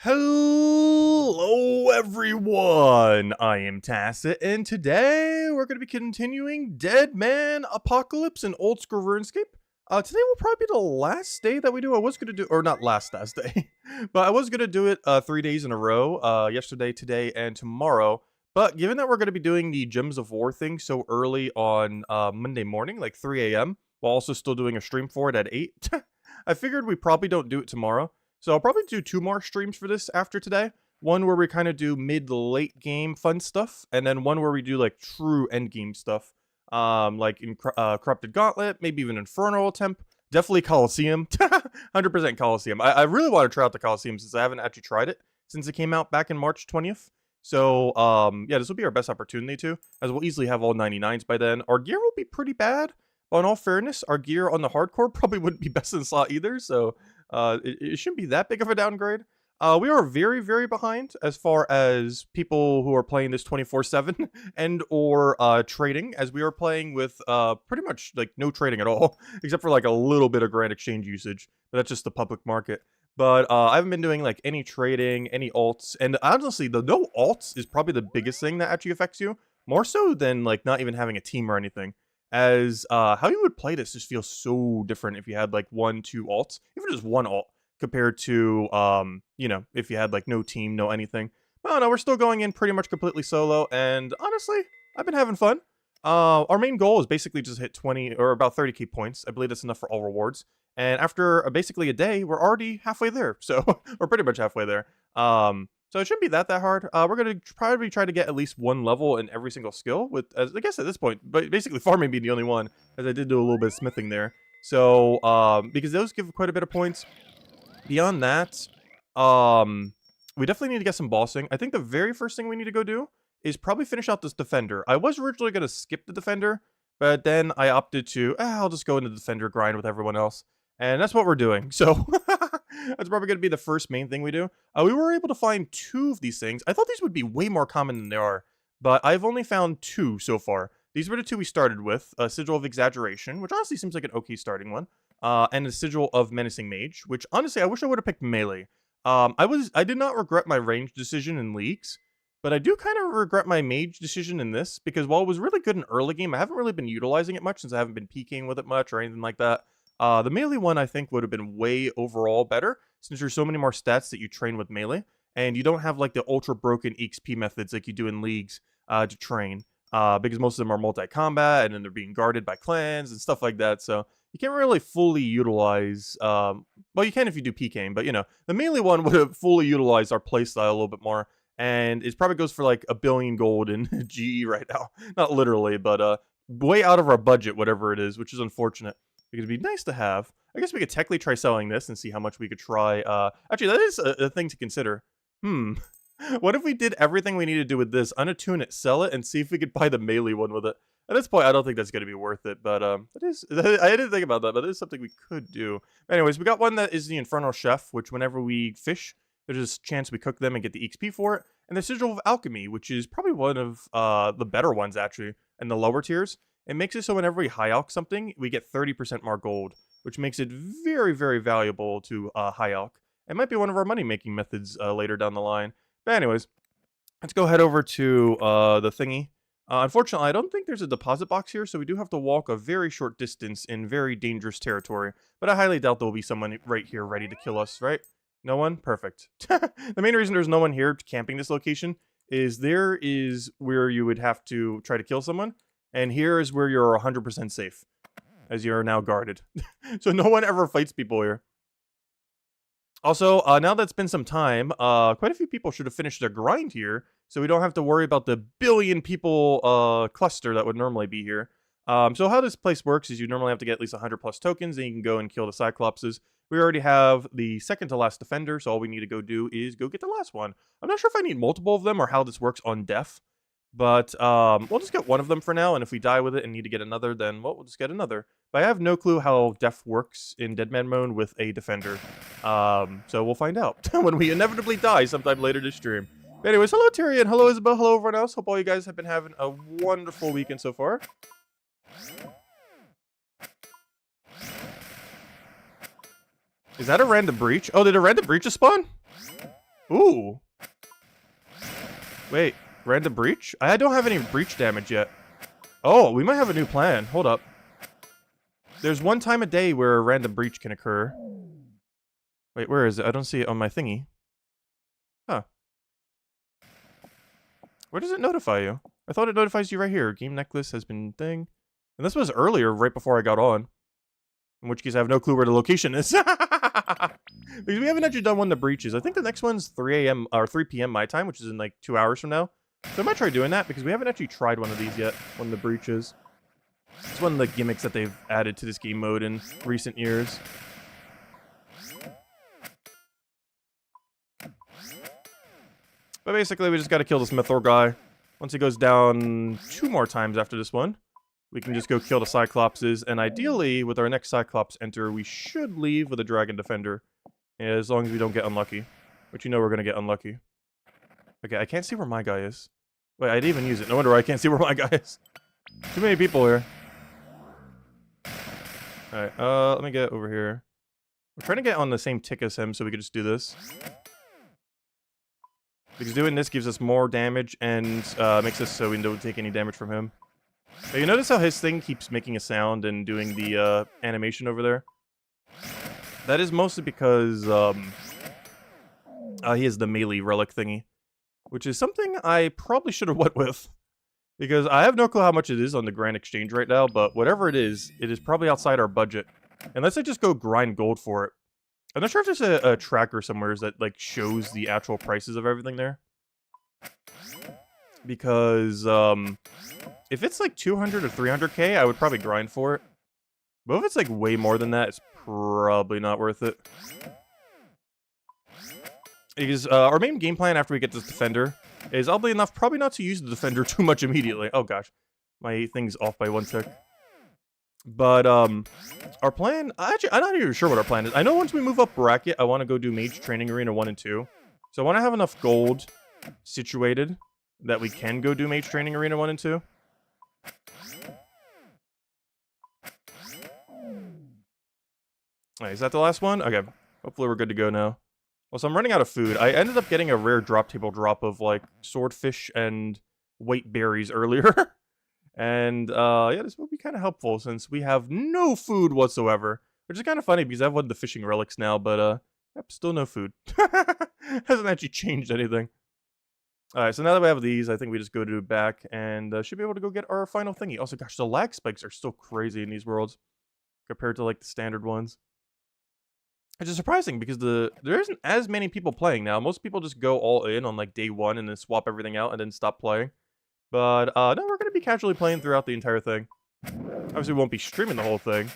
Hello everyone, I am Tacit, and today we're going to be continuing Deadman Apocalypse in Oldschool Runescape. Today will probably be the last day that we do. I was going to do, or not last day, but I was going to do it 3 days in a row, yesterday, today, and tomorrow. But given that we're going to be doing the Gems of War thing so early on Monday morning, like 3 a.m., while also still doing a stream for it at 8, I figured we probably don't do it tomorrow. So I'll probably do 2 more streams for this after today. One where we kind of do mid-late game fun stuff, and then one where we do like true end game stuff. Like in Corrupted Gauntlet, maybe even Infernal Attempt. Definitely Coliseum. 100% Coliseum. I really want to try out the Coliseum since I haven't actually tried it since it came out back in March 20th. So, yeah, this will be our best opportunity to, as we'll easily have all 99s by then. Our gear will be pretty bad, but in all fairness, our gear on the hardcore probably wouldn't be best in slot either, so it shouldn't be that big of a downgrade. We are very, very behind as far as people who are playing this 24/7 and or trading, as we are playing with pretty much like no trading at all, except for like a little bit of Grand Exchange usage, but that's just the public market. But I haven't been doing like any trading, any alts, and honestly, the no alts is probably the biggest thing that actually affects you, more so than like not even having a team or anything. As how you would play this just feels so different if you had like 1-2 alts, even just one alt, compared to you know, if you had like no team, no anything. Well, no, we're still going in pretty much completely solo, and honestly, I've been having fun. Our main goal is basically just hit 20 or about 30k points. I believe that's enough for all rewards. And after basically a day, we're already halfway there. So we're pretty much halfway there. So it shouldn't be that hard. We're going to probably try to get at least 1 level in every single skill, with, as I guess at this point, but basically farming being the only one, as I did do a little bit of smithing there. So, because those give quite a bit of points. Beyond that, we definitely need to get some bossing. I think the very first thing we need to go do is probably finish out this defender. I was originally going to skip the defender, but then I opted to, I'll just go into the defender grind with everyone else. And that's what we're doing. So that's probably going to be the first main thing we do. We were able to find 2 of these things. I thought these would be way more common than they are, but I've only found 2 so far. These were the 2 we started with. A Sigil of Exaggeration, which honestly seems like an okay starting one. And a Sigil of Menacing Mage, which honestly I wish I would have picked melee. I did not regret my range decision in leagues, but I do kind of regret my mage decision in this, because while it was really good in early game, I haven't really been utilizing it much since I haven't been PKing with it much or anything like that. The melee one I think would have been way overall better, since there's so many more stats that you train with melee, and you don't have like the ultra broken EXP methods like you do in leagues to train, because most of them are multi-combat, and then they're being guarded by clans and stuff like that, so you can't really fully utilize, well, you can if you do PKing, but you know, the melee one would have fully utilized our playstyle a little bit more, and it probably goes for like 1 billion gold in GE right now. Not literally, but way out of our budget, whatever it is, which is unfortunate. Because it'd be nice to have. I guess we could technically try selling this and see how much we could try. Actually, that is a thing to consider. What if we did everything we need to do with this, unattune it, sell it, and see if we could buy the melee one with it? At this point, I don't think that's going to be worth it, but it is. I didn't think about that, but it is something we could do. Anyways, we got one that is the Infernal Chef, which whenever we fish, there's a chance we cook them and get the XP for it. And the Sigil of Alchemy, which is probably one of the better ones, actually, in the lower tiers. It makes it so whenever we high alch something, we get 30% more gold, which makes it very, very valuable to high alch. It might be one of our money-making methods later down the line. But anyways, let's go head over to the thingy. Unfortunately, I don't think there's a deposit box here, so we do have to walk a very short distance in very dangerous territory. But I highly doubt there will be someone right here ready to kill us, right? No one? Perfect. The main reason there's no one here camping this location is there is where you would have to try to kill someone. And here is where you're 100% safe, as you're now guarded. So no one ever fights people here. Also, now that it's been some time, quite a few people should have finished their grind here, so we don't have to worry about the billion people cluster that would normally be here. So how this place works is you normally have to get at least 100 plus tokens, then you can go and kill the Cyclopses. We already have the second to last defender, so all we need to go do is go get the last one. I'm not sure if I need multiple of them or how this works on def. But we'll just get one of them for now, and if we die with it and need to get another, then well, we'll just get another. But I have no clue how def works in Deadman mode with a defender. So we'll find out when we inevitably die sometime later this stream. But anyways, hello Tyrion, hello Isabel, hello everyone else. Hope all you guys have been having a wonderful weekend so far. Is that a random breach? Oh, did a random breach just spawn? Ooh. Wait, random breach? I don't have any breach damage yet. Oh, we might have a new plan. Hold up. There's one time a day where a random breach can occur. Wait, where is it? I don't see it on my thingy. Huh. Where does it notify you? I thought it notifies you right here. Game necklace has been thing. And this was earlier, right before I got on. In which case, I have no clue where the location is. Because we haven't actually done one of the breaches. I think the next one's 3 a.m. or 3 p.m. my time, which is in like 2 hours from now. So I might try doing that because we haven't actually tried one of these yet. One of the breaches. It's one of the gimmicks that they've added to this game mode in recent years. But basically, we just gotta kill this Mythor guy. Once he goes down 2 more times after this one, we can just go kill the Cyclopses. And ideally, with our next Cyclops enter, we should leave with a Dragon Defender. As long as we don't get unlucky. Which you know we're gonna get unlucky. Okay, I can't see where my guy is. Wait, I didn't even use it. No wonder I can't see where my guy is. Too many people here. Alright, let me get over here. We're trying to get on the same tick as him so we can just do this. Because doing this gives us more damage and makes us so we don't take any damage from him. Now, you notice how his thing keeps making a sound and doing the animation over there? That is mostly because he has the melee relic thingy. Which is something I probably should have went with. Because I have no clue how much it is on the Grand Exchange right now, but whatever it is probably outside our budget. Unless I just go grind gold for it. I'm not sure if there's a tracker somewhere that like shows the actual prices of everything there. Because if it's like 200 or 300k, I would probably grind for it. But if it's like way more than that, it's probably not worth it. Because our main game plan after we get this Defender is, oddly enough, probably not to use the Defender too much immediately. Oh gosh, my thing's off by 1 tick. But our plan, actually, I'm not even sure what our plan is. I know once we move up bracket, I want to go do Mage Training Arena 1 and 2. So I want to have enough gold situated that we can go do Mage Training Arena 1 and 2. Alright, is that the last one? Okay, hopefully we're good to go now. Well, so I'm running out of food. I ended up getting a rare drop table drop of, like, swordfish and white berries earlier. And, yeah, this will be kind of helpful since we have no food whatsoever. Which is kind of funny because I have one of the fishing relics now, but, yep, still no food. Hasn't actually changed anything. Alright, so now that we have these, I think we just go to back and should be able to go get our final thingy. Also, gosh, the lag spikes are still crazy in these worlds compared to, like, the standard ones. Which is surprising because there isn't as many people playing now. Most people just go all in on, like, day 1 and then swap everything out and then stop playing. But, no, we're going to be casually playing throughout the entire thing. Obviously, we won't be streaming the whole thing.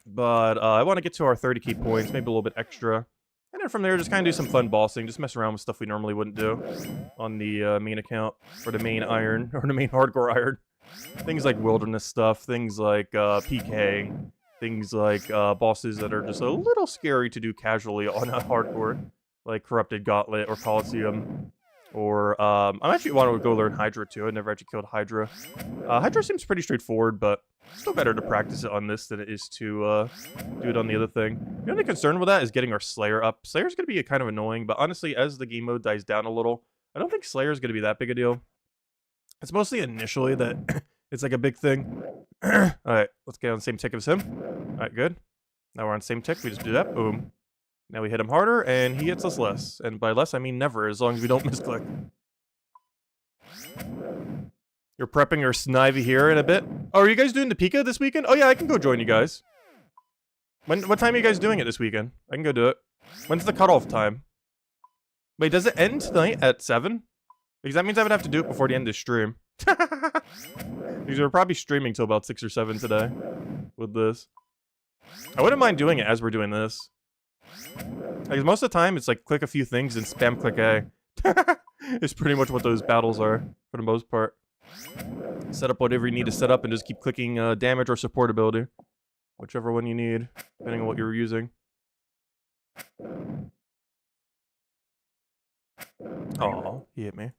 But, I want to get to our 30k points, maybe a little bit extra. And then from there, just kind of do some fun bossing. Just mess around with stuff we normally wouldn't do on the main account. Or the main iron. Or the main hardcore iron. Things like wilderness stuff. Things like PKing. Things like bosses that are just a little scary to do casually on a hardcore. Like Corrupted Gauntlet or Coliseum. Or, I actually want to go learn Hydra too. I never actually killed Hydra. Hydra seems pretty straightforward, but still better to practice it on this than it is to do it on the other thing. The only concern with that is getting our Slayer up. Slayer's going to be kind of annoying, but honestly, as the game mode dies down a little, I don't think Slayer's going to be that big a deal. It's mostly initially that it's like a big thing. Alright, let's get on the same tick as him. Alright, good. Now we're on the same tick. We just do that. Boom. Now we hit him harder, and he hits us less. And by less, I mean never, as long as we don't misclick. You're prepping your Snivy here in a bit. Oh, are you guys doing the Pika this weekend? Oh yeah, I can go join you guys. What time are you guys doing it this weekend? I can go do it. When's the cutoff time? Wait, does it end tonight at 7? Because that means I would have to do it before the end of the stream. Because we're probably streaming till about 6 or 7 today with this. I wouldn't mind doing it as we're doing this. Because most of the time, it's like click a few things and spam click A. It's pretty much what those battles are, for the most part. Set up whatever you need to set up and just keep clicking damage or support ability. Whichever one you need, depending on what you're using. Aw, he hit me.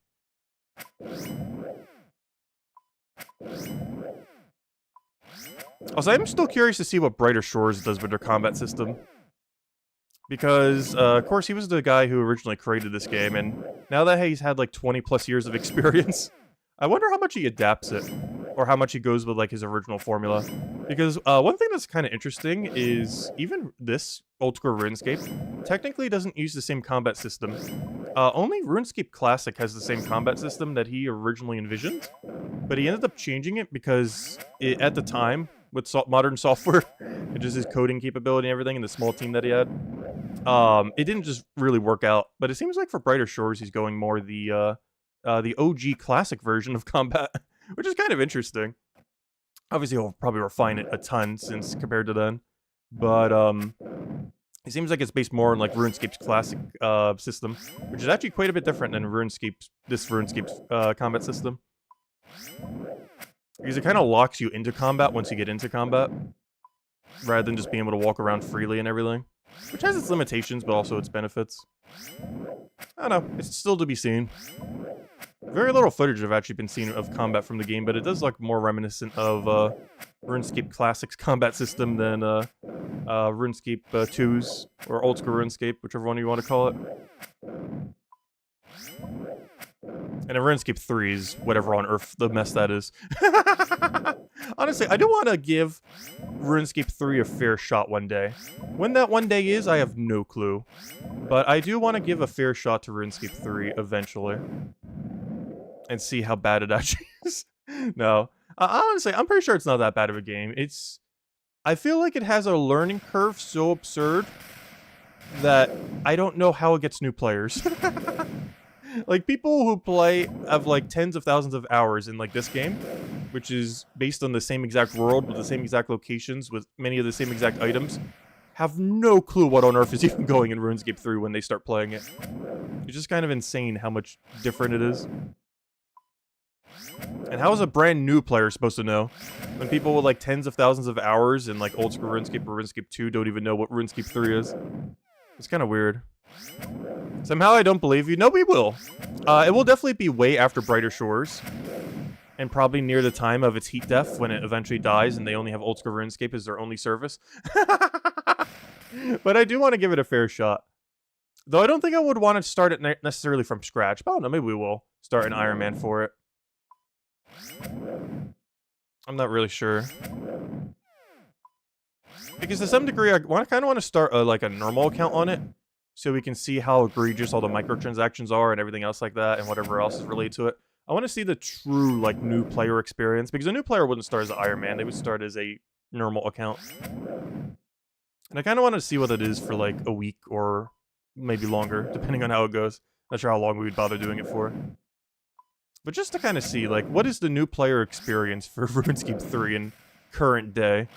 Also, I'm still curious to see what Brighter Shores does with their combat system. Because, of course, he was the guy who originally created this game, and now that he's had like 20 plus years of experience, I wonder how much he adapts it, or how much he goes with like his original formula. Because one thing that's kind of interesting is even this Old School Runescape technically doesn't use the same combat system. Only RuneScape Classic has the same combat system that he originally envisioned, but he ended up changing it because at the time, with modern software, and just his coding capability and everything, and the small team that he had, it didn't just really work out. But it seems like for Brighter Shores, he's going more the OG classic version of combat, which is kind of interesting. Obviously, he'll probably refine it a ton since compared to then, but it seems like it's based more on like RuneScape's classic system, which is actually quite a bit different than RuneScape's combat system. Because it kind of locks you into combat once you get into combat, rather than just being able to walk around freely and everything. Which has its limitations, but also its benefits. I don't know, it's still to be seen. Very little footage have actually been seen of combat from the game, but it does look more reminiscent of RuneScape Classic's combat system than RuneScape 2's, or Old School RuneScape, whichever one you want to call it. And in RuneScape 3's, whatever on earth the mess that is. Honestly, I do want to give RuneScape 3 a fair shot one day. When that one day is, I have no clue. But I do want to give a fair shot to RuneScape 3 eventually. And see how bad it actually is. No. Honestly, I'm pretty sure it's not that bad of a game. I feel like it has a learning curve so absurd that I don't know how it gets new players. Like, people who play have, like, tens of thousands of hours in, like, this game, which is based on the same exact world, with the same exact locations, with many of the same exact items, have no clue what on earth is even going in RuneScape 3 when they start playing it. It's just kind of insane how much different it is. And how is a brand new player supposed to know? When people with, like, tens of thousands of hours in, like, Old School RuneScape or RuneScape 2 don't even know what RuneScape 3 is. It's kind of weird. Somehow I don't believe you. No, we will. It will definitely be way after Brighter Shores. And probably near the time of its heat death when it eventually dies and they only have Old School RuneScape as their only service. But I do want to give it a fair shot. Though I don't think I would want to start it necessarily from scratch. But I don't know, maybe we will start an Iron Man for it. I'm not really sure. Because to some degree, I kind of want to start like a normal account on it. So we can see how egregious all the microtransactions are and everything else like that, and whatever else is related to it. I want to see the true, like, new player experience, because a new player wouldn't start as an Iron Man, they would start as a normal account. And I kind of want to see what it is for, like, a week, or maybe longer, depending on how it goes. Not sure how long we would bother doing it for. But just to kind of see, like, what is the new player experience for RuneScape 3 in current day?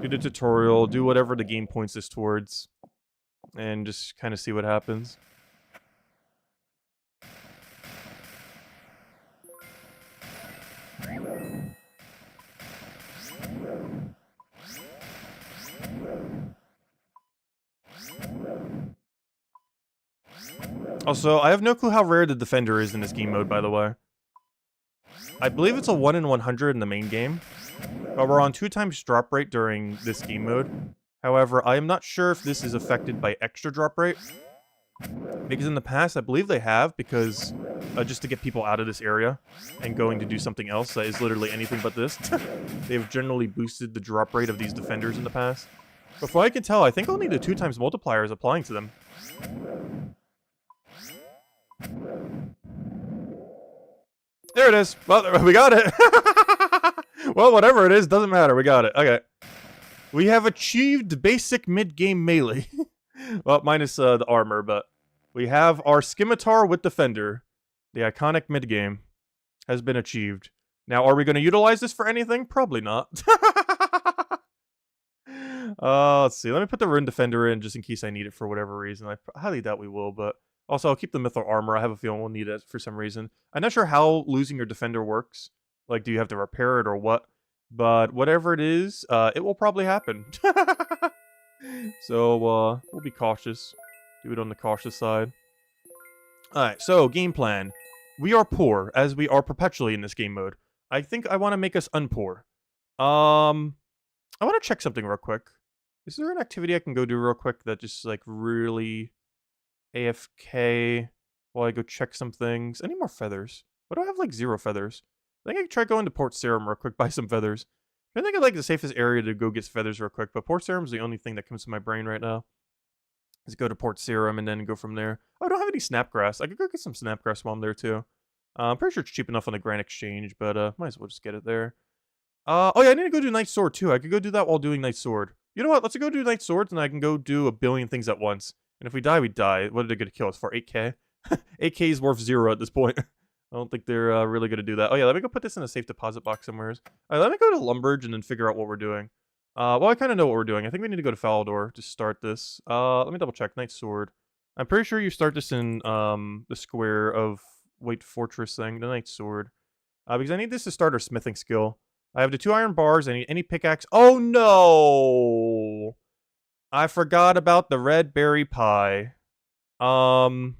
Do the tutorial, do whatever the game points us towards. And just kind of see what happens. Also, I have no clue how rare the Defender is in this game mode, by the way. I believe it's a 1 in 100 in the main game, but we're on 2x drop rate during this game mode. However, I am not sure if this is affected by extra drop rate, because in the past, I believe they have, because just to get people out of this area and going to do something else that is literally anything but this, they've generally boosted the drop rate of these Defenders in the past. But from what I can tell, I think only the 2x multiplier is applying to them. There it is. Well, we got it. Well, whatever it is, doesn't matter. We got it. Okay. We have achieved basic mid-game melee. Well, minus the armor, but we have our Scimitar with Defender. The iconic mid-game has been achieved. Now, are we going to utilize this for anything? Probably not. Let's see. Let me put the Rune Defender in just in case I need it for whatever reason. I highly doubt we will, but also I'll keep the Mythril Armor. I have a feeling we'll need it for some reason. I'm not sure how losing your Defender works. Like, do you have to repair it or what? But whatever it is, it will probably happen. So, we'll be cautious. Do it on the cautious side. Alright, so, game plan. We are poor, as we are perpetually in this game mode. I think I want to make us unpoor. I want to check something real quick. Is there an activity I can go do real quick that just like really AFK while I go check some things? I need more feathers. Why do I have like 0 feathers? I think I can try going to Port Serum real quick, buy some feathers. I think I like the safest area to go get feathers real quick, but Port Serum's the only thing that comes to my brain right now. Is go to Port Serum and then go from there. Oh, I don't have any snapgrass. I could go get some snapgrass while I'm there too. I'm pretty sure it's cheap enough on the Grand Exchange, but might as well just get it there. Oh yeah, I need to go do Night Sword too. I could go do that while doing Night Sword. You know what? Let's go do Night Swords and I can go do a billion things at once. And if we die, we die. What are they going to kill us for? 8k? 8k is worth 0 at this point. I don't think they're really going to do that. Oh yeah, let me go put this in a safe deposit box somewhere. Alright, let me go to Lumbridge and then figure out what we're doing. Well, I kind of know what we're doing. I think we need to go to Falador to start this. Let me double check. Night Sword. I'm pretty sure you start this in the square of White Fortress thing, the Night Sword. Because I need this to start our smithing skill. I have the 2 iron bars. I need any pickaxe. Oh no! I forgot about the red berry pie. Alright,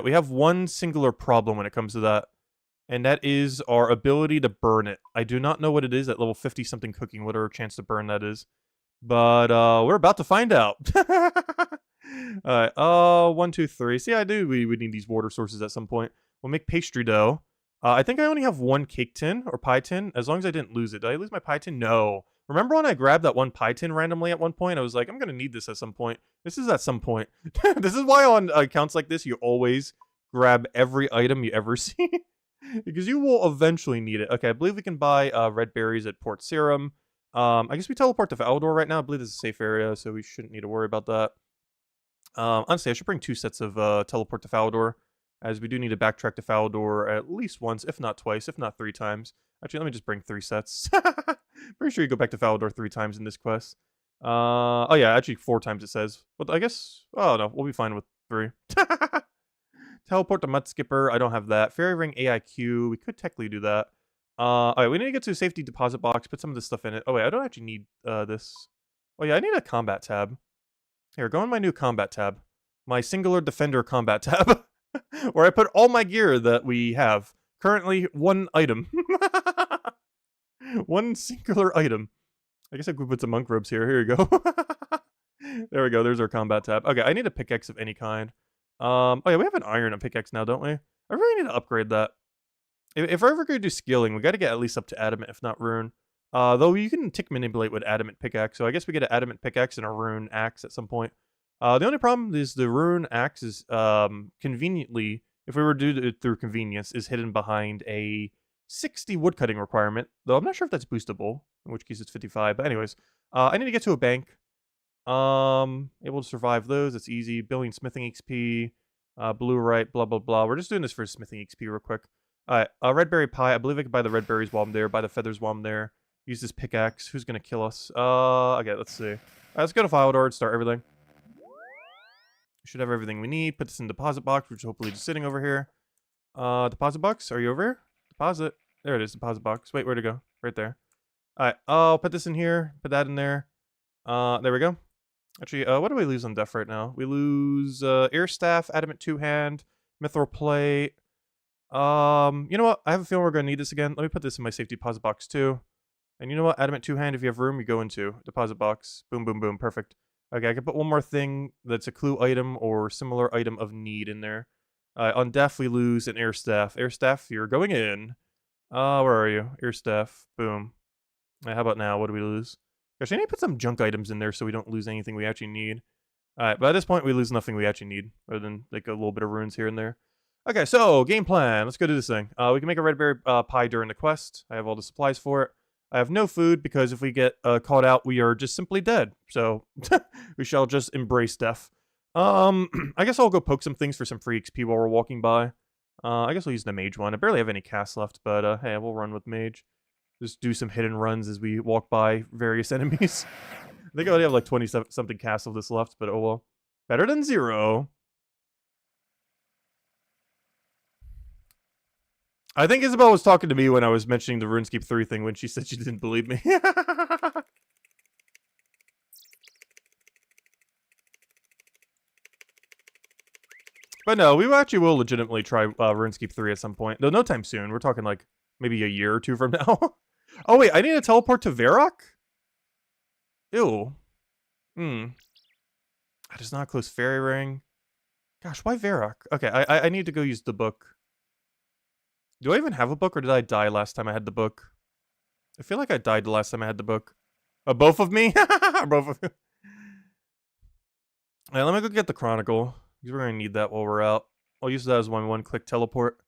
we have one singular problem when it comes to that. And that is our ability to burn it. I do not know what it is at level 50 something cooking, what our chance to burn that is. But we're about to find out. Alright, 1, 2, 3. See, I do. We would need these water sources at some point. We'll make pastry dough. I think I only have 1 cake tin or pie tin, as long as I didn't lose it. Did I lose my pie tin? No. Remember when I grabbed that 1 pie tin randomly at one point? I was like, I'm going to need this at some point. This is at some point. This is why on accounts like this, you always grab every item you ever see. Because you will eventually need it. Okay, I believe we can buy red berries at Port Serum. I guess we teleport to Falador right now. I believe this is a safe area, so we shouldn't need to worry about that. Honestly, I should bring 2 sets of teleport to Falador, as we do need to backtrack to Falador at least once, if not twice, if not 3 times. Actually, let me just bring 3 sets. Pretty sure you go back to Falador 3 times in this quest. Oh yeah, actually 4 times it says. But I guess, oh no, we'll be fine with 3. Teleport to Mudskipper, I don't have that. Fairy Ring AIQ, we could technically do that. Alright, we need to get to a safety deposit box, put some of this stuff in it. Oh wait, I don't actually need this. Oh yeah, I need a combat tab. Here, go in my new combat tab. My singular defender combat tab. Where I put all my gear that we have. Currently, 1 item. 1 singular item. I guess I could put some monk robes here. Here you go. There we go, there's our combat tab. Okay, I need a pickaxe of any kind. Oh yeah, we have an iron pickaxe now, don't we? I really need to upgrade that. If we're ever going to do scaling, we got to get at least up to adamant, if not rune. Though you can tick manipulate with adamant pickaxe, so I guess we get an adamant pickaxe and a rune axe at some point. The only problem is the rune axe is conveniently, if we were to do it through convenience, is hidden behind a 60 woodcutting requirement. Though I'm not sure if that's boostable, in which case it's 55. But anyways, I need to get to a bank. Able to survive those. It's easy. Billion smithing XP. Blue right. Blah blah blah. We're just doing this for smithing XP real quick. Alright. Red berry pie. I believe I can buy the red berries while I'm there. Buy the feathers while I'm there. Use this pickaxe. Who's gonna kill us? Okay. Let's see. Alright, let's go to Falador and start everything. We should have everything we need. Put this in the deposit box, which is hopefully just sitting over here. Deposit box. Are you over here? Deposit. There it is. Deposit box. Wait, where'd it go? Right there. Alright. I'll put this in here. Put that in there. There we go. Actually, what do we lose on death right now? We lose air staff, adamant 2-hand, mithril plate. You know what? I have a feeling we're gonna need this again. Let me put this in my safety deposit box too. And you know what? Adamant 2-hand, if you have room, you go into deposit box. Boom, boom, boom. Perfect. Okay, I can put one more thing that's a clue item or similar item of need in there. On death, we lose an air staff. Air staff, you're going in. Where are you? Air staff. Boom. How about now? What do we lose? Gosh, I need to put some junk items in there so we don't lose anything we actually need. Alright, but at this point, we lose nothing we actually need, other than like a little bit of runes here and there. Okay, so, game plan. Let's go do this thing. We can make a red berry pie during the quest. I have all the supplies for it. I have no food, because if we get caught out, we are just simply dead. So, we shall just embrace death. I guess I'll go poke some things for some free XP while we're walking by. I guess we'll use the mage one. I barely have any casts left, but hey, we'll run with mage. Just do some hidden runs as we walk by various enemies. I think I only have like 20-something casts of this left, but oh well. Better than 0. I think Isabel was talking to me when I was mentioning the RuneScape 3 thing when she said she didn't believe me. But no, we actually will legitimately try RuneScape 3 at some point. Though no time soon. We're talking like maybe a year or 2 from now. Oh wait, I need to teleport to Varrock? Ew. That is not a close fairy ring. Gosh, why Varrock? Okay, I need to go use the book. Do I even have a book, or did I die last time I had the book? I feel like I died the last time I had the book. Both of me? Both of you. Alright, let me go get the Chronicle. Because we're going to need that while we're out. I'll use that as one-click teleport.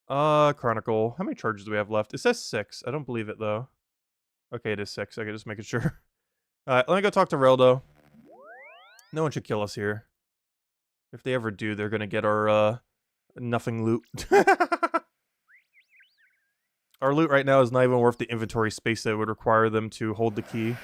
Chronicle. How many charges do we have left? It says 6. I don't believe it, though. Okay, it is 6. Okay, just making sure. Alright, let me go talk to Reldo. No one should kill us here. If they ever do, they're going to get our, nothing loot. Our loot right now is not even worth the inventory space that would require them to hold the key.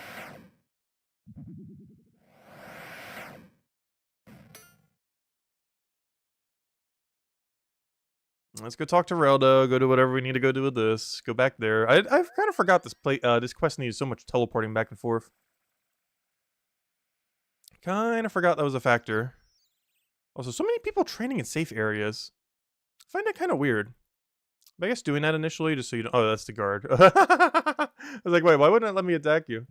Let's go talk to Reldo, go do whatever we need to go do with this. Go back there. I've kind of forgot this quest needed so much teleporting back and forth. Kind of forgot that was a factor. Also, so many people training in safe areas. I find that kind of weird. But I guess doing that initially, just so you know. Oh, that's the guard. I was like, wait, why wouldn't it let me attack you?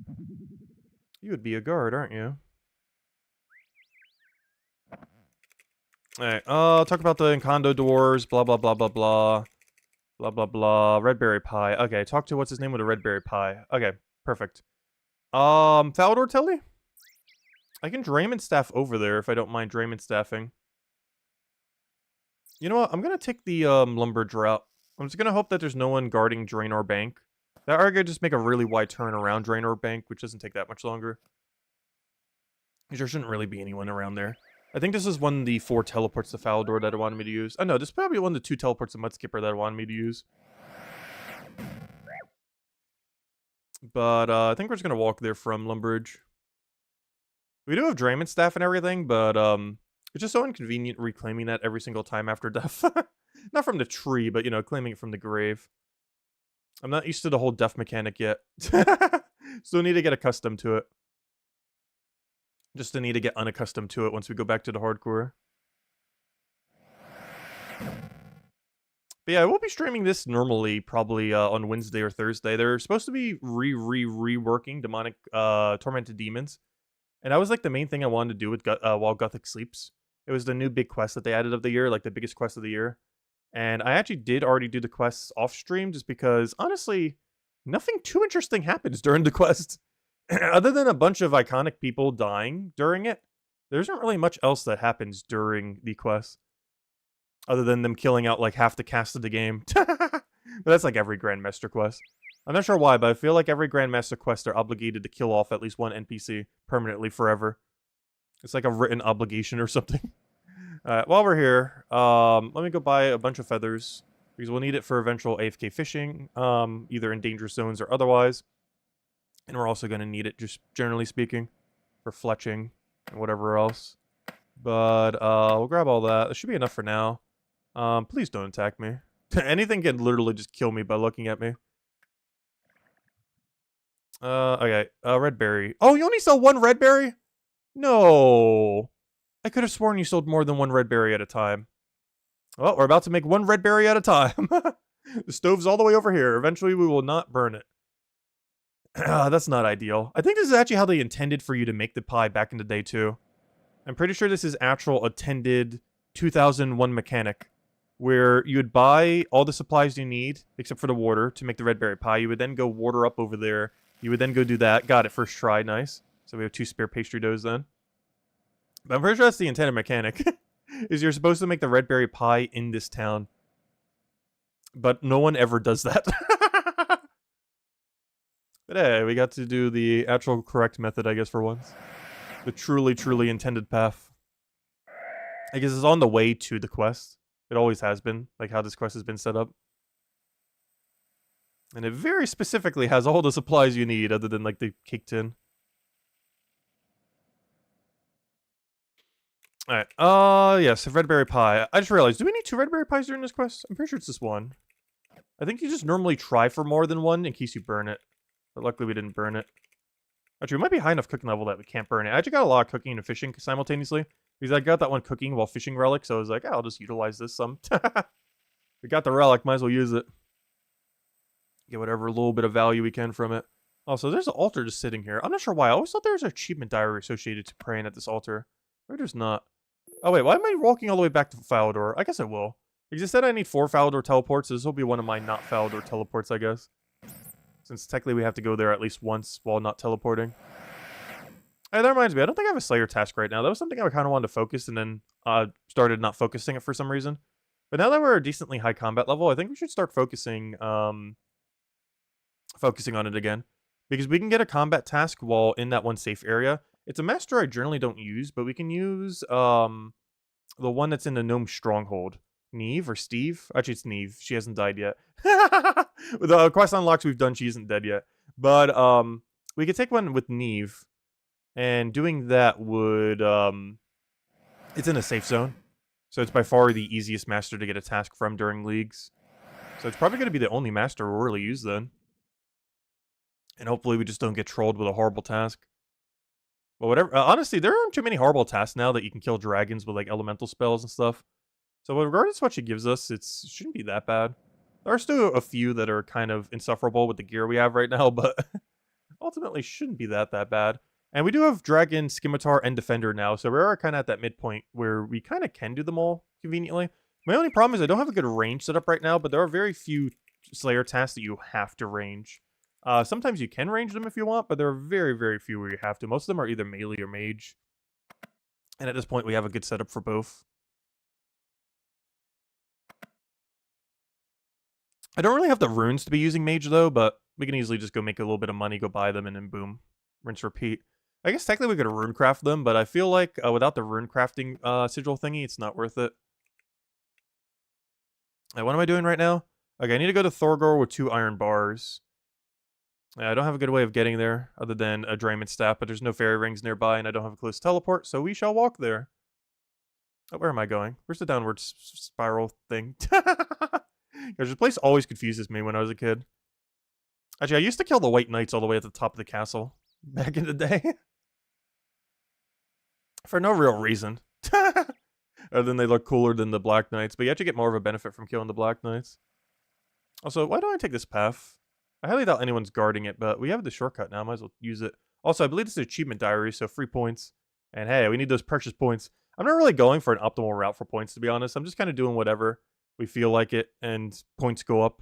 You would be a guard, aren't you? Alright, talk about the Encanto doors, blah, blah, blah, blah, blah. Blah, blah, blah. Red berry pie. Okay, talk to what's his name with a red berry pie. Okay, perfect. Falador Telly? I can Draymond staff over there if I don't mind Draymond staffing. You know what? I'm gonna take the, lumber drought. I'm just gonna hope that there's no one guarding Draenor Bank. That or I could just make a really wide turn around Draenor Bank, which doesn't take that much longer. There shouldn't really be anyone around there. I think this is one of the 4 teleports to Falador that I wanted me to use. Oh no, this is probably one of the 2 teleports to Mudskipper that I wanted me to use. But, I think we're just gonna walk there from Lumbridge. We do have Draymond staff and everything, but, it's just so inconvenient reclaiming that every single time after death. Not from the tree, but, you know, claiming it from the grave. I'm not used to the whole death mechanic yet. Still need to get accustomed to it. Just need to get unaccustomed to it once we go back to the hardcore. But yeah, I will be streaming this normally, probably on Wednesday or Thursday. They're supposed to be reworking demonic, tormented demons. And that was like the main thing I wanted to do with while Gothic sleeps. It was the new big quest that they added of the year, like the biggest quest of the year. And I actually did already do the quests off stream just because, honestly, nothing too interesting happens during the quest. Other than a bunch of iconic people dying during it, there isn't really much else that happens during the quest. Other than them killing out like half the cast of the game. But that's like every Grandmaster quest. I'm not sure why, but I feel like every Grandmaster quest they're obligated to kill off at least one NPC permanently forever. It's like a written obligation or something. While we're here, let me go buy a bunch of feathers. Because we'll need it for eventual AFK fishing, either in dangerous zones or otherwise. And we're also going to need it, just generally speaking, for fletching and whatever else. But, we'll grab all that. That should be enough for now. Please don't attack me. Anything can literally just kill me by looking at me. Okay. Red berry. Oh, you only sell 1 red berry? No. I could have sworn you sold more than 1 red berry at a time. Well, we're about to make 1 red berry at a time. The stove's all the way over here. Eventually, we will not burn it. That's not ideal. I think this is actually how they intended for you to make the pie back in the day, too. I'm pretty sure this is actual attended 2001 mechanic, where you would buy all the supplies you need, except for the water, to make the red berry pie. You would then go water up over there. You would then go do that. Got it, first try, nice. So we have 2 spare pastry doughs then. But I'm pretty sure that's the intended mechanic, is you're supposed to make the red berry pie in this town. But no one ever does that. But hey, we got to do the actual correct method, I guess, for once. The truly, truly intended path. I guess it's on the way to the quest. It always has been, like how this quest has been set up. And it very specifically has all the supplies you need, other than, like, the cake tin. Alright, yes, red berry pie. I just realized, do we need 2 red berry pies during this quest? I'm pretty sure it's just 1. I think you just normally try for more than 1 in case you burn it. But luckily we didn't burn it. Actually, we might be high enough cooking level that we can't burn it. I actually got a lot of cooking and fishing simultaneously. Because I got that one cooking while fishing relic, so I was like, I'll just utilize this some. We got the relic, might as well use it. Get whatever little bit of value we can from it. Oh, so there's an altar just sitting here. I'm not sure why. I always thought there was an achievement diary associated to praying at this altar. Maybe there's not. Oh, wait. Why am I walking all the way back to Falador? I guess I will. Because it said I need 4 Falador teleports, so this will be one of my not Falador teleports, I guess. Since technically we have to go there at least once while not teleporting. Hey, that reminds me. I don't think I have a Slayer task right now. That was something I kind of wanted to focus and then started not focusing it for some reason. But now that we're a decently high combat level, I think we should start focusing focusing on it again. Because we can get a combat task while in that one safe area. It's a master I generally don't use, but we can use the one that's in the Gnome Stronghold. Neve or Steve? Actually, it's Neve. She hasn't died yet. With the quest unlocks we've done, she isn't dead yet. But we could take one with Neve. And doing that would... it's in a safe zone. So it's by far the easiest master to get a task from during leagues. So it's probably going to be the only master we'll really use then. And hopefully we just don't get trolled with a horrible task. But whatever. Honestly, there aren't too many horrible tasks now that you can kill dragons with like elemental spells and stuff. So regardless of what she gives us, it shouldn't be that bad. There are still a few that are kind of insufferable with the gear we have right now, but ultimately shouldn't be that bad. And we do have Dragon, Scimitar, and Defender now, so we're kind of at that midpoint where we kind of can do them all conveniently. My only problem is I don't have a good range set up right now, but there are very few Slayer tasks that you have to range. Sometimes you can range them if you want, but there are very, very few where you have to. Most of them are either melee or mage. And at this point, we have a good setup for both. I don't really have the runes to be using mage, though, but we can easily just go make a little bit of money, go buy them, and then boom. Rinse, repeat. I guess technically we could rune craft them, but I feel like without the rune crafting sigil thingy, it's not worth it. What am I doing right now? Okay, I need to go to Thorgor with 2 iron bars. I don't have a good way of getting there other than a Drayman staff, but there's no fairy rings nearby, and I don't have a close teleport, so we shall walk there. Oh, where am I going? Where's the downward spiral thing? Because this place always confuses me when I was a kid. Actually, I used to kill the White Knights all the way at the top of the castle back in the day. For no real reason. Other than they look cooler than the Black Knights, but you actually get more of a benefit from killing the Black Knights. Also, why don't I take this path? I highly doubt anyone's guarding it, but we have the shortcut now. Might as well use it. Also, I believe this is an achievement diary, so free points. And hey, we need those precious points. I'm not really going for an optimal route for points, to be honest. I'm just kind of doing whatever we feel like it, and points go up.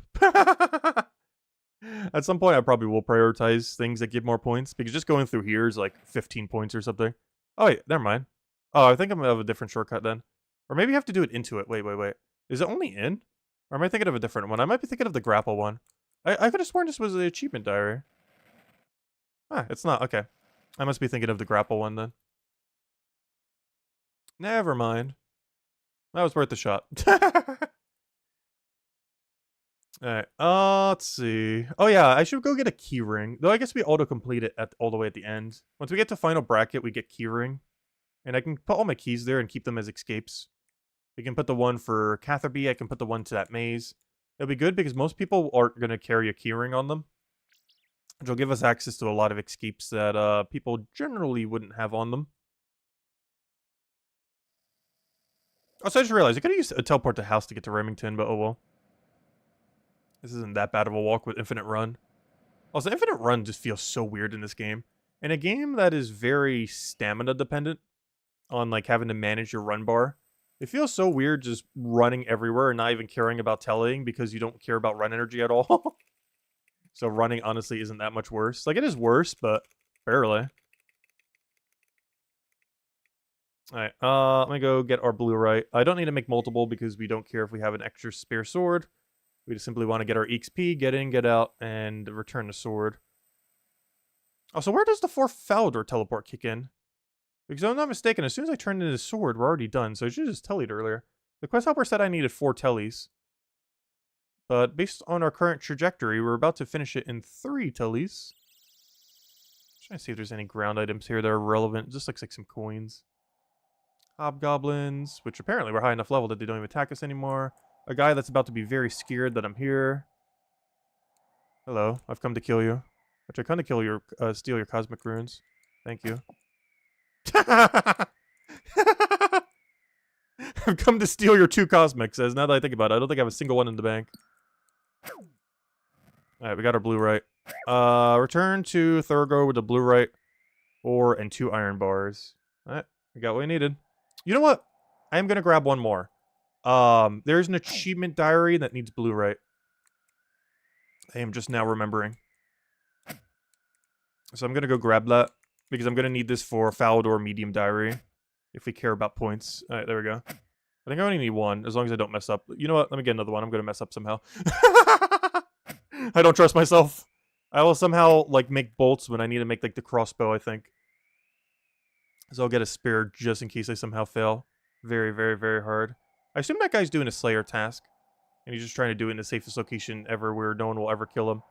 At some point, I probably will prioritize things that give more points, because just going through here is like 15 points or something. Oh, wait, never mind. Oh, I think I'm going to have a different shortcut then. Or maybe you have to do it into it. Wait. Is it only in? Or am I thinking of a different one? I might be thinking of the grapple one. I could have sworn this was the achievement diary. Ah, it's not. Okay. I must be thinking of the grapple one then. Never mind. That was worth a shot. Alright, let's see. Oh yeah, I should go get a key ring. Though I guess we auto-complete it all the way at the end. Once we get to final bracket, we get key ring. And I can put all my keys there and keep them as escapes. We can put the one for Catherby, I can put the one to that maze. It'll be good because most people aren't going to carry a key ring on them. Which will give us access to a lot of escapes that people generally wouldn't have on them. Also, I just realized I could have used a teleport to house to get to Remington, but oh well. This isn't that bad of a walk with Infinite Run. Also, Infinite Run just feels so weird in this game. In a game that is very stamina dependent on like having to manage your run bar, it feels so weird just running everywhere and not even caring about teleing because you don't care about run energy at all. So running honestly isn't that much worse. Like it is worse, but barely. Alright, let me go get our blue right. I don't need to make multiple because we don't care if we have an extra spare sword. We just simply want to get our XP, get in, get out, and return the sword. Also, where does the 4th Falador teleport kick in? Because if I'm not mistaken, as soon as I turn into the sword, we're already done, so I should just tellied earlier. The quest helper said I needed 4 tellies. But based on our current trajectory, we're about to finish it in 3 tellies. Trying to see if there's any ground items here that are relevant. It just looks like some coins. Hobgoblins, which apparently we're high enough level that they don't even attack us anymore. A guy that's about to be very scared that I'm here. Hello, I've come to kill you. Actually, I come to kill your, steal your cosmic runes. Thank you. I've come to steal your 2 cosmics, as now that I think about it, I don't think I have a single one in the bank. Alright, we got our blue right. Return to Thurgo with a blue ore and 2 iron bars. Alright, we got what we needed. You know what? I am gonna grab one more. There's an achievement diary that needs blue. I am just now remembering. So I'm gonna go grab that, because I'm gonna need this for Falador medium diary, if we care about points. Alright, there we go. I think I only need one, as long as I don't mess up. You know what? Let me get another one. I'm gonna mess up somehow. I don't trust myself. I will somehow, like, make bolts when I need to make, like, the crossbow, I think. So I'll get a spare just in case I somehow fail. Very, very, very hard. I assume that guy's doing a Slayer task. And he's just trying to do it in the safest location ever where no one will ever kill him.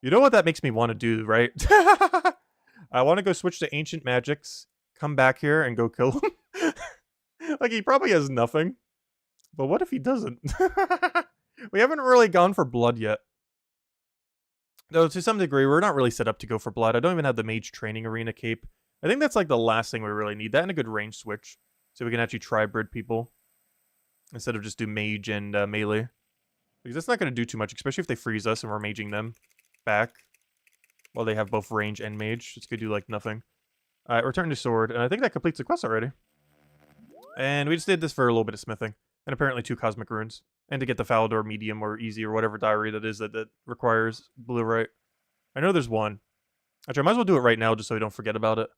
You know what that makes me want to do, right? I want to go switch to Ancient Magics, come back here, and go kill him. Like, he probably has nothing. But what if he doesn't? We haven't really gone for blood yet. Though, to some degree, we're not really set up to go for blood. I don't even have the Mage Training Arena cape. I think that's, like, the last thing we really need. That and a good range switch. So we can actually tri-brid people. Instead of just do Mage and melee. Because that's not going to do too much, especially if they freeze us and we're maging them back. While they have both range and mage. It's going to do, like, nothing. Alright, return to sword. And I think that completes the quest already. And we just did this for a little bit of smithing. And apparently 2 cosmic runes. And to get the Falador medium or easy or whatever diary that is that requires blue. I know there's one. Actually, I might as well do it right now just so we don't forget about it.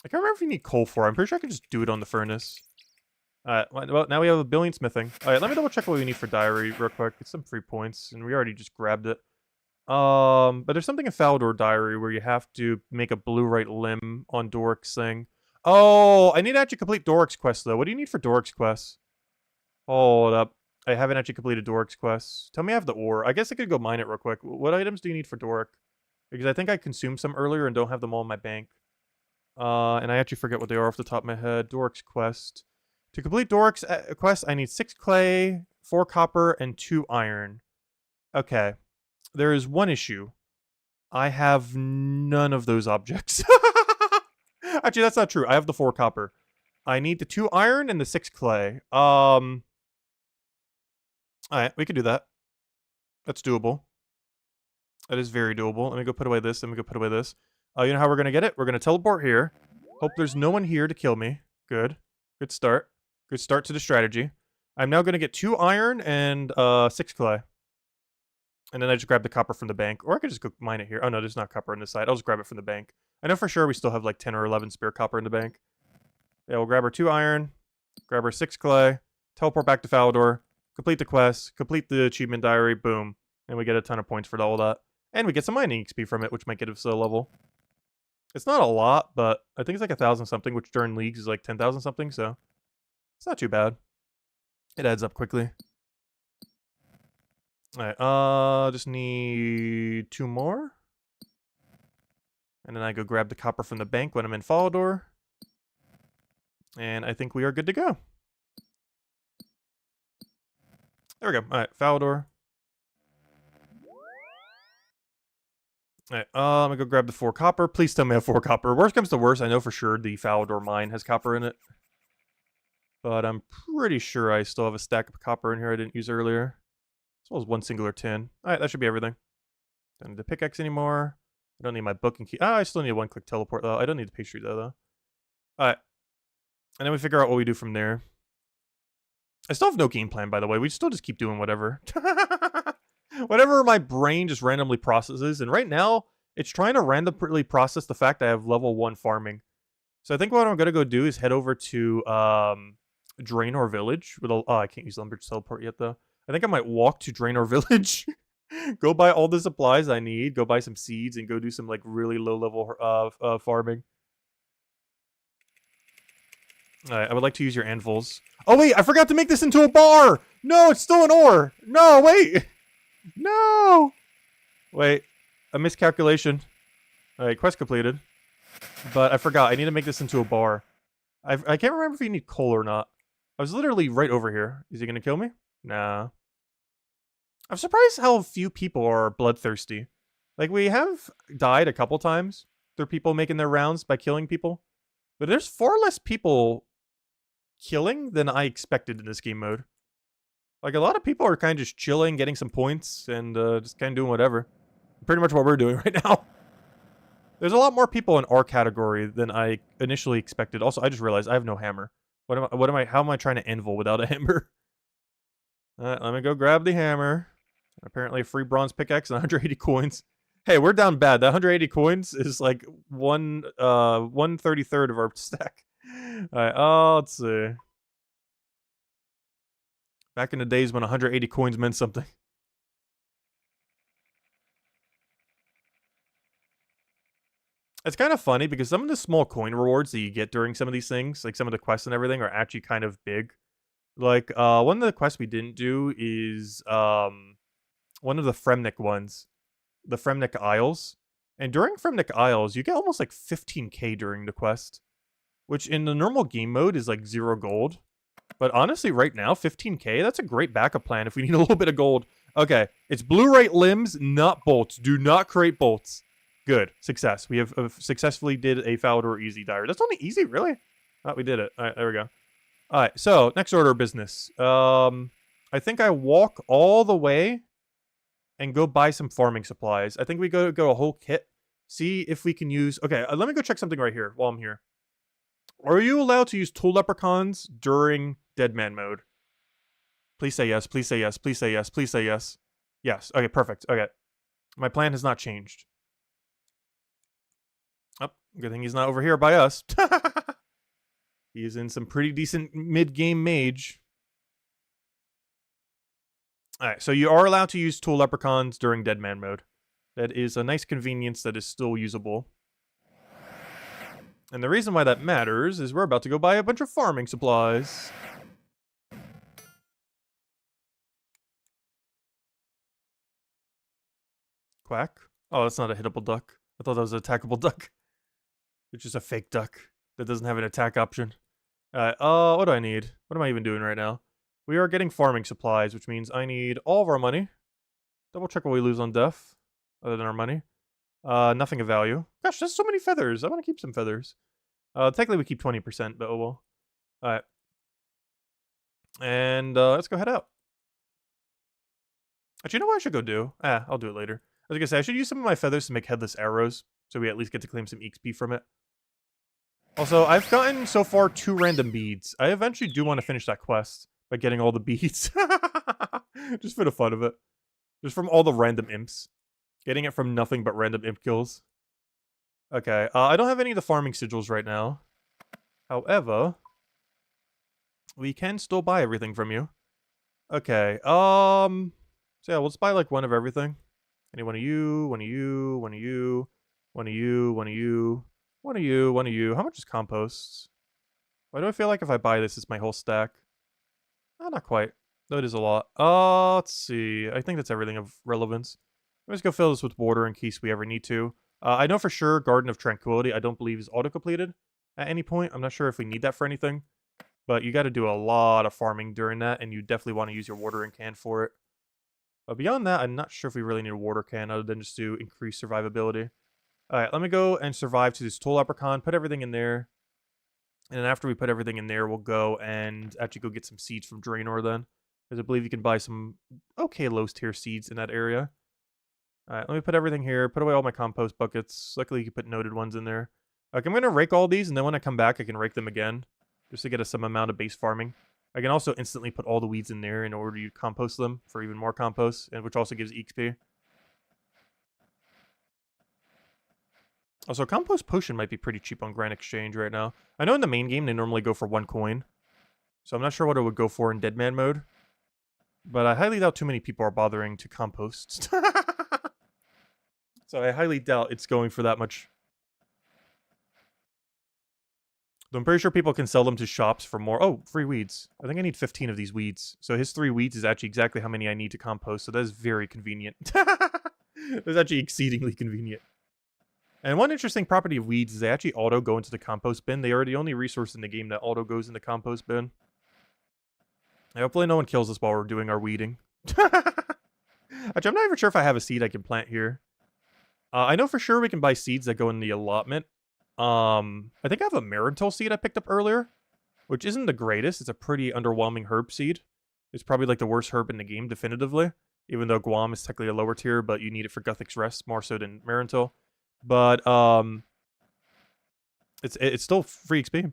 I can't remember if you need coal for it. I'm pretty sure I can just do it on the furnace. Alright, well, now we have a billion smithing. Alright, let me double check what we need for diary real quick. It's some free points, and we already just grabbed it. But there's something in Falador diary where you have to make a blue limb on Doric's thing. Oh, I need to actually complete Doric's quest, though. What do you need for Doric's quest? Hold up. I haven't actually completed Doric's quest. Tell me I have the ore. I guess I could go mine it real quick. What items do you need for Doric? Because I think I consumed some earlier and don't have them all in my bank. And I actually forget what they are off the top of my head. Doric's quest. To complete Doric's quest, I need 6 clay, 4 copper, and 2 iron. Okay. There is one issue. I have none of those objects. Actually, that's not true. I have the 4 copper. I need the 2 iron and the 6 clay. Alright, we can do that. That's doable. That is very doable. Let me go put away this. Let me go put away this. You know how we're going to get it? We're going to teleport here. Hope there's no one here to kill me. Good. Good start. Good start to the strategy. I'm now going to get 2 iron and 6 clay. And then I just grab the copper from the bank. Or I could just go mine it here. Oh no, there's not copper on this side. I'll just grab it from the bank. I know for sure we still have like 10 or 11 spare copper in the bank. Yeah, we'll grab our 2 iron. Grab our 6 clay. Teleport back to Falador. Complete the quest. Complete the achievement diary. Boom. And we get a ton of points for all that. And we get some mining XP from it, which might get us a level. It's not a lot, but I think it's like 1,000 something, which during leagues is like 10,000 something, so it's not too bad. It adds up quickly. Alright, just need 2 more. And then I go grab the copper from the bank when I'm in Falador. And I think we are good to go. There we go. Alright, Falador. Alright, I'm gonna go grab the 4 copper. Please tell me I have 4 copper. Worst comes to worst, I know for sure the Falador mine has copper in it. But I'm pretty sure I still have a stack of copper in here I didn't use earlier. As well as 1 singular tin. Alright, that should be everything. Don't need the pickaxe anymore. I don't need my book and key. Ah, I still need a 1-click teleport though. I don't need the pastry though. Alright. And then we figure out what we do from there. I still have no game plan, by the way. We still just keep doing whatever. Whatever my brain just randomly processes. And right now, it's trying to randomly process the fact that I have level 1 farming. So I think what I'm going to go do is head over to Draenor Village. With oh, I can't use Lumbridge Teleport yet, though. I think I might walk to Draenor Village. Go buy all the supplies I need. Go buy some seeds and go do some like really low-level farming. Alright, I would like to use your anvils. Oh, wait! I forgot to make this into a bar! No, it's still an ore! No, wait! No! Wait. A miscalculation. Alright, quest completed. But I forgot. I need to make this into a bar. I can't remember if you need coal or not. I was literally right over here. Is he gonna kill me? Nah. I'm surprised how few people are bloodthirsty. Like, we have died a couple times through people making their rounds by killing people. But there's far less people killing than I expected in this game mode. Like, a lot of people are kind of just chilling, getting some points, and just kind of doing whatever. pretty much what we're doing right now. There's a lot more people in our category than I initially expected. Also, I just realized I have no hammer. How am I trying to anvil without a hammer? Alright, let me go grab the hammer. Apparently a free bronze pickaxe and 180 coins. Hey, we're down bad. That 180 coins is like 1/33 of our stack. Alright, let's see. Back in the days when 180 coins meant something. It's kind of funny because some of the small coin rewards that you get during some of these things, like some of the quests and everything, are actually kind of big. Like, one of the quests we didn't do is, one of the Fremnik ones. The Fremnik Isles. And during Fremnik Isles, you get almost like 15k during the quest. Which in the normal game mode is like 0 gold. But honestly, right now, 15k, that's a great backup plan if we need a little bit of gold. Okay, it's blue-right limbs, not bolts. Do not create bolts. Good. Success. We have successfully did a Falador easy diary. That's only easy, really? Oh, we did it. Alright, there we go. Alright, so, next order of business. I think I walk all the way and go buy some farming supplies. I think we go a whole kit. See if we can use... Okay, let me go check something right here while I'm here. Are you allowed to use tool leprechauns during Deadman mode? Please say yes, please say yes, please say yes, please say yes. Yes, okay, perfect. Okay. My plan has not changed. Oh, good thing he's not over here by us. He's in some pretty decent mid-game mage. Alright, so you are allowed to use tool leprechauns during Deadman mode. That is a nice convenience that is still usable. And the reason why that matters is we're about to go buy a bunch of farming supplies. Quack. Oh, that's not a hittable duck. I thought that was an attackable duck. It's just a fake duck that doesn't have an attack option. What do I need? What am I even doing right now? We are getting farming supplies, which means I need all of our money. Double check what we lose on death, other than our money. Nothing of value. Gosh, there's so many feathers. I want to keep some feathers. Technically we keep 20%, but oh well. Alright. And, let's go head out. Actually, you know what I should go do? I'll do it later. I was gonna say, I should use some of my feathers to make headless arrows, so we at least get to claim some XP from it. Also, I've gotten, so far, 2 random beads. I eventually do want to finish that quest by getting all the beads. Just for the fun of it. Just from all the random imps. Getting it from nothing but random imp kills. Okay, I don't have any of the farming sigils right now. However, we can still buy everything from you. Okay, so yeah, let's buy like one of everything. Any one of you, one of you, one of you, one of you, one of you, one of you, one of you. How much is compost? Why do I feel like if I buy this, it's my whole stack? Oh, not quite. Though it is a lot. Let's see. I think that's everything of relevance. Let's go fill this with water in case we ever need to. I know for sure Garden of Tranquility I don't believe is auto-completed at any point. I'm not sure if we need that for anything. But you got to do a lot of farming during that, and you definitely want to use your watering can for it. But beyond that, I'm not sure if we really need a water can other than just to increase survivability. Alright, let me go and survive to this tool leprechaun, put everything in there. And then after we put everything in there, we'll go and actually go get some seeds from Draenor then. Because I believe you can buy some okay low-tier seeds in that area. Alright, let me put everything here, put away all my compost buckets. Luckily, you can put noted ones in there. Okay, I'm going to rake all these, and then when I come back, I can rake them again. Just to get us some amount of base farming. I can also instantly put all the weeds in there in order to compost them for even more compost, and which also gives XP. Also, compost potion might be pretty cheap on Grand Exchange right now. I know in the main game they normally go for 1 coin. So I'm not sure what it would go for in Deadman mode. But I highly doubt too many people are bothering to compost. So I highly doubt it's going for that much. I'm pretty sure people can sell them to shops for more. Oh, free weeds. I think I need 15 of these weeds. So his 3 weeds is actually exactly how many I need to compost. So that is very convenient. That's actually exceedingly convenient. And one interesting property of weeds is they actually auto go into the compost bin. They are the only resource in the game that auto goes in the compost bin. And hopefully no one kills us while we're doing our weeding. Actually, I'm not even sure if I have a seed I can plant here. I know for sure we can buy seeds that go in the allotment. I think I have a Marital seed I picked up earlier, which isn't the greatest. It's a pretty underwhelming herb seed. It's probably like the worst herb in the game, definitively. Even though Guam is technically a lower tier, but you need it for Guthix Rest more so than Marintil. But it's still free XP.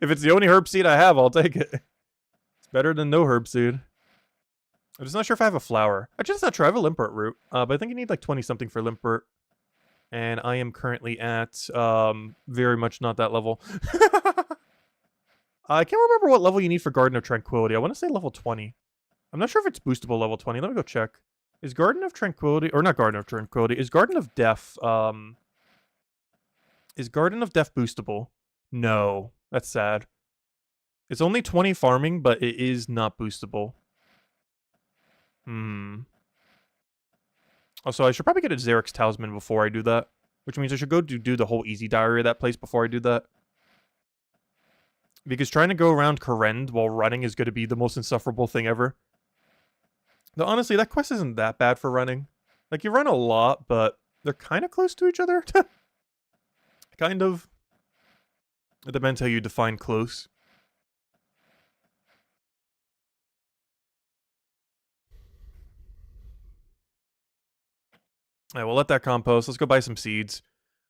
If it's the only herb seed I have, I'll take it. It's better than no herb seed. I'm just not sure if I have a flower. Actually, that's not true. I have a Limpert root, but I think you need like 20 something for Limpert. And I am currently at very much not that level. I can't remember what level you need for Garden of Tranquility. I want to say level 20. I'm not sure if it's boostable level 20. Let me go check. Is Garden of Tranquility, or not Garden of Tranquility, is Garden of Death, is Garden of Death boostable? No. That's sad. It's only 20 farming, but it is not boostable. Also, I should probably get a Xerix Talisman before I do that. Which means I should go do the whole easy diary of that place before I do that. Because trying to go around Korend while running is going to be the most insufferable thing ever. Though honestly, that quest isn't that bad for running. Like, you run a lot, but they're kind of close to each other. Kind of. It depends how you define close. Alright, we'll let that compost. Let's go buy some seeds.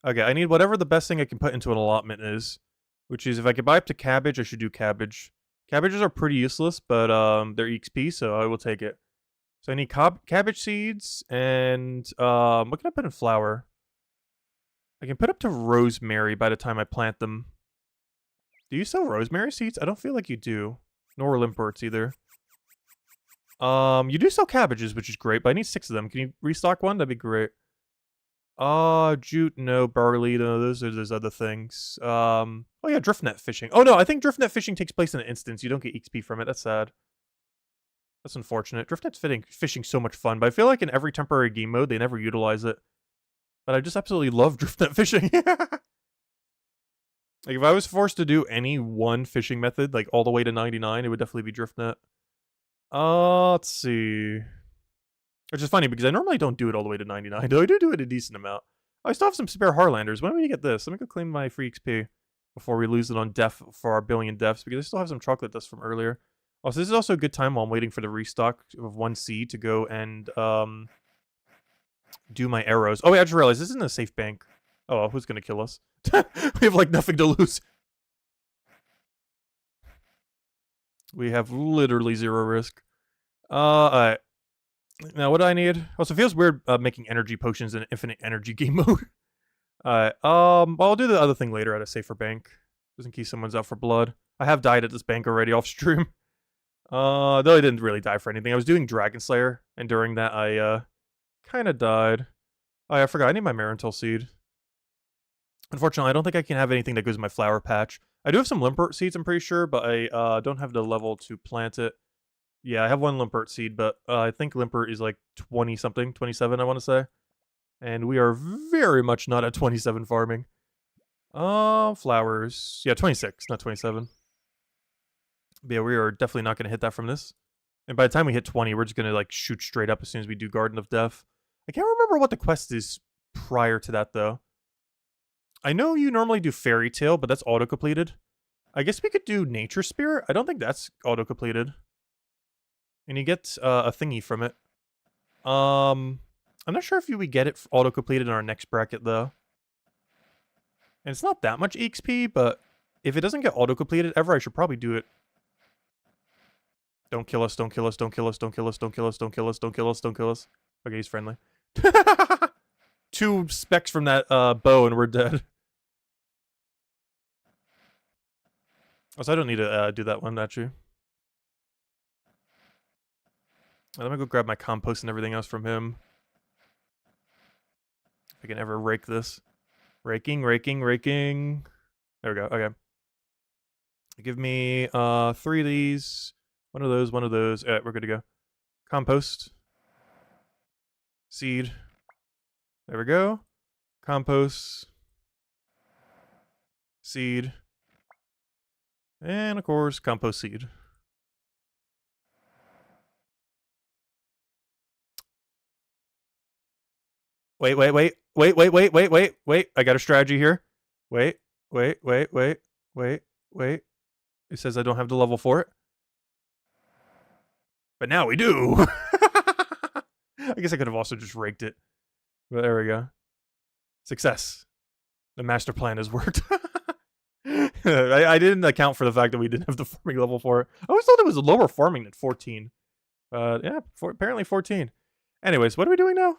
Okay, I need whatever the best thing I can put into an allotment is. Which is, if I could buy up to cabbage, I should do cabbage. Cabbages are pretty useless, but they're EXP, so I will take it. So I need cabbage seeds, and what can I put in flour? I can put up to rosemary by the time I plant them. Do you sell rosemary seeds? I don't feel like you do. Nor limperts either. You do sell cabbages, which is great, but I need 6 of them. Can you restock one? That'd be great. Jute, no. Barley, no. Those are those other things. Oh yeah, driftnet fishing. Oh no, I think driftnet fishing takes place in an instance. You don't get XP from it. That's sad. That's unfortunate. Driftnet fishing so much fun, but I feel like in every temporary game mode, they never utilize it. But I just absolutely love driftnet fishing. Like, if I was forced to do any one fishing method, like, all the way to 99, it would definitely be driftnet. Let's see. Which is funny, because I normally don't do it all the way to 99, though I do it a decent amount. Oh, I still have some spare Harlanders. When do we get this? Let me go claim my free XP before we lose it on death for our billion deaths, because I still have some chocolate dust from earlier. Also, this is also a good time while I'm waiting for the restock of 1C to go and, do my arrows. Oh, wait, I just realized this isn't a safe bank. Oh, well, who's gonna kill us? We have, like, nothing to lose. We have literally 0 risk. Alright. Now, what do I need? Also, it feels weird making energy potions in an infinite energy game mode. Alright, well, I'll do the other thing later at a safer bank. Just in case someone's out for blood. I have died at this bank already off stream. Though I didn't really die for anything. I was doing Dragon Slayer, and during that I, kinda died. Oh, yeah, I forgot. I need my Marintil seed. Unfortunately, I don't think I can have anything that goes in my flower patch. I do have some Limpert seeds, I'm pretty sure, but I don't have the level to plant it. Yeah, I have 1 Limpert seed, but I think Limpert is like 20-something, 27, I want to say. And we are very much not at 27 farming. Flowers. Yeah, 26, not 27. But yeah, we are definitely not going to hit that from this. And by the time we hit 20, we're just going to like shoot straight up as soon as we do Garden of Death. I can't remember what the quest is prior to that, though. I know you normally do Fairy Tale, but that's auto-completed. I guess we could do Nature Spirit. I don't think that's auto-completed. And you get a thingy from it. I'm not sure if you would get it auto-completed in our next bracket, though. And it's not that much XP, but if it doesn't get auto-completed ever, I should probably do it. Don't kill us, don't kill us, don't kill us, don't kill us, don't kill us, don't kill us, don't kill us, don't kill us. Okay, he's friendly. 2 specs from that bow and we're dead. Also, I don't need to do that one, actually. Let me go grab my compost and everything else from him. If I can ever rake this. Raking, raking, raking. There we go, okay. Give me 3 of these. 1 of those, 1 of those. Alright, we're good to go. Compost. Seed. There we go. Compost. Seed. And, of course, compost seed. Wait. I got a strategy here. Wait. It says I don't have the level for it. But now we do. I guess I could have also just raked it. But there we go. Success. The master plan has worked. I didn't account for the fact that we didn't have the farming level for it. I always thought it was lower farming than 14. Yeah, apparently 14. Anyways, what are we doing now?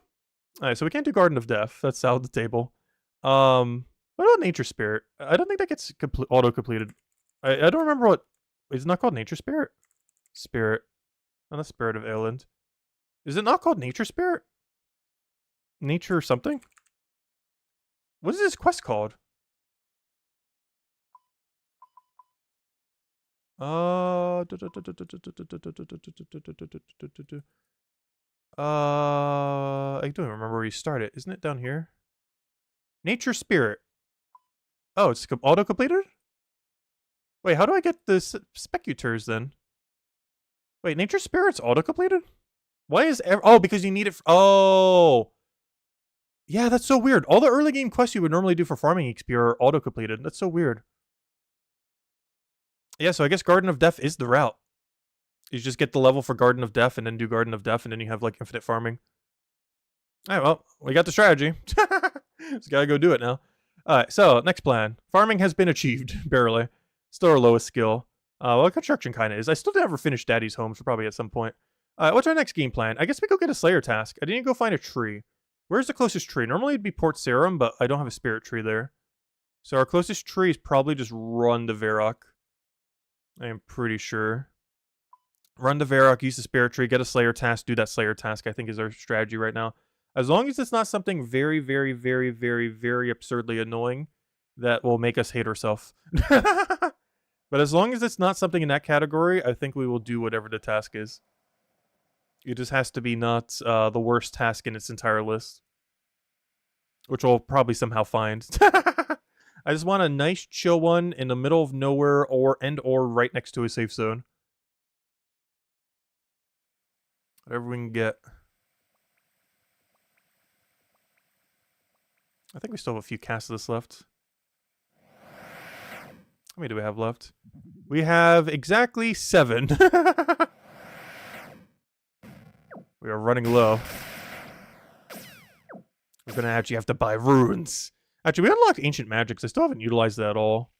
Alright, so we can't do Garden of Death. That's out of the table. What about Nature Spirit? I don't think that gets auto-completed. I don't remember what... Is it not called Nature Spirit? Spirit. Not the Spirit of Eland. Is it not called Nature Spirit? Nature something? What is this quest called? I don't remember where you start it. Isn't it down here? Nature Spirit. Oh, it's auto-completed? Wait, how do I get the specutors then? Wait, Nature Spirit's auto-completed? Why is oh, because you need it oh! Yeah, that's so weird. All the early game quests you would normally do for farming XP are auto-completed. That's so weird. Yeah, so I guess Garden of Death is the route. You just get the level for Garden of Death and then do Garden of Death and then you have like infinite farming. Alright, well, we got the strategy. Just gotta go do it now. Alright, so next plan. Farming has been achieved, barely. Still our lowest skill. Well, construction kind of is. I still never finished Daddy's home, so probably at some point. Alright, what's our next game plan? I guess we go get a Slayer task. I didn't go find a tree. Where's the closest tree? Normally it'd be Port Sarum, but I don't have a spirit tree there. So our closest tree is probably just run to Varrock. I am pretty sure. Run to Varrock, use the spirit tree, get a Slayer task, do that Slayer task, I think is our strategy right now. As long as it's not something very, very, very, very, very absurdly annoying that will make us hate ourselves. But as long as it's not something in that category, I think we will do whatever the task is. It just has to be not the worst task in its entire list. Which we'll probably somehow find. I just want a nice chill one in the middle of nowhere or right next to a safe zone. Whatever we can get. I think we still have a few casts of this left. How many do we have left? We have exactly 7. We are running low. We're gonna actually have to buy runes. Actually, we unlocked ancient magics. I still haven't utilized that at all.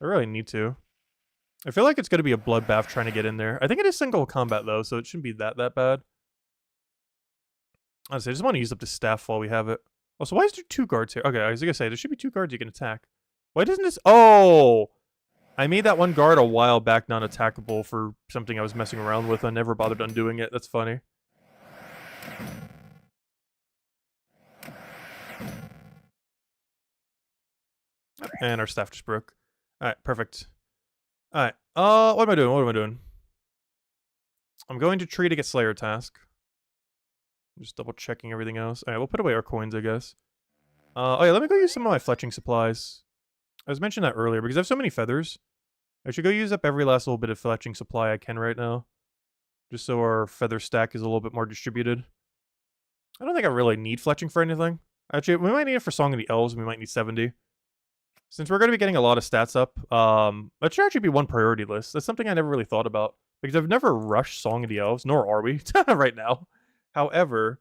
I really need to. I feel like it's gonna be a bloodbath trying to get in there. I think it is single combat though, so it shouldn't be that bad. Honestly, I just want to use up the staff while we have it. Also, why is there 2 guards here? Okay, I was gonna say there should be 2 guards you can attack. Why doesn't this? Oh, I made that one guard a while back non-attackable for something I was messing around with. I never bothered undoing it. That's funny. And our staff just broke. Alright, perfect. Alright, what am I doing? I'm going to tree to get Slayer task. I'm just double checking everything else. Alright, we'll put away our coins, I guess. Oh yeah, let me go use some of my fletching supplies. I was mentioning that earlier, because I have so many feathers. I should go use up every last little bit of fletching supply I can right now. Just so our feather stack is a little bit more distributed. I don't think I really need fletching for anything. Actually, we might need it for Song of the Elves, and we might need 70. Since we're going to be getting a lot of stats up, that should actually be one priority list. That's something I never really thought about. Because I've never rushed Song of the Elves, nor are we right now. However,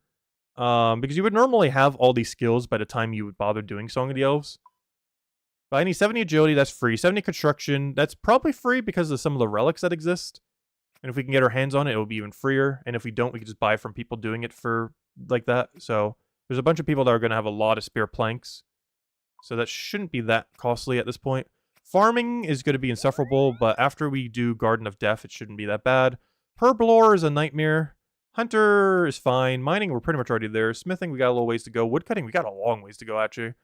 because you would normally have all these skills by the time you would bother doing Song of the Elves. But I need 70 agility, that's free. 70 construction, that's probably free because of some of the relics that exist. And if we can get our hands on it, it will be even freer. And if we don't, we can just buy from people doing it for like that. So there's a bunch of people that are going to have a lot of spare planks. So that shouldn't be that costly at this point. Farming is going to be insufferable, but after we do Garden of Death, it shouldn't be that bad. Herblore is a nightmare. Hunter is fine. Mining, we're pretty much already there. Smithing, we got a little ways to go. Woodcutting, we got a long ways to go, actually.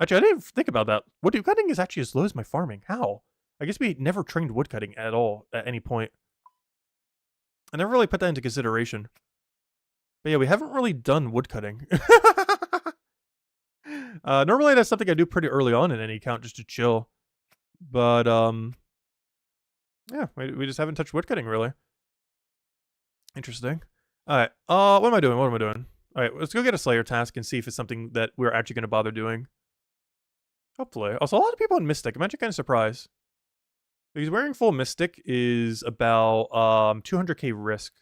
Actually, I didn't think about that. Woodcutting is actually as low as my farming. How? I guess we never trained woodcutting at all at any point. I never really put that into consideration. But yeah, we haven't really done woodcutting. Normally that's something I do pretty early on in any account just to chill. But, yeah, we just haven't touched woodcutting, really. Interesting. Alright, what am I doing? Alright, let's go get a Slayer task and see if it's something that we're actually going to bother doing. Hopefully. Also, a lot of people in Mystic. I'm actually kind of surprised. Because wearing full Mystic is about 200k risk.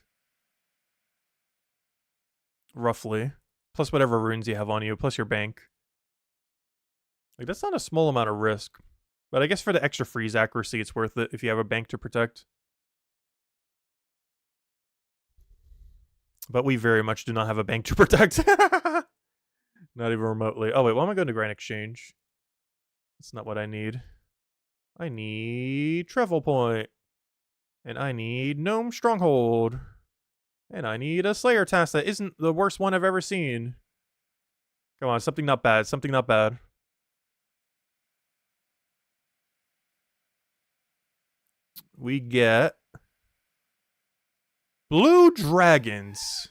roughly. Plus whatever runes you have on you, plus your bank. Like, that's not a small amount of risk. But I guess for the extra freeze accuracy, it's worth it if you have a bank to protect. But we very much do not have a bank to protect. Not even remotely. Oh, wait, why am I going to Grand Exchange? That's not what I need. I need Travel Point. And I need Gnome Stronghold. And I need a Slayer task that isn't the worst one I've ever seen. Come on, something not bad. Something not bad. We get Blue Dragons.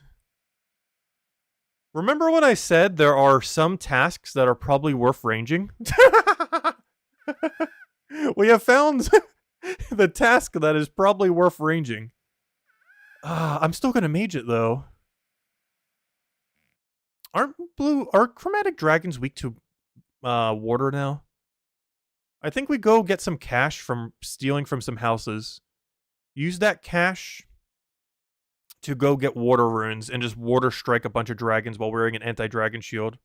Remember when I said there are some tasks that are probably worth ranging? We have found the task that is probably worth ranging. I'm still gonna mage it though. Are chromatic dragons weak to water now? I think we go get some cash from stealing from some houses. Use that cash to go get water runes and just water strike a bunch of dragons while wearing an anti-dragon shield.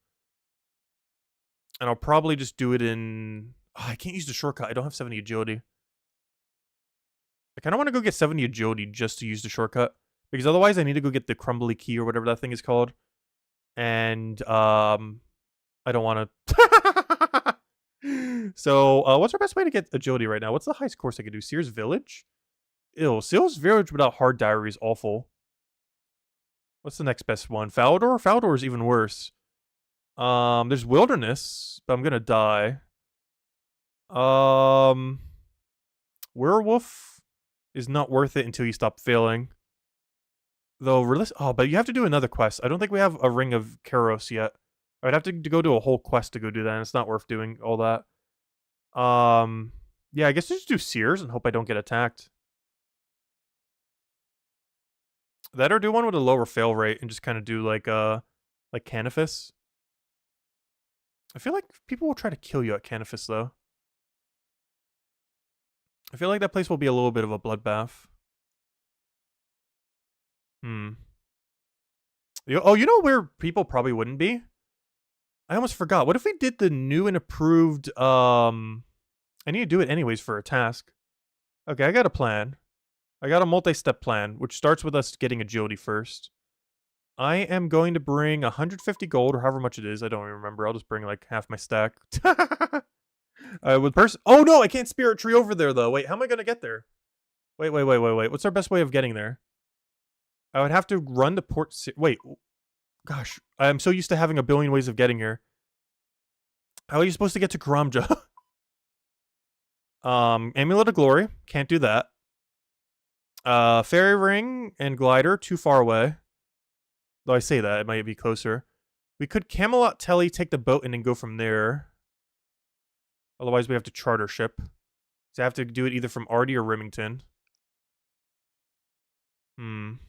And I'll probably just do it in... Oh, I can't use the shortcut. I don't have 70 agility. I kind of want to go get 70 agility just to use the shortcut. Because otherwise I need to go get the crumbly key or whatever that thing is called. And, I don't want to... So, what's our best way to get agility right now? What's the highest course I could do? Sears Village? Ew, Sears Village without hard diary is awful. What's the next best one? Falador? Falador is even worse. There's Wilderness, but I'm gonna die. Werewolf is not worth it until you stop failing. Though, but you have to do another quest. I don't think we have a Ring of Karos yet. I would have to go do a whole quest to go do that, and it's not worth doing all that. Yeah, I guess just do Sears and hope I don't get attacked. That or do one with a lower fail rate and just kind of do like Canifis. I feel like people will try to kill you at Canifis though. I feel like that place will be a little bit of a bloodbath. Oh, you know where people probably wouldn't be? I almost forgot. What if we did the new and approved, I need to do it anyways for a task. Okay, I got a plan. I got a multi-step plan, which starts with us getting agility first. I am going to bring 150 gold, or however much it is. I don't even remember. I'll just bring like half my stack. Oh no, I can't spirit tree over there though. Wait, how am I gonna get there? Wait. What's our best way of getting there? I would have to run to Port. Wait, gosh, I'm so used to having a billion ways of getting here. How are you supposed to get to Karamja? Amulet of Glory, can't do that. Fairy Ring and Glider, too far away. Though I say that, it might be closer. We could Camelot Telly, take the boat, and then go from there. Otherwise, we have to charter ship. So I have to do it either from Artie or Remington. Because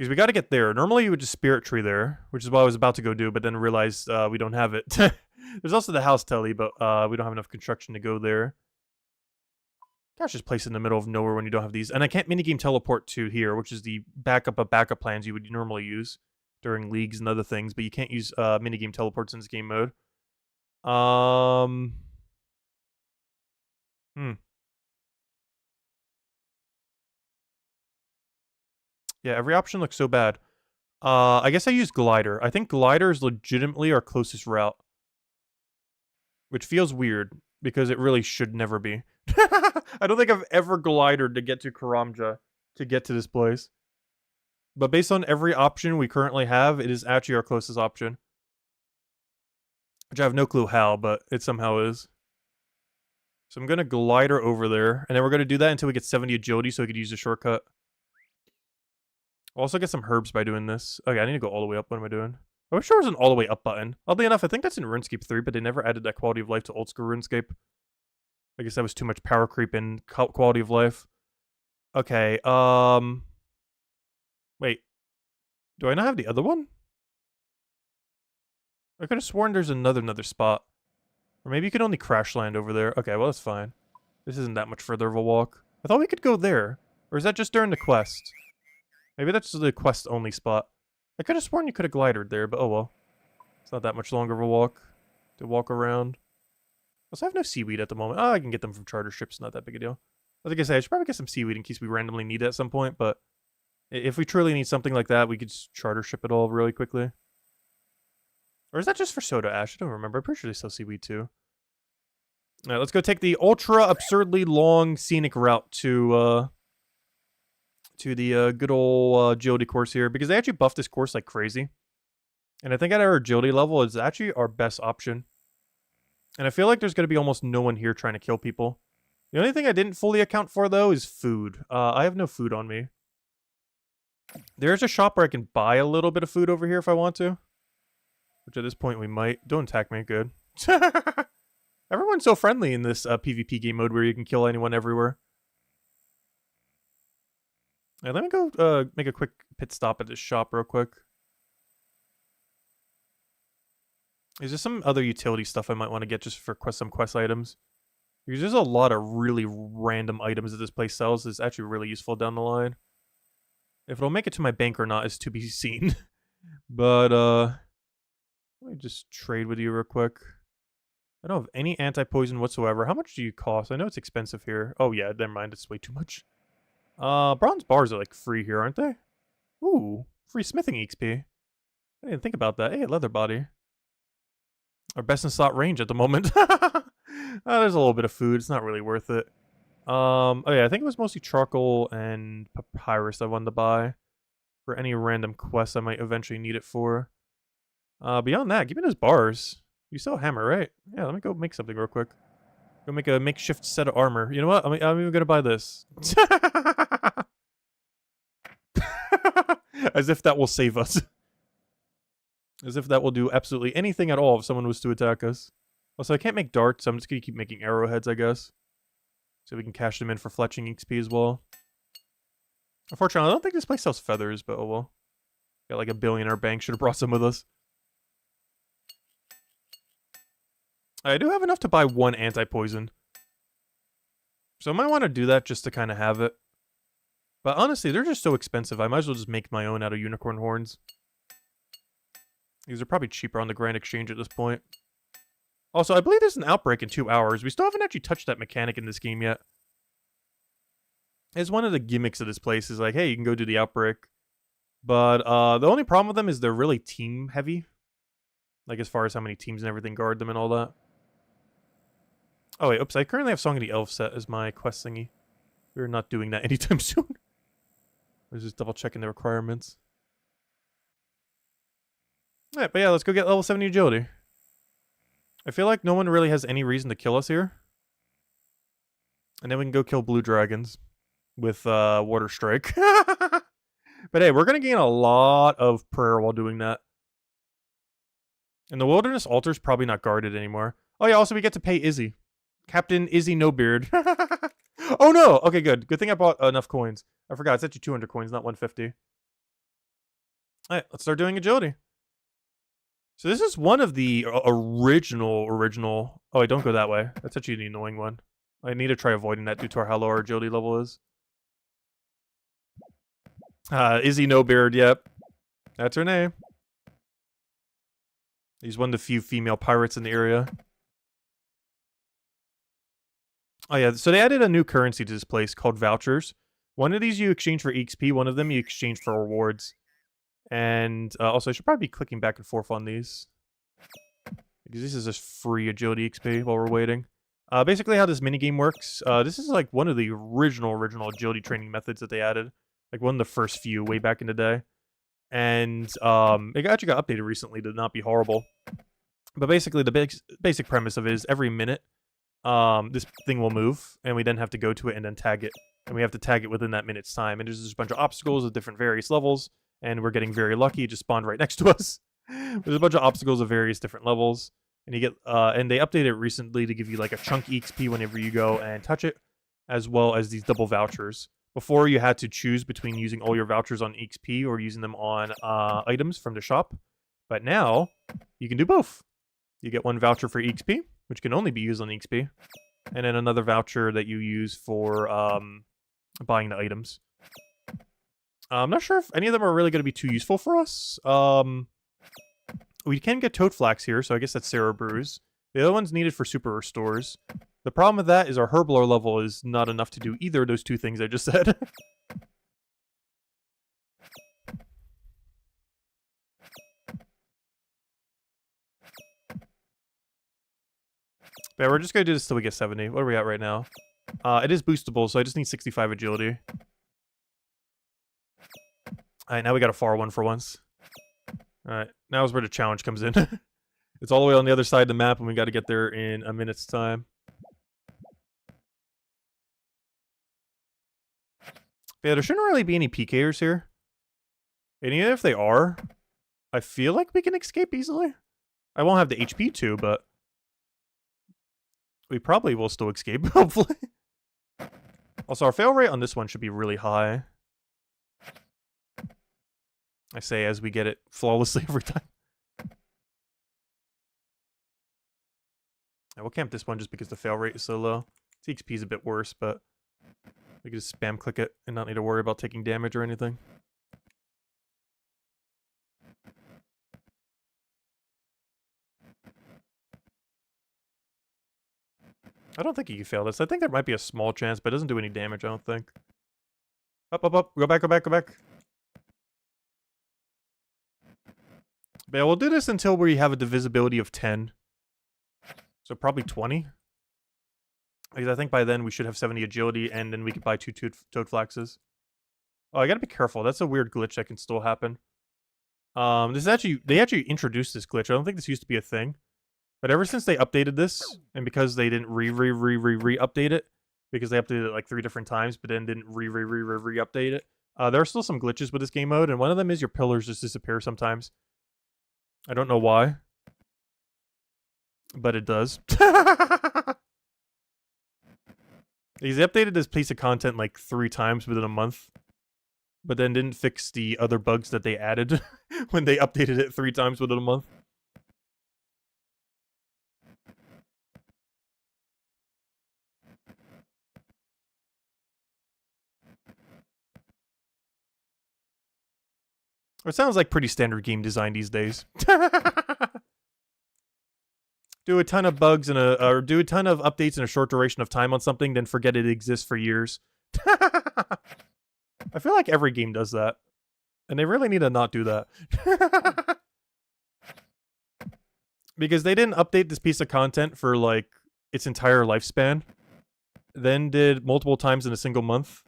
we got to get there. Normally, you would just Spirit Tree there, which is what I was about to go do, but then realized we don't have it. There's also the House Telly, but we don't have enough construction to go there. Gosh, just place it in the middle of nowhere when you don't have these. And I can't minigame teleport to here, which is the backup of backup plans you would normally use during leagues and other things, but you can't use minigame teleports in this game mode. Yeah, every option looks so bad. I guess I use Glider. I think Glider is legitimately our closest route. Which feels weird, because it really should never be. I don't think I've ever glidered to get to Karamja to get to this place. But based on every option we currently have, it is actually our closest option. Which I have no clue how, but it somehow is. So I'm going to glider over there, and then we're going to do that until we get 70 agility so we could use the shortcut. I'll also get some herbs by doing this. Okay, I need to go all the way up. What am I doing? I wish there was an all the way up button. Oddly enough, I think that's in RuneScape 3, but they never added that quality of life to old school RuneScape. I guess that was too much power creep in quality of life. Okay, wait. Do I not have the other one? I could have sworn there's another spot. Or maybe you could only crash land over there. Okay, well, that's fine. This isn't that much further of a walk. I thought we could go there. Or is that just during the quest? Maybe that's the quest only spot. I could have sworn you could have glidered there, but oh well. It's not that much longer of a walk to walk around. Also, I have no seaweed at the moment. Oh, I can get them from charter ships. Not that big a deal. I think I said I should probably get some seaweed in case we randomly need it at some point, but if we truly need something like that, we could just charter ship it all really quickly. Or is that just for soda ash? I don't remember. I'm pretty sure they sell seaweed too. Alright, let's go take the ultra absurdly long scenic route to the good old agility course here, because they actually buffed this course like crazy. And I think at our agility level, it's actually our best option. And I feel like there's going to be almost no one here trying to kill people. The only thing I didn't fully account for, though, is food. I have no food on me. There's a shop where I can buy a little bit of food over here if I want to. Which at this point we might. Don't attack me. Good. Everyone's so friendly in this PvP game mode where you can kill anyone everywhere. Right, let me go make a quick pit stop at this shop real quick. Is there some other utility stuff I might want to get just for some quest items? Because there's a lot of really random items that this place sells. It's actually really useful down the line. If it'll make it to my bank or not is to be seen. But, let me just trade with you real quick. I don't have any anti-poison whatsoever. How much do you cost? I know it's expensive here. Oh, yeah, never mind. It's way too much. Bronze bars are, like, free here, aren't they? Ooh, free smithing XP. I didn't think about that. Hey, leather body. Our best in slot range at the moment. There's a little bit of food. It's not really worth it. Oh yeah, I think it was mostly charcoal and papyrus I wanted to buy for any random quests I might eventually need it for. Beyond that, give me those bars. You sell a hammer, right? Yeah, let me go make something real quick. Go make a makeshift set of armor. You know what? I'm even gonna buy this. As if that will save us. As if that will do absolutely anything at all if someone was to attack us. Also, I can't make darts, so I'm just gonna keep making arrowheads, I guess. So we can cash them in for fletching XP as well. Unfortunately, I don't think this place sells feathers, but oh well. Got like $1 billion in our bank, should have brought some with us. I do have enough to buy 1 anti-poison. So I might want to do that just to kind of have it. But honestly, they're just so expensive, I might as well just make my own out of unicorn horns. These are probably cheaper on the Grand Exchange at this point. Also, I believe there's an outbreak in 2 hours. We still haven't actually touched that mechanic in this game yet. It's one of the gimmicks of this place is like, hey, you can go do the outbreak. But the only problem with them is they're really team heavy. Like as far as how many teams and everything guard them and all that. Oh wait, oops, I currently have Song of the Elves set as my quest thingy. We're not doing that anytime soon. I was just double checking the requirements. Alright, but yeah, let's go get level 70 agility. I feel like no one really has any reason to kill us here. And then we can go kill blue dragons with Water Strike. But hey, we're going to gain a lot of prayer while doing that. And the Wilderness Altar's probably not guarded anymore. Oh yeah, also we get to pay Izzy. Captain Izzy No Beard. Oh no! Okay, good. Good thing I bought enough coins. I forgot, it's actually 200 coins, not 150. Alright, let's start doing agility. So this is one of the original... Oh, wait, don't go that way. That's actually the annoying one. I need to try avoiding that due to how low our agility level is. Izzy No Beard, yep. That's her name. He's one of the few female pirates in the area. Oh yeah, so they added a new currency to this place called vouchers. One of these you exchange for XP, one of them you exchange for rewards. And also, I should probably be clicking back and forth on these. Because this is just free agility XP while we're waiting. Basically how this minigame works, this is like one of the original agility training methods that they added. Like one of the first few way back in the day. And it actually got updated recently to not be horrible. But basically the basic premise of it is every minute, this thing will move, and we then have to go to it and then tag it. And we have to tag it within that minute's time. And there's just a bunch of obstacles of different various levels. And we're getting very lucky, it just spawned right next to us. There's a bunch of obstacles of various different levels. And you get and they updated it recently to give you like a chunk XP whenever you go and touch it, as well as these double vouchers. Before you had to choose between using all your vouchers on XP or using them on items from the shop. But now, you can do both. You get one voucher for XP, which can only be used on XP. And then another voucher that you use for buying the items. I'm not sure if any of them are really going to be too useful for us. We can get Toad Flax here, so I guess that's Sarah Brews. The other one's needed for super restores. The problem with that is our Herblore level is not enough to do either of those two things I just said. But we're just going to do this till we get 70. What are we at right now? It is boostable, so I just need 65 agility. Alright, now we got a far one for once. Alright, now is where the challenge comes in. It's all the way on the other side of the map, and we got to get there in a minute's time. But yeah, there shouldn't really be any PKers here. And even if they are, I feel like we can escape easily. I won't have the HP to, but we probably will still escape, hopefully. Also, our fail rate on this one should be really high. I say as we get it flawlessly every time. We'll camp this one just because the fail rate is so low. TXP is a bit worse, but we can just spam click it and not need to worry about taking damage or anything. I don't think he can fail this. I think there might be a small chance, but it doesn't do any damage, I don't think. Up, up, up. Go back, go back, go back. But yeah, we'll do this until we have a divisibility of 10. So probably 20. Because I think by then we should have 70 agility, and then we could buy 2 Toad Flaxes. Oh, I gotta be careful. That's a weird glitch that can still happen. This is actually... They actually introduced this glitch. I don't think this used to be a thing. But ever since they updated this, and because they didn't re-update it, because they updated it like 3 different times, but then didn't re-update it, there are still some glitches with this game mode, and one of them is your pillars just disappear sometimes. I don't know why. But it does. He's updated this piece of content like 3 times within a month, but then didn't fix the other bugs that they added when they updated it 3 times within a month. It sounds like pretty standard game design these days. Do a ton of bugs in a, or do a ton of updates in a short duration of time on something, then forget it exists for years. I feel like every game does that. And they really need to not do that. Because they didn't update this piece of content for, like, its entire lifespan. Then did multiple times in a single month.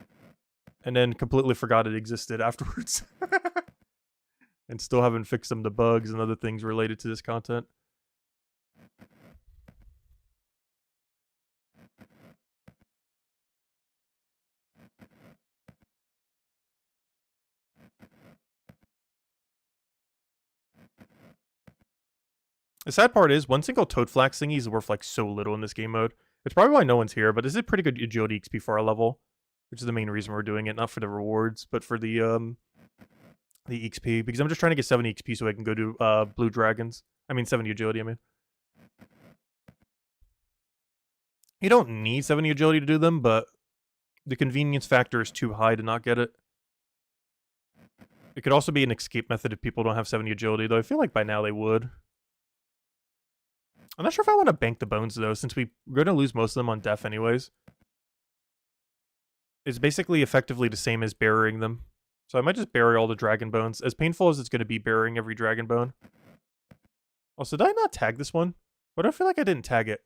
And then completely forgot it existed afterwards. And still haven't fixed some of the bugs and other things related to this content. The sad part is, one single Toad Flax thingy is worth like so little in this game mode. It's probably why no one's here, but this is pretty good agility XP for our level. Which is the main reason we're doing it, not for the rewards, but for the XP. Because I'm just trying to get 70 XP so I can go do Blue Dragons. I mean 70 agility, I mean. You don't need 70 agility to do them, but the convenience factor is too high to not get it. It could also be an escape method if people don't have 70 agility, though I feel like by now they would. I'm not sure if I want to bank the bones, though, since we're going to lose most of them on death anyways. It's basically effectively the same as burying them. So I might just bury all the dragon bones, as painful as it's going to be burying every dragon bone. Also, did I not tag this one? Why do I feel like I didn't tag it?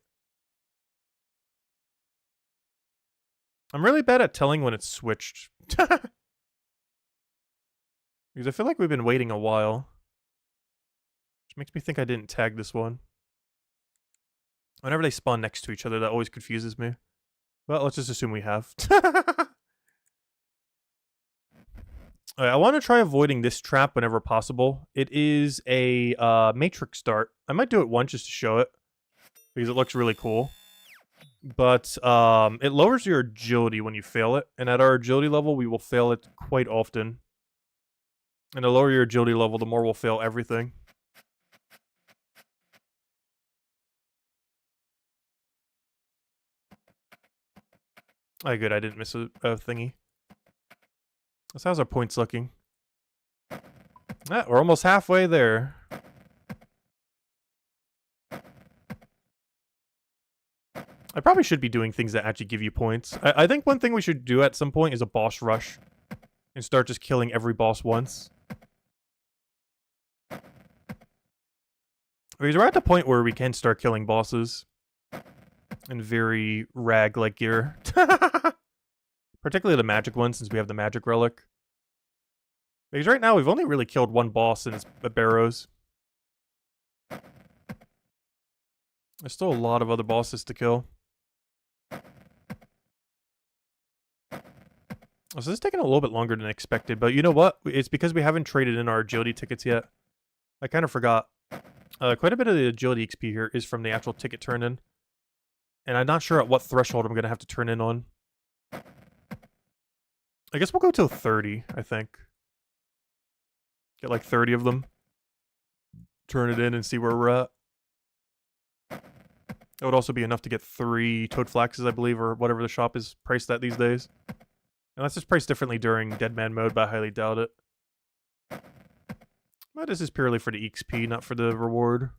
I'm really bad at telling when it's switched. Because I feel like we've been waiting a while. Which makes me think I didn't tag this one. Whenever they spawn next to each other, that always confuses me. Well, let's just assume we have. I want to try avoiding this trap whenever possible. It is a matrix start. I might do it once just to show it. Because it looks really cool. But it lowers your agility when you fail it. And at our agility level, we will fail it quite often. And the lower your agility level, the more we'll fail everything. Oh, good, I didn't miss a thingy. So how's our points looking? Ah, we're almost halfway there. I probably should be doing things that actually give you points. I think one thing we should do at some point is a boss rush. And start just killing every boss once. Because we're at the point where we can start killing bosses. In very rag-like gear. Particularly the magic ones, since we have the magic relic. Because right now we've only really killed one boss, and it's the Barrows. There's still a lot of other bosses to kill. So this is taking a little bit longer than expected, but you know what? It's because we haven't traded in our agility tickets yet. I kind of forgot. Quite a bit of the agility XP here is from the actual ticket turn-in. And I'm not sure at what threshold I'm going to have to turn in on. I guess we'll go till 30, I think. Get like 30 of them. Turn it in and see where we're at. That would also be enough to get 3 Toad Flaxes, I believe, or whatever the shop is priced at these days. Unless it's priced differently during Deadman mode, but I highly doubt it. But this is purely for the XP, not for the reward.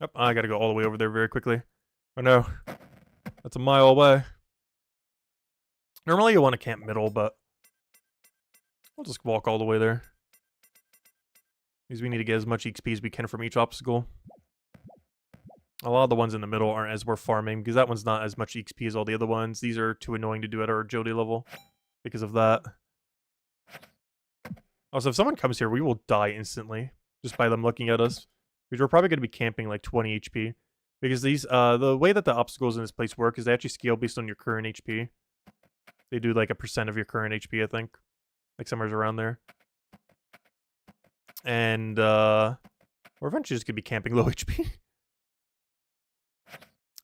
Oh, I gotta go all the way over there very quickly. Oh no. That's a mile away. Normally you want to camp middle, but we'll just walk all the way there. Because we need to get as much XP as we can from each obstacle. A lot of the ones in the middle aren't as worth farming, because that one's not as much XP as all the other ones. These are too annoying to do at our agility level because of that. Also, if someone comes here, we will die instantly just by them looking at us. Because we're probably going to be camping like 20 HP. Because these, the way that the obstacles in this place work is they actually scale based on your current HP. They do like a % of your current HP, I think. Like somewhere around there. And, we're eventually just going to be camping low HP.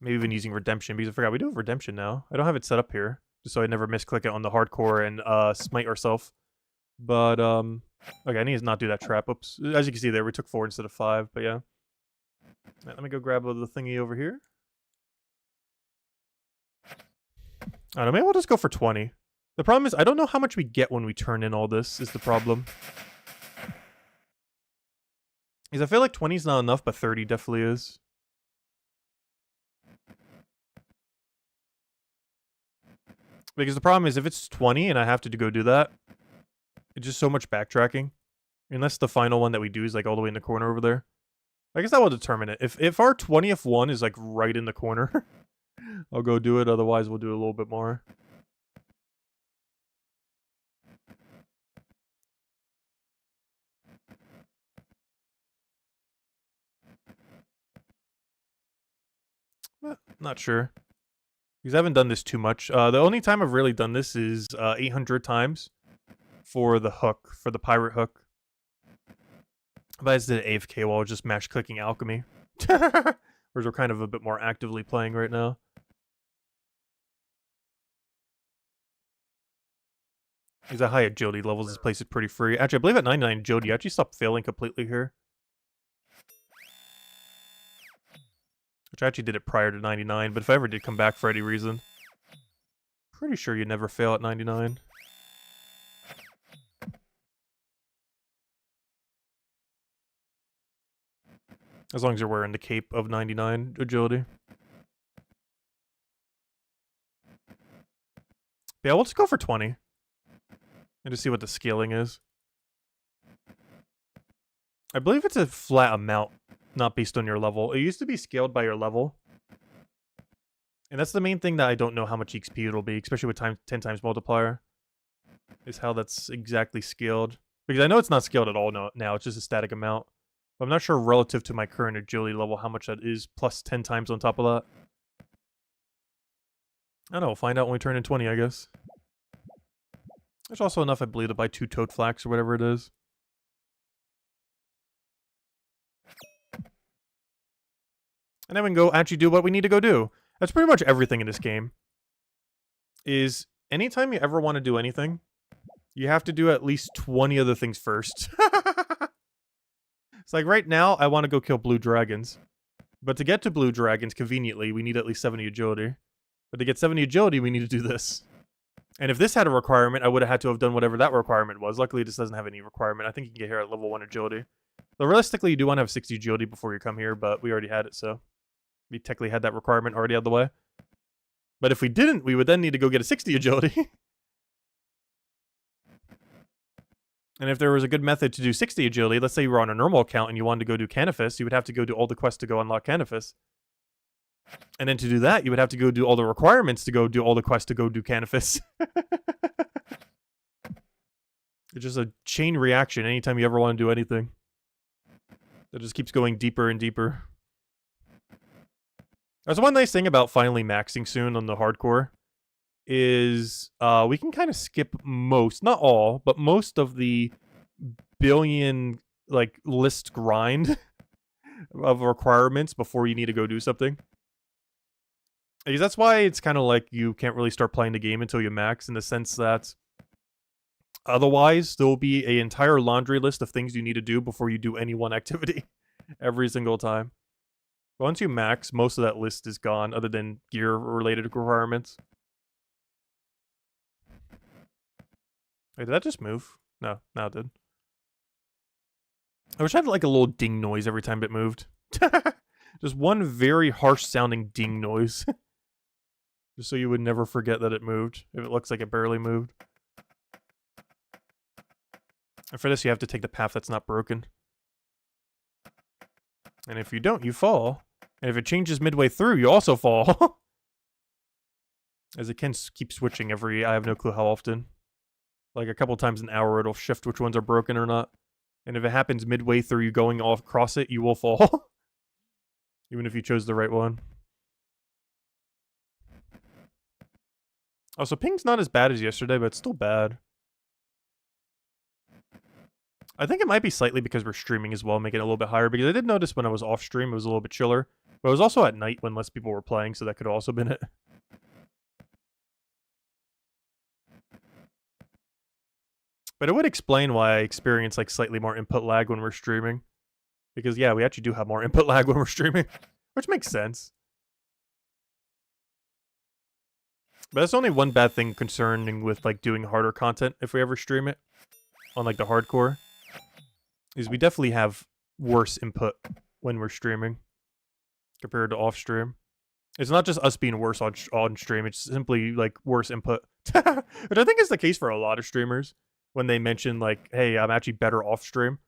Maybe even using Redemption, because I forgot we do have Redemption now. I don't have it set up here, just so I never misclick it on the hardcore and smite ourselves. But, okay, I need to not do that trap. Oops. As you can see there, we took 4 instead of 5, but yeah. Right, let me go grab the thingy over here. I don't know, maybe we'll just go for 20. The problem is, I don't know how much we get when we turn in all this, is the problem. Because I feel like 20 is not enough, but 30 definitely is. Because the problem is, if it's 20 and I have to go do that, it's just so much backtracking. Unless the final one that we do is like all the way in the corner over there. I guess that will determine it. If our 20th one is like right in the corner, I'll go do it. Otherwise, we'll do a little bit more. Not sure. Because I haven't done this too much. The only time I've really done this is 800 times for the hook, for the pirate hook. But I just did AFK while I was just mash clicking alchemy. Whereas we're kind of a bit more actively playing right now. Because at high agility levels, this place is pretty free. Actually, I believe at 99 agility, you actually stop failing completely here. Which I actually did it prior to 99, but if I ever did come back for any reason, pretty sure you never fail at 99. As long as you're wearing the cape of 99 agility. Yeah, we'll just go for 20. And just see what the scaling is. I believe it's a flat amount, not based on your level. It used to be scaled by your level. And that's the main thing that I don't know how much XP it'll be, especially with 10 times multiplier. Is how that's exactly scaled. Because I know it's not scaled at all now, it's just a static amount. But I'm not sure relative to my current agility level how much that is, plus 10 times on top of that. I don't know, we'll find out when we turn in 20, I guess. There's also enough, I believe, to buy 2 Toad Flax or whatever it is. And then we can go actually do what we need to go do. That's pretty much everything in this game. Is anytime you ever want to do anything, you have to do at least 20 other things first. It's like right now, I want to go kill blue dragons. But to get to blue dragons, conveniently, we need at least 70 agility. But to get 70 agility, we need to do this. And if this had a requirement, I would have had to have done whatever that requirement was. Luckily, this doesn't have any requirement. I think you can get here at level 1 agility. But realistically, you do want to have 60 agility before you come here, but we already had it, so we technically had that requirement already out of the way. But if we didn't, we would then need to go get a 60 agility. And if there was a good method to do 60 agility, let's say you were on a normal account and you wanted to go do Canifis, you would have to go do all the quests to go unlock Canifis. And then to do that, you would have to go do all the requirements to go do all the quests to go do Canifis. It's just a chain reaction anytime you ever want to do anything. It just keeps going deeper and deeper. There's one nice thing about finally maxing soon on the hardcore is we can kind of skip most, not all, but most of the billion like list grind of requirements before you need to go do something. Because that's why it's kind of like you can't really start playing the game until you max, in the sense that otherwise there will be an entire laundry list of things you need to do before you do any one activity every single time. Once you max, most of that list is gone, other than gear-related requirements. Wait, did that just move? No, it did. I wish I had like a little ding noise every time it moved. Just one very harsh-sounding ding noise. Just so you would never forget that it moved, if it looks like it barely moved. And for this, you have to take the path that's not broken. And if you don't, you fall. And if it changes midway through, you also fall. As it can keep switching every, I have no clue how often. Like a couple times an hour, it'll shift which ones are broken or not. And if it happens midway through you going off across it, you will fall. Even if you chose the right one. Oh, so ping's not as bad as yesterday, but it's still bad. I think it might be slightly because we're streaming as well, making it a little bit higher, because I did notice when I was off stream, it was a little bit chiller. But it was also at night when less people were playing, so that could have also been it. But it would explain why I experience like slightly more input lag when we're streaming. Because yeah, we actually do have more input lag when we're streaming, which makes sense. But that's only one bad thing concerning with like doing harder content if we ever stream it on like the hardcore. Is we definitely have worse input when we're streaming compared to off stream. It's not just us being worse on stream, it's simply like worse input. Which I think is the case for a lot of streamers when they mention like, hey, I'm actually better off stream.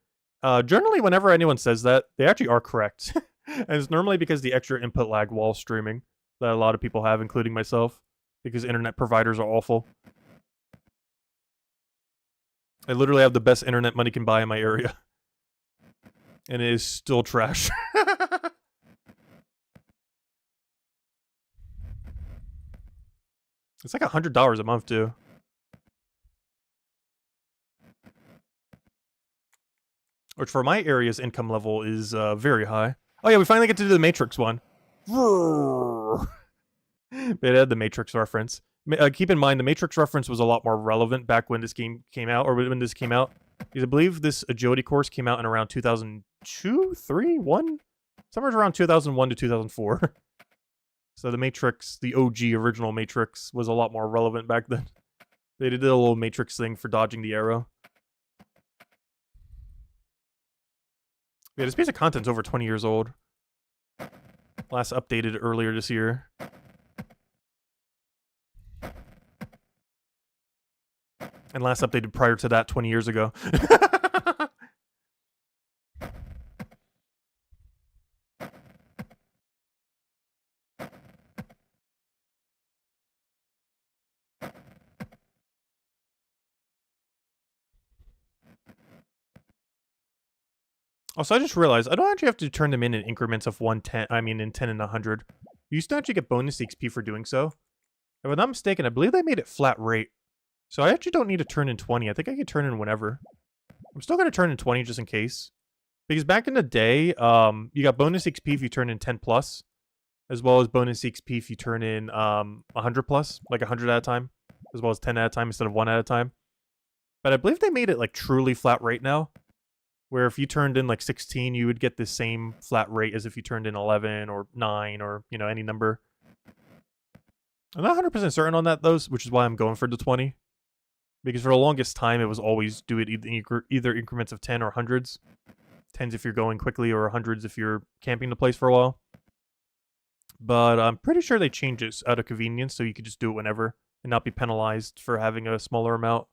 Generally, whenever anyone says that, they actually are correct. And it's normally because the extra input lag while streaming that a lot of people have, including myself, because internet providers are awful. I literally have the best internet money can buy in my area. And it is still trash. It's like $100 a month, too. Which for my area's income level is very high. Oh yeah, we finally get to do the Matrix one. It had the Matrix reference. Keep in mind, the Matrix reference was a lot more relevant back when this game came out, or when this came out. Because I believe this agility course came out in around 2002, 3, 1? Somewhere around 2001 to 2004. So the Matrix, the OG original Matrix, was a lot more relevant back then. They did a little Matrix thing for dodging the arrow. Yeah, this piece of content's over 20 years old. Last updated earlier this year. And last updated prior to that 20 years ago. Also, I just realized I don't actually have to turn them in increments of 110. I mean, in 10 and 100. You used to actually get bonus XP for doing so. If I'm not mistaken, I believe they made it flat rate. So I actually don't need to turn in 20. I think I can turn in whenever. I'm still going to turn in 20 just in case. Because back in the day, you got bonus XP if you turn in 10 plus. As well as bonus XP if you turn in 100 plus. Like 100 at a time. As well as 10 at a time instead of 1 at a time. But I believe they made it like truly flat rate now. Where if you turned in like 16, you would get the same flat rate as if you turned in 11 or 9 or, you know, any number. I'm not 100% certain on that, though, which is why I'm going for the 20. Because for the longest time, it was always do it either increments of 10 or hundreds. 10s if you're going quickly, or hundreds if you're camping the place for a while. But I'm pretty sure they changed it out of convenience, so you could just do it whenever and not be penalized for having a smaller amount.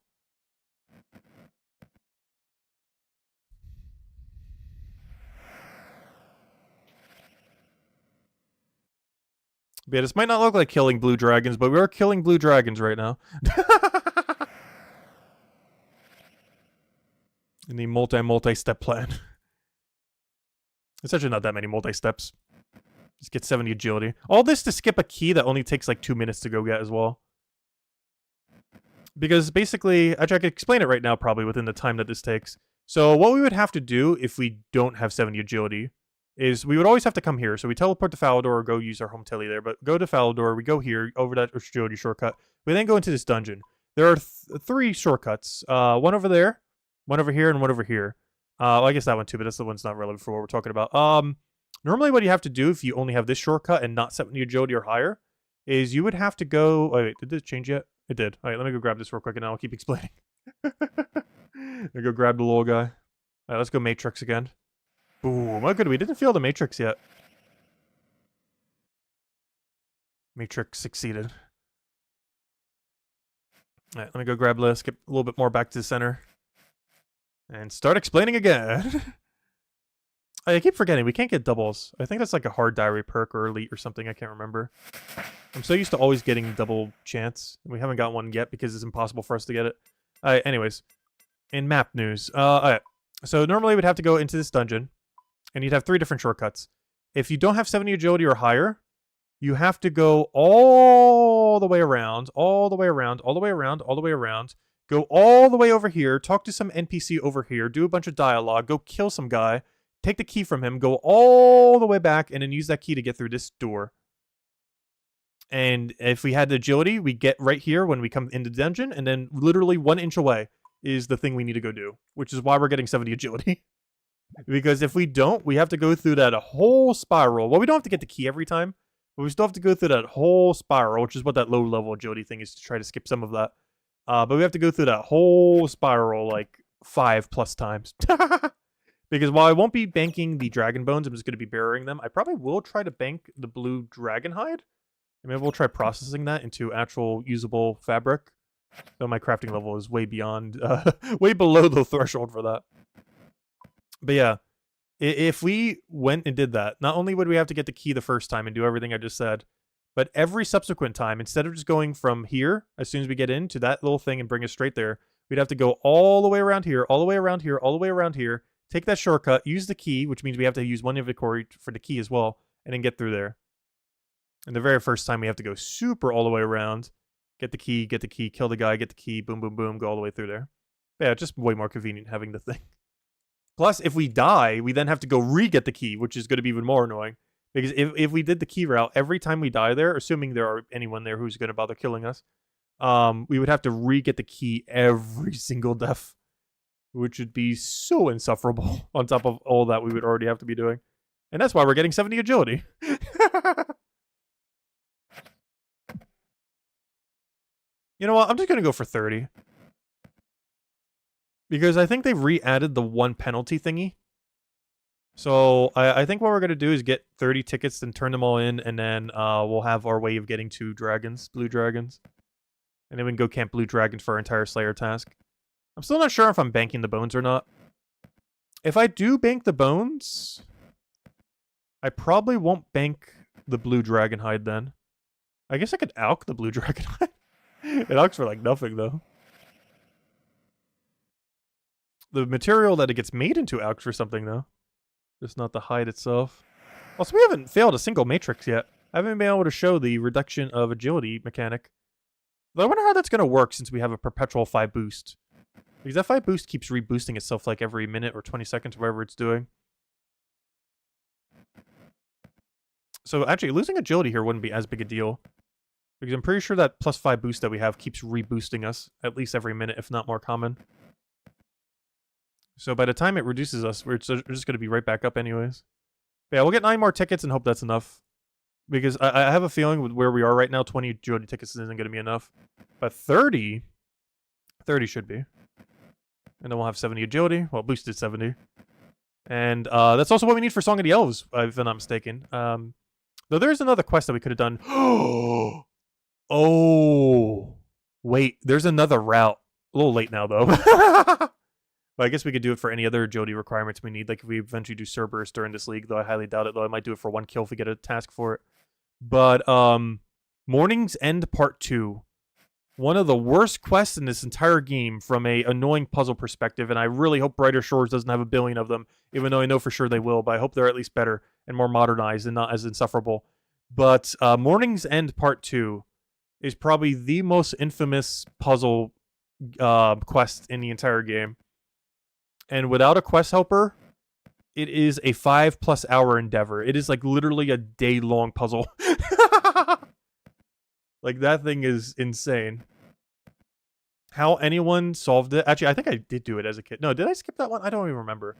But yeah, this might not look like killing blue dragons, but we are killing blue dragons right now. In the multi-step plan. It's actually not that many multi-steps. Just get 70 agility. All this to skip a key that only takes like 2 minutes to go get as well. Because basically, actually I could explain it right now probably within the time that this takes. So what we would have to do if we don't have 70 agility is we would always have to come here. So we teleport to Falador or go use our home tele there. But go to Falador, we go here, over that agility shortcut. We then go into this dungeon. There are 3 shortcuts. One over there, one over here, and one over here. Well, I guess that one too, but that's the one's not relevant for what we're talking about. Normally what you have to do if you only have this shortcut and not 70 agility or higher is you would have to go... Oh, wait, did this change yet? It did. All right, let me go grab this real quick and I'll keep explaining. Let go grab the little guy. All right, let's go Matrix again. Boom. Oh, good. We didn't feel the Matrix yet. Matrix succeeded. All right, let me go grab this, skip a little bit more back to the center. And start explaining again. I keep forgetting, we can't get doubles. I think that's like a hard diary perk or elite or something, I can't remember. I'm so used to always getting double chance. We haven't got one yet because it's impossible for us to get it. Alright, anyways. In map news. Alright. So normally we'd have to go into this dungeon, and you'd have 3 different shortcuts. If you don't have 70 agility or higher, you have to go all the way around, all the way around, all the way around, all the way around. Go all the way over here, talk to some NPC over here, do a bunch of dialogue, go kill some guy, take the key from him, go all the way back, and then use that key to get through this door. And if we had the agility, we get right here when we come into the dungeon, and then literally 1 inch away is the thing we need to go do, which is why we're getting 70 agility. Because if we don't, we have to go through that whole spiral. Well, we don't have to get the key every time, but we still have to go through that whole spiral, which is what that low-level agility thing is, to try to skip some of that. But we have to go through that whole spiral like 5+ times. Because while I won't be banking the dragon bones, I'm just going to be burying them. I probably will try to bank the blue dragon hide. And maybe we'll try processing that into actual usable fabric. Though my crafting level is way beyond, way below the threshold for that. But yeah, if we went and did that, not only would we have to get the key the first time and do everything I just said, but every subsequent time, instead of just going from here, as soon as we get into that little thing and bring us straight there, we'd have to go all the way around here, all the way around here, all the way around here, take that shortcut, use the key, which means we have to use 1 inventory for the key as well, and then get through there. And the very first time we have to go super all the way around, get the key, kill the guy, get the key, boom, boom, boom, go all the way through there. But yeah, just way more convenient having the thing. Plus, if we die, we then have to go re-get the key, which is going to be even more annoying. Because if we did the key route, every time we die there, assuming there are anyone there who's going to bother killing us, we would have to re-get the key every single death. Which would be so insufferable on top of all that we would already have to be doing. And that's why we're getting 70 agility. You know what? I'm just going to go for 30. Because I think they've re-added the 1 penalty thingy. So I think what we're going to do is get 30 tickets and turn them all in. And then we'll have our way of getting 2 dragons, blue dragons. And then we can go camp blue dragons for our entire Slayer task. I'm still not sure if I'm banking the bones or not. If I do bank the bones, I probably won't bank the blue dragon hide then. I guess I could alch the blue dragon hide. It alchs for like nothing though. The material that it gets made into alchs for something though. Just not the hide itself. Also, we haven't failed a single matrix yet. I haven't been able to show the reduction of agility mechanic. But I wonder how that's going to work since we have a perpetual 5 boost. Because that 5 boost keeps reboosting itself like every minute or 20 seconds, whatever it's doing. So actually, losing agility here wouldn't be as big a deal. Because I'm pretty sure that +5 boost that we have keeps reboosting us at least every minute, if not more common. So by the time it reduces us, we're just going to be right back up anyways. But yeah, we'll get 9 more tickets and hope that's enough. Because I have a feeling with where we are right now, 20 agility tickets isn't going to be enough. But 30 should be. And then we'll have 70 agility. Well, boosted 70. And that's also what we need for Song of the Elves, if I'm not mistaken. Though there's another quest that we could have done. Oh. Wait, there's another route. A little late now, though. But I guess we could do it for any other agility requirements we need. Like if we eventually do Cerberus during this league, though I highly doubt it, though I might do it for 1 kill if we get a task for it. But Morning's End Part 2. One of the worst quests in this entire game from a annoying puzzle perspective, and I really hope Brighter Shores doesn't have a billion of them, even though I know for sure they will, but I hope they're at least better and more modernized and not as insufferable. But Morning's End Part 2 is probably the most infamous puzzle quest in the entire game. And without a quest helper, it is a 5+ hour endeavor. It is like literally a day-long puzzle. Like, that thing is insane. How anyone solved it... Actually, I think I did do it as a kid. No, did I skip that one? I don't even remember.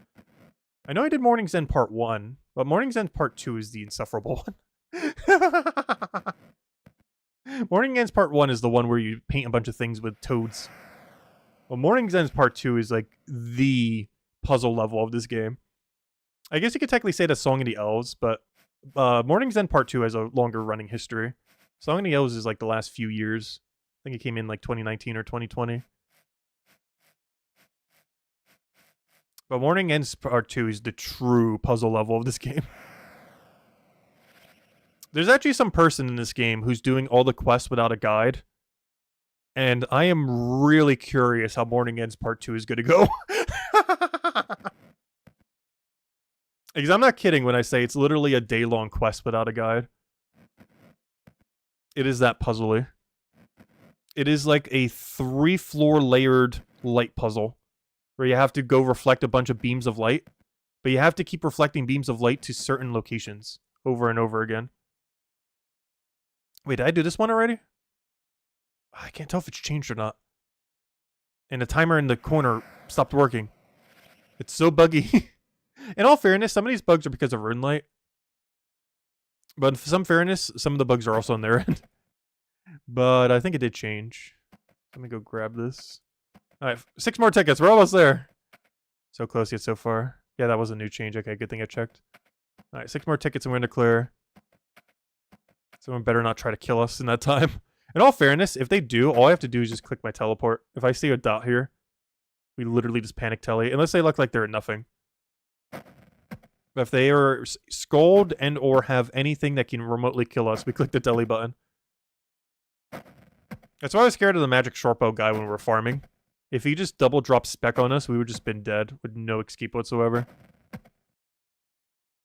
I know I did Morning's End Part 1, but Morning's End Part 2 is the insufferable one. Morning's End Part 1 is the one where you paint a bunch of things with toads. Well, Morning's End Part 2 is, like, the puzzle level of this game. I guess you could technically say that's Song of the Elves, but Morning's End Part 2 has a longer running history. Song of the Elves is like the last few years. I think it came in like 2019 or 2020. But Morning Ends Part 2 is the true puzzle level of this game. There's actually some person in this game who's doing all the quests without a guide. And I am really curious how Morning Ends Part 2 is going to go. Because I'm not kidding when I say it's literally a day-long quest without a guide. It is that puzzly. It is like a 3-floor layered light puzzle where you have to go reflect a bunch of beams of light, but you have to keep reflecting beams of light to certain locations over and over again. Wait, did I do this one already? I can't tell if it's changed or not. And the timer in the corner stopped working. It's so buggy. In all fairness, some of these bugs are because of rune light. But for some fairness, some of the bugs are also on their end. But I think it did change. Let me go grab this. Alright, 6 more tickets. We're almost there. So close yet so far. Yeah, that was a new change. Okay, good thing I checked. Alright, 6 more tickets and we're going to clear. Someone better not try to kill us in that time. In all fairness, if they do, all I have to do is just click my teleport. If I see a dot here, we literally just panic tele. Unless they look like they're nothing. But if they are scold and or have anything that can remotely kill us, we click the telly button. That's why I was scared of the magic shortbow guy when we were farming. If he just double dropped spec on us, we would just been dead with no escape whatsoever.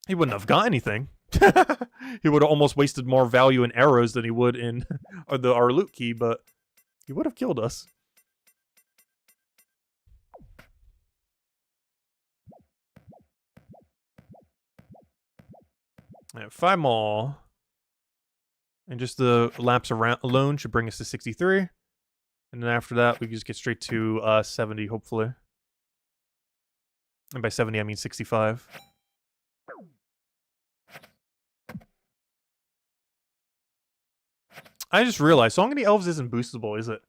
He wouldn't have got anything. He would have almost wasted more value in arrows than he would in our loot key, but he would have killed us. Right, 5 more. And just the laps around alone should bring us to 63. And then after that, we can just get straight to 70, hopefully. And by 70, I mean 65. I just realized Song of the Elves isn't boostable, is it?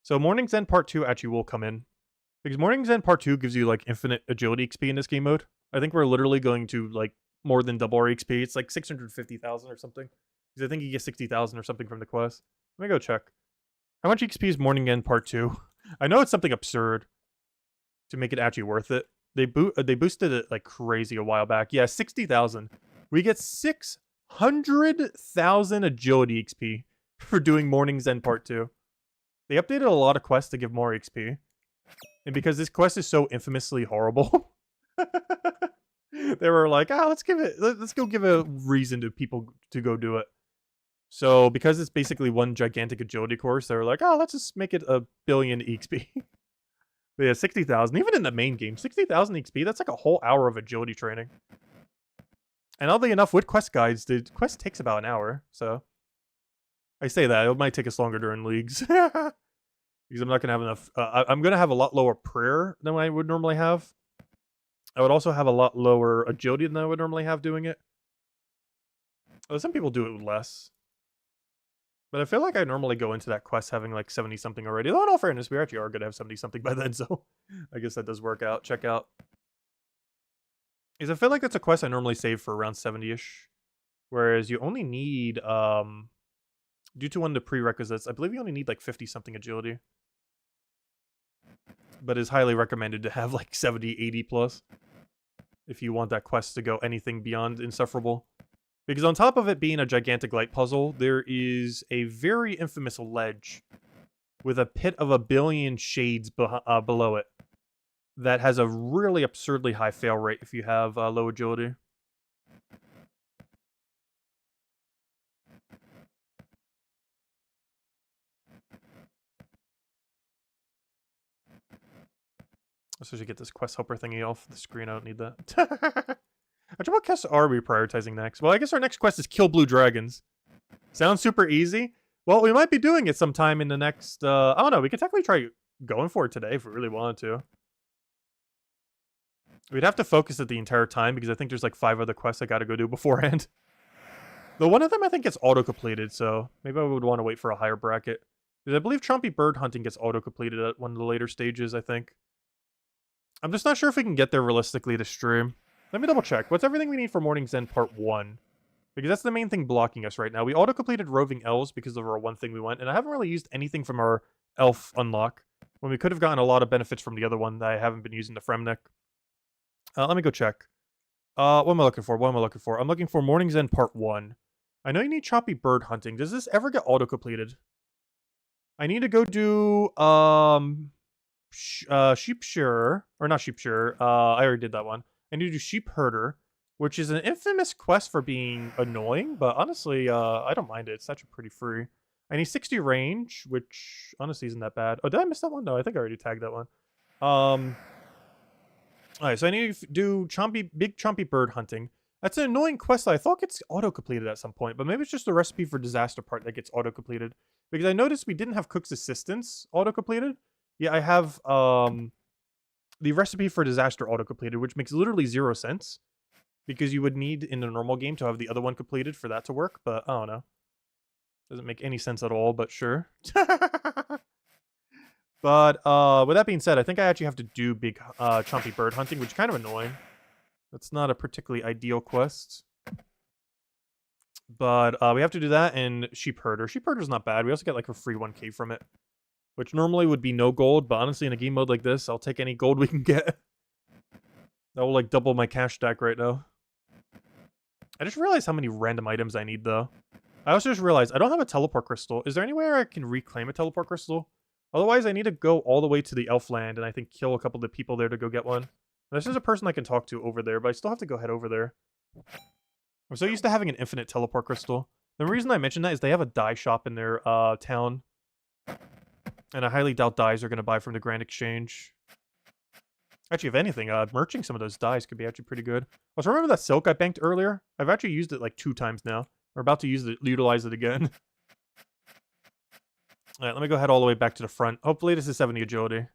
So Morning's End Part 2 actually will come in. Because Morning's End Part 2 gives you, like, infinite agility XP in this game mode. I think we're literally going to, like, more than double our XP. It's like 650,000 or something. Because I think you get 60,000 or something from the quest. Let me go check. How much XP is Morning End Part 2? I know it's something absurd to make it actually worth it. They boosted it like crazy a while back. Yeah, 60,000. We get 600,000 agility XP for doing Morning's End Part 2. They updated a lot of quests to give more XP. And because this quest is so infamously horrible, they were like, let's go give a reason to people to go do it. So because it's basically one gigantic agility course, they were like, let's just make it 1 billion XP. But yeah, 60,000. Even in the main game, 60,000 XP, that's like a whole hour of agility training. And oddly enough, with quest guides, the quest takes about an hour. So I say that. It might take us longer during leagues. Because I'm not going to have enough. I'm going to have a lot lower prayer than I would normally have. I would also have a lot lower agility than I would normally have doing it. Well, some people do it with less. But I feel like I normally go into that quest having like 70 something already. Though in all fairness, we actually are going to have 70 something by then, so I guess that does work out. Check out. Because I feel like that's a quest I normally save for around 70-ish. Whereas you only need, due to one of the prerequisites, I believe you only need like 50 something agility. But it's highly recommended to have like 70, 80 plus. If you want that quest to go anything beyond insufferable. Because on top of it being a gigantic light puzzle, there is a very infamous ledge with a pit of a billion shades below it that has a really absurdly high fail rate if you have low agility. Let's just get this quest helper thingy off the screen. I don't need that. Actually, what quests are we prioritizing next? Well, I guess our next quest is kill blue dragons. Sounds super easy. Well, we might be doing it sometime in the next, I don't know, we could technically try going for it today if we really wanted to. We'd have to focus it the entire time because I think there's like 5 other quests I gotta go do beforehand. Though one of them I think gets auto-completed, so maybe I would want to wait for a higher bracket. Because I believe Chompy Bird Hunting gets auto-completed at one of the later stages, I think. I'm just not sure if we can get there realistically to stream. Let me double check. What's everything we need for Morning's End Part 1? Because that's the main thing blocking us right now. We auto-completed Roving Elves because of our one thing we went, and I haven't really used anything from our Elf unlock, when we could have gotten a lot of benefits from the other one that I haven't been using, the Fremnik. Let me go check. What am I looking for? What am I looking for? I'm looking for Morning's End Part 1. I know you need Choppy Bird Hunting. Does this ever get auto-completed? I need to go do, Sheep Shearer. Or not Sheep Shearer. I already did that one. I need to do Sheep Herder, which is an infamous quest for being annoying, but honestly, I don't mind it. It's actually pretty free. I need 60 range, which honestly isn't that bad. Oh, did I miss that one? No, I think I already tagged that one. Alright, so I need to do big chompy bird hunting. That's an annoying quest that I thought gets auto-completed at some point, but maybe it's just the recipe for disaster part that gets auto-completed. Because I noticed we didn't have Cook's Assistance auto-completed. Yeah, I have, the recipe for disaster auto-completed, which makes literally 0 sense. Because you would need, in the normal game, to have the other one completed for that to work, but I don't know. Doesn't make any sense at all, but sure. But, with that being said, I think I actually have to do big, chompy bird hunting, which is kind of annoying. That's not a particularly ideal quest. But, we have to do that, and Sheep Herder. Sheep Herder's not bad. We also get, like, a free 1k from it. Which normally would be no gold, but honestly, in a game mode like this, I'll take any gold we can get. That will, like, double my cash stack right now. I just realized how many random items I need, though. I also just realized I don't have a teleport crystal. Is there anywhere I can reclaim a teleport crystal? Otherwise, I need to go all the way to the elf land and I think kill a couple of the people there to go get one. This is a person I can talk to over there, but I still have to go head over there. I'm so used to having an infinite teleport crystal. The reason I mention that is they have a dye shop in their town. And I highly doubt dyes are going to buy from the Grand Exchange. Actually, if anything, merching some of those dyes could be actually pretty good. Also, remember that silk I banked earlier? I've actually used it like 2 times now. We're about to utilize it again. Alright, let me go head all the way back to the front. Hopefully this is 70 agility.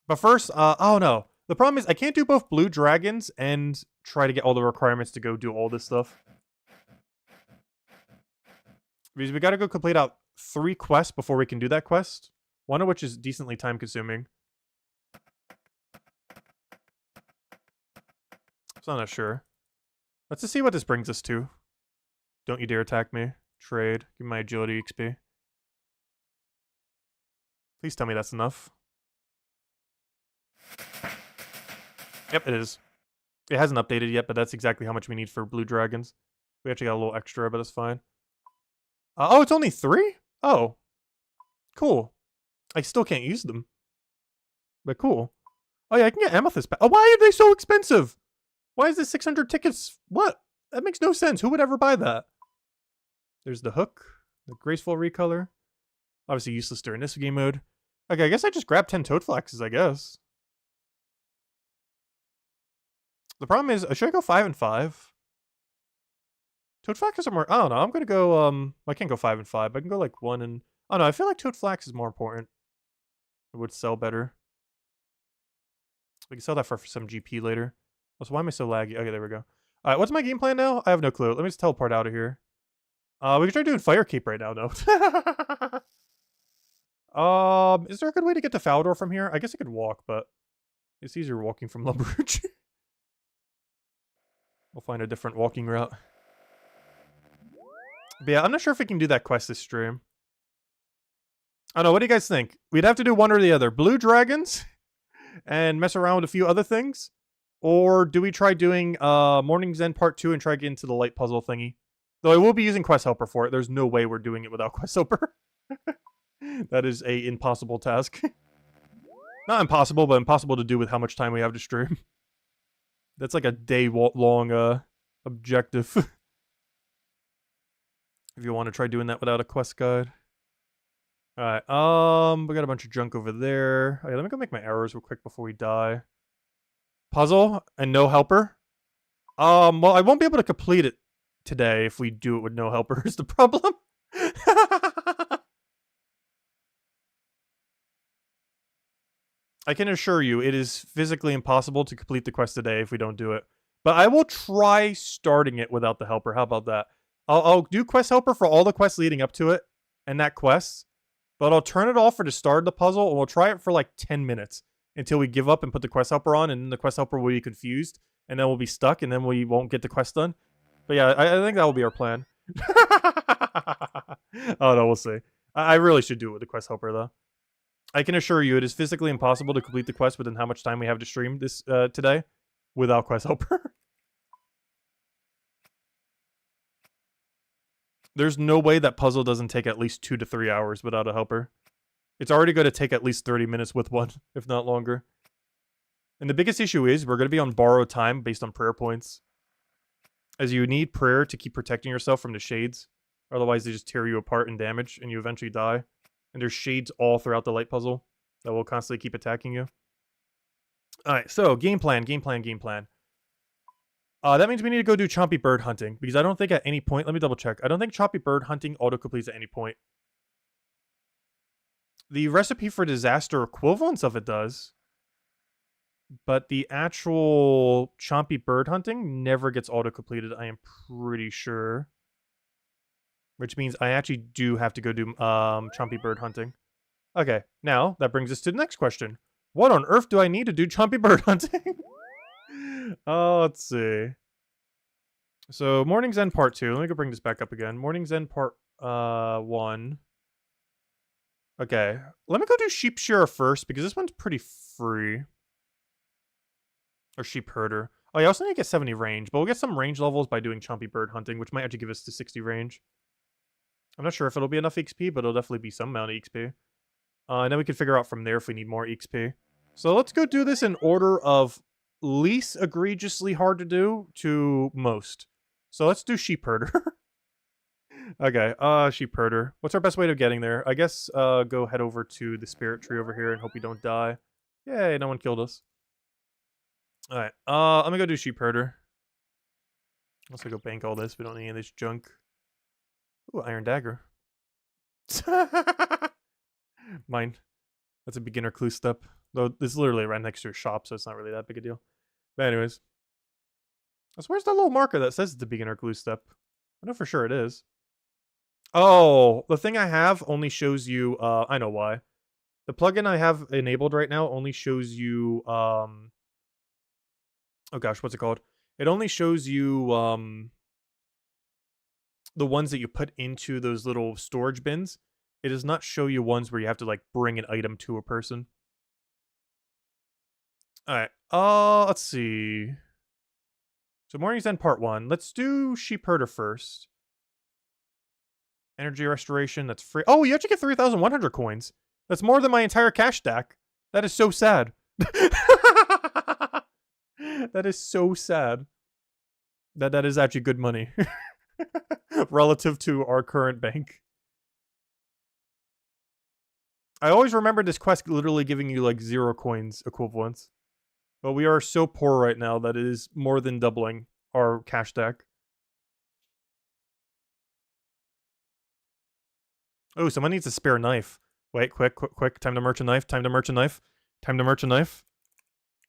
But first, oh no. The problem is I can't do both blue dragons and try to get all the requirements to go do all this stuff. Because we gotta go complete out 3 quests before we can do that quest. One of which is decently time consuming. So I'm not sure. Let's just see what this brings us to. Don't you dare attack me. Trade. Give me my agility XP. Please tell me that's enough. Yep, it is. It hasn't updated yet, but that's exactly how much we need for blue dragons. We actually got a little extra, but that's fine. Oh, it's only 3? Oh. Cool. I still can't use them. But cool. Oh yeah, I can get amethyst back. Oh, why are they so expensive? Why is this 600 tickets? What? That makes no sense. Who would ever buy that? There's the hook. The graceful recolor. Obviously useless during this game mode. Okay, I guess I just grabbed 10 toad flaxes, I guess. The problem is, should I go 5 and 5? Toad flaxes are more, I don't know, I'm gonna go, I can't go 5 and 5, but I can go like 1 and, I don't know, I feel like toad flax is more important. It would sell better. We can sell that for some GP later. Also, why am I so laggy? Okay, there we go. All right, what's my game plan now? I have no clue. Let me just teleport out of here. We can try doing Fire Cape right now, though. Is there a good way to get to Falador from here? I guess I could walk, but it's easier walking from Lumbridge. We'll find a different walking route. But yeah, I'm not sure if we can do that quest this stream. I don't know, what do you guys think? We'd have to do one or the other. Blue dragons and mess around with a few other things? Or do we try doing Morning's End Part 2 and try getting to the light puzzle thingy? Though I will be using Quest Helper for it. There's no way we're doing it without Quest Helper. That is a impossible task. Not impossible, but impossible to do with how much time we have to stream. That's like a day-long objective. If you want to try doing that without a quest guide. Alright, we got a bunch of junk over there. Okay, let me go make my arrows real quick before we die. Puzzle and no helper? Well, I won't be able to complete it today if we do it with no helper is the problem. I can assure you, it is physically impossible to complete the quest today if we don't do it. But I will try starting it without the helper. How about that? I'll do quest helper for all the quests leading up to it and that quest. But I'll turn it off for the start of the puzzle, and we'll try it for like 10 minutes until we give up and put the quest helper on, and then the quest helper will be confused, and then we'll be stuck, and then we won't get the quest done. But yeah, I think that will be our plan. Oh no, we'll see. I really should do it with the quest helper, though. I can assure you, it is physically impossible to complete the quest within how much time we have to stream this today without quest helper. There's no way that puzzle doesn't take at least 2 to 3 hours without a helper. It's already going to take at least 30 minutes with one, if not longer. And the biggest issue is we're going to be on borrowed time based on prayer points. As you need prayer to keep protecting yourself from the shades. Otherwise, they just tear you apart and damage, and you eventually die. And there's shades all throughout the light puzzle that will constantly keep attacking you. Alright, so game plan. That means we need to go do Chompy Bird hunting, because I don't think at any point, let me double check, I don't think Chompy Bird hunting auto-completes at any point. The recipe for disaster equivalence of it does, but the actual Chompy Bird hunting never gets auto-completed, I am pretty sure. Which means I actually do have to go do Chompy Bird hunting. Okay, now that brings us to the next question. What on earth do I need to do Chompy Bird hunting? Let's see. So, Morning's End Part 2. Let me go bring this back up again. Morning's End Part 1. Okay. Let me go do Sheep Shearer first, because this one's pretty free. Or Sheep Herder. Oh, yeah, I also need to get 70 range, but we'll get some range levels by doing Chompy Bird hunting, which might actually give us to 60 range. I'm not sure if it'll be enough XP, but it'll definitely be some amount of XP. And then we can figure out from there if we need more XP. So let's go do this in order of least egregiously hard to do to most. So let's do Sheep Herder. Okay, Sheep Herder. What's our best way of getting there? I guess, go head over to the Spirit Tree over here and hope we don't die. Yay, no one killed us. Alright, let me go do Sheep Herder. Let's go bank all this. We don't need any of this junk. Ooh, Iron Dagger. Mine. That's a beginner clue step. Though it's literally right next to a shop, so it's not really that big a deal. But anyways. So where's the little marker that says it's a beginner clue step? I know for sure it is. Oh, the thing I have only shows you, I know why. The plugin I have enabled right now only shows you, oh gosh, what's it called? It only shows you, the ones that you put into those little storage bins. It does not show you ones where you have to, like, bring an item to a person. Alright, let's see. So Morning's End Part 1. Let's do Sheep Herder first. Energy Restoration, that's free. Oh, you actually get 3,100 coins. That's more than my entire cash stack. That is so sad. That is so sad. That is actually good money. Relative to our current bank. I always remember this quest literally giving you like 0 coins equivalents. But we are so poor right now that it is more than doubling our cash stack. Oh, someone needs a spare knife. Wait, quick. Time to merch a knife. Time to merch a knife.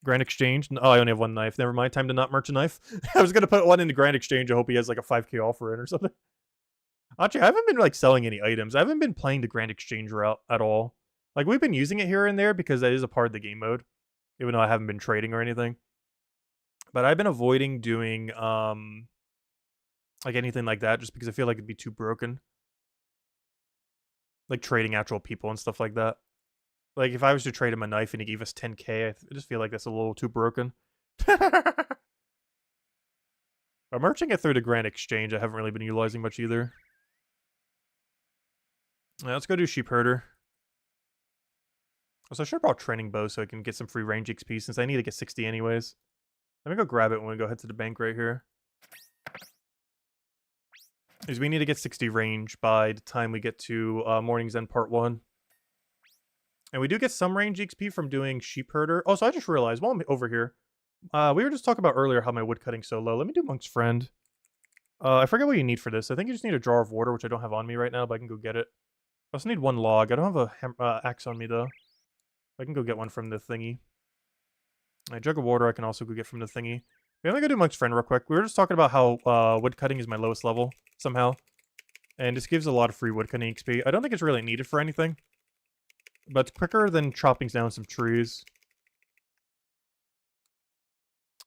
Grand Exchange. Oh, I only have one knife. Never mind. Time to not merch a knife. I was gonna put one into Grand Exchange. I hope he has like a 5k offer in or something. Actually, I haven't been like selling any items. I haven't been playing the Grand Exchange route at all. Like we've been using it here and there because that is a part of the game mode, even though I haven't been trading or anything. But I've been avoiding doing like anything like that just because I feel like it'd be too broken. Like trading actual people and stuff like that. Like if I was to trade him a knife and he gave us 10k, I just feel like that's a little too broken. I'm merching it through the Grand Exchange. I haven't really been utilizing much either. Yeah, let's go do Sheep Herder. So I should have brought Training Bow so I can get some free range XP since I need to get 60 anyways. Let me go grab it when we go head to the bank right here. Because we need to get 60 range by the time we get to Morning's End Part 1. And we do get some range XP from doing Sheep Herder. Oh, so I just realized while I'm over here, we were just talking about earlier how my wood cutting's so low. Let me do Monk's Friend. I forget what you need for this. I think you just need a jar of water, which I don't have on me right now, but I can go get it. I also need one log. I don't have a axe on me, though. I can go get one from the thingy. A jug of water I can also go get from the thingy. I'm gonna go do Monk's Friend real quick. We were just talking about how wood cutting is my lowest level, somehow. And this gives a lot of free wood cutting XP. I don't think it's really needed for anything. But it's quicker than chopping down some trees.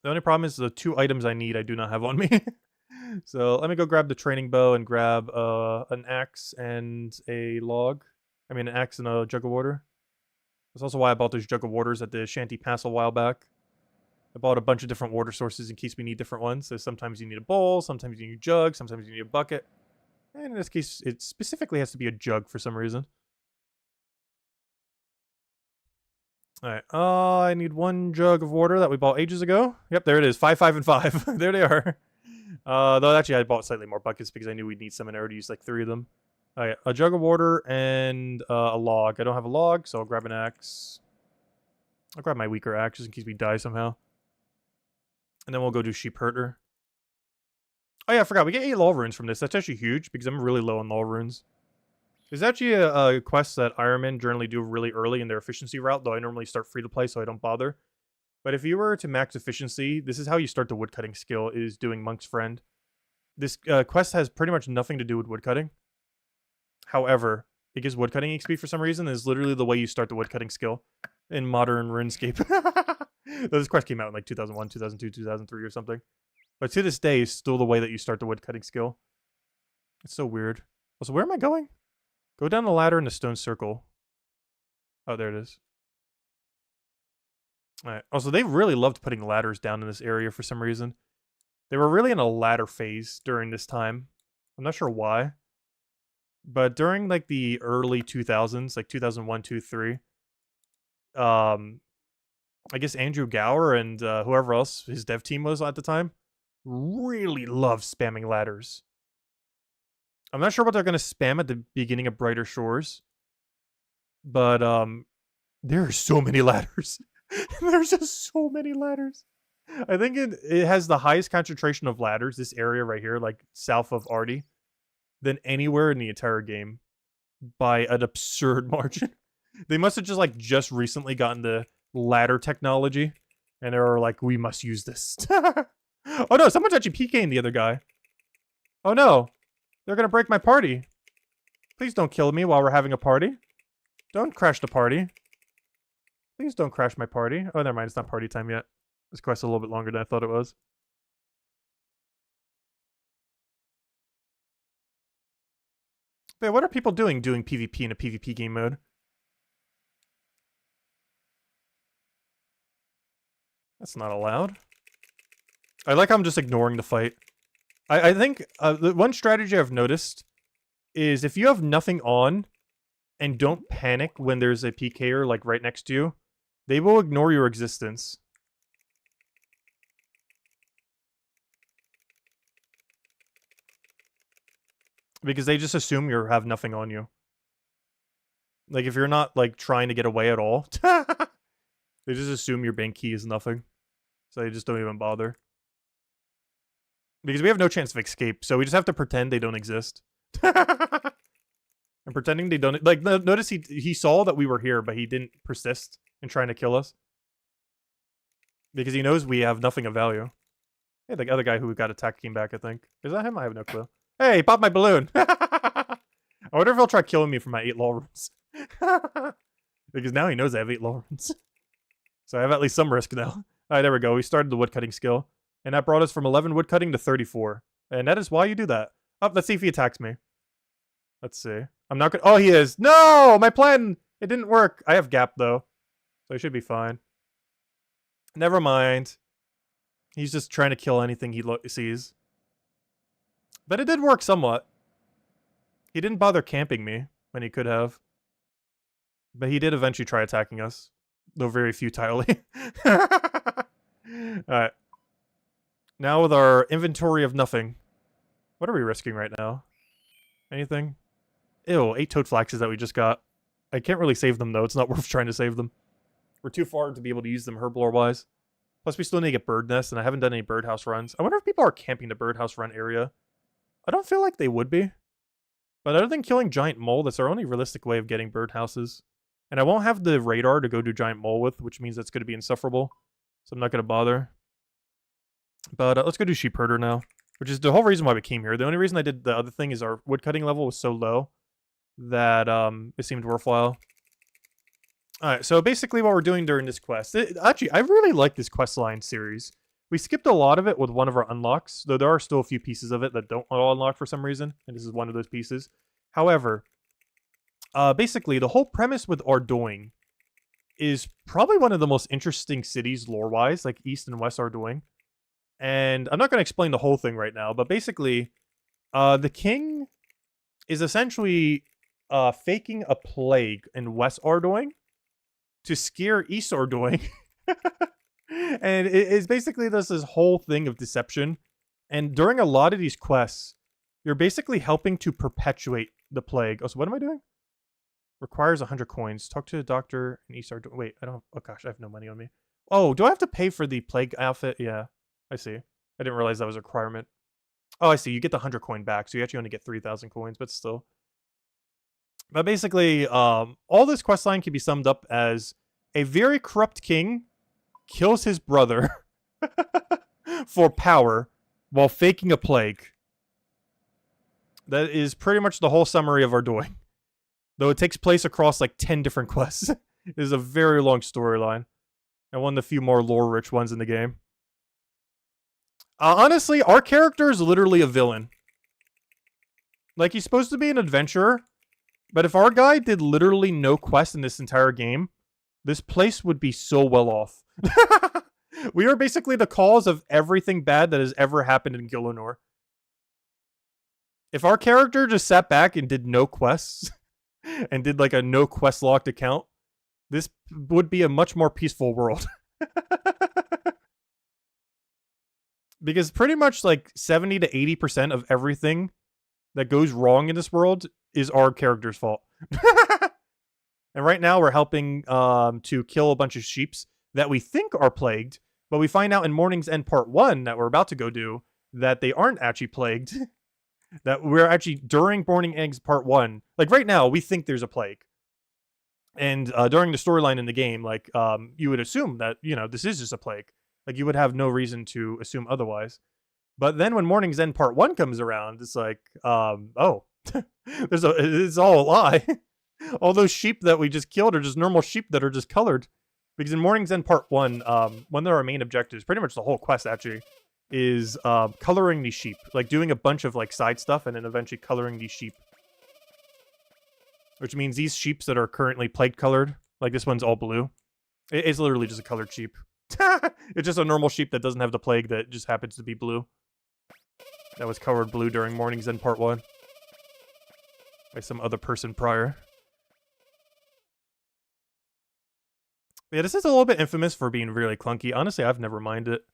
The only problem is the 2 items I need I do not have on me. So let me go grab the training bow and grab an axe and a log. I mean an axe and a jug of water. That's also why I bought those jug of waters at the Shanty Pass a while back. I bought a bunch of different water sources in case we need different ones. So sometimes you need a bowl, sometimes you need a jug, sometimes you need a bucket. And in this case, it specifically has to be a jug for some reason. Alright, I need 1 jug of water that we bought ages ago. Yep, there it is. 5, 5, and 5. There they are. Though actually I bought slightly more buckets because I knew we'd need some and I already used like 3 of them. Alright, a jug of water and a log. I don't have a log, so I'll grab an axe. I'll grab my weaker axe just in case we die somehow. And then we'll go do Sheep Herder. Oh yeah, I forgot. We get 8 law runes from this. That's actually huge because I'm really low on law runes. There's actually a quest that Ironmen generally do really early in their efficiency route, though I normally start free to play so I don't bother. But if you were to max efficiency, this is how you start the woodcutting skill, is doing Monk's Friend. This quest has pretty much nothing to do with woodcutting. However, it gives woodcutting XP for some reason, and is literally the way you start the woodcutting skill in modern RuneScape. This quest came out in like 2001, 2002, 2003 or something. But to this day, it's still the way that you start the woodcutting skill. It's so weird. Also, where am I going? Go down the ladder in the stone circle. Oh, there it is. Alright. Also, they really loved putting ladders down in this area for some reason. They were really in a ladder phase during this time. I'm not sure why. But during, like, the early 2000s, like 2001, 2, 3, I guess Andrew Gower and whoever else his dev team was at the time really loved spamming ladders. I'm not sure what they're going to spam at the beginning of Brighter Shores. But, there are so many ladders. There's just so many ladders. I think it has the highest concentration of ladders, this area right here, like south of Artie, than anywhere in the entire game. By an absurd margin. They must have just recently gotten the ladder technology. And they were like, we must use this. Oh no, someone's actually PKing the other guy. Oh no. They're gonna break my party. Please don't kill me while we're having a party. Don't crash the party. Please don't crash my party. Oh, never mind. It's not party time yet. This quest's a little bit longer than I thought it was. But what are people doing PvP in a PvP game mode? That's not allowed. I like how I'm just ignoring the fight. I think the one strategy I've noticed is if you have nothing on and don't panic when there's a PKer like right next to you, they will ignore your existence. Because they just assume you have nothing on you. Like if you're not like trying to get away at all, they just assume your bank key is nothing. So they just don't even bother. Because we have no chance of escape, so we just have to pretend they don't exist. And pretending they don't... Like, notice he saw that we were here, but he didn't persist in trying to kill us. Because he knows we have nothing of value. Hey, the other guy who got attacked came back, I think. Is that him? I have no clue. Hey, he popped my balloon! I wonder if he'll try killing me for my 8 law runes. Because now he knows I have 8 law runes. So I have at least some risk now. Alright, there we go. We started the woodcutting skill. And that brought us from 11 woodcutting to 34. And that is why you do that. Oh, let's see if he attacks me. Let's see. I'm not gonna... Oh, he is! No! My plan! It didn't work. I have gap, though. So I should be fine. Never mind. He's just trying to kill anything he sees. But it did work somewhat. He didn't bother camping me when he could have. But he did eventually try attacking us. Though very futilely. Alright. Now with our inventory of nothing. What are we risking right now? Anything? Ew, 8 toad flaxes that we just got. I can't really save them though. It's not worth trying to save them. We're too far to be able to use them herblore-wise. Plus we still need to get bird nests, and I haven't done any birdhouse runs. I wonder if people are camping the birdhouse run area. I don't feel like they would be. But other than killing giant mole, that's our only realistic way of getting birdhouses. And I won't have the radar to go do giant mole with, which means that's going to be insufferable. So I'm not going to bother. But let's go do sheep herder now. Which is the whole reason why we came here. The only reason I did the other thing is our woodcutting level was so low that it seemed worthwhile. Alright, so basically what we're doing during this quest... actually, I really like this questline series. We skipped a lot of it with one of our unlocks, though there are still a few pieces of it that don't all unlock for some reason, and this is one of those pieces. However, basically, the whole premise with Ardougne is probably one of the most interesting cities lore-wise, like East and West Ardougne. And I'm not going to explain the whole thing right now, but basically, the king is essentially faking a plague in West Ardougne to scare East Ardougne. And it is basically this whole thing of deception. And during a lot of these quests, you're basically helping to perpetuate the plague. Oh, so what am I doing? Requires 100 coins. Talk to the doctor in East Ardougne. Wait, I don't... Oh gosh, I have no money on me. Oh, do I have to pay for the plague outfit? Yeah, I see. I didn't realize that was a requirement. Oh, I see. You get the 100 coin back, so you actually only get 3,000 coins, but still. But basically, all this questline can be summed up as a very corrupt king kills his brother for power while faking a plague. That is pretty much the whole summary of Ardougne. Though it takes place across like 10 different quests. It is a very long storyline. And one of the few more lore-rich ones in the game. Honestly, our character is literally a villain. Like, he's supposed to be an adventurer. But if our guy did literally no quest in this entire game, this place would be so well off. We are basically the cause of everything bad that has ever happened in Gillinor. If our character just sat back and did no quests, and did like a no quest locked account, this would be a much more peaceful world. Because pretty much like 70 to 80% of everything that goes wrong in this world is our character's fault. And right now we're helping to kill a bunch of sheeps that we think are plagued, but we find out in Morning's End Part 1 that we're about to go do that they aren't actually plagued. That we're actually, during Morning Eggs Part 1, like right now, we think there's a plague. And during the storyline in the game, like, you would assume that, you know, this is just a plague. Like, you would have no reason to assume otherwise. But then when Morning's End Part 1 comes around, it's like, oh, it's all a lie. All those sheep that we just killed are just normal sheep that are just colored. Because in Morning's End Part 1, one of our main objectives, pretty much the whole quest actually, is coloring these sheep. Like doing a bunch of like side stuff and then eventually coloring these sheep. Which means these sheeps that are currently plague colored, like this one's all blue, it's literally just a colored sheep. It's just a normal sheep that doesn't have the plague that just happens to be blue. That was colored blue during Morning's End Part 1. By some other person prior. Yeah, this is a little bit infamous for being really clunky. Honestly, I've never minded it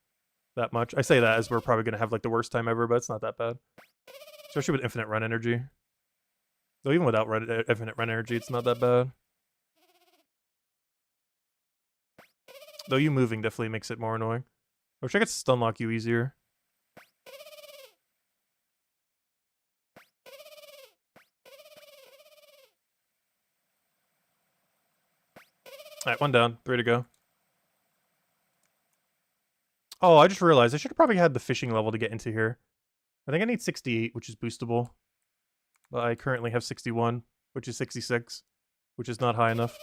that much. I say that as we're probably going to have like the worst time ever, but it's not that bad. Especially with infinite run energy. Though even without infinite run energy, it's not that bad. Though you moving definitely makes it more annoying. I wish I could stun lock you easier. Alright, one down. 3 to go. Oh, I just realized I should have probably had the fishing level to get into here. I think I need 68, which is boostable. But I currently have 61, which is 66, which is not high enough.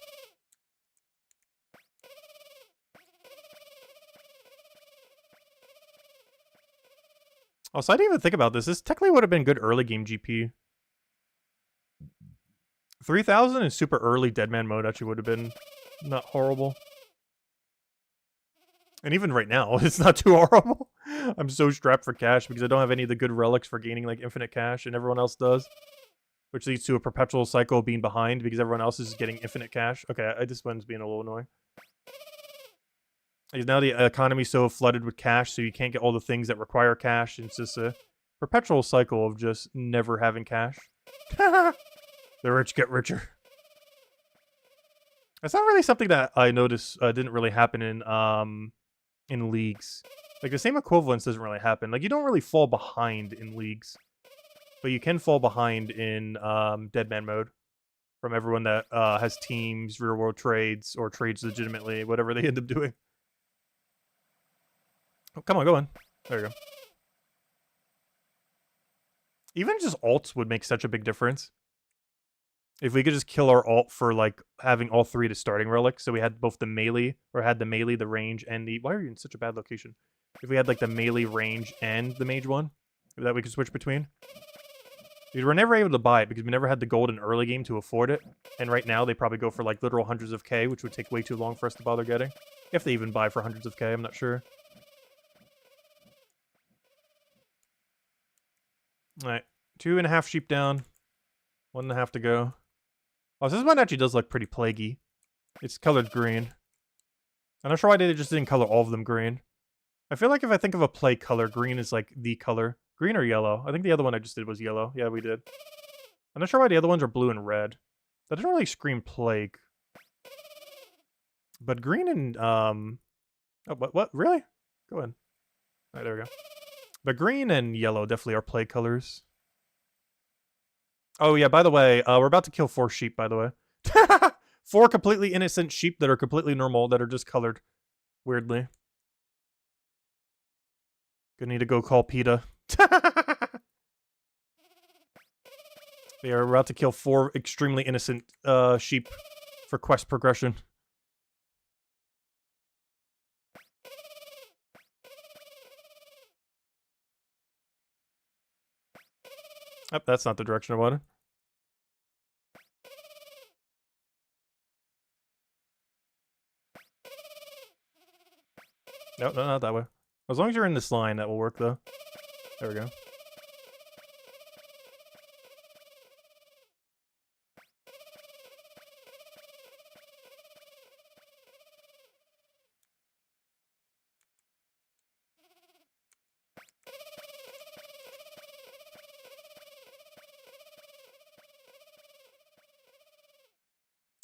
Also, I didn't even think about this. This technically would have been good early game GP. 3,000 in super early Deadman mode actually would have been not horrible. And even right now, it's not too horrible. I'm so strapped for cash because I don't have any of the good relics for gaining like infinite cash, and everyone else does. Which leads to a perpetual cycle of being behind because everyone else is getting infinite cash. Okay, this one's being a little annoying. Because now the economy's so flooded with cash, so you can't get all the things that require cash. It's just a perpetual cycle of just never having cash. The rich get richer. That's not really something that I noticed didn't really happen in leagues. Like, the same equivalence doesn't really happen. Like, you don't really fall behind in leagues. But you can fall behind in Deadman mode from everyone that has teams, real-world trades, or trades legitimately, whatever they end up doing. Oh, come on, go on. There you go. Even just alts would make such a big difference. If we could just kill our alt for, like, having all three to starting relics, so we had both the melee, or had the melee, the range, and the... Why are you in such a bad location? If we had, like, the melee, range, and the mage one, that we could switch between. Dude, we're never able to buy it because we never had the gold in early game to afford it. And right now, they probably go for, like, literal hundreds of K, which would take way too long for us to bother getting. If they even buy for hundreds of K, I'm not sure. Alright, 2.5 sheep down. 1.5 to go. Oh, so this one actually does look pretty plaguey. It's colored green. I'm not sure why they just didn't color all of them green. I feel like if I think of a plague color, green is like the color. Green or yellow? I think the other one I just did was yellow. Yeah, we did. I'm not sure why the other ones are blue and red. That doesn't really scream plague. But green and, Oh, what? Really? Go ahead. Alright, there we go. But green and yellow definitely are plague colors. Oh, yeah, by the way, we're about to kill 4 sheep, by the way. 4 completely innocent sheep that are completely normal, that are just colored weirdly. Gonna need to go call PETA. We are about to kill 4 extremely innocent sheep for quest progression. Oh, that's not the direction I wanted. No, not that way. As long as you're in this line, that will work, though. There we go.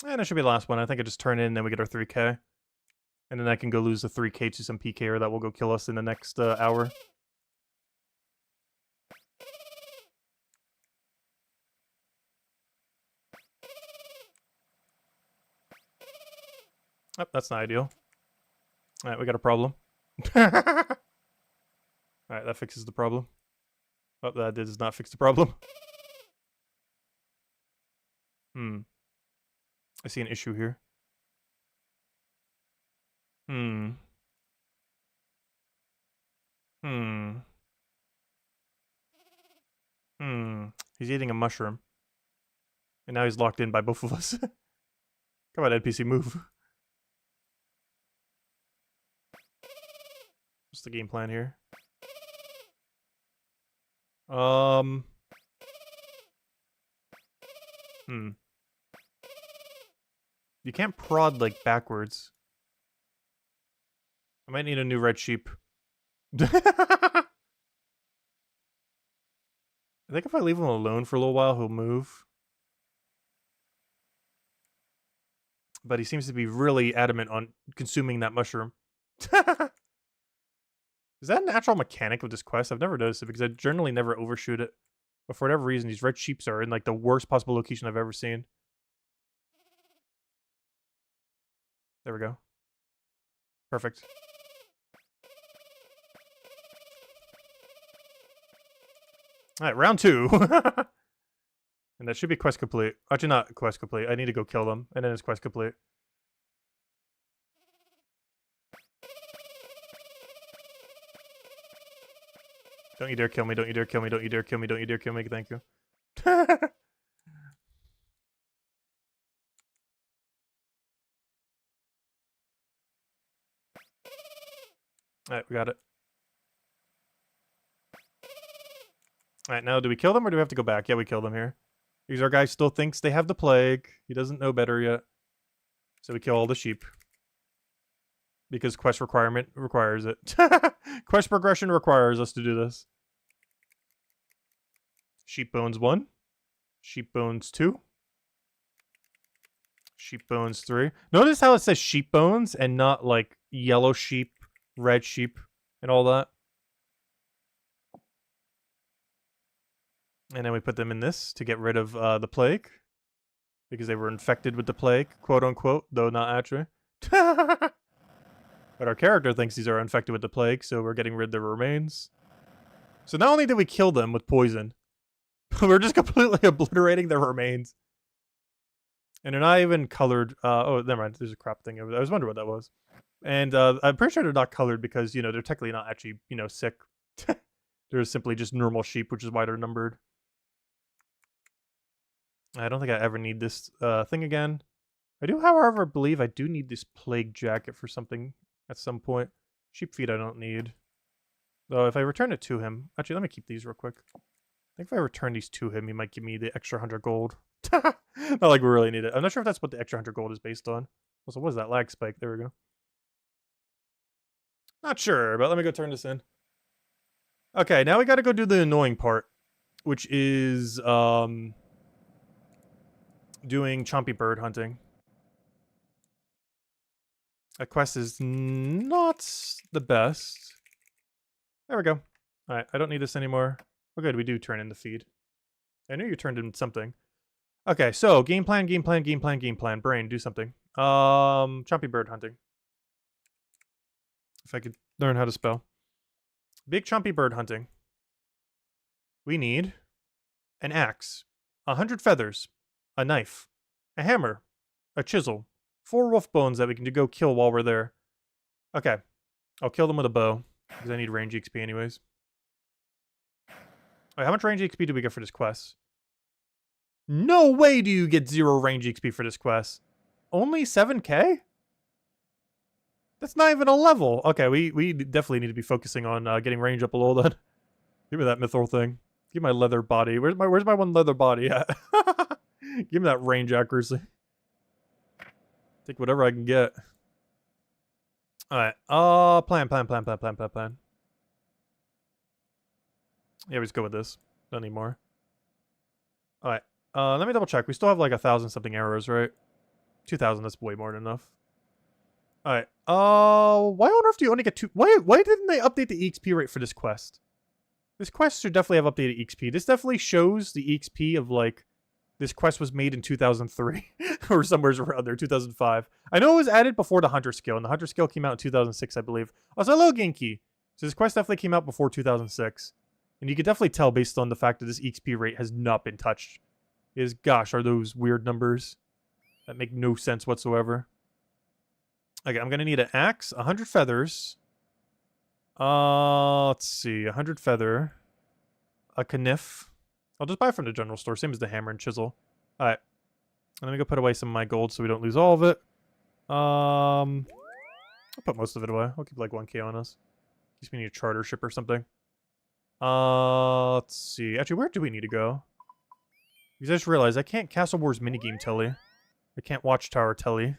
And it should be the last one. I think I just turn in and then we get our 3k. And then I can go lose the 3k to some PKer that will go kill us in the next hour. Oh, that's not ideal. Alright, we got a problem. Alright, that fixes the problem. Oh, that does not fix the problem. I see an issue here. He's eating a mushroom. And now he's locked in by both of us. Come on, NPC, move. What's the game plan here? You can't prod, like, backwards. I might need a new red sheep. I think if I leave him alone for a little while, he'll move. But he seems to be really adamant on consuming that mushroom. Is that a natural mechanic of this quest? I've never noticed it because I generally never overshoot it. But for whatever reason, these red sheeps are in, like, the worst possible location I've ever seen. There we go. Perfect. Alright, round 2. And that should be quest complete. Actually, not quest complete. I need to go kill them, and then it's quest complete. Don't you dare kill me, don't you dare kill me, don't you dare kill me, don't you dare kill me, thank you. Alright, we got it. Alright, now do we kill them or do we have to go back? Yeah, we kill them here. Because our guy still thinks they have the plague. He doesn't know better yet. So we kill all the sheep. Because quest requirement requires it. Quest progression requires us to do this. Sheep bones 1. Sheep bones 2. Sheep bones 3. Notice how it says sheep bones and not like yellow sheep, red sheep, and all that. And then we put them in this to get rid of the plague. Because they were infected with the plague, quote unquote, though not actually. But our character thinks these are infected with the plague, so we're getting rid of their remains. So not only did we kill them with poison, but we're just completely obliterating their remains. And they're not even colored. Oh, never mind. There's a crop thing over there. I was wondering what that was. And I'm pretty sure they're not colored because, you know, they're technically not actually, you know, sick. They're simply just normal sheep, which is why they're numbered. I don't think I ever need this thing again. I do, however, believe I do need this plague jacket for something at some point. Sheep feet I don't need. Though if I return it to him... Actually, let me keep these real quick. I think if I return these to him, he might give me the extra 100 gold. Not like we really need it. I'm not sure if that's what the extra 100 gold is based on. Also, what is that? Lag spike. There we go. Not sure, but let me go turn this in. Okay, now we gotta go do the annoying part. Which is, doing chompy bird hunting. That quest is not the best. There we go. Alright, I don't need this anymore. Oh good, we do turn in the feed. I knew you turned in something. Okay, so game plan, game plan, game plan, game plan. Brain, do something. Chompy bird hunting. If I could learn how to spell. Big chompy bird hunting. We need an axe, 100 feathers, a knife, a hammer, a chisel, 4 wolf bones that we can go kill while we're there. Okay, I'll kill them with a bow because I need range XP anyways. Wait, how much range XP do we get for this quest? No way do you get 0 range XP for this quest. Only 7k? That's not even a level. Okay, we definitely need to be focusing on getting range up a little then. Give me that mithril thing. Give me my leather body. Where's my one leather body at? Give me that range accuracy. Take whatever I can get. Alright. Plan. Yeah, we just go with this. Don't need more. Alright. Let me double check. We still have like 1,000 something arrows, right? 2,000, that's way more than enough. Alright. Why on earth do you only get 2? Why didn't they update the EXP rate for this quest? This quest should definitely have updated EXP. This definitely shows the EXP of like, this quest was made in 2003 or somewhere around there, 2005. I know it was added before the Hunter skill, and the Hunter skill came out in 2006, I believe. Also, hello, Genki. So this quest definitely came out before 2006. And you can definitely tell based on the fact that this EXP rate has not been touched. Gosh, are those weird numbers that make no sense whatsoever. Okay, I'm going to need an axe, 100 feathers. Let's see, 100 feather. A kniff. I'll just buy it from the general store, same as the hammer and chisel. Alright. Let me go put away some of my gold so we don't lose all of it. I'll put most of it away. I'll keep like 1k on us. In case we need a charter ship or something. Let's see. Actually, where do we need to go? Because I just realized I can't Castle Wars minigame telly. I can't Watchtower telly.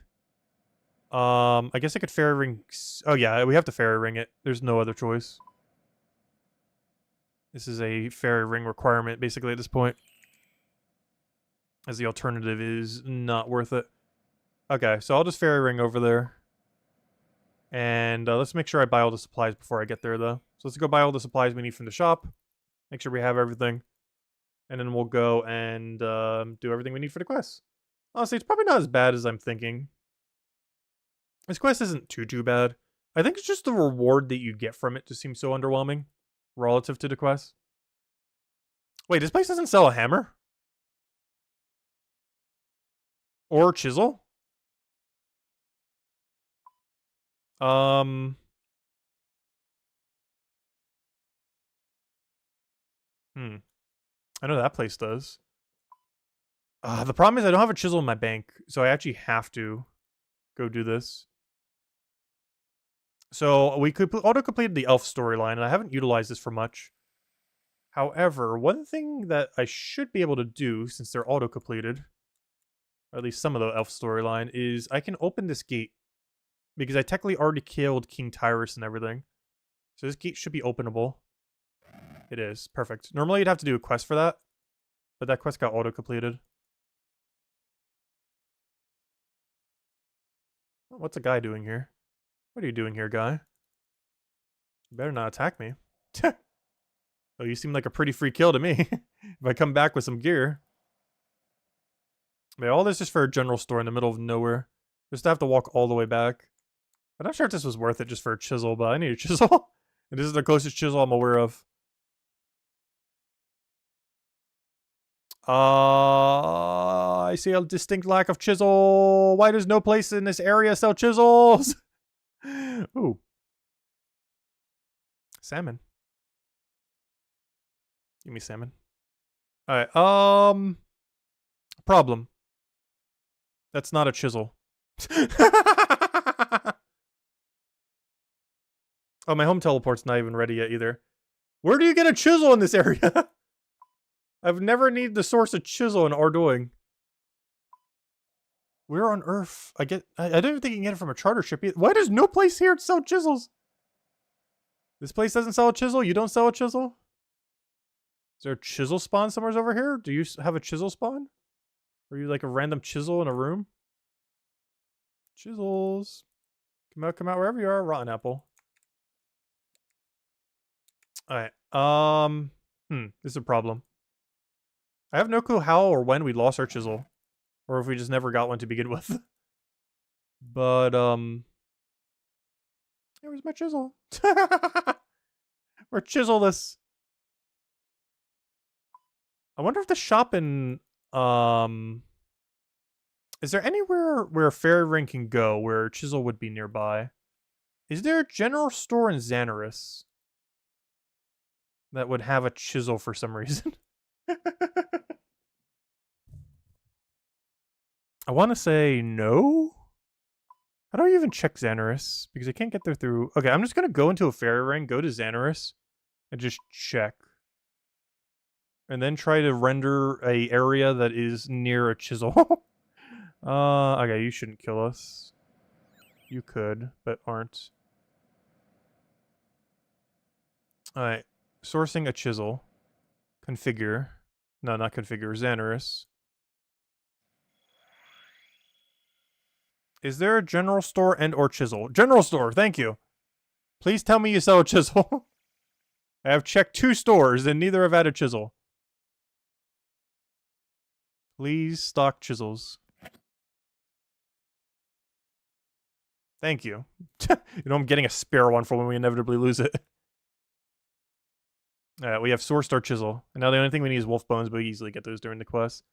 I guess I could fairy ring... Oh yeah, we have to fairy ring it. There's no other choice. This is a fairy ring requirement, basically, at this point. As the alternative is not worth it. Okay, so I'll just fairy ring over there. And let's make sure I buy all the supplies before I get there, though. So let's go buy all the supplies we need from the shop. Make sure we have everything. And then we'll go and do everything we need for the quest. Honestly, it's probably not as bad as I'm thinking. This quest isn't too bad. I think it's just the reward that you get from it just seems so underwhelming relative to the quest. Wait, this place doesn't sell a hammer? Or chisel? Um... Hmm. I know that place does. The problem is I don't have a chisel in my bank, so I actually have to go do this. So we could auto-completed the elf storyline, and I haven't utilized this for much. However, one thing that I should be able to do, since they're auto-completed, or at least some of the elf storyline, is I can open this gate. Because I technically already killed King Tyrus and everything. So this gate should be openable. It is. Perfect. Normally you'd have to do a quest for that. But that quest got auto-completed. What's a guy doing here? What are you doing here, guy? You better not attack me. Oh, you seem like a pretty free kill to me. If I come back with some gear. Yeah, all this is for a general store in the middle of nowhere. Just to have to walk all the way back. I'm not sure if this was worth it just for a chisel, but I need a chisel. And this is the closest chisel I'm aware of. I see a distinct lack of chisel. Why does no place in this area sell chisels? Ooh. Salmon. Give me salmon. Alright, problem. That's not a chisel. Oh, my home teleport's not even ready yet either. Where do you get a chisel in this area? I've never needed to source a chisel in Ardoing. Where on earth? I don't even think you can get it from a charter ship either. Why does no place here sell chisels? This place doesn't sell a chisel? You don't sell a chisel? Is there a chisel spawn somewhere over here? Do you have a chisel spawn? Are you like a random chisel in a room? Chisels. Come out wherever you are. Rotten apple. Alright. This is a problem. I have no clue how or when we lost our chisel. Or if we just never got one to begin with. But, where's my chisel? We're chiselless. I wonder if the shop in, is there anywhere where a fairy ring can go where a chisel would be nearby? Is there a general store in Xanaris that would have a chisel for some reason? I want to say no. How do I even check Xanaris? Because I can't get there through... Okay, I'm just going to go into a fairy ring, go to Xanaris, and just check. And then try to render a area that is near a chisel. Okay, you shouldn't kill us. You could, but aren't. Alright. Sourcing a chisel. Configure. No, not configure. Xanaris. Is there a general store and or chisel? General store, thank you. Please tell me you sell a chisel. I have checked 2 stores and neither have had a chisel. Please stock chisels. Thank you. You know, I'm getting a spare one for when we inevitably lose it. We have sourced our chisel. And now the only thing we need is wolf bones, but we easily get those during the quest.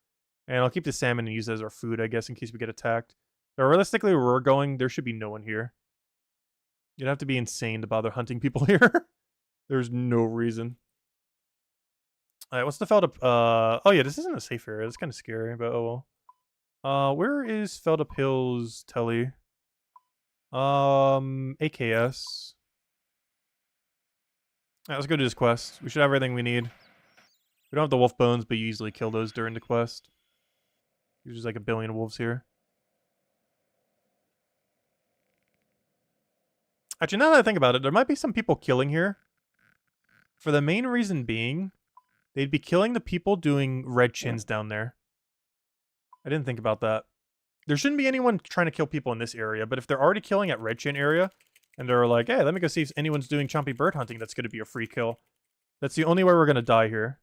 And I'll keep the salmon and use it as our food, I guess, in case we get attacked. But realistically, where we're going, there should be no one here. You'd have to be insane to bother hunting people here. There's no reason. Alright, what's the Feldup? Oh yeah, this isn't a safe area. That's kind of scary, but oh well. Where is Feldup Hills Telly? AKS. Alright, let's go do this quest. We should have everything we need. We don't have the wolf bones, but you easily kill those during the quest. There's just like a billion wolves here. Actually, now that I think about it, there might be some people killing here. For the main reason being, they'd be killing the people doing red chins down there. I didn't think about that. There shouldn't be anyone trying to kill people in this area, but if they're already killing at red chin area, and they're like, hey, let me go see if anyone's doing chompy bird hunting, that's going to be a free kill. That's the only way we're going to die here.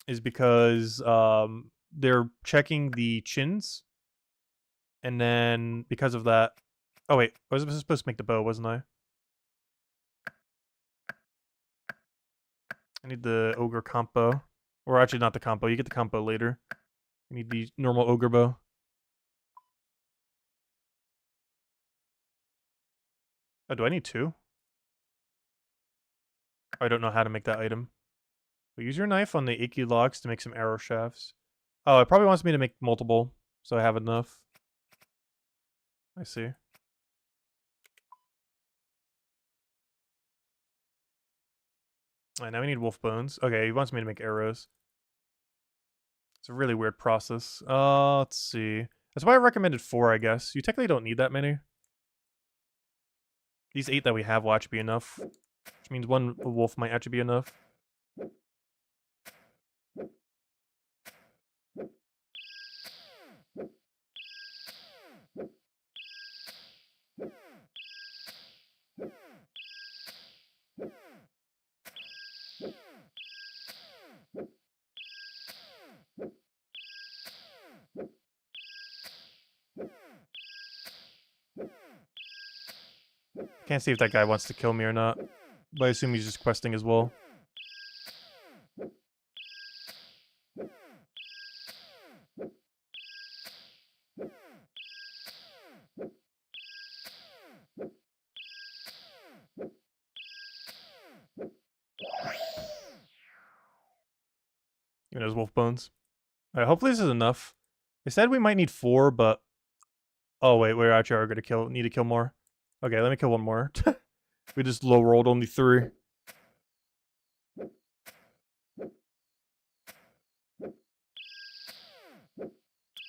Is because they're checking the chins. And then, because of that... Oh wait, I was supposed to make the bow, wasn't I? I need the ogre compo. Or actually not the compo, you get the compo later. I need the normal ogre bow. Oh, do I need 2? I don't know how to make that item. But use your knife on the achy logs to make some arrow shafts. Oh, it probably wants me to make multiple, so I have enough. I see. Alright, now we need wolf bones. Okay, he wants me to make arrows. It's a really weird process. Let's see. That's why I recommended 4, I guess. You technically don't need that many. These 8 that we have will actually be enough. Which means 1 wolf might actually be enough. Can't see if that guy wants to kill me or not. But I assume he's just questing as well. Even those wolf bones. Alright, hopefully this is enough. They said we might need 4, but... Oh, wait, we actually are gonna need to kill more. Okay, let me kill 1 more. We just low rolled only 3.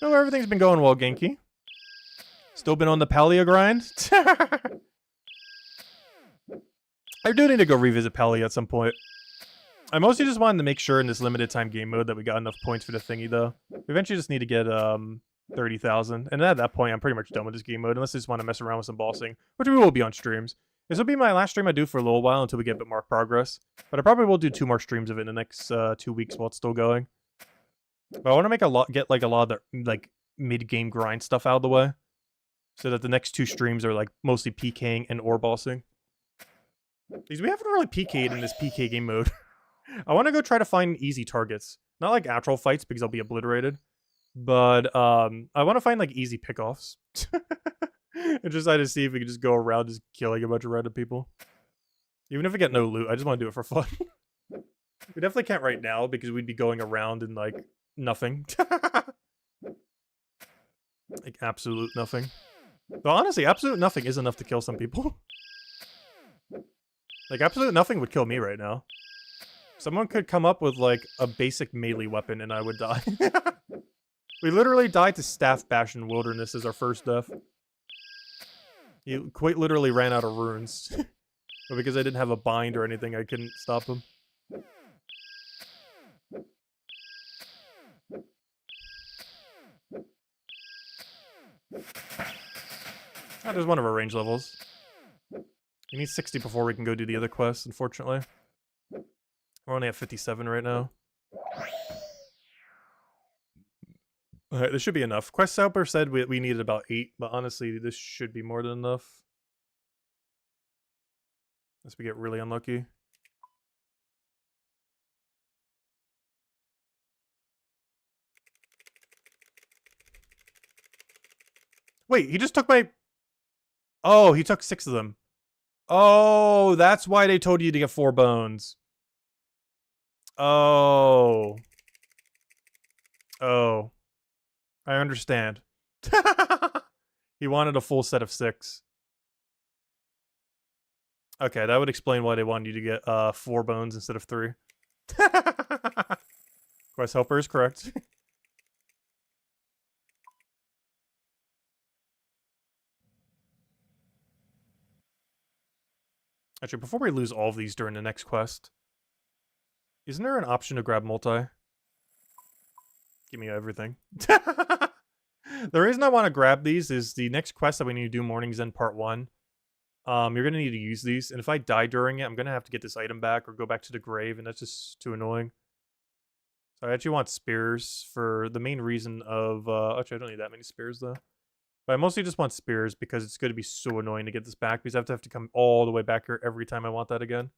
Oh, everything's been going well, Genki. Still been on the Palia grind. I do need to go revisit Palia at some point. I mostly just wanted to make sure in this limited time game mode that we got enough points for the thingy, though. We eventually just need to get 30,000. And at that point, I'm pretty much done with this game mode, unless I just want to mess around with some bossing, which we will be on streams. This will be my last stream I do for a little while until we get a bit more progress. But I probably will do 2 more streams of it in the next 2 weeks while it's still going. But I want to make get like a lot of the like mid-game grind stuff out of the way, so that the next 2 streams are like mostly PKing and or bossing. Because we haven't really PK'd in this PK game mode. I want to go try to find easy targets, not like actual fights because I'll be obliterated, but I want to find like easy pickoffs. And just try to see if we can just go around just killing a bunch of random people. Even if we get no loot, I just want to do it for fun. We definitely can't right now because we'd be going around in like nothing. Like absolute nothing. But honestly, absolute nothing is enough to kill some people. Like absolute nothing would kill me right now. Someone could come up with like a basic melee weapon and I would die. We literally died to Staff Bash in Wilderness as our first death. He quite literally ran out of runes. But because I didn't have a bind or anything, I couldn't stop him. Oh, there's one of our range levels. We need 60 before we can go do the other quests, unfortunately. We're only at 57 right now. Alright, this should be enough. Quest Helper said we needed about 8, but honestly, this should be more than enough. Unless we get really unlucky. Wait, he just took my... Oh, he took 6 of them. Oh, that's why they told you to get 4 bones. Oh. Oh. I understand. He wanted a full set of 6. Okay, that would explain why they wanted you to get 4 bones instead of 3. Quest Helper is correct. Actually, before we lose all of these during the next quest, isn't there an option to grab multi? Give me everything. The reason I want to grab these is the next quest that we need to do, Morning's End Part 1. You're going to need to use these, and if I die during it, I'm going to have to get this item back or go back to the grave, and that's just too annoying. So I actually want spears for the main reason of... actually, I don't need that many spears, though. But I mostly just want spears because it's going to be so annoying to get this back, because I have to come all the way back here every time I want that again.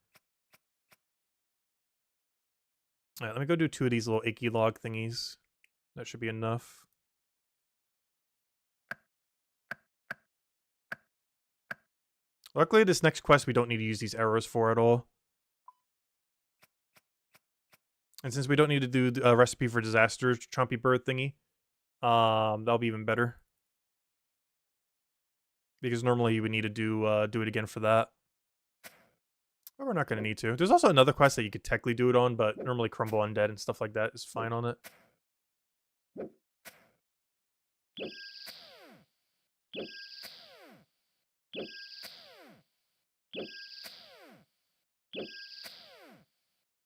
Alright, let me go do 2 of these little icky log thingies. That should be enough. Luckily, this next quest we don't need to use these arrows for at all. And since we don't need to do a recipe for disaster Chompy Bird thingy, that'll be even better. Because normally you would need to do it again for that. But we're not going to need to. There's also another quest that you could technically do it on, but normally Crumble Undead and stuff like that is fine on it.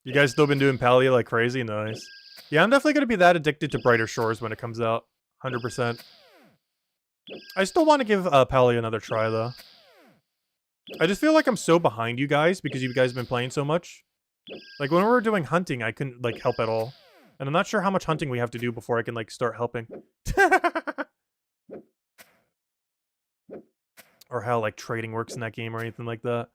You guys still been doing Palia like crazy? Nice. Yeah, I'm definitely going to be that addicted to Brighter Shores when it comes out. 100%. I still want to give Palia another try, though. I just feel like I'm so behind you guys because you guys have been playing so much. Like, when we were doing hunting, I couldn't, like, help at all. And I'm not sure how much hunting we have to do before I can, like, start helping. Or how, like, trading works in that game or anything like that.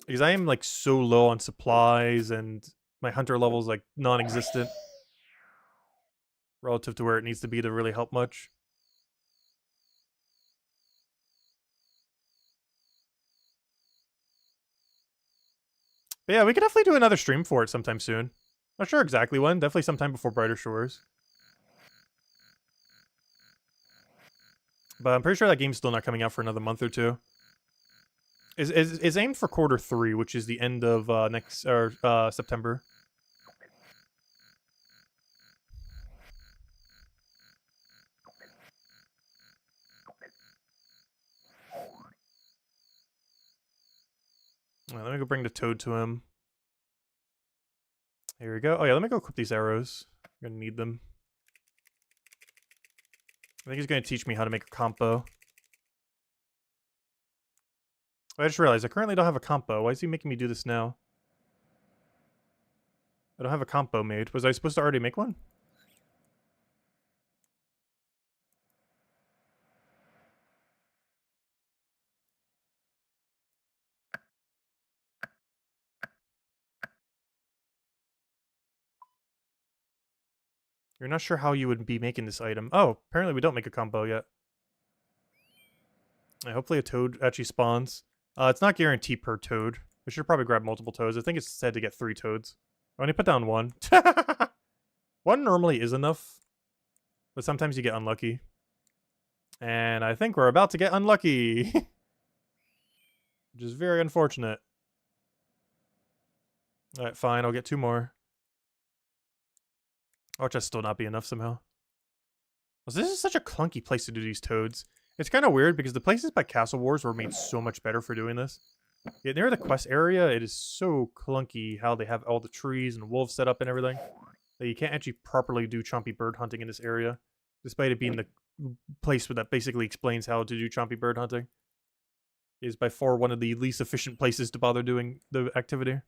Because I am, like, so low on supplies and my hunter level is, like, non-existent. Relative to where it needs to be to really help much. But yeah, we could definitely do another stream for it sometime soon. Not sure exactly when. Definitely sometime before Brighter Shores. But I'm pretty sure that game's still not coming out for another month or two. Is aimed for Q3, which is the end of September. Right, let me go bring the toad to him. Here we go. Oh yeah, let me go equip these arrows. I'm gonna need them. I think he's gonna teach me how to make a compo. I just realized I currently don't have a compo. Why is he making me do this now? I don't have a compo made. Was I supposed to already make one? You're not sure how you would be making this item. Oh, apparently we don't make a combo yet. Hopefully a toad actually spawns. It's not guaranteed per toad. We should probably grab multiple toads. I think it's said to get 3 toads. I only put down 1. 1 normally is enough. But sometimes you get unlucky. And I think we're about to get unlucky. Which is very unfortunate. Alright, fine. I'll get 2 more. Watch that still not be enough somehow. This is such a clunky place to do these toads. It's kind of weird because the places by Castle Wars were made so much better for doing this. Yet near the quest area, it is so clunky how they have all the trees and wolves set up and everything that you can't actually properly do chompy bird hunting in this area, despite it being the place that basically explains how to do chompy bird hunting. It is by far one of the least efficient places to bother doing the activity.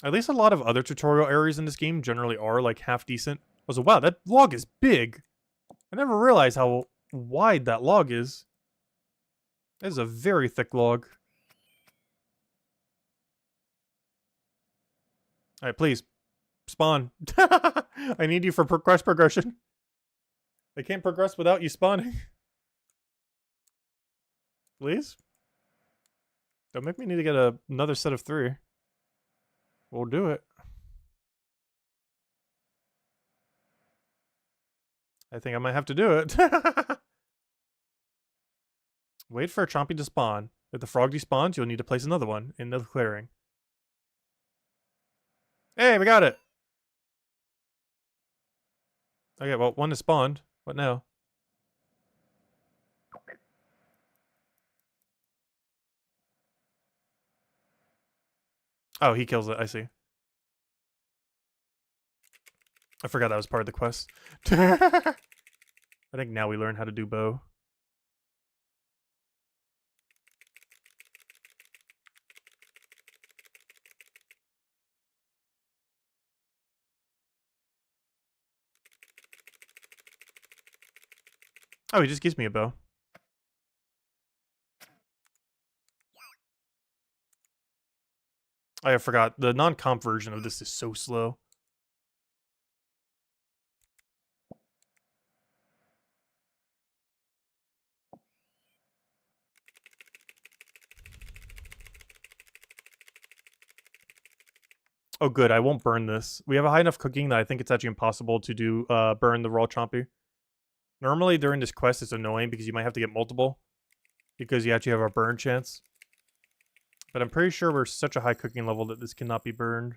At least a lot of other tutorial areas in this game generally are like half decent. Also, wow, that log is big. I never realized how wide that log is. That is a very thick log. Alright, please. Spawn. I need you for quest progression. I can't progress without you spawning. Please? Don't make me need to get another set of 3. We'll do it. I think I might have to do it. Wait for a Chompy to spawn. If the frog despawns, you'll need to place another one in the clearing. Hey, we got it! Okay, well, one has spawned. What now? Oh, he kills it. I see. I forgot that was part of the quest. I think now we learn how to do bow. Oh, he just gives me a bow. I forgot. The non-comp version of this is so slow. Oh, good. I won't burn this. We have a high enough cooking that I think it's actually impossible to do burn the raw chompy. Normally, during this quest, it's annoying because you might have to get multiple. Because you actually have a burn chance. But I'm pretty sure we're such a high cooking level that this cannot be burned.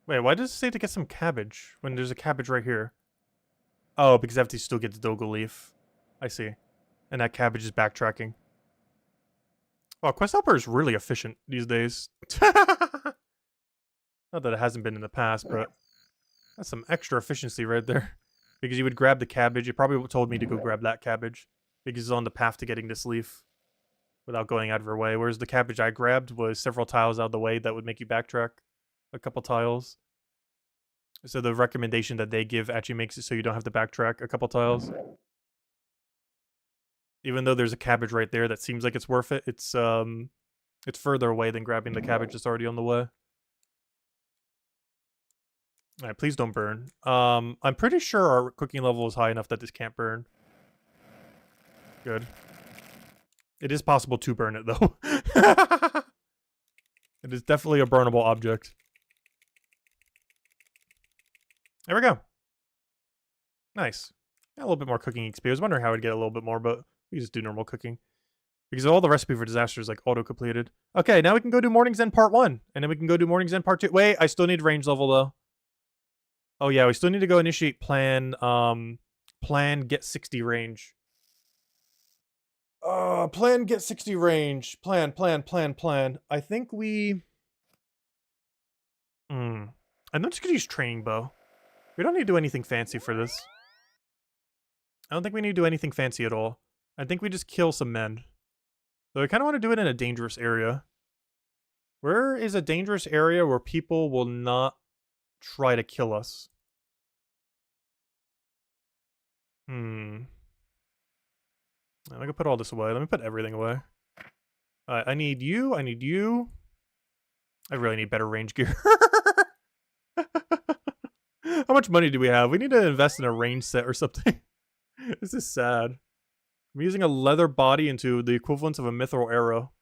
Wait, why does it say to get some cabbage when there's a cabbage right here? Oh, because I have to still get the dogo leaf. I see. And that cabbage is backtracking. Wow, Quest Helper is really efficient these days. Not that it hasn't been in the past, but that's some extra efficiency right there. Because you would grab the cabbage. It probably told me to go grab that cabbage. Because it's on the path to getting this leaf. Without going out of your way. Whereas the cabbage I grabbed was several tiles out of the way that would make you backtrack a couple tiles. So the recommendation that they give actually makes it so you don't have to backtrack a couple tiles. Even though there's a cabbage right there that seems like it's worth it, it's further away than grabbing the cabbage that's already on the way. Alright, please don't burn. I'm pretty sure our cooking level is high enough that this can't burn. Good. It is possible to burn it, though. It is definitely a burnable object. There we go. Nice. Got a little bit more cooking XP. I was wondering how I'd get a little bit more, but we just do normal cooking. Because all the recipe for disaster is like auto-completed. Okay, now we can go do Morning's End Part 1. And then we can go do Morning's End Part 2. Wait, I still need range level, though. Oh, yeah, we still need to go initiate plan, plan get 60 range. Plan get 60 range. Plan. I think we... I'm not just gonna use training bow. We don't need to do anything fancy for this. I don't think we need to do anything fancy at all. I think we just kill some men. Though I kind of want to do it in a dangerous area. Where is a dangerous area where people will not try to kill us? I'm gonna put all this away. Let me put everything away. I need you. I need you. I really need better range gear. How much money do we have? We need to invest in a range set or something. This is sad. I'm using a leather body into the equivalent of a mithril arrow.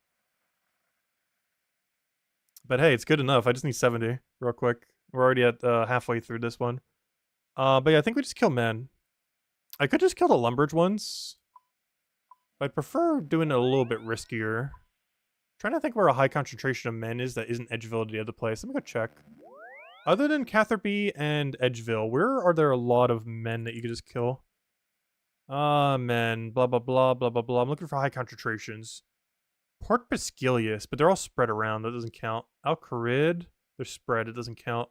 But hey, it's good enough. I just need 70 real quick. We're already at halfway through this one. But yeah, I think we just kill men. I could just kill the Lumbridge ones. But I'd prefer doing it a little bit riskier. Trying to think where a high concentration of men is that isn't Edgeville the other place. Let me go check. Other than Catherby and Edgeville, where are there a lot of men that you could just kill? Men. Blah, blah, blah, blah, blah, blah. I'm looking for high concentrations. Port Biscilius, but they're all spread around. That doesn't count. Alcarid, they're spread. It doesn't count.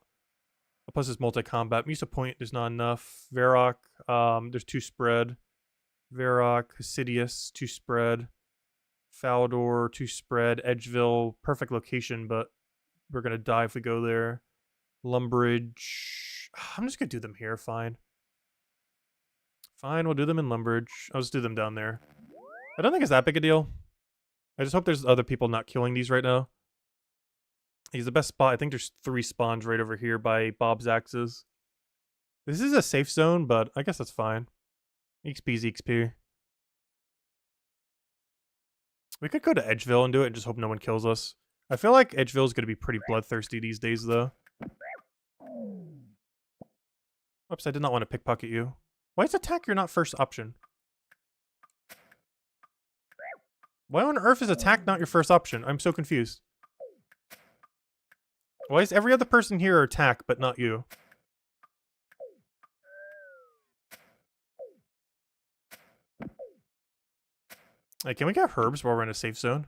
Plus it's multi-combat. Musa Point, there's not enough. Varrock, there's 2 spread. Varrock, Hasidius, 2 spread. Faldor, 2 spread. Edgeville, perfect location, but we're gonna die if we go there. Lumbridge. I'm just gonna do them here, fine. Fine, we'll do them in Lumbridge. I'll just do them down there. I don't think it's that big a deal. I just hope there's other people not killing these right now. He's the best spot. I think there's 3 spawns right over here by Bob's axes. This is a safe zone, but I guess that's fine. XP's XP. We could go to Edgeville and do it and just hope no one kills us. I feel like Edgeville's going to be pretty bloodthirsty these days, though. Oops, I did not want to pickpocket you. Why is attack your not first option? Why on earth is attack not your first option? I'm so confused. Why is every other person here attack, but not you? Hey, can we get herbs while we're in a safe zone?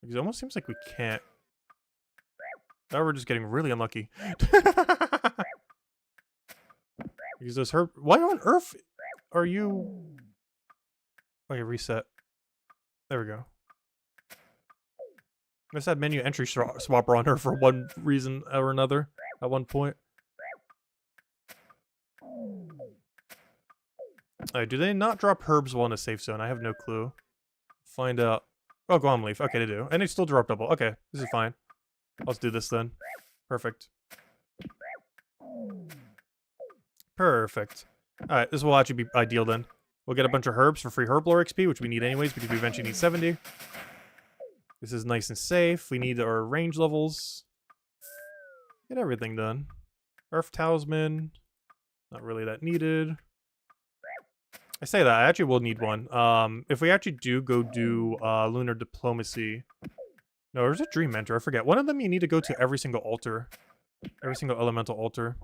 Because it almost seems like we can't. Now we're just getting really unlucky. Because those herb... Why on earth are you... Okay, reset. There we go. I just had menu entry swapper on her for one reason or another at one point. Alright, do they not drop herbs while in a safe zone? I have no clue. Find out. Oh, Guam leaf. Okay, they do. And they still drop double. Okay, this is fine. Let's do this then. Perfect. Perfect. Alright, this will actually be ideal then. We'll get a bunch of herbs for free herb lore XP, which we need anyways because we eventually need 70. This is nice and safe. We need our range levels. Get everything done. Earth Talisman. Not really that needed. I say that, I actually will need one. If we actually do go do Lunar Diplomacy... No, there's a Dream Mentor, I forget. One of them you need to go to every single altar. Every single elemental altar.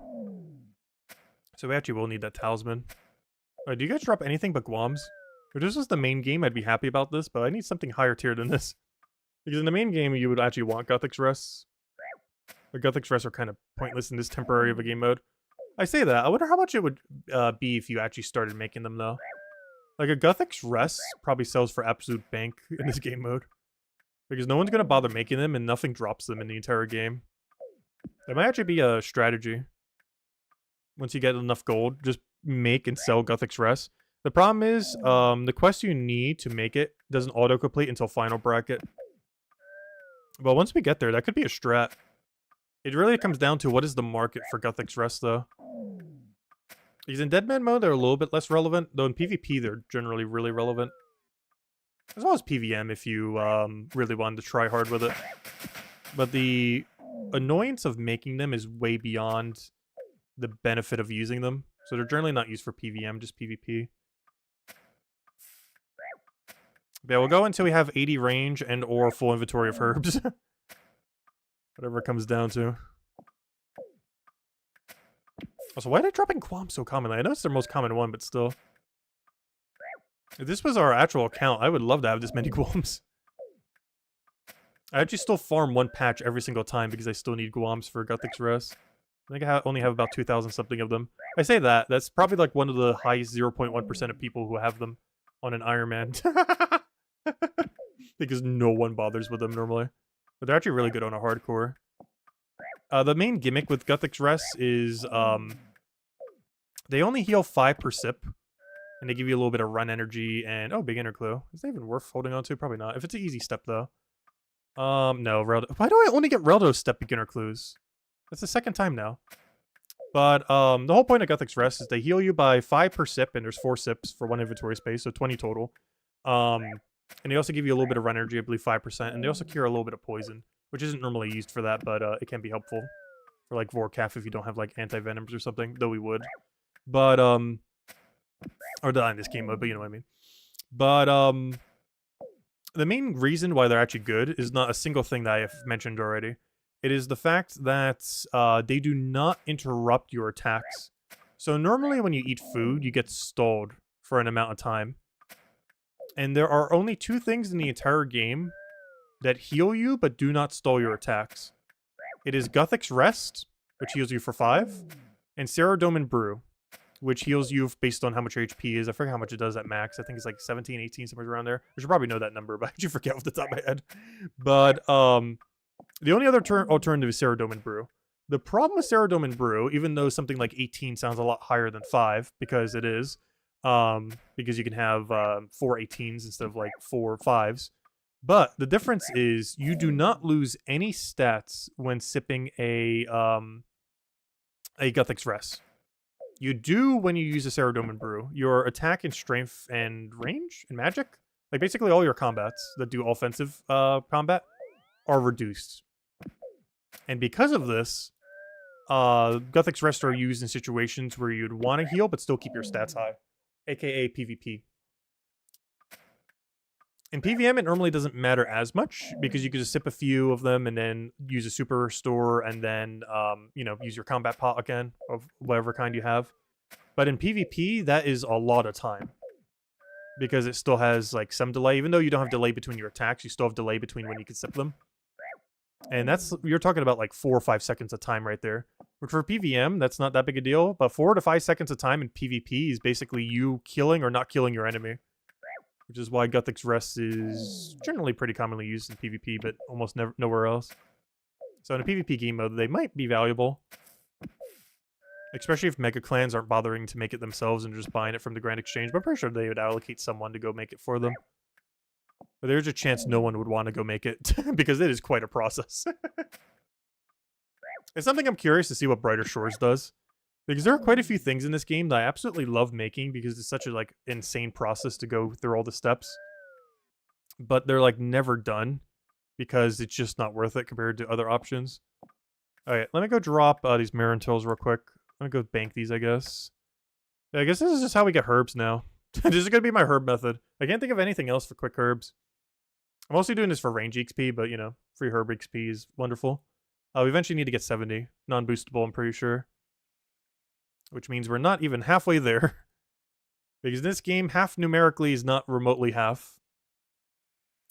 So we actually will need that talisman. Do you guys drop anything but Guams? If this was the main game, I'd be happy about this, but I need something higher tier than this. Because in the main game, you would actually want Guthix Rests. But Guthix Rests are kind of pointless in this temporary of a game mode. I say that. I wonder how much it would be if you actually started making them, though. Like, a Guthix Rest probably sells for absolute bank in this game mode. Because no one's going to bother making them, and nothing drops them in the entire game. That might actually be a strategy. Once you get enough gold, just make and sell Guthix Rest. The problem is, the quest you need to make it doesn't auto-complete until final bracket. But once we get there, that could be a strat. It really comes down to what is the market for Guthix Rest, though. Because in Deadman mode, they're a little bit less relevant, though in PvP, they're generally really relevant. As well as PvM, if you really wanted to try hard with it. But the annoyance of making them is way beyond the benefit of using them. So they're generally not used for PvM, just PvP. Yeah, we'll go until we have 80 range and or full inventory of herbs. Whatever it comes down to. Also, why are they dropping Quam so commonly? I know it's their most common one, but still. If this was our actual account, I would love to have this many Guams. I actually still farm one patch every single time because I still need Guams for Guthix Rest. I think I only have about 2,000 something of them. I say that, that's probably like one of the highest 0.1% of people who have them on an Iron Man. Because no one bothers with them normally. But they're actually really good on a hardcore. The main gimmick with Guthix Rest is they only heal 5 per sip. And they give you a little bit of run energy and... Oh, big inner clue. Is that even worth holding on to? Probably not. If it's an easy step, though. No. Why do I only get Reldo step beginner clues? That's the second time now. But, the whole point of Guthix Rest is they heal you by 5 per sip, and there's 4 sips for 1 inventory space, so 20 total. And they also give you a little bit of run energy, I believe 5%, and they also cure a little bit of poison, which isn't normally used for that, but, it can be helpful. For, like, Vorkath if you don't have, like, anti-venoms or something, though we would. But, or not in this game mode, but you know what I mean. But, the main reason why they're actually good is not a single thing that I have mentioned already. It is the fact that they do not interrupt your attacks. So normally when you eat food, you get stalled for an amount of time. And there are only 2 things in the entire game that heal you but do not stall your attacks. It is Guthix Rest, which heals you for 5, and Cerudomin Brew, which heals you based on how much your HP is. I forget how much it does at max. I think it's like 17, 18, somewhere around there. I should probably know that number, but I actually forget off the top of my head. But, the only other alternative is Cerudomin Brew. The problem with Cerudomin Brew, even though something like 18 sounds a lot higher than 5, because it is, because you can have 4 18s instead of like 4 5s. But the difference is you do not lose any stats when sipping a Guthix Rest. You do when you use a Cerudomin Brew. Your attack and strength and range and magic, like basically all your combats that do offensive combat, are reduced. And because of this, Guthix Rest are used in situations where you'd want to heal but still keep your stats high, aka PvP. In PvM, it normally doesn't matter as much because you can just sip a few of them and then use a super restore and then, you know, use your combat pot again of whatever kind you have. But in PvP, that is a lot of time because it still has like some delay. Even though you don't have delay between your attacks, you still have delay between when you can sip them. And you're talking about like 4 or 5 seconds of time right there. Which for PvM, that's not that big a deal, but 4 to 5 seconds of time in PvP is basically you killing or not killing your enemy. Which is why Guthix Rest is generally pretty commonly used in PvP, but almost nowhere else. So in a PvP game mode, they might be valuable. Especially if mega clans aren't bothering to make it themselves and just buying it from the Grand Exchange. But I'm pretty sure they would allocate someone to go make it for them. But there's a chance no one would want to go make it, because it is quite a process. It's something I'm curious to see what Brighter Shores does. Because there are quite a few things in this game that I absolutely love making, because it's such a, like, insane process to go through all the steps. But they're, like, never done, because it's just not worth it compared to other options. Alright, let me go drop these Marintils real quick. I'm gonna go bank these, I guess. Yeah, I guess this is just how we get herbs now. This is gonna be my herb method. I can't think of anything else for quick herbs. I'm mostly doing this for range XP, but, you know, free herb XP is wonderful. We eventually need to get 70. Non-boostable, I'm pretty sure. Which means we're not even halfway there. Because in this game, half numerically is not remotely half.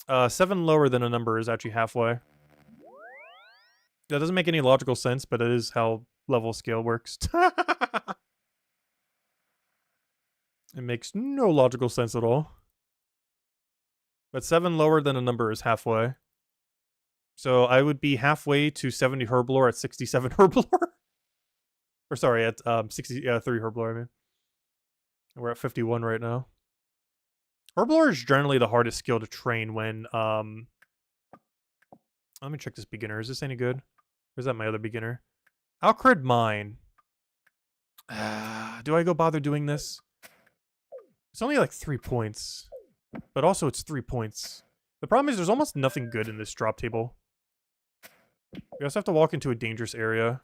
7 lower than a number is actually halfway. That doesn't make any logical sense, but it is how level scale works. It makes no logical sense at all. But 7 lower than a number is halfway. So I would be halfway to 70 herblore at 67 herblore. Or sorry, at 3 herblore, I mean. We're at 51 right now. Herblore is generally the hardest skill to train when, let me check this beginner. Is this any good? Or is that my other beginner? Alcrid Mine. Do I go bother doing this? It's only like 3 points. But also it's 3 points. The problem is there's almost nothing good in this drop table. We also have to walk into a dangerous area.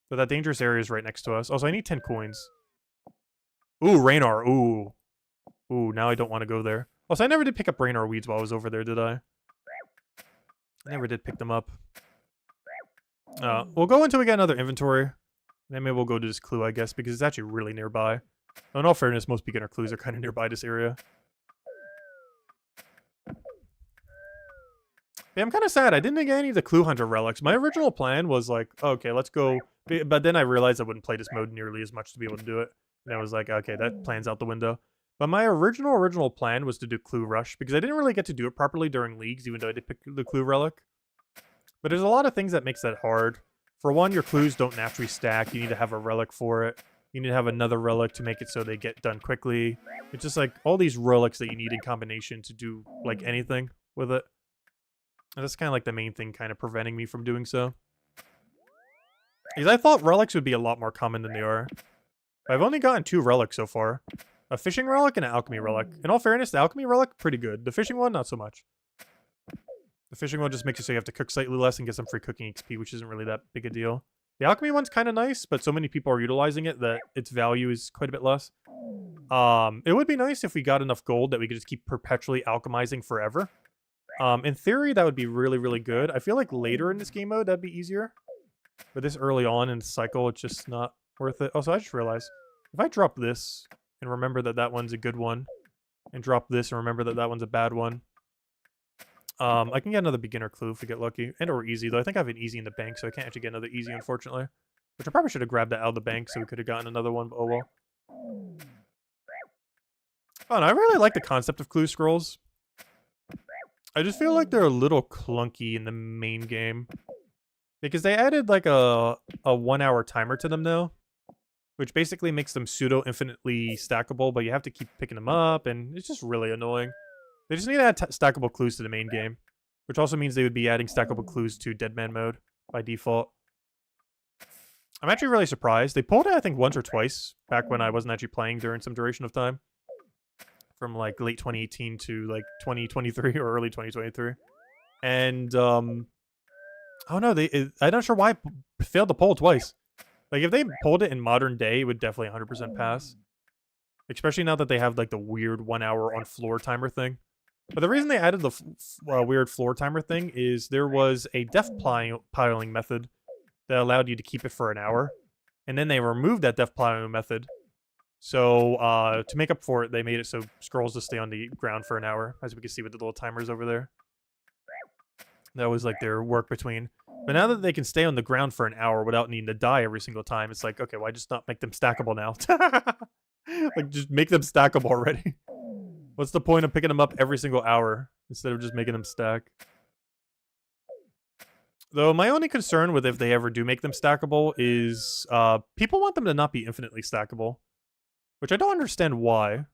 But that dangerous area is right next to us. Also, I need 10 coins. Ooh, Raynar. Ooh. Ooh, now I don't want to go there. Also, I never did pick up Raynar weeds while I was over there, did I? I never did pick them up. We'll go until we get another inventory. Then maybe we'll go to this clue, I guess, because it's actually really nearby. In all fairness, most beginner clues are kind of nearby this area. Yeah, I'm kind of sad. I didn't get any of the Clue Hunter relics. My original plan was like, okay, let's go. But then I realized I wouldn't play this mode nearly as much to be able to do it. And I was like, okay, that plan's out the window. But my original plan was to do Clue Rush, because I didn't really get to do it properly during leagues, even though I did pick the Clue Relic. But there's a lot of things that makes that hard. For one, your clues don't naturally stack. You need to have a relic for it. You need to have another relic to make it so they get done quickly. It's just like all these relics that you need in combination to do like anything with it. And that's kind of like the main thing kind of preventing me from doing so. Because I thought relics would be a lot more common than they are. But I've only gotten 2 relics so far. A fishing relic and an alchemy relic. In all fairness, the alchemy relic, pretty good. The fishing one, not so much. The fishing one just makes it so you have to cook slightly less and get some free cooking XP, which isn't really that big a deal. The alchemy one's kind of nice, but so many people are utilizing it that its value is quite a bit less. It would be nice if we got enough gold that we could just keep perpetually alchemizing forever. In theory, that would be really, really good. I feel like later in this game mode, that'd be easier. But this early on in the cycle, it's just not worth it. Also, I just realized, if I drop this and remember that that one's a good one, and drop this and remember that that one's a bad one, I can get another beginner clue if we get lucky. And or easy, though. I think I have an easy in the bank, so I can't actually get another easy, unfortunately. Which I probably should have grabbed that out of the bank so we could have gotten another one, but oh well. Oh, and I really like the concept of clue scrolls. I just feel like they're a little clunky in the main game. Because they added like a 1 hour timer to them now. Which basically makes them pseudo-infinitely stackable, but you have to keep picking them up, and it's just really annoying. They just need to add stackable clues to the main game. Which also means they would be adding stackable clues to Deadman mode by default. I'm actually really surprised. They pulled it, I think, once or twice back when I wasn't actually playing during some duration of time. From like late 2018 to like 2023 or early 2023. And, oh no, I'm not sure why it failed to pull twice. Like, if they pulled it in modern day, it would definitely 100% pass. Especially now that they have, like, the weird 1 hour on floor timer thing. But the reason they added the weird floor timer thing is there was a death piling method that allowed you to keep it for an hour. And then they removed that death piling method. So, to make up for it, they made it so scrolls just stay on the ground for an hour, as we can see with the little timers over there. That was like their work between. But now that they can stay on the ground for an hour without needing to die every single time, it's like, okay, why just not make them stackable now? Like, just make them stackable already. What's the point of picking them up every single hour instead of just making them stack? Though my only concern with if they ever do make them stackable is people want them to not be infinitely stackable, which I don't understand why.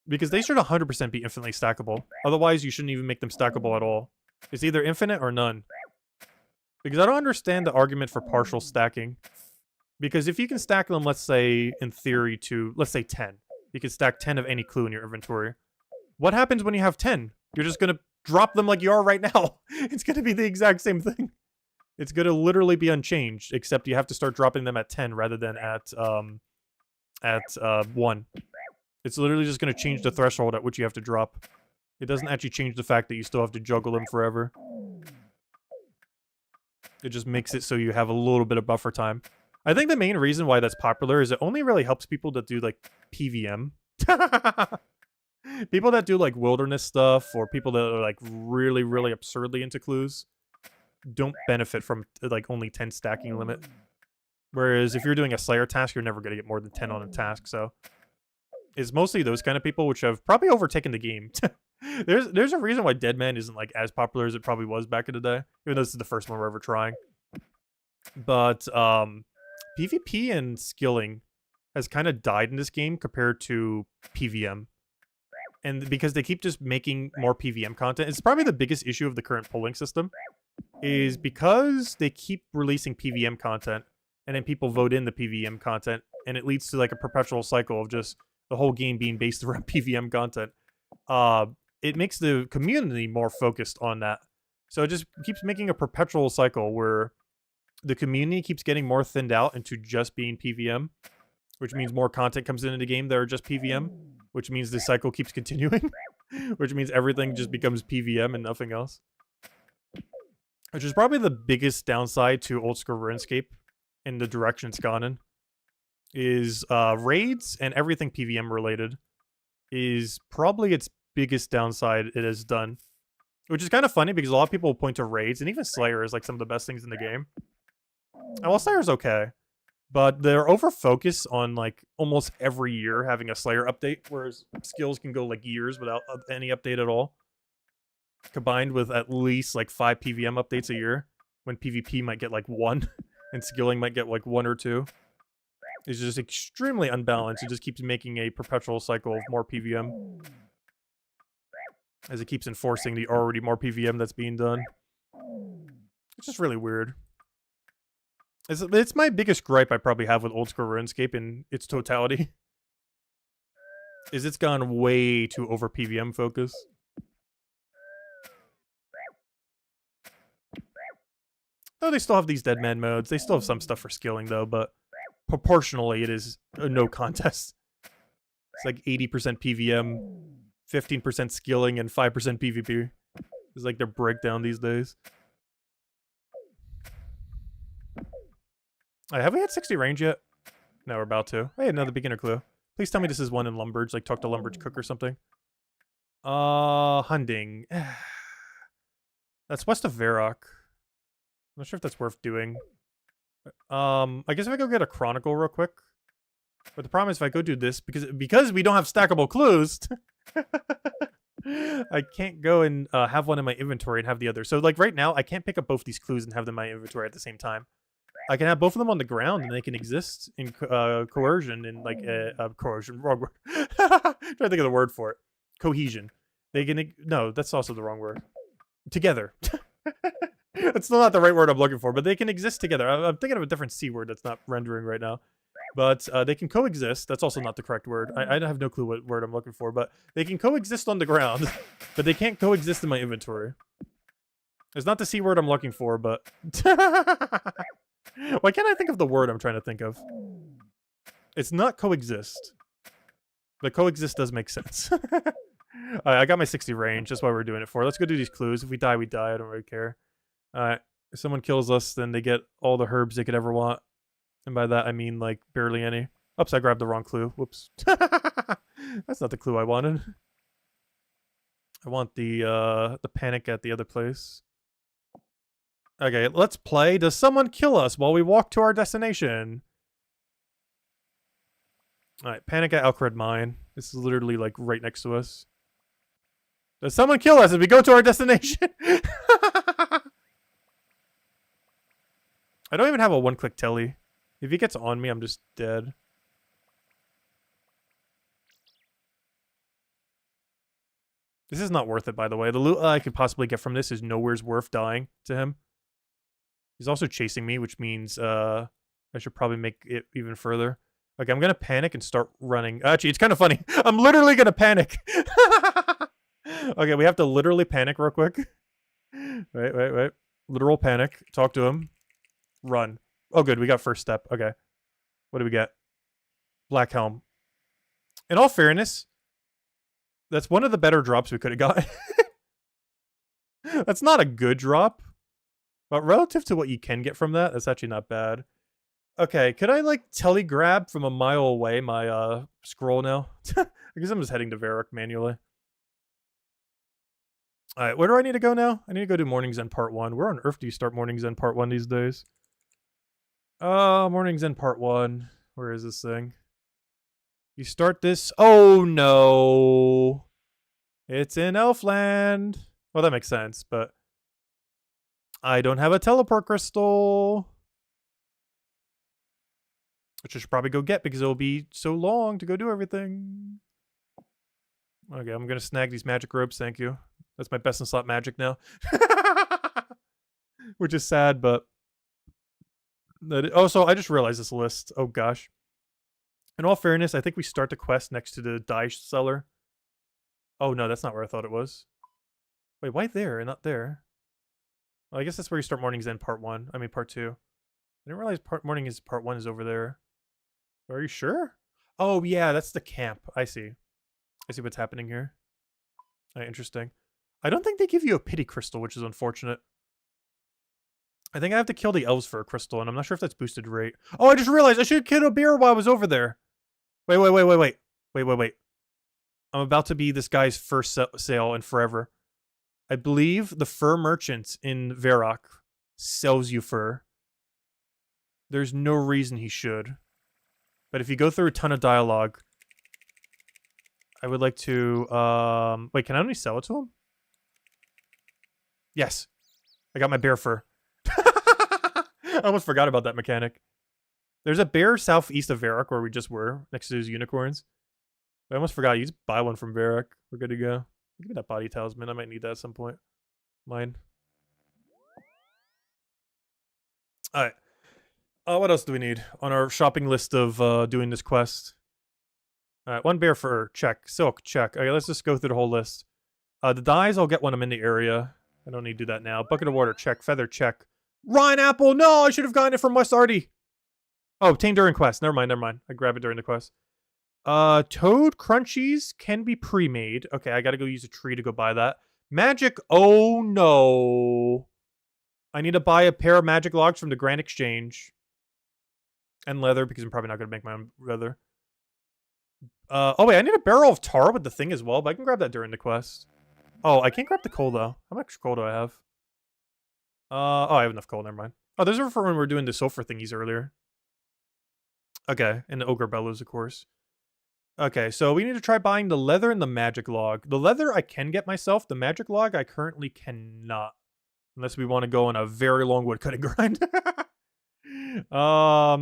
Because they should 100% be infinitely stackable. Otherwise, you shouldn't even make them stackable at all. It's either infinite or none. Because I don't understand the argument for partial stacking. Because if you can stack them, let's say, in theory, to, let's say 10. You can stack 10 of any clue in your inventory. What happens when you have 10? You're just going to drop them like you are right now. It's going to be the exact same thing. It's going to literally be unchanged, except you have to start dropping them at 10 rather than at 1. It's literally just going to change the threshold at which you have to drop. It doesn't actually change the fact that you still have to juggle them forever. It just makes it so you have a little bit of buffer time. I think the main reason why that's popular is it only really helps people that do, like, PVM. People that do, like, wilderness stuff, or people that are, like, really, really absurdly into clues, don't benefit from, like, only 10 stacking limit. Whereas if you're doing a Slayer task, you're never going to get more than 10 on a task, so... It's mostly those kind of people which have probably overtaken the game. There's a reason why Deadman isn't like as popular as it probably was back in the day, even though this is the first one we're ever trying. But PvP and skilling has kind of died in this game compared to PVM. And because they keep just making more PVM content, it's probably the biggest issue of the current polling system, is because they keep releasing PVM content, and then people vote in the PVM content, and it leads to like a perpetual cycle of just the whole game being based around PVM content. It makes the community more focused on that. So it just keeps making a perpetual cycle where the community keeps getting more thinned out into just being PVM, which means more content comes into the game that are just PVM, which means the cycle keeps continuing, which means everything just becomes PVM and nothing else. Which is probably the biggest downside to Oldschool Runescape in the direction it's gone in. Is raids and everything PVM related is probably its biggest downside it has done. Which is kind of funny because a lot of people point to raids, and even Slayer is like some of the best things in the game. And well, Slayer's okay, but they're over-focused on like almost every year having a Slayer update, whereas skills can go like years without any update at all. Combined with at least like 5 PVM updates a year, when PvP might get like 1, and skilling might get like 1 or 2. It's just extremely unbalanced. It just keeps making a perpetual cycle of more PVM. As it keeps enforcing the already more PVM that's being done. It's just really weird. It's my biggest gripe I probably have with Oldschool Runescape in its totality. Is it's gone way too over PVM focus. Though they still have these Deadman modes. They still have some stuff for skilling though, but proportionally, it is a no contest. It's like 80% PVM, 15% skilling, and 5% PvP. It's like their breakdown these days. Have we had 60 range yet? No, we're about to. Hey, another beginner clue. Please tell me this is one in Lumbridge, like talk to Lumbridge Cook or something. Hunting. That's west of Varrock. I'm not sure if that's worth doing. I guess if I go get a Chronicle real quick. But the problem is if I go do this, because we don't have stackable clues, I can't go and have one in my inventory and have the other. So like right now, I can't pick up both these clues and have them in my inventory at the same time. I can have both of them on the ground and they can exist in coercion and like coercion, wrong word. Trying to think of the word for it. Cohesion. They can, no, that's also the wrong word. Together. That's still not the right word I'm looking for, but they can exist together. I'm thinking of a different C word that's not rendering right now. But they can coexist. That's also not the correct word. I have no clue what word I'm looking for, but they can coexist on the ground, but they can't coexist in my inventory. It's not the C word I'm looking for, but... Why can't I think of the word I'm trying to think of? It's not coexist. But coexist does make sense. I got my 60 range. That's why we're doing it for. Let's go do these clues. If we die, we die. I don't really care. Alright. If someone kills us, then they get all the herbs they could ever want. And by that, I mean, like, barely any. Oops, I grabbed the wrong clue. Whoops. That's not the clue I wanted. I want the panic at the other place. Okay, let's play. Does someone kill us while we walk to our destination? Alright, panic at Alcred Mine. This is literally like right next to us. Does someone kill us as we go to our destination? I don't even have a one-click telly. If he gets on me, I'm just dead. This is not worth it, by the way. The loot I could possibly get from this is nowhere's worth dying to him. He's also chasing me, which means I should probably make it even further. Okay, I'm gonna panic and start running. Actually, it's kind of funny. I'm literally gonna panic. Okay, we have to literally panic real quick. Wait. Literal panic. Talk to him. Run. Oh, good. We got first step. Okay. What do we get? Black Helm. In all fairness, that's one of the better drops we could have got. That's not a good drop. But relative to what you can get from that, that's actually not bad. Okay, could I, like, telegrab from a mile away my, scroll now? I guess I'm just heading to Varrock manually. Alright, where do I need to go now? I need to go do Morning's End Part 1. Where on earth do you start Morning's End Part 1 these days? Morning's End Part 1. Where is this thing? You start this... Oh, no. It's in Elfland. Well, that makes sense, but... I don't have a teleport crystal. Which I should probably go get because it'll be so long to go do everything. Okay, I'm gonna snag these magic ropes, thank you. That's my best in slot magic now. Which is sad, but... Oh, so I just realized this list. Oh gosh. In all fairness, I think we start the quest next to the dye cellar. Oh no, that's not where I thought it was. Wait, why there and not there? Well, I guess that's where you start Morning's End Part 1. I mean, Part 2. I didn't realize Morning's Part 1 is over there. Are you sure? Oh, yeah, that's the camp. I see. I see what's happening here. Interesting. I don't think they give you a pity crystal, which is unfortunate. I think I have to kill the elves for a crystal, and I'm not sure if that's boosted rate. Oh, I just realized I should have killed a bear while I was over there. Wait. I'm about to be this guy's first sale in forever. I believe the fur merchant in Varrock sells you fur. There's no reason he should. But if you go through a ton of dialogue, I would like to... Wait, can I only sell it to him? Yes. I got my bear fur. I almost forgot about that mechanic. There's a bear southeast of Varrock where we just were, next to those unicorns. I almost forgot. You just buy one from Varrock. We're good to go. Give me that body talisman. I might need that at some point. Mine. Alright. What else do we need on our shopping list of doing this quest? Alright, one bear fur. Check. Silk. Check. Okay, let's just go through the whole list. The dyes, I'll get when I'm in the area. I don't need to do that now. Bucket of water. Check. Feather. Check. Rhine apple! No! I should have gotten it from West Arty! Oh, obtained during quest. Never mind. I grab it during the quest. Toad crunchies can be pre-made. Okay, I gotta go use a tree to go buy that. Magic, oh no. I need to buy a pair of magic logs from the Grand Exchange. And leather, because I'm probably not gonna make my own leather. Oh wait, I need a barrel of tar with the thing as well, but I can grab that during the quest. Oh, I can't grab the coal though. How much coal do I have? Oh, I have enough coal, never mind. Oh, those are for when we were doing the sulfur thingies earlier. Okay, and the ogre bellows, of course. Okay, so we need to try buying the leather and the magic log. The leather I can get myself. The magic log I currently cannot. Unless we want to go on a very long woodcutting grind. All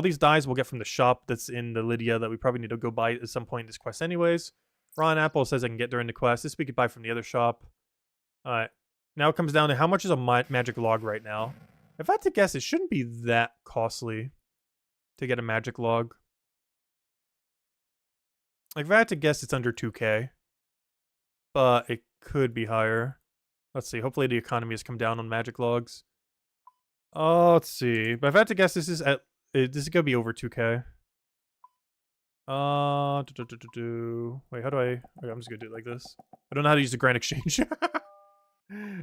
these dyes we'll get from the shop that's in the Lydia that we probably need to go buy at some point in this quest anyways. Ron Apple says I can get during the quest. This we could buy from the other shop. Alright. Now it comes down to how much is a magic log right now. If I had to guess, it shouldn't be that costly to get a magic log. Like, if I had to guess, it's under 2k. But it could be higher. Let's see. Hopefully the economy has come down on magic logs. Oh, let's see. But if I had to guess, this is gonna be over 2k. Wait, how do I... Okay, I'm just gonna do it like this. I don't know how to use the Grand Exchange.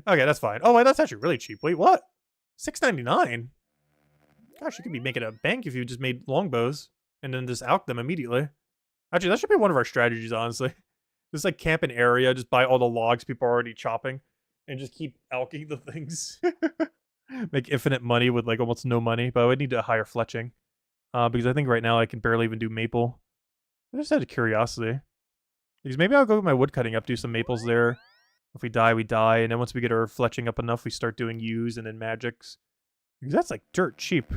Okay, that's fine. Oh, wait, that's actually really cheap. Wait, what? $6.99? Gosh, you could be making a bank if you just made longbows. And then just out them immediately. Actually, that should be one of our strategies, honestly. Just like camp an area, just buy all the logs people are already chopping. and just keep alking the things. Make infinite money with like almost no money, but I would need a higher fletching. Because I think right now I can barely even do maple. I just out of curiosity. Because maybe I'll go with my woodcutting up, do some maples there. If we die, we die, and then once we get our fletching up enough, we start doing U's and then magics. Because that's like dirt cheap.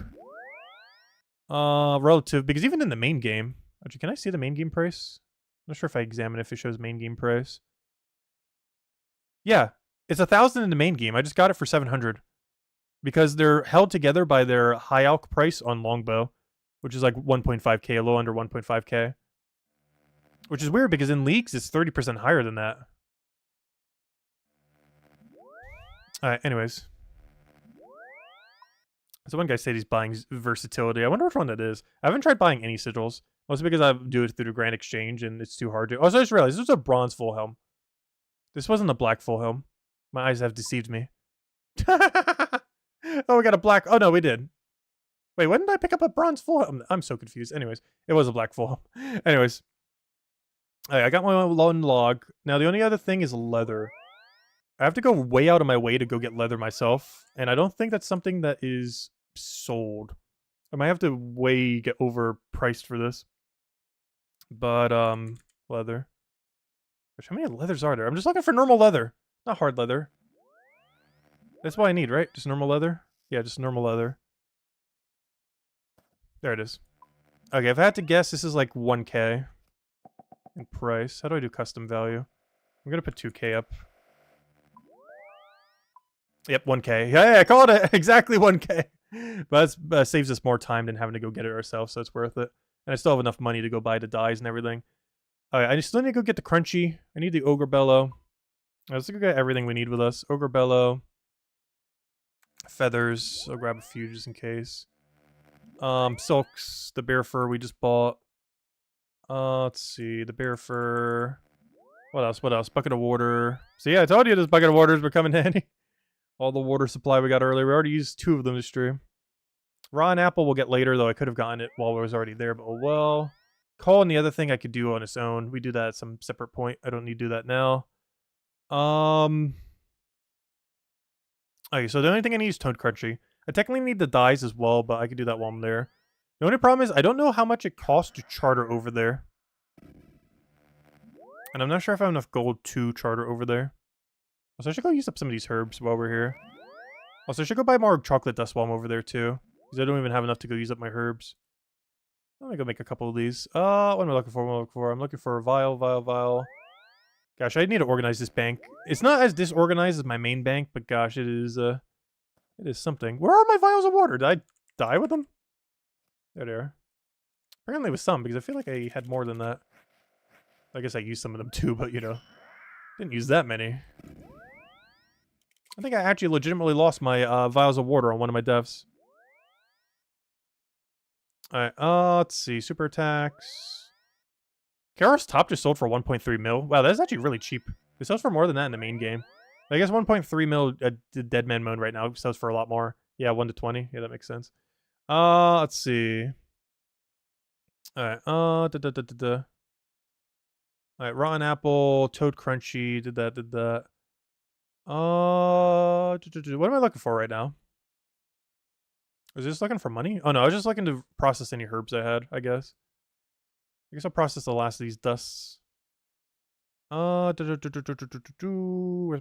Relative, because even in the main game... Actually, can I see the main game price? I'm not sure if I examine if it shows main game price. Yeah, it's 1,000 in the main game. I just got it for 700. Because they're held together by their high alch price on longbow, which is like 1.5k, a little under 1.5k. Which is weird because in leagues it's 30% higher than that. Alright, anyways. So one guy said he's buying versatility. I wonder which one that is. I haven't tried buying any sigils. Mostly because I do it through the Grand Exchange and it's too hard to... Oh, so I just realized this was a bronze full helm. This wasn't a black full helm. My eyes have deceived me. Oh, we got a black... Oh, no, we did. Wait, when did I pick up a bronze full helm? I'm so confused. Anyways, it was a black full helm. Anyways. Right, I got my one log. Now, the only other thing is leather. I have to go way out of my way to go get leather myself. And I don't think that's something that is sold. I might have to get overpriced for this. But, leather. Gosh, how many leathers are there? I'm just looking for normal leather. Not hard leather. That's what I need, right? Just normal leather? Yeah, just normal leather. There it is. Okay, if I had to guess, this is like 1k in price. How do I do custom value? I'm gonna put 2k up. Yep, 1k. Yeah, I called it! Exactly 1k! But that saves us more time than having to go get it ourselves, so it's worth it. And I still have enough money to go buy the dyes and everything. Alright, I still need to go get the crunchy. I need the ogre bellow. Let's go get everything we need with us. Ogre bellow. Feathers. I'll grab a few just in case. Silks. The bear fur we just bought. Let's see. The bear fur. What else? What else? Bucket of water. So yeah, I told you this bucket of water is becoming handy. All the water supply we got earlier. We already used 2 of them to stream. Raw and apple we'll get later, though I could have gotten it while I was already there, but oh well. Coal and the other thing I could do on its own. We do that at some separate point. I don't need to do that now. Okay, so the only thing I need is Toad Crunchy. I technically need the dyes as well, but I could do that while I'm there. The only problem is I don't know how much it costs to charter over there. And I'm not sure if I have enough gold to charter over there. Also, I should go use up some of these herbs while we're here. Also, I should go buy more chocolate dust while I'm over there, too. Because I don't even have enough to go use up my herbs. Let me go make a couple of these. What am I looking for? What am I looking for? I'm looking for a vial. Gosh, I need to organize this bank. It's not as disorganized as my main bank, but gosh, it is something. Where are my vials of water? Did I die with them? There they are. Apparently with some, because I feel like I had more than that. I guess I used some of them too, but you know. Didn't use that many. I think I actually legitimately lost my vials of water on one of my deaths. Alright, let's see. Super attacks. Karos Top just sold for 1.3 mil. Wow, that's actually really cheap. It sells for more than that in the main game. I guess 1.3 mil Deadman mode right now sells for a lot more. Yeah, 1 to 20. Yeah, that makes sense. Let's see. Alright, Alright, Rotten Apple, Toad Crunchy, did that. What am I looking for right now? Was I just looking for money? Oh no, I was just looking to process any herbs I had, I guess. I guess I'll process the last of these dusts. Where's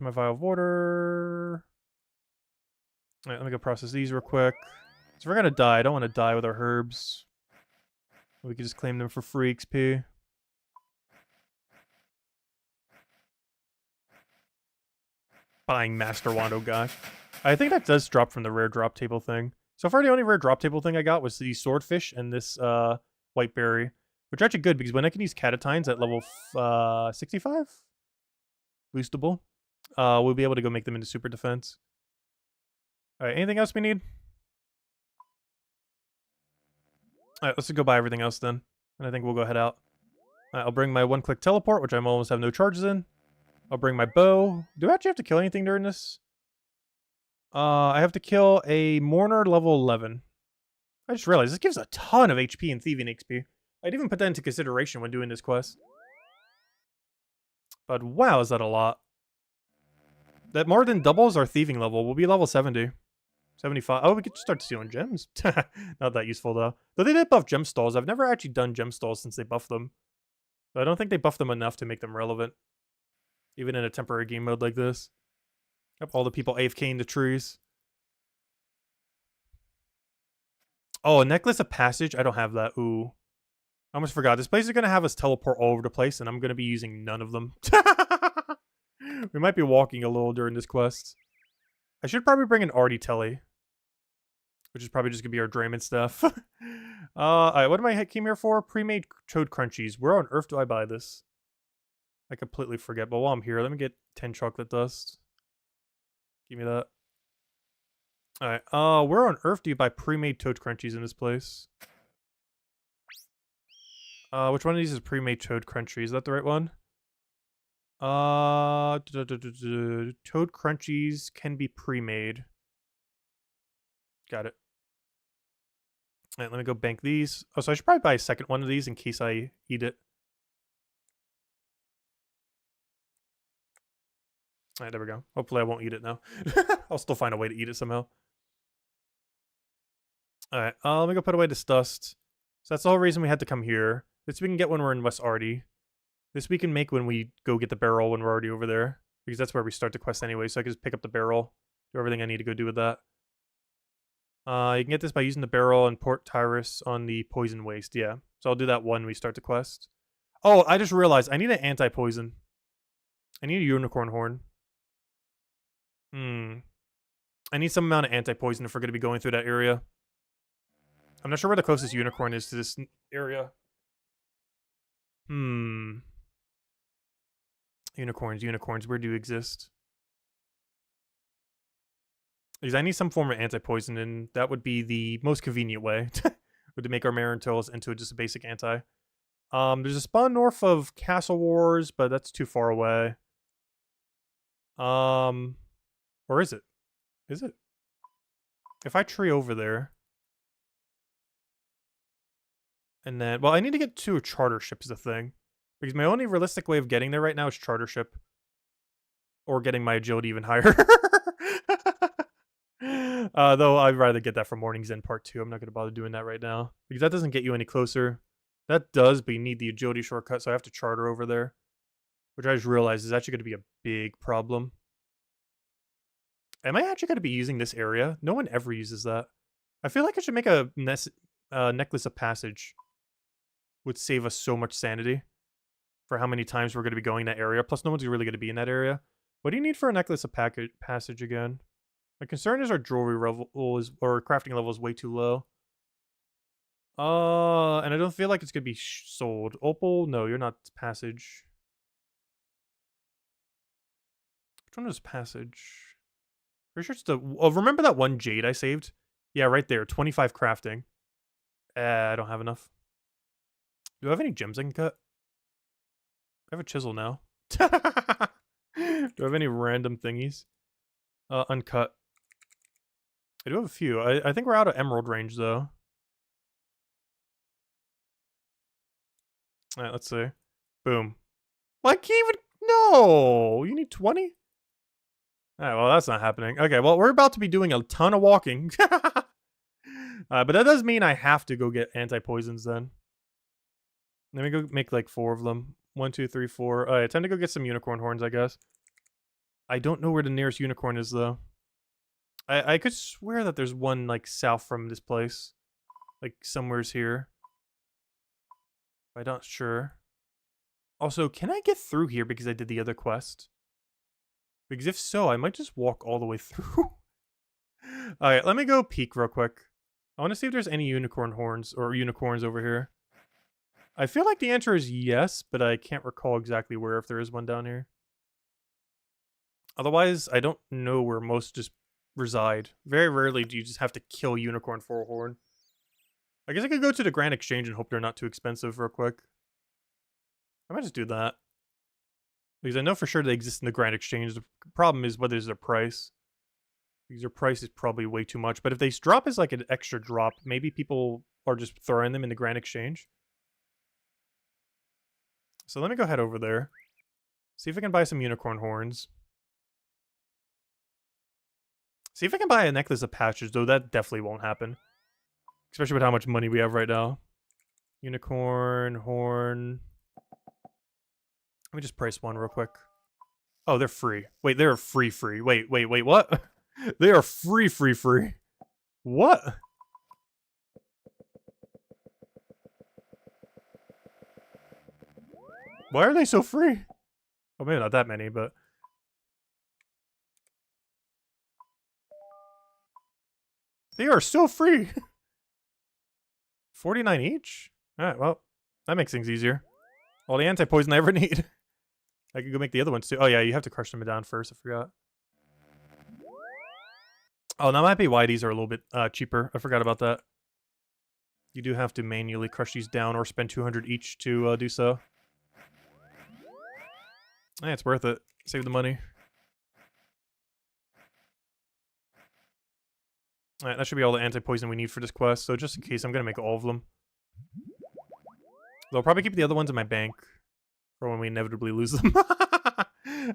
my vial of water? Alright, let me go process these real quick. So we're gonna die. I don't want to die with our herbs. We can just claim them for free XP. Buying Master Wand, oh gosh. I think that does drop from the rare drop table thing. So far, the only rare drop table thing I got was the swordfish and this white berry. Which are actually good, because when I can use catatines at level 65? Boostable. We'll be able to go make them into super defense. Alright, anything else we need? Alright, let's go buy everything else then. And I think we'll go head out. I'll bring my one-click teleport, which I almost have no charges in. I'll bring my bow. Do I actually have to kill anything during this? I have to kill a Mourner level 11. I just realized this gives a ton of HP and thieving XP. I'd even put that into consideration when doing this quest. But wow, is that a lot. That more than doubles our thieving level. We'll be level 70. 75. Oh, we could start stealing gems. Not that useful, though. Though they did buff gem stalls. I've never actually done gem stalls since they buffed them. But I don't think they buffed them enough to make them relevant. Even in a temporary game mode like this. Yep, all the people AFK in the trees. Oh, a necklace of passage? I don't have that. Ooh. I almost forgot. This place is going to have us teleport all over the place, and I'm going to be using none of them. We might be walking a little during this quest. I should probably bring an arty telly. Which is probably just going to be our Draymond stuff. Alright, what am I came here for? Pre-made toad crunchies. Where on earth do I buy this? I completely forget, but while I'm here, let me get 10 chocolate dust. Give me that. Alright, where on earth do you buy pre-made toad crunchies in this place? Which one of these is pre-made toad crunchy? Is that the right one? Toad crunchies can be pre-made. Got it. Alright, let me go bank these. Oh, so I should probably buy a second one of these in case I eat it. Alright, there we go. Hopefully I won't eat it now. I'll still find a way to eat it somehow. Alright, let me go put away this dust. So that's the whole reason we had to come here. This we can get when we're in West Arty. This we can make when we go get the barrel when we're already over there. Because that's where we start the quest anyway, so I can just pick up the barrel. Do everything I need to go do with that. You can get this by using the barrel and Port Tyrus on the poison waste, yeah. So I'll do that when we start the quest. Oh, I just realized I need an anti-poison. I need a unicorn horn. I need some amount of anti-poison if we're going to be going through that area. I'm not sure where the closest unicorn is to this area. Unicorns, where do you exist? Because I need some form of anti-poison, and that would be the most convenient way to make our Marintills into just a basic anti. There's a spawn north of Castle Wars, but that's too far away. Or is it? Is it? If I tree over there... And then, well, I need to get to a charter ship is the thing. Because my only realistic way of getting there right now is charter ship. Or getting my agility even higher. Though I'd rather get that for Morning's End Part 2. I'm not going to bother doing that right now. Because that doesn't get you any closer. That does, but you need the agility shortcut, so I have to charter over there. Which I just realized is actually going to be a big problem. Am I actually going to be using this area? No one ever uses that. I feel like I should make a necklace of passage. Would save us so much sanity for how many times we're going to be going that area. Plus, no one's really going to be in that area. What do you need for a necklace of passage again? My concern is our jewelry level is, or crafting level is way too low. And I don't feel like it's going to be sold. Opal? No, you're not passage. Which one is passage? Pretty sure it's the... Oh, remember that one jade I saved? Yeah, right there. 25 crafting. I don't have enough. Do I have any gems I can cut? I have a chisel now. Do I have any random thingies? Uncut. I do have a few. I think we're out of emerald range, though. Alright, let's see. Boom. Well, I can't even... No! You need 20? Alright, well, that's not happening. Okay, well, we're about to be doing a ton of walking. But that does mean I have to go get anti-poisons, then. Let me go make, like, 4 of them. 1, 2, 3, 4. Alright, time to go get some unicorn horns, I guess. I don't know where the nearest unicorn is, though. I could swear that there's one, like, south from this place. Like, somewhere's here. I'm not sure. Also, can I get through here because I did the other quest? Because if so, I might just walk all the way through. Alright, let me go peek real quick. I want to see if there's any unicorn horns or unicorns over here. I feel like the answer is yes, but I can't recall exactly where, if there is one down here. Otherwise, I don't know where most just reside. Very rarely do you just have to kill unicorn for a horn. I guess I could go to the Grand Exchange and hope they're not too expensive real quick. I might just do that. Because I know for sure they exist in the Grand Exchange. The problem is whether it's their price. Because their price is probably way too much. But if they drop as like an extra drop, maybe people are just throwing them in the Grand Exchange. So let me go head over there. See if I can buy some unicorn horns. See if I can buy a necklace of passage, though that definitely won't happen. Especially with how much money we have right now. Unicorn, horn. Let me just price one real quick. Oh, they're free. Wait, they're free. Wait, what? They are free. What? Why are they so free? Oh, maybe not that many, but... They are so free! 49 each? Alright, well, that makes things easier. All the anti-poison I ever need. I could go make the other ones too. Oh yeah, you have to crush them down first, I forgot. Oh, that might be why these are a little bit cheaper. I forgot about that. You do have to manually crush these down or spend 200 each to do so. Hey, it's worth it. Save the money. Alright, that should be all the anti-poison we need for this quest, so just in case, I'm gonna make all of them. I'll probably keep the other ones in my bank for when we inevitably lose them.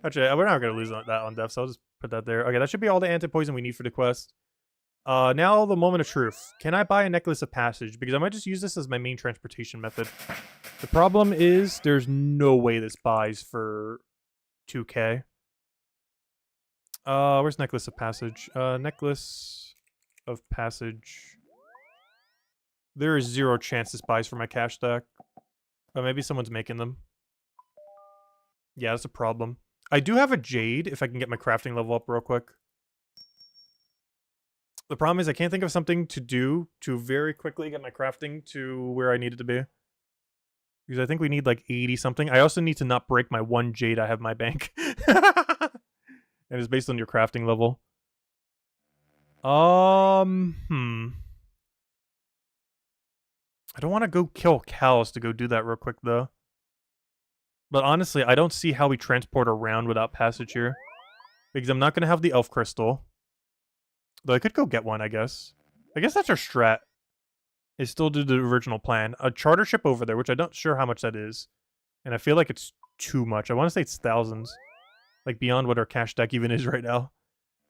Actually, we're not gonna lose that on death, so I'll just put that there. Okay, that should be all the anti-poison we need for the quest. Now the moment of truth. Can I buy a necklace of passage? Because I might just use this as my main transportation method. The problem is there's no way this buys for 2k. Where's necklace of passage? Necklace of passage. There is 0 chance this buys for my cash stack. But maybe someone's making them. Yeah, that's a problem. I do have a jade, if I can get my crafting level up real quick. The problem is I can't think of something to do to very quickly get my crafting to where I need it to be. Because I think we need like 80 something. I also need to not break my 1 jade I have in my bank. And it's based on your crafting level. I don't want to go kill cows to go do that real quick, though. But honestly, I don't see how we transport around without passage here. Because I'm not going to have the elf crystal. Though I could go get one, I guess. I guess that's our strat. Is still do the original plan. A charter ship over there, which I'm not sure how much that is. And I feel like it's too much. I want to say it's thousands. Like beyond what our cash deck even is right now.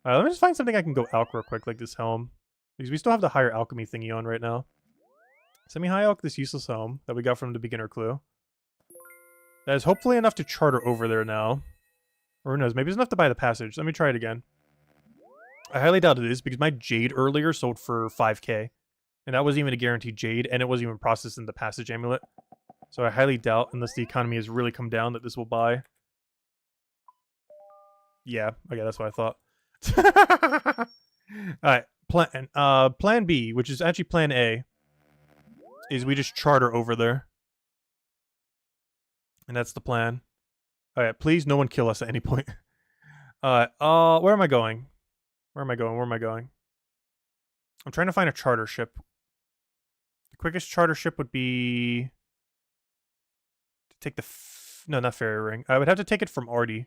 Alright, let me just find something I can go alch real quick, like this helm. Because we still have the higher alchemy thingy on right now. Semi-high alch this useless helm that we got from the beginner clue. That is hopefully enough to charter over there now. Or who knows, maybe it's enough to buy the passage. Let me try it again. I highly doubt it is, because my jade earlier sold for 5k. And that wasn't even a guaranteed jade, and it wasn't even processed in the passage amulet. So I highly doubt, unless the economy has really come down, that this will buy. Yeah, okay, that's what I thought. Alright, plan B, which is actually plan A, is we just charter over there. And that's the plan. Alright, please no one kill us at any point. Alright, where am I going? Where am I going? I'm trying to find a charter ship. The quickest charter ship would be... to take the... no, not Fairy Ring. I would have to take it from Artie.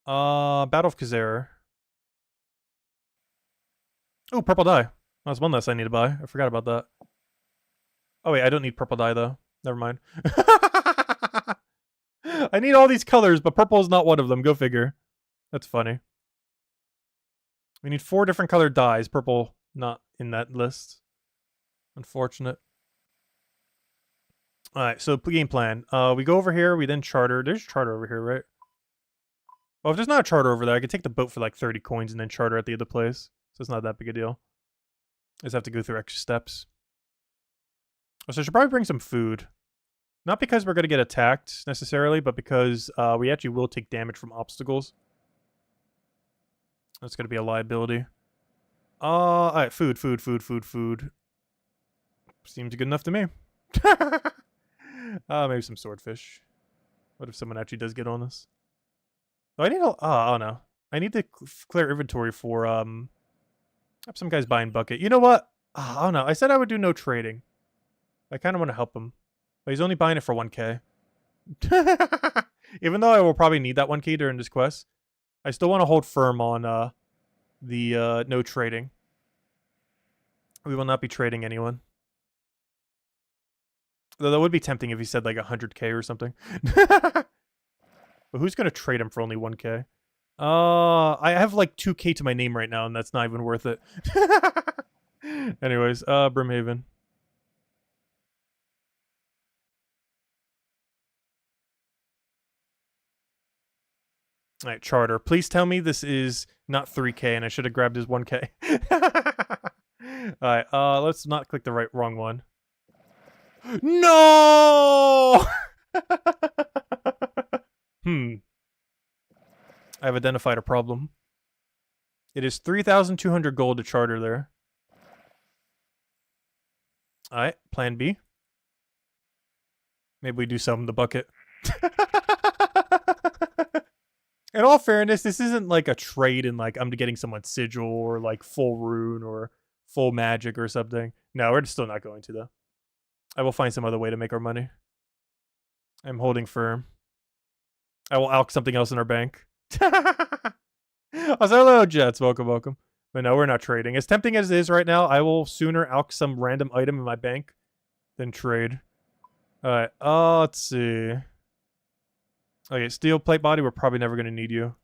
Battle of Kazera. Oh, purple dye. That's one less I need to buy. I forgot about that. Oh wait, I don't need purple dye though. Never mind. I need all these colors, but purple is not one of them. Go figure. That's funny. We need 4 different colored dyes. Purple not in that list. Unfortunate. Alright, so game plan. We go over here, we then charter. There's a charter over here, right? Well, if there's not a charter over there, I could take the boat for like 30 coins and then charter at the other place. So it's not that big a deal. I just have to go through extra steps. So I should probably bring some food. Not because we're going to get attacked, necessarily, but because we actually will take damage from obstacles. That's going to be a liability. Alright, food. Seems good enough to me. Maybe some swordfish. What if someone actually does get on this? Oh, I need a... oh, no. I need to clear inventory for, some guy's buying bucket. You know what? I don't know. I said I would do no trading. I kind of want to help him. But he's only buying it for 1k. Even though I will probably need that 1k during this quest, I still want to hold firm on the no trading. We will not be trading anyone. Though that would be tempting if he said like 100k or something. But who's going to trade him for only 1k? I have like 2K to my name right now, and that's not even worth it. Anyways, Brimhaven. All right, charter. Please tell me this is not 3K, and I should have grabbed his 1K. All right, let's not click the wrong one. No! I've identified a problem. It is 3,200 gold to charter there. Alright, plan B. Maybe we do some in the bucket. In all fairness, this isn't like a trade in like I'm getting someone sigil or like full rune or full magic or something. No, we're still not going to though. I will find some other way to make our money. I'm holding firm. I will alch something else in our bank. I said, hello, Jets. Welcome, welcome. But no, we're not trading. As tempting as it is right now, I will sooner alch some random item in my bank than trade. Alright, let's see. Okay, steel plate body, we're probably never going to need you.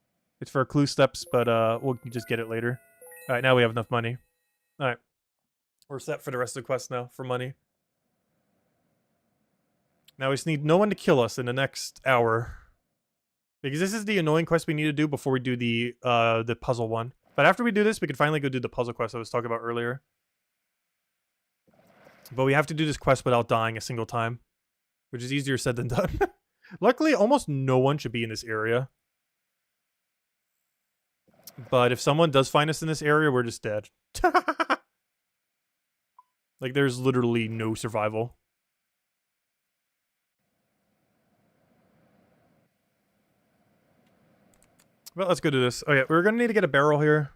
It's for clue steps, but we'll just get it later. Alright, now we have enough money. Alright. We're set for the rest of the quest now, for money. Now we just need no one to kill us in the next hour. Because this is the annoying quest we need to do before we do the puzzle one. But after we do this, we can finally go do the puzzle quest I was talking about earlier. But we have to do this quest without dying a single time. Which is easier said than done. Luckily, almost no one should be in this area. But if someone does find us in this area, we're just dead. Like, there's literally no survival. Well, let's go do this. Okay, we're gonna need to get a barrel here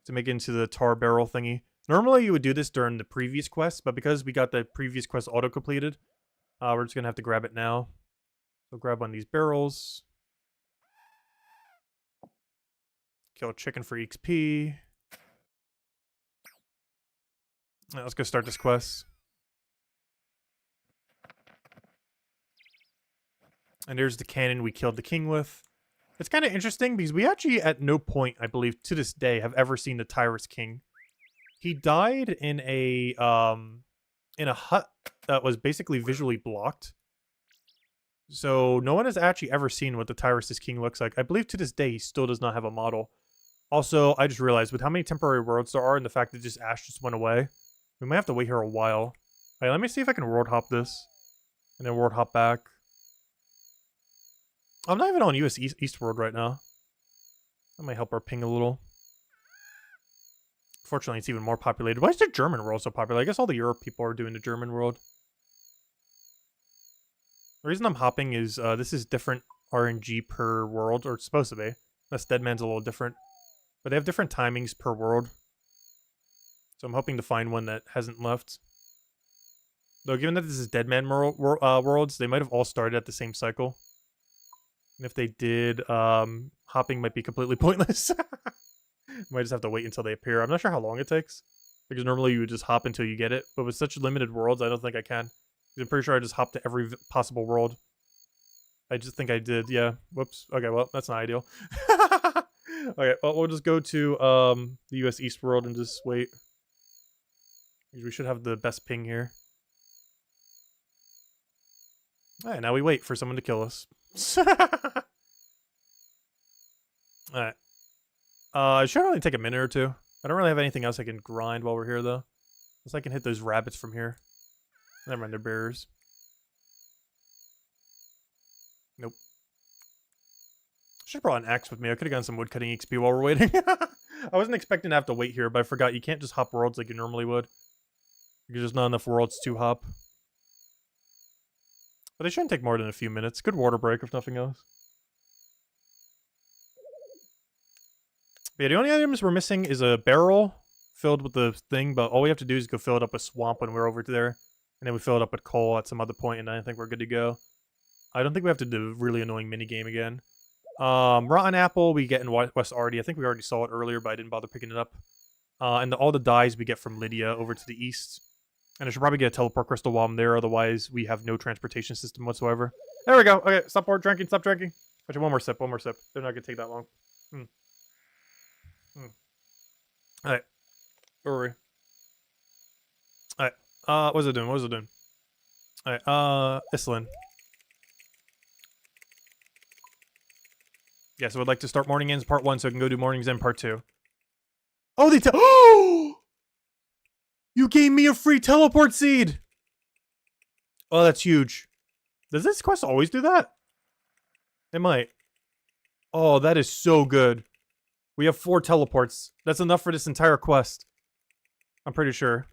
to make it into the tar barrel thingy. Normally, you would do this during the previous quest, but because we got the previous quest auto-completed, we're just gonna have to grab it now. So grab one of these barrels. Kill a chicken for XP. Right, let's go start this quest. And there's the cannon we killed the king with. It's kind of interesting because we actually, at no point, I believe, to this day, have ever seen the Tyrus King. He died in a hut that was basically visually blocked. So no one has actually ever seen what the Tyrus King looks like. I believe to this day he still does not have a model. Also, I just realized with how many temporary worlds there are and the fact that just Ash just went away, we might have to wait here a while. Alright, let me see if I can world hop this. And then world hop back. I'm not even on US East World right now. That might help our ping a little. Fortunately, it's even more populated. Why is the German world so popular? I guess all the Europe people are doing the German world. The reason I'm hopping is this is different RNG per world, or it's supposed to be. Unless Deadman's a little different. But they have different timings per world. So I'm hoping to find one that hasn't left. Though given that this is Deadman worlds, they might have all started at the same cycle. And if they did, hopping might be completely pointless. Might just have to wait until they appear. I'm not sure how long it takes. Because normally you would just hop until you get it. But with such limited worlds, I don't think I can. I'm pretty sure I just hopped to every possible world. I just think I did, yeah. Whoops. Okay, well, that's not ideal. Okay, well, we'll just go to the US East world and just wait. We should have the best ping here. Alright, now we wait for someone to kill us. Alright. It should only take a minute or two. I don't really have anything else I can grind while we're here, though. Unless I can hit those rabbits from here. Never mind, they're bears. Nope. Should have brought an axe with me. I could have gotten some woodcutting XP while we're waiting. I wasn't expecting to have to wait here, but I forgot you can't just hop worlds like you normally would. Because there's not enough worlds to hop. But they shouldn't take more than a few minutes. Good water break, if nothing else. But yeah, the only items we're missing is a barrel filled with the thing, but all we have to do is go fill it up with swamp when we're over there. And then we fill it up with coal at some other point, and I think we're good to go. I don't think we have to do a really annoying minigame again. Rotten apple we get in West Arty. I think we already saw it earlier, but I didn't bother picking it up. And all the dyes we get from Lydia over to the east. And I should probably get a teleport crystal while I'm there, otherwise we have no transportation system whatsoever. There we go. Okay, stop drinking, stop drinking. Actually, one more sip, one more sip. They're not going to take that long. Hmm. Hmm. Alright. Where were we? Alright. What was it doing? What was it doing? Alright, Islin. Yes, I would like to start morning ends part 1 so I can go do mornings end part 2. Oh, oh! You gave me a free teleport seed! Oh, that's huge. Does this quest always do that? It might. Oh, that is so good. We have 4 teleports. That's enough for this entire quest. I'm pretty sure.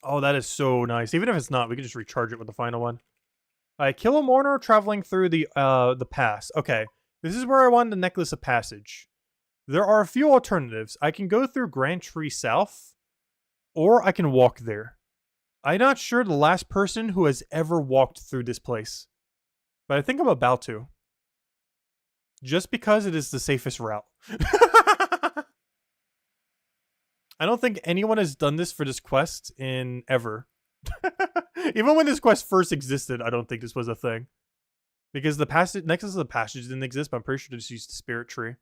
Oh, that is so nice. Even if it's not, we can just recharge it with the final one. Alright, kill a mourner traveling through the pass. Okay. This is where I want the Necklace of Passage. There are a few alternatives. I can go through Grand Tree South, or I can walk there. I'm not sure the last person who has ever walked through this place. But I think I'm about to. Just because it is the safest route. I don't think anyone has done this for this quest in ever. Even when this quest first existed, I don't think this was a thing. Because the passage, Nexus of the Passage didn't exist, but I'm pretty sure they just used the Spirit Tree.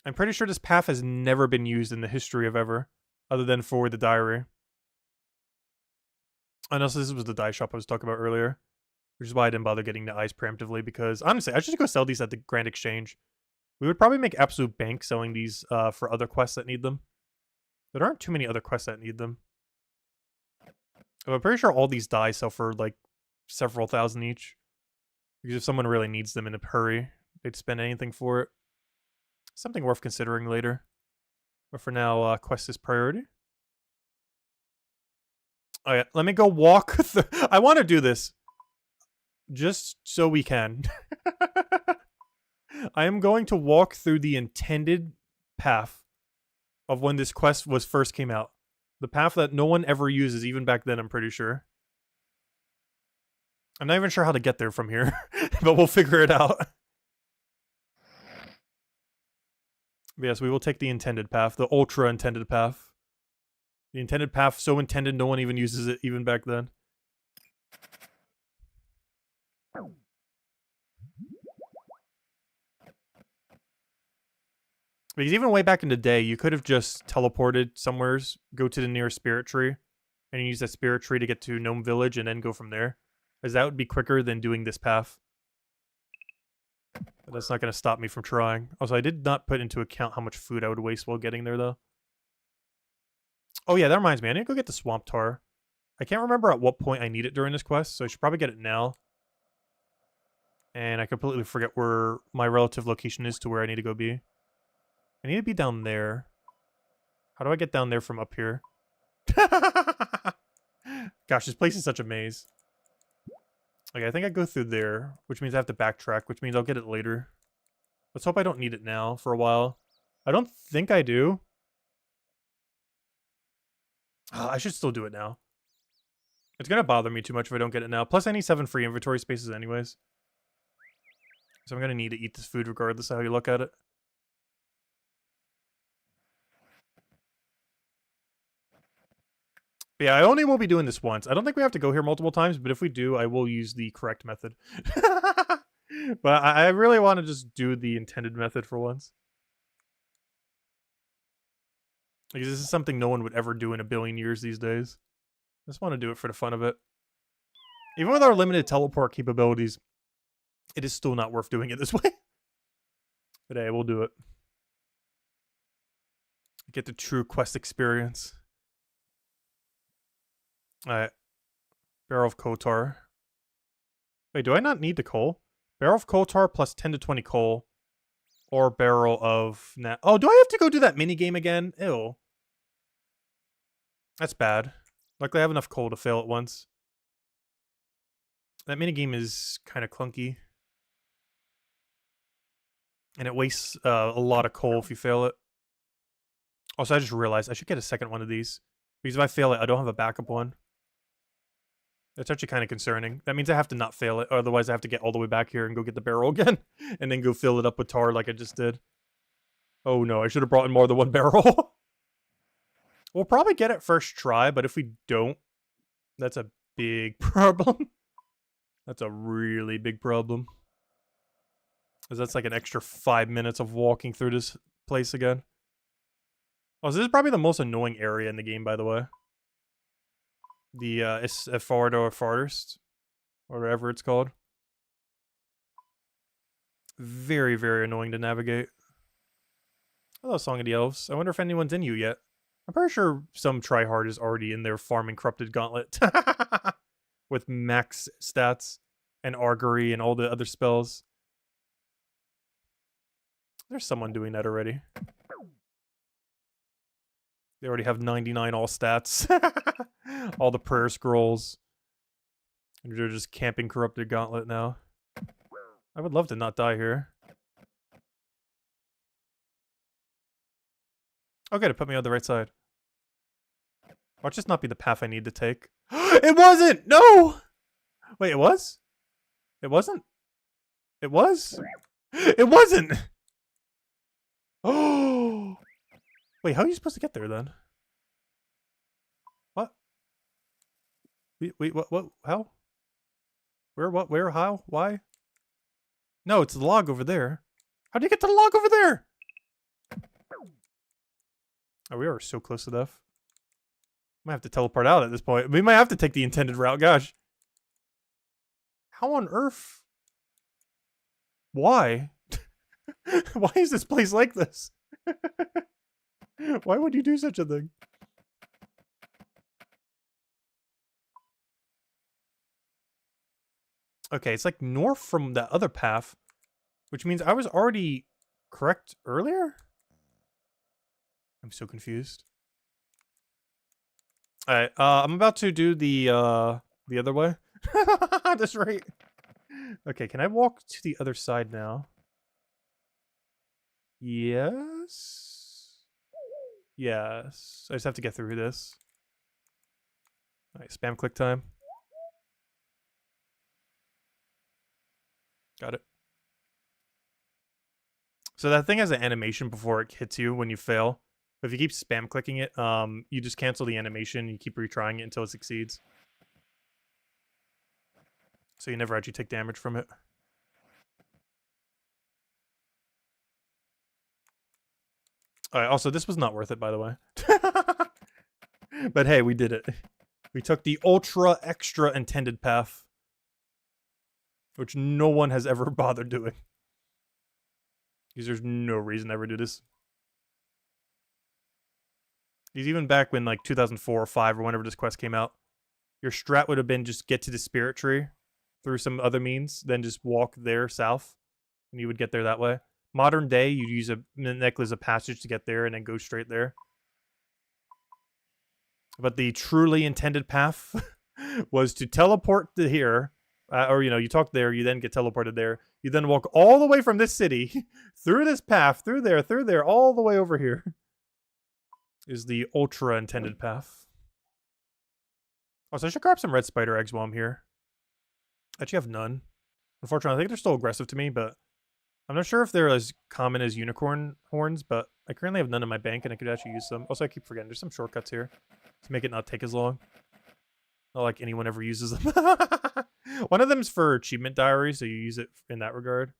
I'm pretty sure this path has never been used in the history of ever, other than for the diary. And also, this was the dye shop I was talking about earlier, which is why I didn't bother getting the eyes preemptively, because honestly, I should just go sell these at the Grand Exchange. We would probably make absolute bank selling these for other quests that need them. There aren't too many other quests that need them. I'm pretty sure all these dyes sell for like several thousand each. Because if someone really needs them in a hurry, they'd spend anything for it. Something worth considering later. But for now, quest is priority. Oh yeah, let me go walk. I want to do this. Just so we can. I am going to walk through the intended path of when this quest was first came out. The path that no one ever uses, even back then, I'm pretty sure. I'm not even sure how to get there from here, but we'll figure it out. But yes, we will take the intended path, the ultra intended path. The intended path, so intended no one even uses it, even back then. Because even way back in the day, you could have just teleported somewheres, go to the nearest spirit tree, and use that spirit tree to get to Gnome Village and then go from there. As that would be quicker than doing this path. But that's not going to stop me from trying. Also, I did not put into account how much food I would waste while getting there, though. Oh yeah, that reminds me. I need to go get the Swamp Tar. I can't remember at what point I need it during this quest, so I should probably get it now. And I completely forget where my relative location is to where I need to go be. I need to be down there. How do I get down there from up here? Gosh, this place is such a maze. Okay, I think I go through there, which means I have to backtrack, which means I'll get it later. Let's hope I don't need it now for a while. I don't think I do. I should still do it now. It's going to bother me too much if I don't get it now. Plus, I need 7 free inventory spaces anyways. So I'm going to need to eat this food regardless of how you look at it. But yeah, I only will be doing this once. I don't think we have to go here multiple times, but if we do, I will use the correct method. But I really want to just do the intended method for once. Because this is something no one would ever do in a billion years these days. I just want to do it for the fun of it. Even with our limited teleport capabilities, it is still not worth doing it this way. But hey, we'll do it. Get the true quest experience. Alright. Barrel of Kotar. Wait, do I not need the coal? Barrel of Kotar plus 10 to 20 coal. Or barrel of... Oh, do I have to go do that minigame again? Ew. That's bad. Luckily, I have enough coal to fail it once. That minigame is kind of clunky. And it wastes a lot of coal if you fail it. Also, I just realized I should get a second one of these. Because if I fail it, I don't have a backup one. That's actually kind of concerning. That means I have to not fail it, or otherwise I have to get all the way back here and go get the barrel again. And then go fill it up with tar like I just did. Oh no, I should have brought in more than one barrel. We'll probably get it first try, but if we don't, that's a big problem. That's a really big problem. Because that's like an extra 5 minutes of walking through this place again. Oh, so this is probably the most annoying area in the game, by the way. The Fardo Farthest, or whatever it's called. Very, very annoying to navigate. Hello, Song of the Elves. I wonder if anyone's in you yet. I'm pretty sure some tryhard is already in there farming Corrupted Gauntlet. With max stats and Augury and all the other spells. There's someone doing that already. They already have 99 all stats. All the prayer scrolls. And they're just camping Corrupted Gauntlet now. I would love to not die here. Okay, to put me on the right side. Watch this not be the path I need to take. It wasn't! No! Wait, it was? It wasn't? It was? It wasn't! Oh! Wait, how are you supposed to get there then? What? Wait, what, how? Where, what, where, how, why? No, it's the log over there. How do you get to the log over there? Oh, we are so close to death. Might have to teleport out at this point. We might have to take the intended route, gosh. How on earth? Why? Why is this place like this? Why would you do such a thing? Okay, it's like north from that other path, which means I was already correct earlier? I'm so confused. Alright, I'm about to do the other way. That's right. Okay, can I walk to the other side now? Yes. Yes. I just have to get through this. Alright, spam click time. Got it. So that thing has an animation before it hits you when you fail. But if you keep spam clicking it, you just cancel the animation. You keep retrying it until it succeeds. So you never actually take damage from it. Alright, also, this was not worth it, by the way. But hey, we did it. We took the ultra extra intended path. Which no one has ever bothered doing. Because there's no reason to ever do this. Because even back when, like, 2004 or 5 or whenever this quest came out, your strat would have been just get to the spirit tree through some other means, then just walk there south, and you would get there that way. Modern day, you'd use a necklace of passage to get there and then go straight there. But the truly intended path was to teleport to here, or, you know, you talk there, you then get teleported there. You then walk all the way from this city, through this path, through there, all the way over here. Is the ultra intended path. Also, I should grab some red spider eggs while I'm here. I actually have none. Unfortunately, I think they're still aggressive to me, but I'm not sure if they're as common as unicorn horns, but I currently have none in my bank and I could actually use them. Also, I keep forgetting there's some shortcuts here to make it not take as long. Not like anyone ever uses them. One of them's for achievement diary, so you use it in that regard.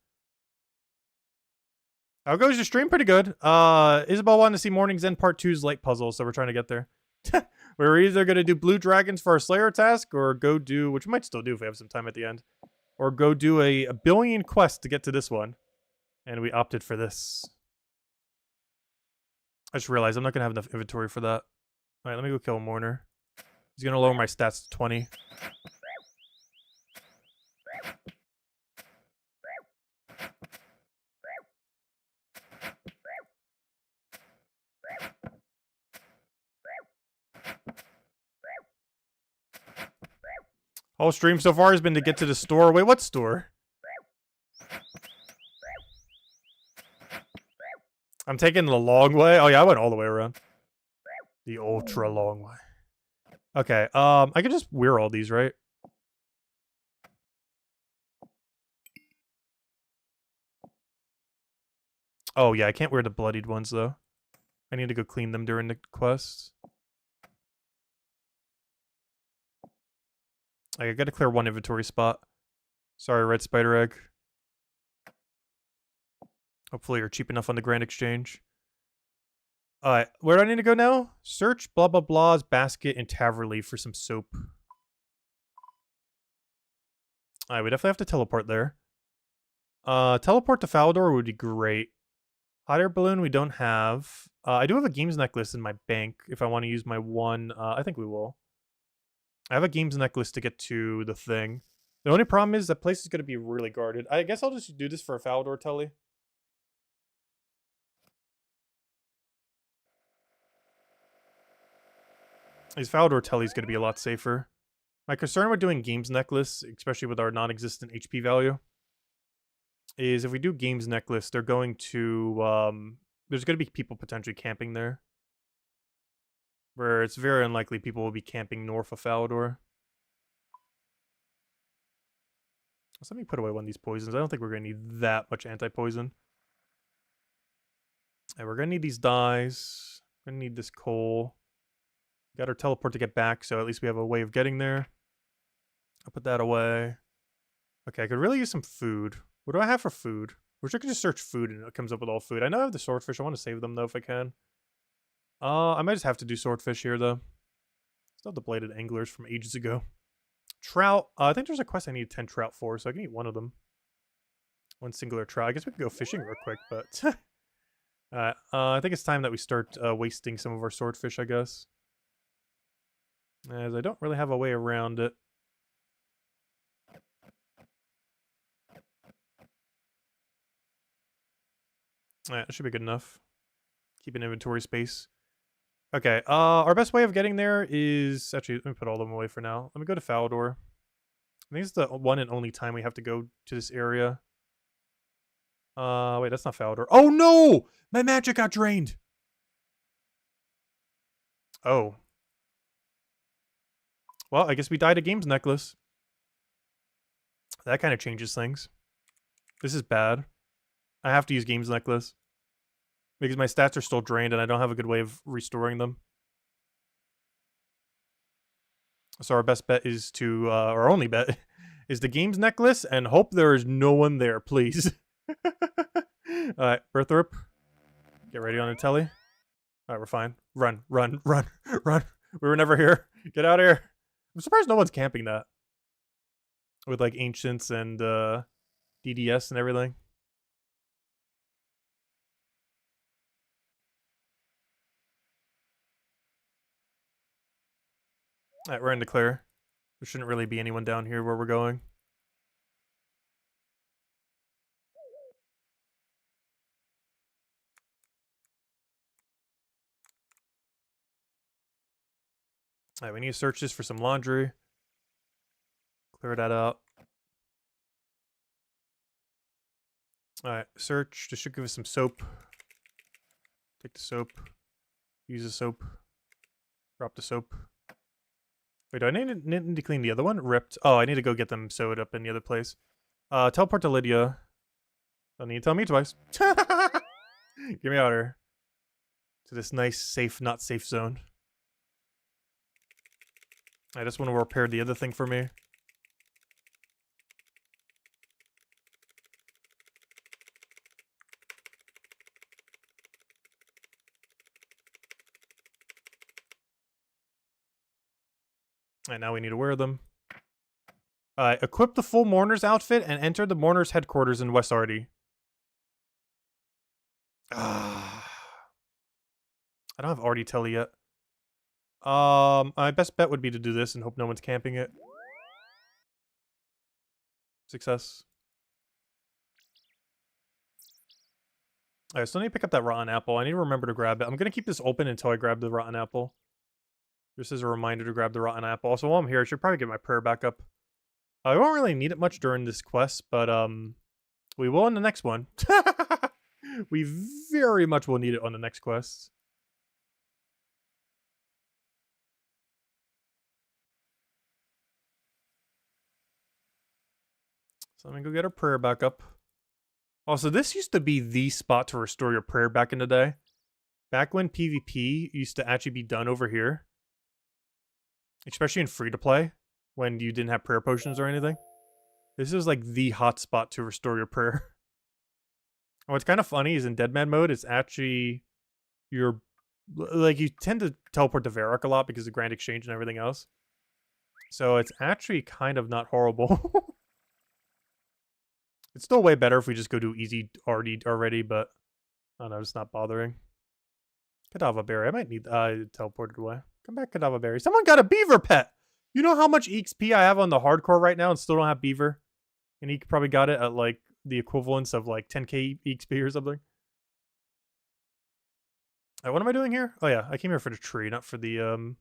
How goes your stream? Pretty good. Isabel wanted to see Morning's End Part 2's light puzzle, so we're trying to get there. We're either going to do Blue Dragons for our Slayer task, or go do, which we might still do if we have some time at the end, or go do a billion quests to get to this one. And we opted for this. I just realized I'm not going to have enough inventory for that. Alright, let me go kill Mourner. He's going to lower my stats to 20. Whole stream so far has been to get to the store. Wait, what store? I'm taking the long way. Oh yeah, I went all the way around. The ultra long way. Okay, I can just wear all these, right? Oh yeah, I can't wear the bloodied ones though. I need to go clean them during the quest. I gotta clear one inventory spot. Sorry, red spider egg. Hopefully you're cheap enough on the Grand Exchange. Alright, where do I need to go now? Search blah blah blah's basket in Taverley for some soap. Alright, we definitely have to teleport there. Teleport to Falador would be great. Hot air balloon we don't have. I do have a games necklace in my bank if I want to use my one. I think we will. I have a games necklace to get to the thing. The only problem is that place is going to be really guarded. I guess I'll just do this for a Falador telly. His Falador telly is going to be a lot safer. My concern with doing games necklace, especially with our non-existent HP value, is if we do games necklace, they're going to there's going to be people potentially camping there, where it's very unlikely people will be camping north of Falador. So let me put away one of these poisons. I don't think we're going to need that much anti-poison. And we're going to need these dyes. We're going to need this coal. Got our teleport to get back, so at least we have a way of getting there. I'll put that away. Okay, I could really use some food. What do I have for food? Wish I could just search food and it comes up with all food. I know I have the swordfish. I want to save them, though, if I can. I might just have to do swordfish here, though. Still have the bladed anglers from ages ago. Trout. I think there's a quest I need 10 trout for, so I can eat one of them. One singular trout. I guess we can go fishing real quick, but... I think it's time that we start wasting some of our swordfish, I guess. As I don't really have a way around it. Alright, that should be good enough. Keep an inventory space. Okay, our best way of getting there is... Actually, let me put all of them away for now. Let me go to Falador. I think it's the one and only time we have to go to this area. Wait, that's not Falador. Oh, no! My magic got drained! Oh. Well, I guess we died a games necklace. That kind of changes things. This is bad. I have to use games necklace. Because my stats are still drained and I don't have a good way of restoring them. So our best bet is to, our only bet, is the games necklace and hope there is no one there, please. Alright, Berthorpe. Get ready on the telly. Alright, we're fine. Run, run, run, run. We were never here. Get out of here. I'm surprised no one's camping that. With like ancients and DDS and everything. Alright, we're in the clear. There shouldn't really be anyone down here where we're going. Alright, we need to search this for some laundry. Clear that out. Alright, search. This should give us some soap. Take the soap. Use the soap. Drop the soap. Wait, do I need to clean the other one? Ripped. Oh, I need to go get them sewed up in the other place. Teleport to Lydia. Don't need to tell me twice. Get me out of here. To this nice, safe, not safe zone. I just want to repair the other thing for me. And now we need to wear them. Equip the full mourner's outfit and enter the mourner's headquarters in West Arty. I don't have Arty Telly yet. My best bet would be to do this and hope no one's camping it. Success. Alright, so I need to pick up that rotten apple. I need to remember to grab it. I'm gonna keep this open until I grab the rotten apple. Just as a reminder to grab the rotten apple. Also, while I'm here, I should probably get my prayer back up. I won't really need it much during this quest, but we will in the next one. We very much will need it on the next quest. So I'm gonna go get our prayer back up. Also, this used to be the spot to restore your prayer back in the day. Back when PvP used to actually be done over here. Especially in free-to-play, when you didn't have prayer potions or anything. This is like the hot spot to restore your prayer. What's kind of funny is in Deadman mode, it's actually you're like you tend to teleport to Varrock a lot because of Grand Exchange and everything else. So it's actually kind of not horrible. It's still way better if we just go do easy already, but I don't know, just not bothering. Kadava Berry. I might need teleported away. Come back, Kadava Berry. Someone got a beaver pet! You know how much EXP I have on the hardcore right now and still don't have beaver? And he probably got it at like the equivalence of like 10k EXP or something. What am I doing here? Oh yeah, I came here for the tree, not for the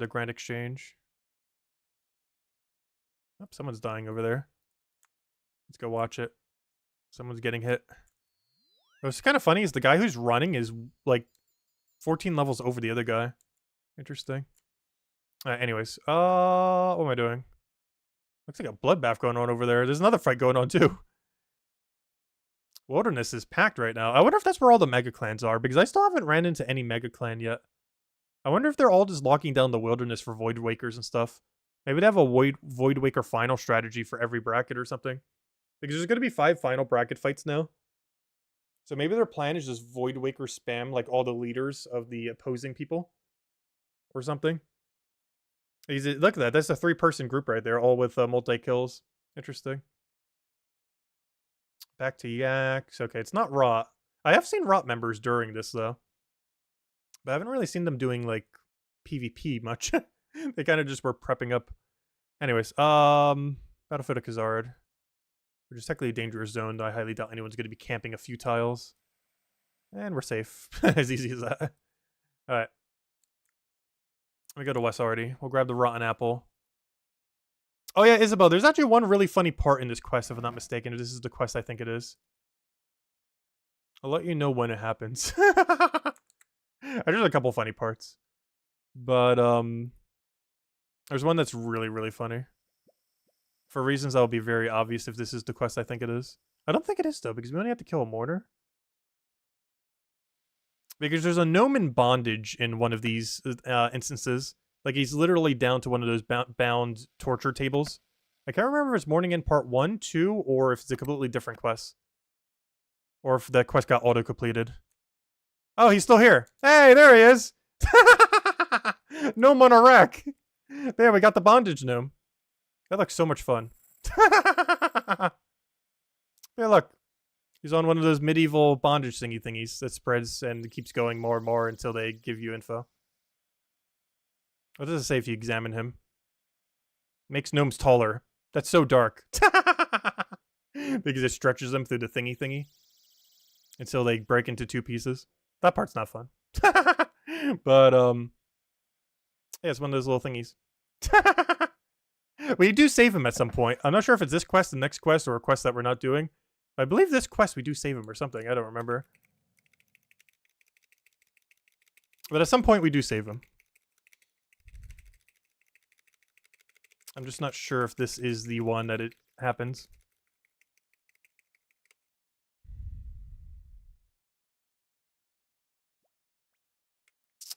Grand Exchange. Oh, someone's dying over there. Let's go watch it. Someone's getting hit. What's kind of funny is the guy who's running is like 14 levels over the other guy. Interesting. Anyways, what am I doing? Looks like a bloodbath going on over there. There's another fight going on too. Wilderness is packed right now. I wonder if that's where all the mega clans are, because I still haven't ran into any mega clan yet. I wonder if they're all just locking down the wilderness for Void Wakers and stuff. Maybe they have a Void Waker final strategy for every bracket or something. Because there's going to be 5 final bracket fights now. So maybe their plan is just Void Waker spam like all the leaders of the opposing people. Or something. Look at that. That's a 3-person group right there, all with multi-kills. Interesting. Back to Yaks. Okay, it's not Rot. I have seen Rot members during this, though. But I haven't really seen them doing, like, PvP much. They kind of just were prepping up. Anyways, Battlefield of Khazard. Which is technically a dangerous zone, though I highly doubt anyone's going to be camping a few tiles. And we're safe. As easy as that. Alright. Let me go to West already. We'll grab the rotten apple. Oh yeah, Isabel, there's actually one really funny part in this quest, if I'm not mistaken. This is the quest I think it is. I'll let you know when it happens. There's a couple funny parts. But, there's one that's really, really funny. For reasons that will be very obvious if this is the quest I think it is. I don't think it is, though, because we only have to kill a mortar. Because there's a gnome in bondage in one of these instances. Like, he's literally down to one of those bound torture tables. I can't remember if it's Morning End Part 1, 2, or if it's a completely different quest. Or if that quest got auto-completed. Oh, he's still here. Hey, there he is! Gnome on a rack! There, we got the bondage gnome. That looks so much fun. Hey, look. He's on one of those medieval bondage thingies that spreads and keeps going more and more until they give you info. What does it say if you examine him? Makes gnomes taller. That's so dark. Because it stretches them through the thingy until they break into 2 pieces. That part's not fun. But, yeah, it's one of those little thingies. We do save him at some point. I'm not sure if it's this quest, the next quest, or a quest that we're not doing. I believe this quest we do save him or something. I don't remember. But at some point we do save him. I'm just not sure if this is the one that it happens.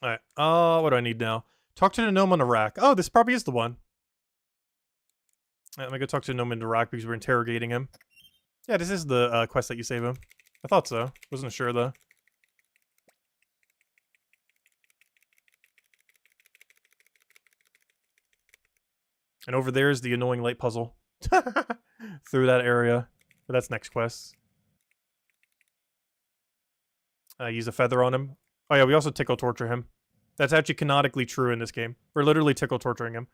Alright, what do I need now? Talk to the gnome on the rack. Oh, this probably is the one. Alright, let me go talk to the gnome in the rack because we're interrogating him. Yeah, this is the quest that you save him. I thought so. Wasn't sure, though. And over there is the annoying light puzzle. Through that area. But that's next quest. Use a feather on him. Oh yeah, we also tickle torture him. That's actually canonically true in this game. We're literally tickle torturing him.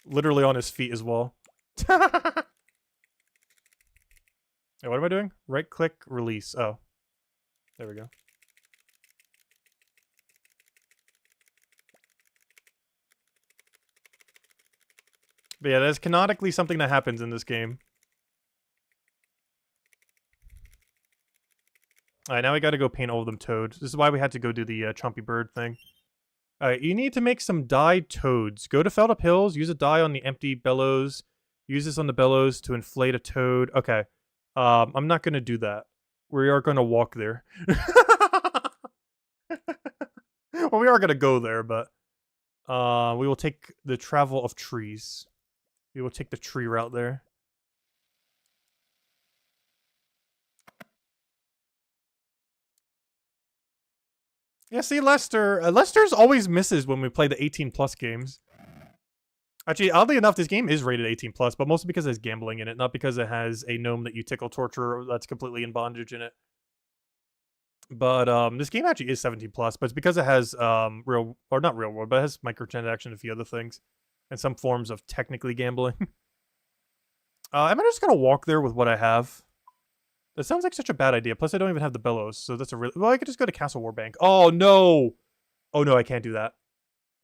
Literally on his feet as well. Hey, what am I doing? Right click, release. Oh. There we go. But yeah, that's canonically something that happens in this game. Alright, now we gotta go paint all of them toads. This is why we had to go do the Chompy Bird thing. Alright, you need to make some dyed toads. Go to Felled Up Hills, use a dye on the empty bellows. Use this on the bellows to inflate a toad. Okay. I'm not gonna do that. We are gonna walk there. Well, we are gonna go there, but We will take the travel of trees. We will take the tree route there. Yeah, see, Lester. Lester's always misses when we play the 18+ games. Actually, oddly enough, this game is rated 18+, but mostly because there's gambling in it, not because it has a gnome that you tickle, torture, that's completely in bondage in it. But this game actually is 17+, but it's because it has real, or not real world, but it has microtransaction and a few other things, and some forms of technically gambling. I'm just gonna walk there with what I have. That sounds like such a bad idea. Plus, I don't even have the bellows, so that's a really... Well, I could just go to Castle War Bank. Oh, no! Oh, no, I can't do that.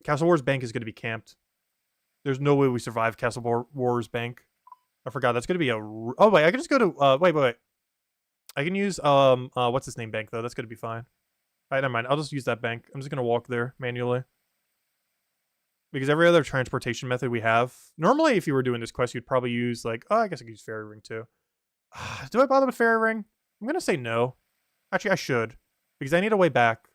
Castle Wars Bank is going to be camped. There's no way we survive Castle Wars Bank. I forgot. That's going to be a... Oh, wait, I can just go to... Wait. I can use, what's his name bank, though. That's going to be fine. Alright, never mind. I'll just use that bank. I'm just going to walk there manually. Because every other transportation method we have... Normally, if you were doing this quest, you'd probably use, like... Oh, I guess I could use Fairy Ring, too. Do I bother with Fairy Ring? I'm going to say no. Actually, I should. Because I need a way back.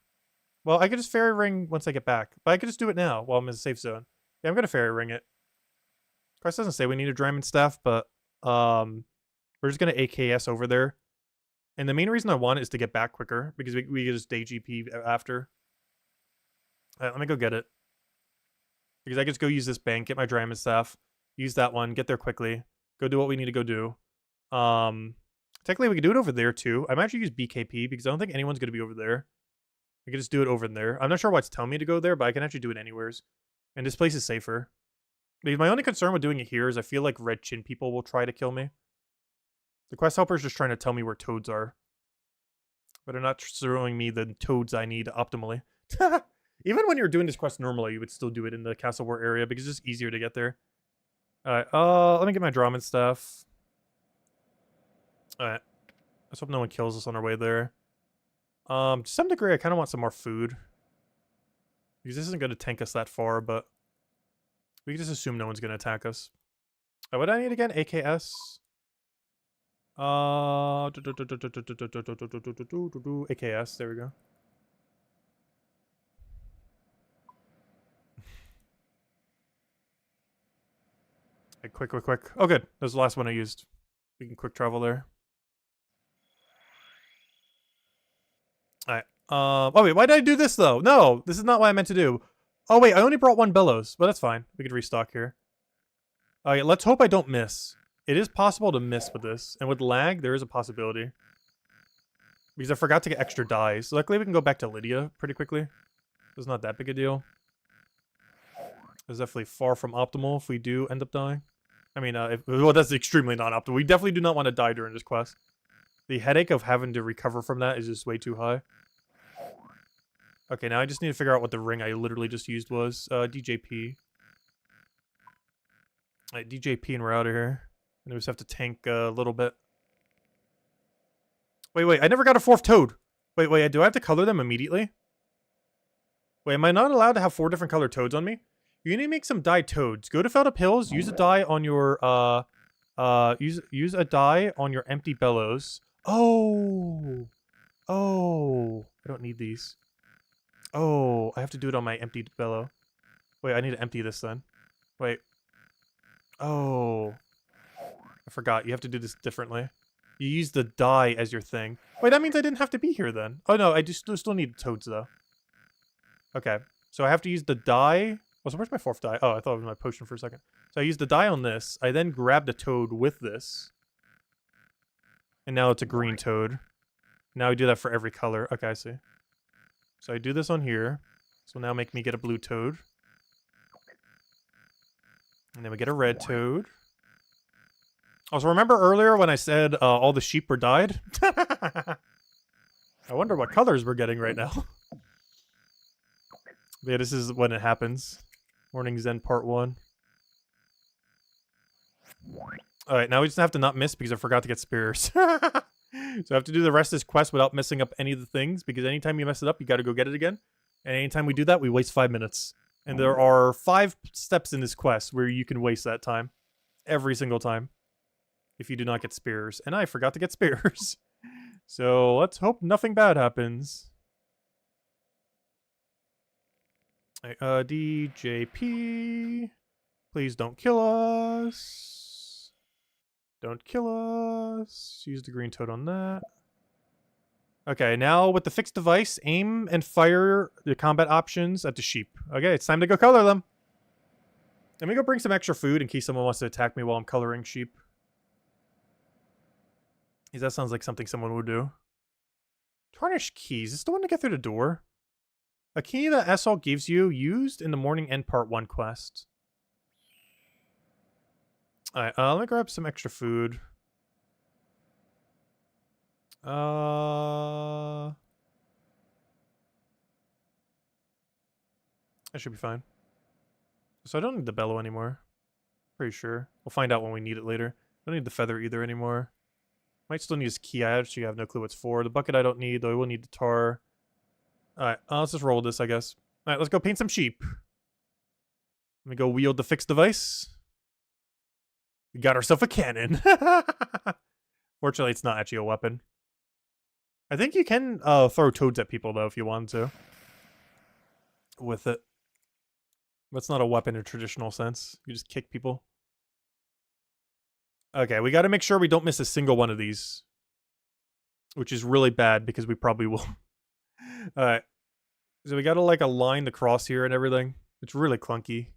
Well, I could just Fairy Ring once I get back. But I could just do it now while I'm in the safe zone. Yeah, I'm going to Fairy Ring it. Of course, it doesn't say we need a Diamond Staff, but we're just going to AKS over there. And the main reason I want it is to get back quicker. Because we can just day GP after. Alright, let me go get it. Because I can just go use this bank, get my Diamond Staff, use that one, get there quickly, go do what we need to go do. Technically we could do it over there too. I might actually use BKP because I don't think anyone's going to be over there. I could just do it over there. I'm not sure why it's telling me to go there, but I can actually do it anywheres. And this place is safer. Because my only concern with doing it here is I feel like red chin people will try to kill me. The quest helper is just trying to tell me where toads are. But they're not throwing me the toads I need optimally. Even when you're doing this quest normally, you would still do it in the Castle War area because it's just easier to get there. Alright, let me get my Diamond Staff. Alright. Let's hope no one kills us on our way there. To some degree, I kind of want some more food. Because this isn't going to tank us that far, but... we can just assume no one's going to attack us. What do I need again? AKS? AKS, there we go. Okay, quick. Oh, good. That was the last one I used. We can quick travel there. Alright. Oh, wait, why did I do this, though? No, this is not what I meant to do. Oh, wait, I only brought one bellows. But that's fine. We could restock here. Alright, let's hope I don't miss. It is possible to miss with this. And with lag, there is a possibility. Because I forgot to get extra dyes. Luckily, we can go back to Lydia pretty quickly. It's not that big a deal. It's definitely far from optimal if we do end up dying. I mean, well, that's extremely not optimal. We definitely do not want to die during this quest. The headache of having to recover from that is just way too high. Okay, now I just need to figure out what the ring I literally just used was. DJP. Alright, DJP and we're out of here. And we just have to tank a little bit. Wait, I never got a fourth toad. Wait, do I have to color them immediately? Wait, am I not allowed to have 4 different colored toads on me? You need to make some dyed toads. Go to Feldup Hills, use a dye on your, use a dye on your empty bellows. Oh, I don't need these. Oh, I have to do it on my empty bellow. Wait, I need to empty this then. Wait. Oh. I forgot. You have to do this differently. You use the dye as your thing. Wait, that means I didn't have to be here then. Oh, no, I just still need toads, though. Okay. So I have to use the dye. Oh, so where's my 4th dye? Oh, I thought it was my potion for a second. So I used the dye on this. I then grabbed a toad with this. And now it's a green toad. Now we do that for every color. Okay, I see. So I do this on here. So now make me get a blue toad. And then we get a red toad. Also, remember earlier when I said all the sheep were dyed? I wonder what colors we're getting right now. Yeah, this is when it happens. Morning Zen Part 1. Alright, now we just have to not miss because I forgot to get spears. So I have to do the rest of this quest without messing up any of the things, because anytime you mess it up, you gotta go get it again. And anytime we do that, we waste 5 minutes. And there are 5 steps in this quest where you can waste that time. Every single time. If you do not get spears. And I forgot to get spears. So let's hope nothing bad happens. Alright, DJP. Please don't kill us. Don't kill us. Use the green toad on that. Okay, now with the fixed device, aim and fire the combat options at the sheep. Okay, it's time to go color them. Let me go bring some extra food in case someone wants to attack me while I'm coloring sheep. Because that sounds like something someone would do. Tarnished keys. Is this the one to get through the door? A key that Assault gives you, used in the morning end part 1 quest. Alright, let me grab some extra food. That should be fine. So I don't need the bellow anymore. Pretty sure. We'll find out when we need it later. I don't need the feather either anymore. Might still need his key. I actually have no clue what it's for. The bucket I don't need, though I will need the tar. Alright, let's just roll with this, I guess. Alright, let's go paint some sheep. Let me go wield the fixed device. We got ourselves a cannon. Fortunately, it's not actually a weapon. I think you can throw toads at people, though, if you want to. With it. But it's not a weapon in a traditional sense. You just kick people. Okay, we gotta make sure we don't miss a single one of these. Which is really bad, because we probably will. Alright. So we gotta, like, align the cross here and everything. It's really clunky.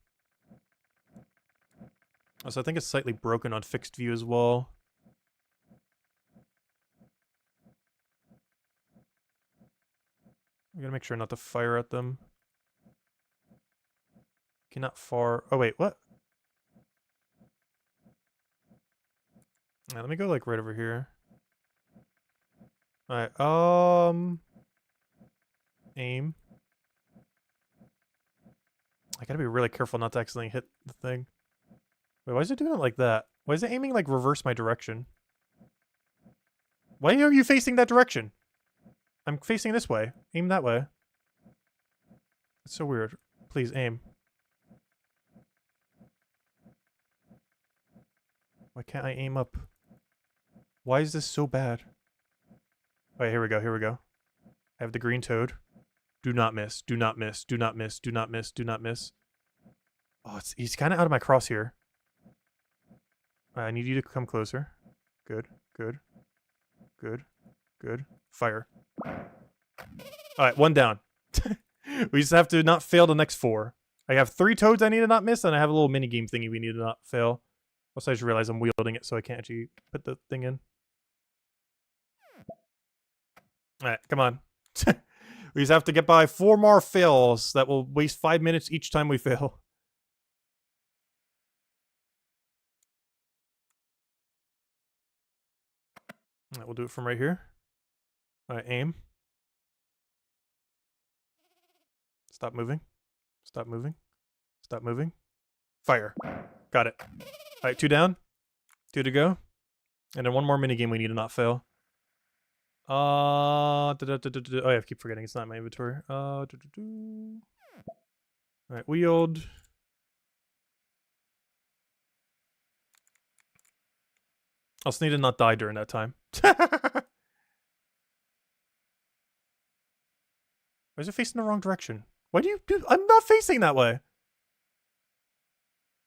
Also, I think it's slightly broken on fixed view as well. I gotta make sure not to fire at them. Cannot far... Oh, wait, what? Let me go, like, right over here. Alright, aim. I gotta be really careful not to accidentally hit the thing. Wait, why is it doing it like that? Why is it aiming, like, reverse my direction? Why are you facing that direction? I'm facing this way. Aim that way. It's so weird. Please, aim. Why can't I aim up? Why is this so bad? Wait, here we go, here we go. I have the green toad. Do not miss, do not miss, do not miss, do not miss, do not miss. Oh, he's kind of out of my crosshair. I need you to come closer. Good, good, good, good. Fire. Alright, one down. We just have to not fail the next 4. I have 3 toads I need to not miss, and I have a little mini game thingy we need to not fail. Also, I just realized I'm wielding it, so I can't actually put the thing in. Alright, come on. We just have to get by 4 more fails that will waste 5 minutes each time we fail. Alright, we'll do it from right here. Alright, aim. Stop moving. Stop moving. Stop moving. Fire. Got it. Alright, 2 down. 2 to go. And then 1 more minigame we need to not fail. Oh yeah, I keep forgetting it's not in my inventory. Alright, wield. I also need to not die during that time. Why is it facing the wrong direction? Why do you do? I'm not facing that way.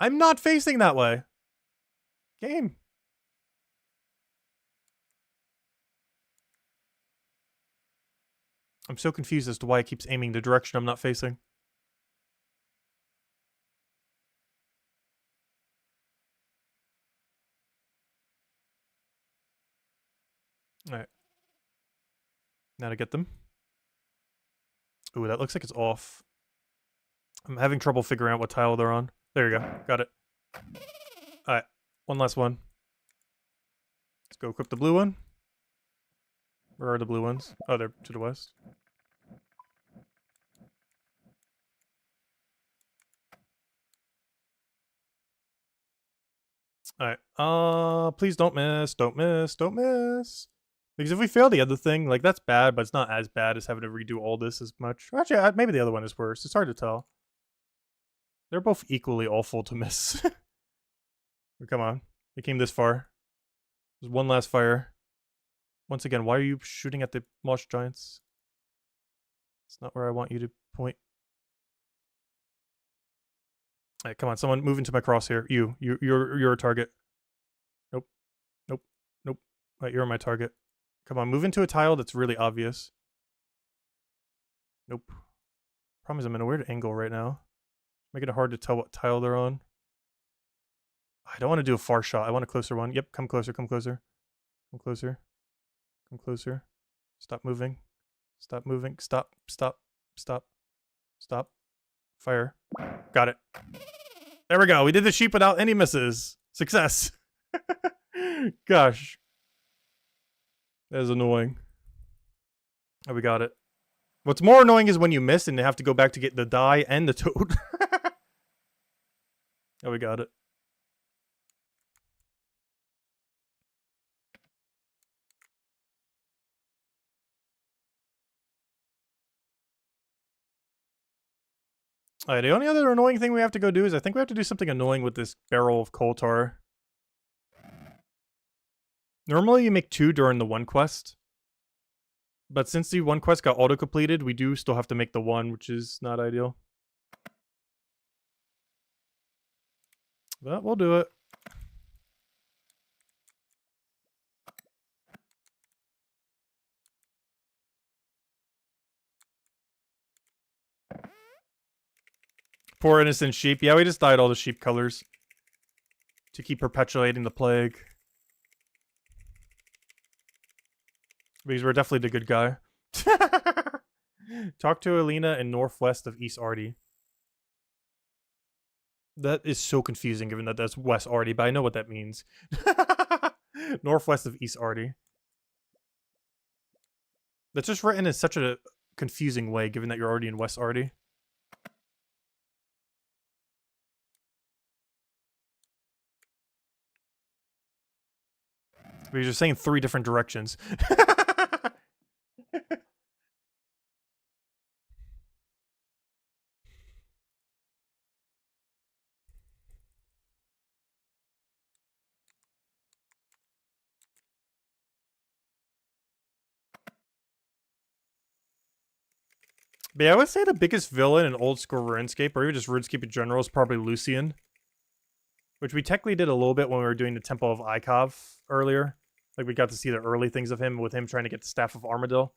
I'm not facing that way. Game. I'm so confused as to why it keeps aiming the direction I'm not facing. Alright. Now to get them. Ooh, that looks like it's off. I'm having trouble figuring out what tile they're on. There you go. Got it. Alright. One last one. Let's go equip the blue one. Where are the blue ones? Oh, they're to the west. Alright. Please don't miss. Don't miss. Don't miss. Because if we fail the other thing, like, that's bad, but it's not as bad as having to redo all this as much. Actually, maybe the other one is worse. It's hard to tell. They're both equally awful to miss. Come on. We came this far. There's one last fire. Once again, why are you shooting at the mosh giants? It's not where I want you to point. Alright, come on, someone move into my crosshair. You're a target. Nope. Nope. Nope. Right, you're my target. Come on, move into a tile that's really obvious. Nope. Problem is I'm in a weird angle right now. Making it hard to tell what tile they're on. I don't want to do a far shot. I want a closer one. Yep, come closer, come closer. Come closer. Come closer. Stop moving. Stop moving. Stop. Stop. Stop. Stop. Fire. Got it. There we go. We did the sheep without any misses. Success. Gosh. That is annoying. Oh, we got it. What's more annoying is when you miss and you have to go back to get the die and the toad. Oh, we got it. Alright, the only other annoying thing we have to go do is I think we have to do something annoying with this barrel of coal tar. Normally you make 2 during the 1 quest. But since the 1 quest got auto-completed, we do still have to make the 1, which is not ideal. But we'll do it. Poor innocent sheep. Yeah, we just dyed all the sheep colors to keep perpetuating the plague. Because we're definitely the good guy. Talk to Alina in northwest of East Arty. That is so confusing given that that's West Arty, but I know what that means. Northwest of East Arty. That's just written in such a confusing way given that you're already in West Arty. But you're just saying 3 different directions. But yeah, I would say the biggest villain in old school RuneScape, or even just RuneScape in general, is probably Lucian. Which we technically did a little bit when we were doing the Temple of Ikov earlier. Like, we got to see the early things of him, with him trying to get the Staff of Armadil.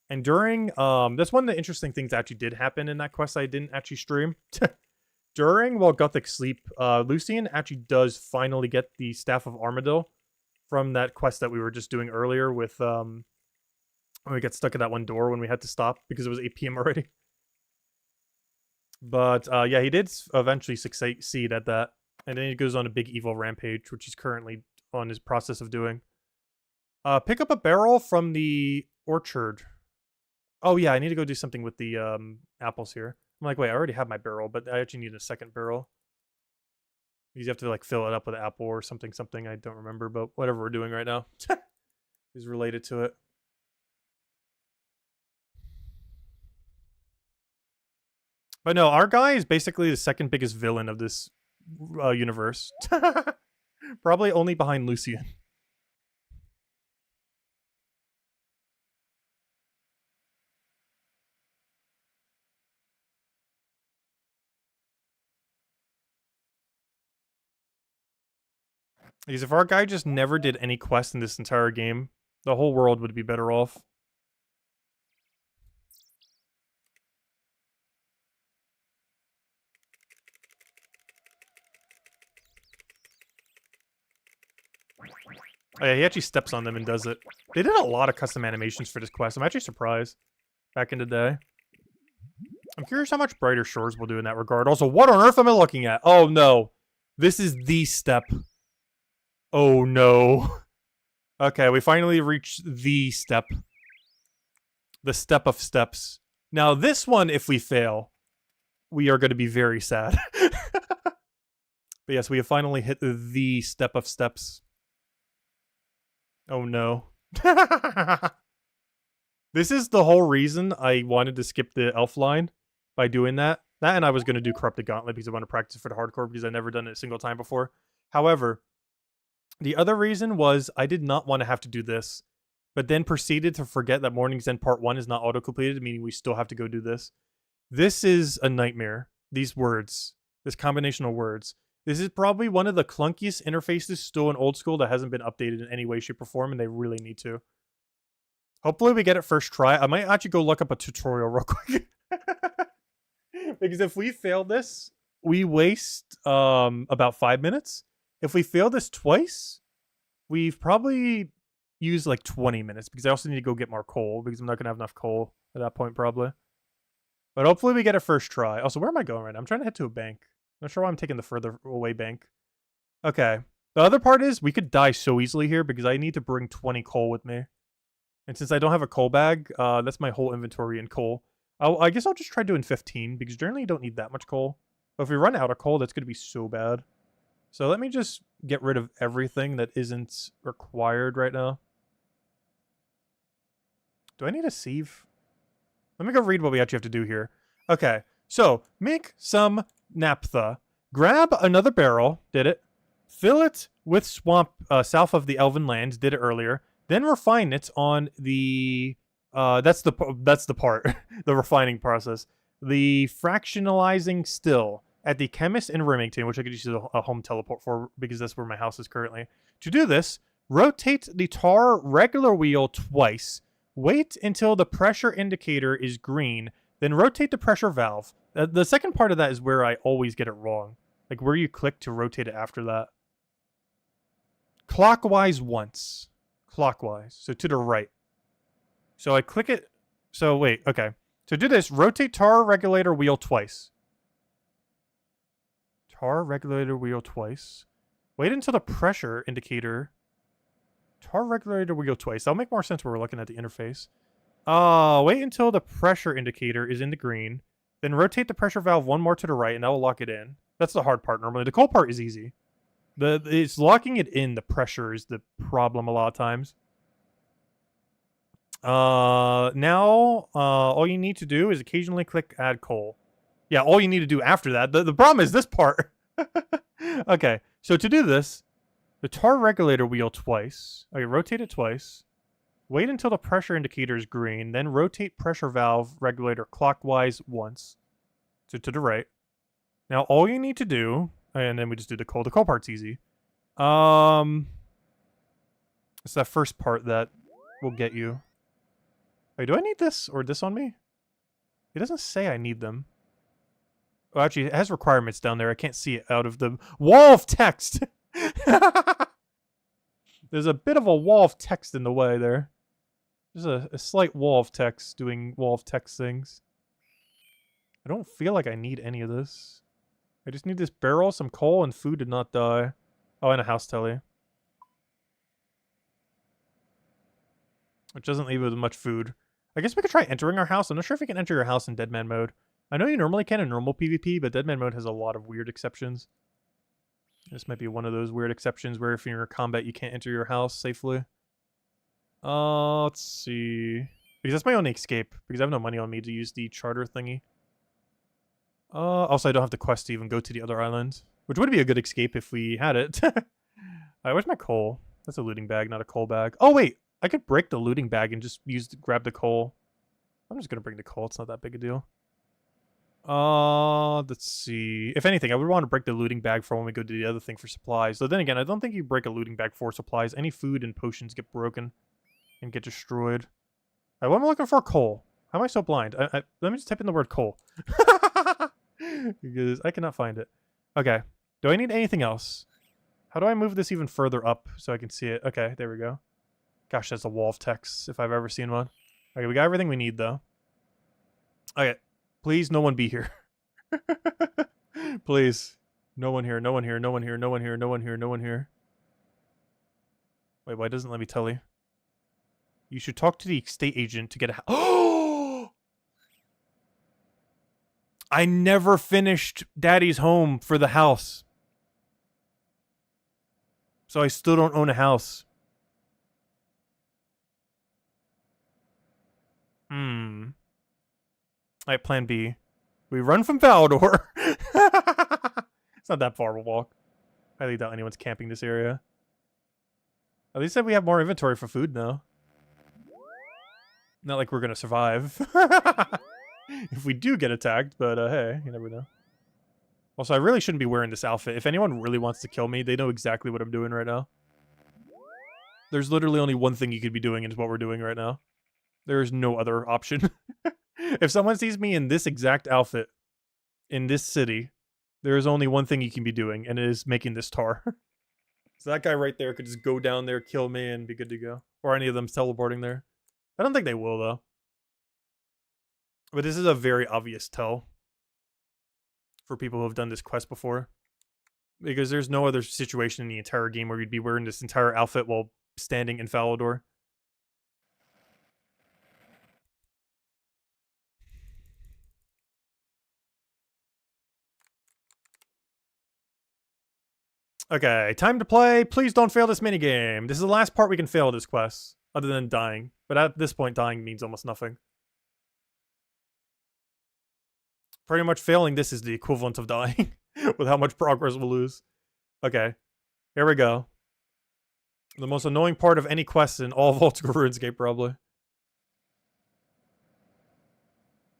And during, that's one of the interesting things that actually did happen in that quest I didn't actually stream. During While Gothic Sleep, Lucian actually does finally get the Staff of Armadil from that quest that we were just doing earlier with, when we got stuck at that one door when we had to stop because it was 8 PM already. But, yeah, he did eventually succeed at that. And then he goes on a big evil rampage, which he's currently on his process of doing. Pick up a barrel from the orchard. Oh, yeah, I need to go do something with the apples here. I'm like, wait, I already have my barrel, but I actually need a second barrel. You have to, like, fill it up with an apple or something, I don't remember, but whatever we're doing right now is related to it. But no, our guy is basically the second biggest villain of this universe. Probably only behind Lucian. Because if our guy just never did any quests in this entire game, the whole world would be better off. Oh yeah, he actually steps on them and does it. They did a lot of custom animations for this quest. I'm actually surprised. Back in the day. I'm curious how much Brighter Shores will do in that regard. Also, what on earth am I looking at? Oh no. This is the step. Oh no. Okay, we finally reached the step. The step of steps. Now this one, if we fail, we are going to be very sad. But yes, we have finally hit the step of steps. Oh no. This is the whole reason I wanted to skip the elf line by doing that. That and I was going to do Corrupted Gauntlet because I want to practice for the hardcore because I've never done it a single time before. However, the other reason was I did not want to have to do this, but then proceeded to forget that Morning's End Part 1 is not auto-completed, meaning we still have to go do this. This is a nightmare. These words. This combination of words. This is probably one of the clunkiest interfaces still in Old School that hasn't been updated in any way, shape, or form, and they really need to. Hopefully we get it first try. I might actually go look up a tutorial real quick. Because if we fail this, we waste about 5 minutes. If we fail this twice, we've probably used like 20 minutes, because I also need to go get more coal, because I'm not going to have enough coal at that point probably. But hopefully we get it first try. Also, where am I going right now? I'm trying to head to a bank. I'm not sure why I'm taking the further away bank. Okay. The other part is we could die so easily here because I need to bring 20 coal with me. And since I don't have a coal bag, that's my whole inventory in coal. I guess I'll just try doing 15 because generally you don't need that much coal. But if we run out of coal, that's going to be so bad. So let me just get rid of everything that isn't required right now. Do I need a sieve? Let me go read what we actually have to do here. Okay, so make some naphtha. Grab another barrel, did it. Fill it with swamp south of the Elven Lands, did it earlier. Then refine it on the... that's the part, the refining process. The fractionalizing still at the chemist in Remington, which I could use a home teleport for because that's where my house is currently. To do this, rotate the tar regular wheel twice. Wait until the pressure indicator is green, then rotate the pressure valve. The second part of that is where I always get it wrong. Like where you click to rotate it after that. Clockwise once. Clockwise. So to the right. So I click it. So wait, okay. To do this, rotate tar regulator wheel twice. Tar regulator wheel twice. Wait until the pressure indicator... Tar regulator wheel twice. That'll make more sense when we're looking at the interface. Wait until the pressure indicator is in the green. Then rotate the pressure valve one more to the right, and that will lock it in. That's the hard part normally. The coal part is easy. It's locking it in, the pressure is the problem a lot of times. Now, all you need to do is occasionally click add coal. Yeah, all you need to do after that. The problem is this part. Okay, so to do this, the tar regulator wheel twice. Okay, rotate it twice. Wait until the pressure indicator is green, then rotate pressure valve regulator clockwise once. So to the right. Now all you need to do, and then we just do the coal. The coal part's easy. It's that first part that will get you. Wait, do I need this or this on me? It doesn't say I need them. Oh, actually, it has requirements down there. I can't see it out of the wall of text. There's a bit of a wall of text in the way there. There's a slight wall of text doing wall of text things. I don't feel like I need any of this. I just need this barrel, some coal, and food to not die. Oh, and a house telly. Which doesn't leave it with much food. I guess we could try entering our house. I'm not sure if you can enter your house in Deadman mode. I know you normally can in normal PvP, but Deadman mode has a lot of weird exceptions. This might be one of those weird exceptions where if you're in combat, you can't enter your house safely. Let's see. Because that's my only escape. Because I have no money on me to use the charter thingy. Also, I don't have the quest to even go to the other island. Which would be a good escape if we had it. Alright, where's my coal? That's a looting bag, not a coal bag. Oh, wait! I could break the looting bag and just grab the coal. I'm just gonna bring the coal. It's not that big a deal. Let's see. If anything, I would want to break the looting bag for when we go to the other thing for supplies. So then again, I don't think you break a looting bag for supplies. Any food and potions get broken and get destroyed. Alright, what am I looking for? Coal. How am I so blind? Let me just type in the word coal. Because I cannot find it. Okay. Do I need anything else? How do I move this even further up so I can see it? Okay, there we go. Gosh, that's a wall of text if I've ever seen one. Okay, we got everything we need though. Okay. Please, no one be here. Please. No one here, no one here, no one here, no one here, no one here, no one here. Wait, why doesn't it let me tell you? You should talk to the estate agent to get a... Oh! I never finished Daddy's home for the house. So I still don't own a house. Alright, plan B. We run from Valdor. It's not that far of a walk. I highly doubt anyone's camping this area. At least we have more inventory for food now. Not like we're gonna survive. If we do get attacked, but hey, you never know. Also, I really shouldn't be wearing this outfit. If anyone really wants to kill me, they know exactly what I'm doing right now. There's literally only one thing you could be doing, and it's what we're doing right now. There is no other option. If someone sees me in this exact outfit, in this city, there is only one thing you can be doing, and it is making this tar. So that guy right there could just go down there, kill me, and be good to go. Or any of them teleporting there. I don't think they will, though. But this is a very obvious tell for people who have done this quest before. Because there's no other situation in the entire game where you'd be wearing this entire outfit while standing in Falador. Okay, time to play. Please don't fail this minigame. This is the last part we can fail this quest, other than dying. But at this point, dying means almost nothing. Pretty much failing this is the equivalent of dying, with how much progress we'll lose. Okay, here we go. The most annoying part of any quest in all of Oldschool Runescape, probably.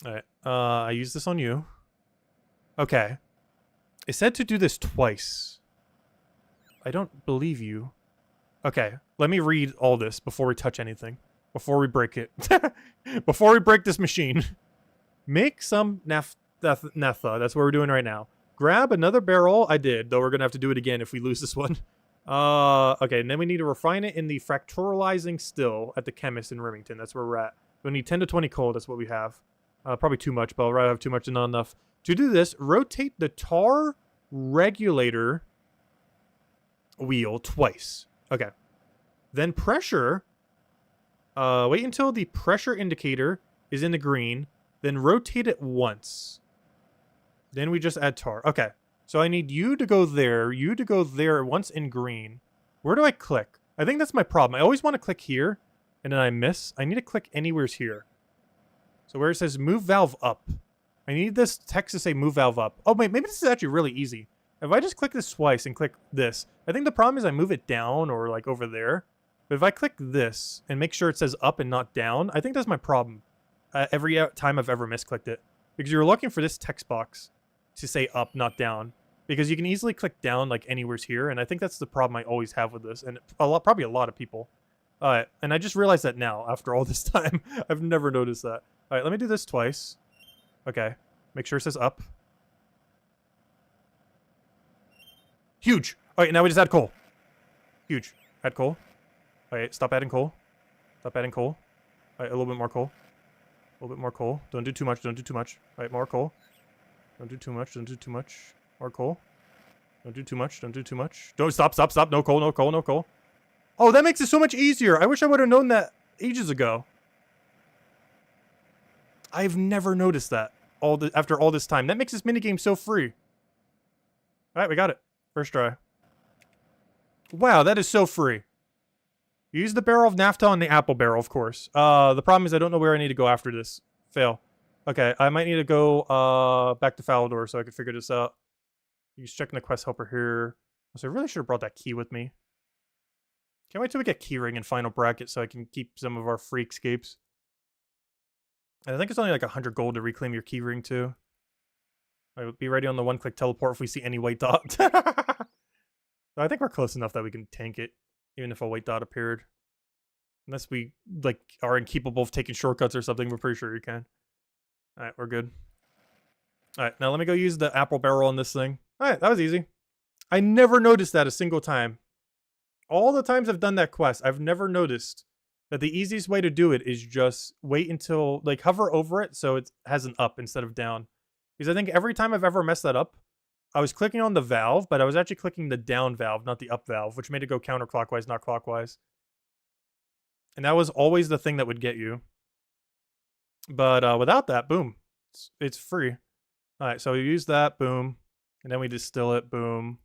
Alright, I use this on you. Okay. It said to do this twice. I don't believe you. Okay, let me read all this before we touch anything. Before we break it. Before we break this machine. Make some naphtha. That's what we're doing right now. Grab another barrel. I did, though we're gonna have to do it again if we lose this one. Okay, and then we need to refine it in the fracturalizing still at the chemist in Remington. That's where we're at. We need 10 to 20 coal. That's what we have. Probably too much, but I'll rather have too much than not enough. To do this, rotate the tar regulator wheel twice. Okay. Then pressure. Wait until the pressure indicator is in the green. Then rotate it once. Then we just add tar. Okay. So I need you to go there. You to go there once in green. Where do I click? I think that's my problem. I always want to click here. And then I miss. I need to click anywhere here. So where it says move valve up. I need this text to say move valve up. Oh, wait. Maybe this is actually really easy. If I just click this twice and click this. I think the problem is I move it down or like over there. But if I click this and make sure it says up and not down. I think that's my problem. Every time I've ever misclicked it. Because you're looking for this text box to say up, not down. Because you can easily click down like anywhere's here. And I think that's the problem I always have with this. And probably a lot of people. And I just realized that now after all this time. I've never noticed that. Alright, let me do this twice. Okay. Make sure it says up. Huge! Alright, now we just add coal. Huge. Add coal. Alright, stop adding coal. Stop adding coal. Alright, a little bit more coal. A little bit more coal. Don't do too much. Don't do too much. Alright, more coal. Don't do too much. Don't do too much. More coal. Don't do too much. Don't do too much. Don't stop. Stop. Stop. No coal. No coal. No coal. Oh, that makes it so much easier. I wish I would have known that ages ago. I've never noticed that after all this time. That makes this minigame so free. Alright, we got it. First try. Wow, that is so free. Use the barrel of naphtha on the apple barrel, of course. The problem is I don't know where I need to go after this. Fail. Okay, I might need to go back to Falador so I can figure this out. He's checking the quest helper here. So I really should have brought that key with me. Can't wait till we get keyring and final bracket so I can keep some of our free escapes. And I think it's only like 100 gold to reclaim your keyring too. I would be ready on the one-click teleport if we see any white dot. I think we're close enough that we can tank it, even if a white dot appeared. Unless we like are incapable of taking shortcuts or something, we're pretty sure you can. Alright, we're good. Alright, now let me go use the apple barrel on this thing. Alright, that was easy. I never noticed that a single time. All the times I've done that quest, I've never noticed that the easiest way to do it is just wait until, like, hover over it so it has an up instead of down. Because I think every time I've ever messed that up, I was clicking on the valve, but I was actually clicking the down valve, not the up valve, which made it go counterclockwise, not clockwise. And that was always the thing that would get you. But without that, boom. It's free. Alright, so we use that, boom. And then we distill it, boom.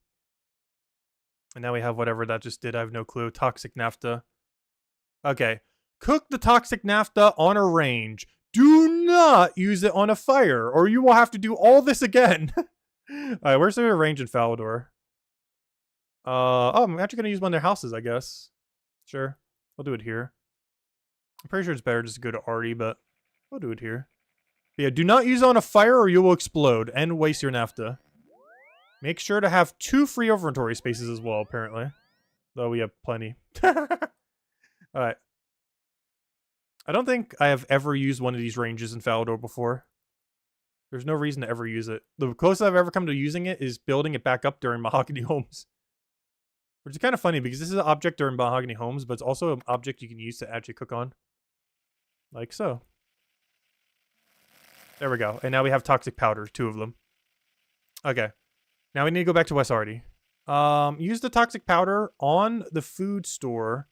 And now we have whatever that just did, I have no clue. Toxic naphtha. Okay. Cook the toxic naphtha on a range. Do not use it on a fire, or you will have to do all this again. Alright, where's the range in Falador? Oh, I'm actually gonna use one of their houses, I guess. Sure. I'll do it here. I'm pretty sure it's better just to go to Artie, but we'll do it here. But yeah, do not use it on a fire or you will explode and waste your naphtha. Make sure to have 2 free inventory spaces as well, apparently. Though we have plenty. Alright. I don't think I have ever used one of these ranges in Falador before. There's no reason to ever use it. The closest I've ever come to using it is building it back up during Mahogany Homes. Which is kind of funny because this is an object during Mahogany Homes, but it's also an object you can use to actually cook on. Like so. There we go. And now we have toxic powder, 2 of them. Okay. Now we need to go back to West Arty. Use the toxic powder on the food store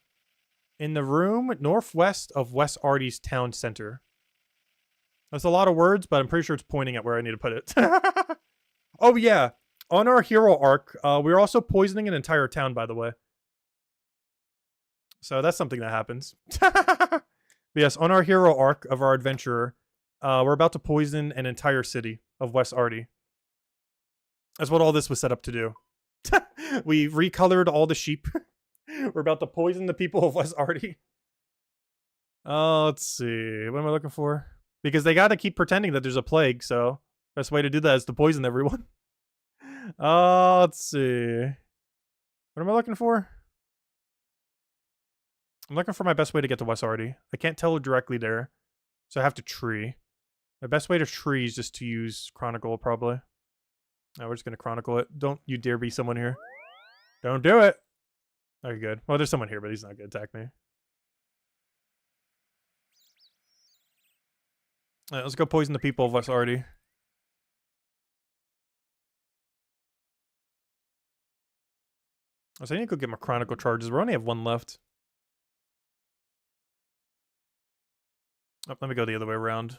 in the room northwest of West Arty's town center. That's a lot of words, but I'm pretty sure it's pointing at where I need to put it. Oh, yeah. On our hero arc, we're also poisoning an entire town, by the way. So that's something that happens. But yes, on our hero arc of our adventurer, we're about to poison an entire city of West Arty. That's what all this was set up to do. We recolored all the sheep. We're about to poison the people of West Arty. Let's see. What am I looking for? Because they gotta keep pretending that there's a plague, so best way to do that is to poison everyone. Let's see. What am I looking for? I'm looking for my best way to get to West Arty. I can't tell directly there, so I have to tree. My best way to tree is just to use Chronicle, probably. Now we're just gonna Chronicle it. Don't you dare be someone here. Don't do it! Okay, good. Well, there's someone here, but he's not gonna attack me. Alright, let's go poison the people of West Arty. So I need to go get my Chronicle charges. We only have 1 left. Oh, let me go the other way around.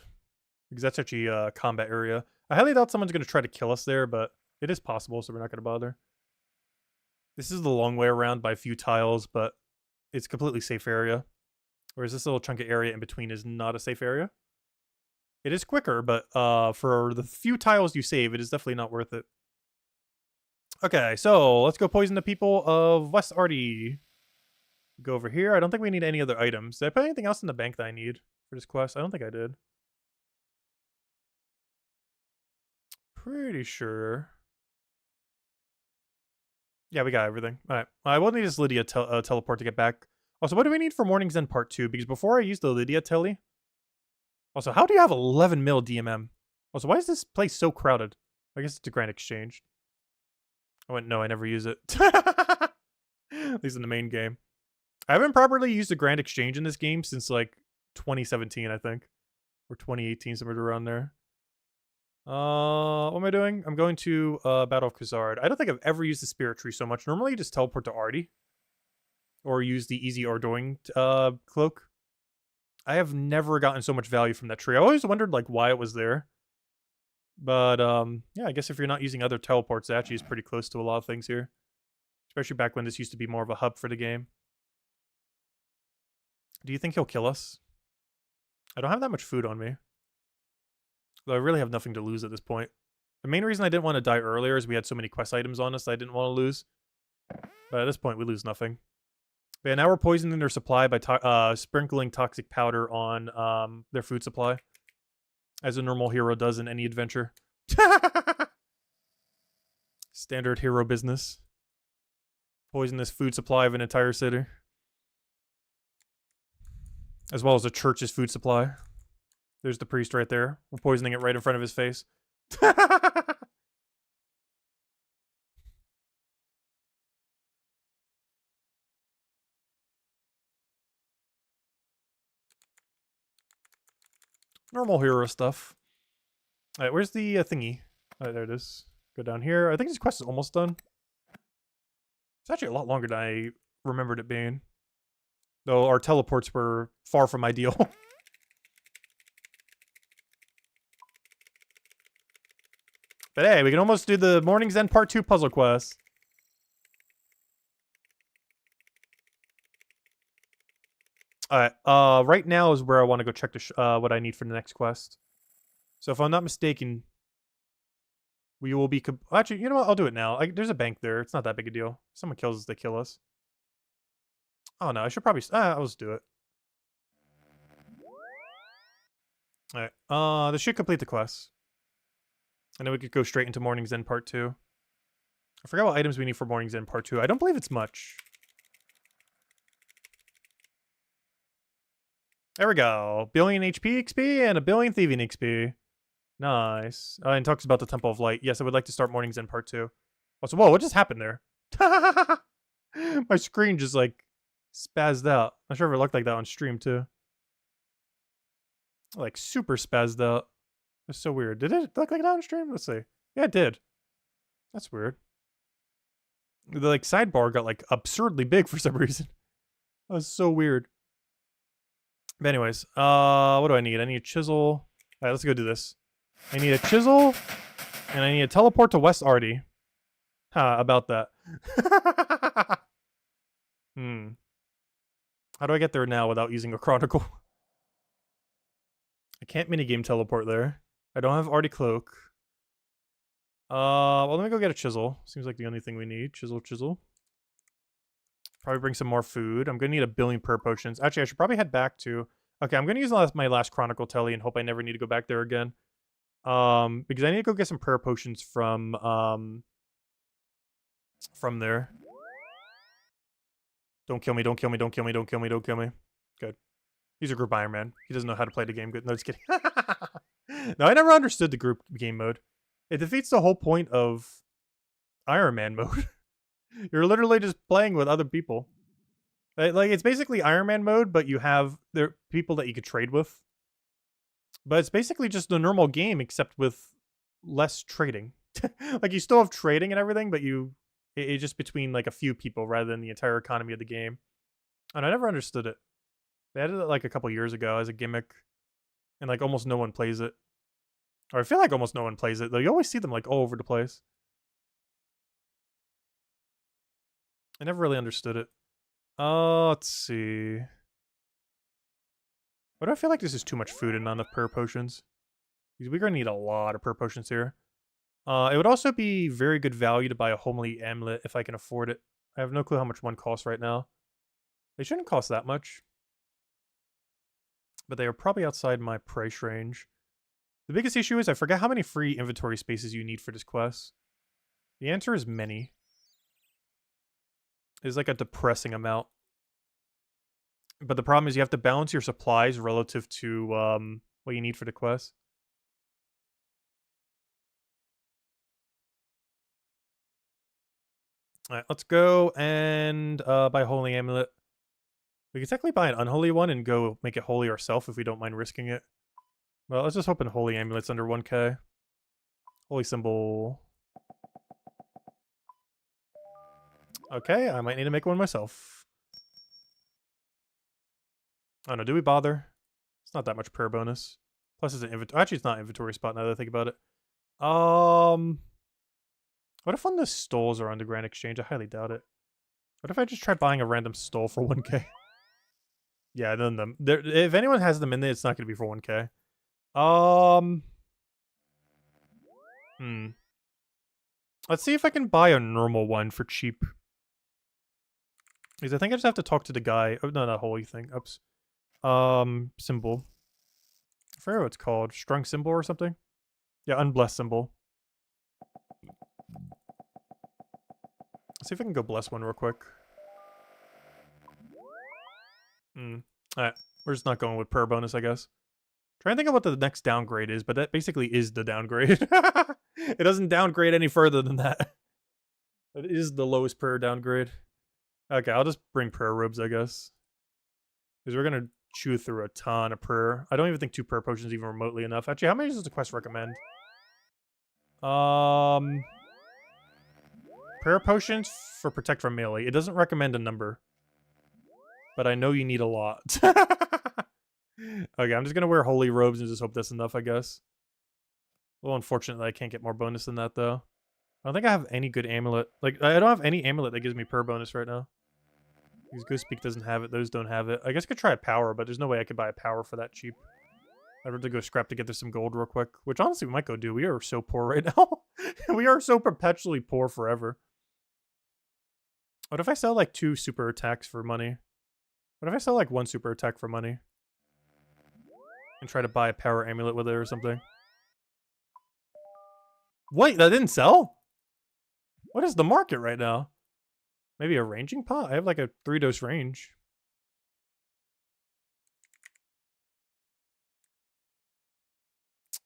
Because that's actually a combat area. I highly doubt someone's going to try to kill us there, but it is possible, so we're not going to bother. This is the long way around by a few tiles, but it's a completely safe area. Whereas this little chunk of area in between is not a safe area. It is quicker, but for the few tiles you save, it is definitely not worth it. Okay, so let's go poison the people of West Arty. Go over here. I don't think we need any other items. Did I put anything else in the bank that I need for this quest? I don't think I did. Pretty sure. Yeah, we got everything. Alright. I will need this Lydia teleport to get back. Also, what do we need for Morning's End Part 2? Because before I use the Lydia telly... Also, how do you have 11 mil DMM? Also, why is this place so crowded? I guess it's a Grand Exchange. Oh, wait, no, I never use it. At least in the main game. I haven't properly used a Grand Exchange in this game since, like, 2017, I think. Or 2018, somewhere around there. What am I doing? I'm going to Battle of Khazard. I don't think I've ever used the Spirit Tree so much. Normally you just teleport to Arty. Or use the Easy Ardoing cloak. I have never gotten so much value from that tree. I always wondered like why it was there. But yeah, I guess if you're not using other teleports, it actually is pretty close to a lot of things here. Especially back when this used to be more of a hub for the game. Do you think he'll kill us? I don't have that much food on me. Though I really have nothing to lose at this point. The main reason I didn't want to die earlier is we had so many quest items on us that I didn't want to lose. But at this point, we lose nothing. But yeah, now we're poisoning their supply by sprinkling toxic powder on their food supply. As a normal hero does in any adventure. Standard hero business. Poison this food supply of an entire city. As well as the church's food supply. There's the priest right there. We're poisoning it right in front of his face. Normal hero stuff. Alright, where's the thingy? Alright, there it is. Go down here. I think this quest is almost done. It's actually a lot longer than I remembered it being. Though our teleports were far from ideal. But hey, we can almost do the Morning's End Part 2 puzzle quest. Alright, right now is where I want to go check what I need for the next quest. So if I'm not mistaken, we will be... Actually, you know what? I'll do it now. There's a bank there. It's not that big a deal. If someone kills us, they kill us. Oh no, I should probably... I'll just do it. Alright, this should complete the quest. And then we could go straight into Morning's End Part 2. I forgot what items we need for Morning's End Part 2. I don't believe it's much. There we go. Billion HP XP and a billion thieving XP. Nice. And talks about the Temple of Light. Yes, I would like to start Morning's End Part 2. Also, whoa, what just happened there? My screen just, like, spazzed out. Not sure if it looked like that on stream, too. Like, super spazzed out. That's so weird. Did it look like that on stream? Let's see. Yeah, it did. That's weird. The, like, sidebar got, like, absurdly big for some reason. That was so weird. But anyways, what do I need? I need a chisel. Alright, let's go do this. I need a chisel, and I need a teleport to West Arty. About that. How do I get there now without using a chronicle? I can't minigame teleport there. I don't have Arty Cloak. Well, let me go get a chisel. Seems like the only thing we need. Chisel. Probably bring some more food. I'm gonna need a billion prayer potions. Actually, I should probably head back to... Okay, I'm gonna use my last chronicle telly and hope I never need to go back there again. Because I need to go get some prayer potions from there. Don't kill me, don't kill me, don't kill me, don't kill me, don't kill me. Good. He's a group Iron Man. He doesn't know how to play the game good. No, just kidding. No, I never understood the group game mode. It defeats the whole point of Iron Man mode. You're literally just playing with other people. Like, it's basically Iron Man mode, but you have there people that you could trade with. But it's basically just the normal game, except with less trading. Like, you still have trading and everything, but it's just between, like, a few people rather than the entire economy of the game. And I never understood it. They added it, like, a couple years ago as a gimmick. And, like, almost no one plays it. Or I feel like almost no one plays it, though. You always see them, like, all over the place. I never really understood it. Let's see. Why do I feel like this is too much food and not enough prayer potions? Because we're going to need a lot of prayer potions here. It would also be very good value to buy a homely amulet if I can afford it. I have no clue how much one costs right now. They shouldn't cost that much. But they are probably outside my price range. The biggest issue is I forget how many free inventory spaces you need for this quest. The answer is many. It's like a depressing amount. But the problem is you have to balance your supplies relative to what you need for the quest. Alright, let's go and buy a holy amulet. We can technically buy an unholy one and go make it holy ourselves if we don't mind risking it. Well, let's just open holy amulets under 1k. Holy symbol. Okay, I might need to make one myself. Oh no, do we bother? It's not that much prayer bonus. Plus it's an inventory. Actually, it's not inventory spot now that I think about it. What if one of the stalls are on the Grand Exchange? I highly doubt it. What if I just try buying a random stall for 1k? Yeah, then if anyone has them in there, it's not going to be for 1k. Let's see if I can buy a normal one for cheap. Because I think I just have to talk to the guy. Oh, no, not holy thing. Oops. Symbol. I forget what it's called. Strung symbol or something? Yeah, unblessed symbol. Let's see if I can go bless one real quick. Alright, we're just not going with prayer bonus, I guess. Trying to think of what the next downgrade is, but that basically is the downgrade. It doesn't downgrade any further than that. It is the lowest prayer downgrade. Okay, I'll just bring prayer robes, I guess. Because we're going to chew through a ton of prayer. I don't even think 2 prayer potions is even remotely enough. Actually, how many does the quest recommend? Prayer potions for protect from melee. It doesn't recommend a number. But I know you need a lot. Okay, I'm just going to wear holy robes and just hope that's enough, I guess. A little unfortunate that I can't get more bonus than that, though. I don't think I have any good amulet. Like, I don't have any amulet that gives me prayer bonus right now. Because Ghost Speak doesn't have it. Those don't have it. I guess I could try a power, but there's no way I could buy a power for that cheap. I'd rather go scrap to get some gold real quick. Which, honestly, we might go do. We are so poor right now. We are so perpetually poor forever. What if I sell, like, 2 super attacks for money? What if I sell, like, 1 super attack for money? And try to buy a power amulet with it or something. Wait, that didn't sell? What is the market right now? Maybe a ranging pot? I have like a 3-dose range.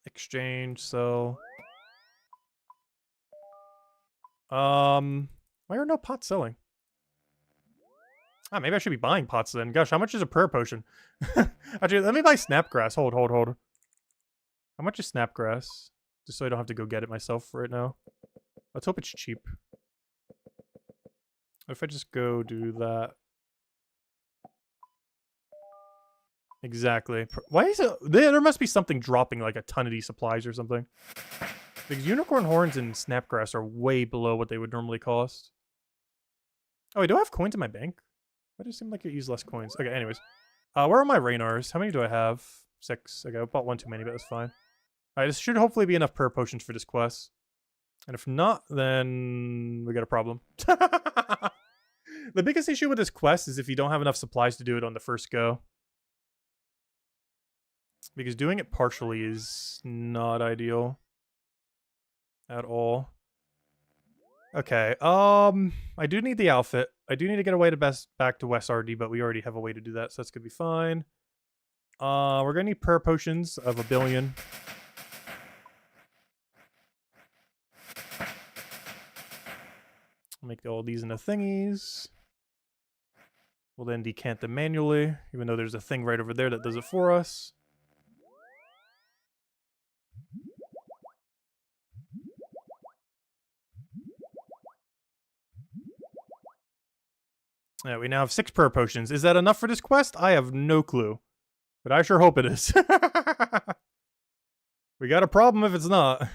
Exchange, so... why are no pots selling? Ah, maybe I should be buying pots then. Gosh, how much is a prayer potion? Actually, let me buy snapgrass. Hold. How much is snapgrass? Just so I don't have to go get it myself right now. Let's hope it's cheap. What if I just go do that? Exactly. Why is it... There must be something dropping like a ton of these supplies or something. Because unicorn horns and snapgrass are way below what they would normally cost. Oh, wait, do I have coins in my bank? Why does it seem like it use less coins? Okay, anyways. Where are my Raynars? How many do I have? 6. Okay, I bought one too many, but that's fine. Alright, this should hopefully be enough prayer potions for this quest. And if not, then we got a problem. The biggest issue with this quest is if you don't have enough supplies to do it on the first go. Because doing it partially is not ideal. At all. Okay, I do need the outfit. I do need to get away to back to West RD, but we already have a way to do that, so that's gonna be fine. We're gonna need prayer potions of 1 billion. I'll make all these into thingies. We'll then decant them manually, even though there's a thing right over there that does it for us. Yeah, we now have 6 prayer potions. Is that enough for this quest? I have no clue. But I sure hope it is. We got a problem if it's not.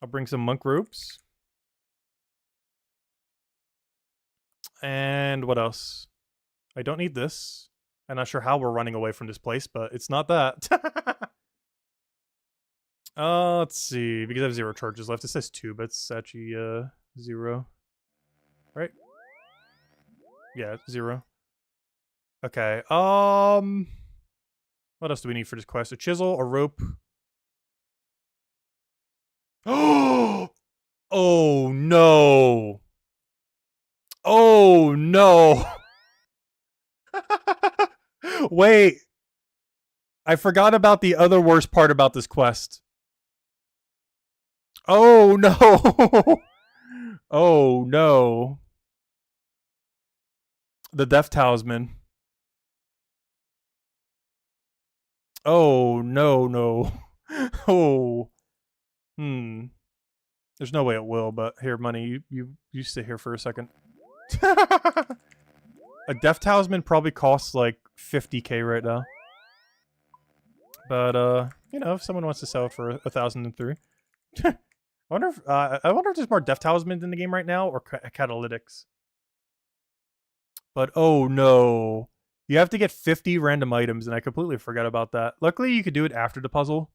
I'll bring some monk ropes. And what else? I don't need this. I'm not sure how we're running away from this place, but it's not that. Let's see. Because I have 0 charges left. It says 2, but it's actually 0. Right? Yeah, 0. Okay. What else do we need for this quest? A chisel, a rope. Oh no. Oh no. Wait. I forgot about the other worst part about this quest. Oh no. Oh no. The Death Talisman. Oh no. Oh. There's no way it will, but here, money, you sit here for a second. A Death Talisman probably costs like 50k right now. But you know, if someone wants to sell it for 1,003. I wonder if there's more Death Talismans in the game right now or catalytics. But oh no. You have to get 50 random items, and I completely forgot about that. Luckily, you could do it after the puzzle,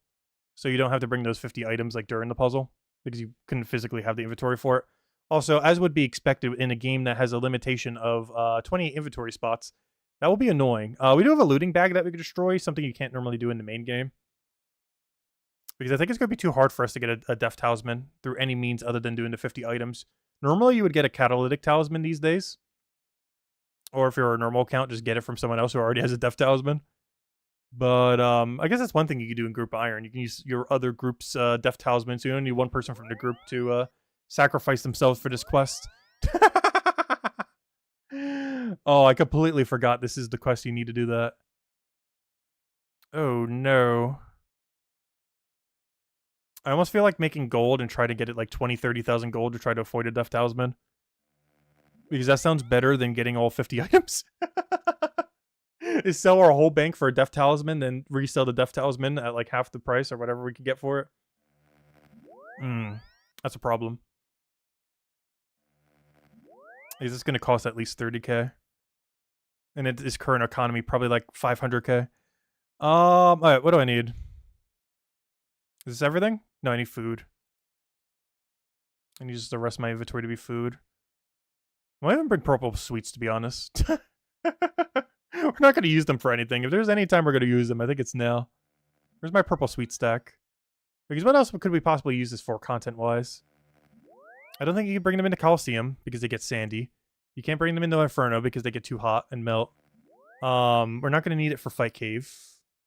so you don't have to bring those 50 items like during the puzzle, because you couldn't physically have the inventory for it. Also, as would be expected in a game that has a limitation of 28 inventory spots, that will be annoying. We do have a looting bag that we could destroy, something you can't normally do in the main game. Because I think it's going to be too hard for us to get a Death Talisman through any means other than doing the 50 items. Normally, you would get a Catalytic Talisman these days. Or if you're a normal account, just get it from someone else who already has a Death Talisman. But I guess that's one thing you can do in Group Iron. You can use your other group's Death Talisman, so you only need one person from the group to sacrifice themselves for this quest. Oh, I completely forgot this is the quest you need to do that. Oh, no. I almost feel like making gold and try to get it like 20, 30,000 gold to try to avoid a Death Talisman. Because that sounds better than getting all 50 items. Is sell our whole bank for a Death Talisman, then resell the Death Talisman at like half the price or whatever we could get for it. That's a problem. Is this going to cost at least 30k? And it is current economy probably like 500k. Alright, what do I need? Is this everything? No, I need food. I need just the rest of my inventory to be food. I might even bring purple sweets, to be honest. We're not going to use them for anything. If there's any time we're going to use them, I think it's now. Where's my purple sweet stack? Because what else could we possibly use this for, content-wise? I don't think you can bring them into Coliseum because they get sandy. You can't bring them into Inferno because they get too hot and melt. We're not going to need it for Fight Cave.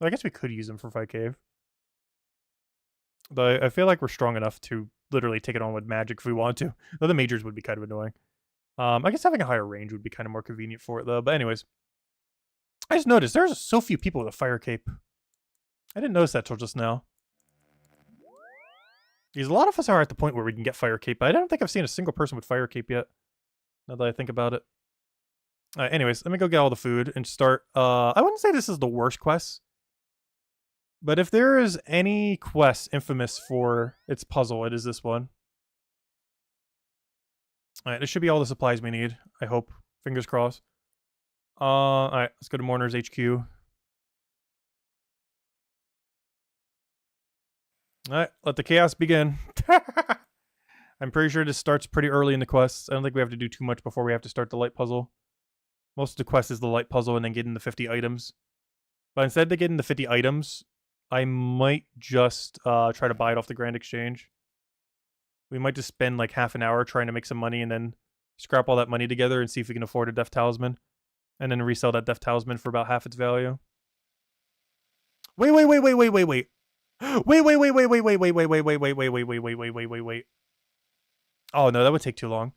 Well, I guess we could use them for Fight Cave. But I feel like we're strong enough to literally take it on with magic if we want to. Though the majors would be kind of annoying. I guess having a higher range would be kind of more convenient for it though. But anyways. I just noticed there's so few people with a fire cape. I didn't notice that till just now. Because a lot of us are at the point where we can get fire cape, but I don't think I've seen a single person with fire cape yet. Now that I think about it. Alright, anyways, let me go get all the food and start. I wouldn't say this is the worst quest. But if there is any quest infamous for its puzzle, it is this one. Alright, this should be all the supplies we need, I hope. Fingers crossed. Alright, let's go to Mourner's HQ. Alright, let the chaos begin. I'm pretty sure this starts pretty early in the quest. I don't think we have to do too much before we have to start the light puzzle. Most of the quest is the light puzzle and then getting the 50 items. But instead of getting the 50 items, I might just try to buy it off the Grand Exchange. We might just spend like half an hour trying to make some money and then scrap all that money together and see if we can afford a Death Talisman. And then resell that Death Talisman for about half its value. Wait. Wait. Oh no, that would take too long.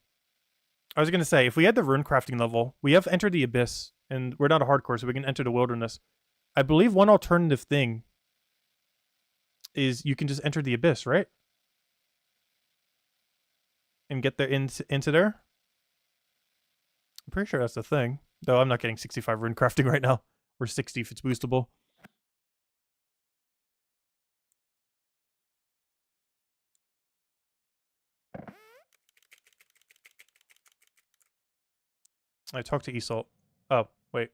I was gonna say, if we had the rune crafting level, we have entered the abyss, and we're not a hardcore, so we can enter the wilderness. I believe one alternative thing is you can just enter the abyss, right? And get there into there. I'm pretty sure that's the thing. Though I'm not getting 65 rune crafting right now. Or 60 if it's boostable. I talked to Isolt. Oh, wait.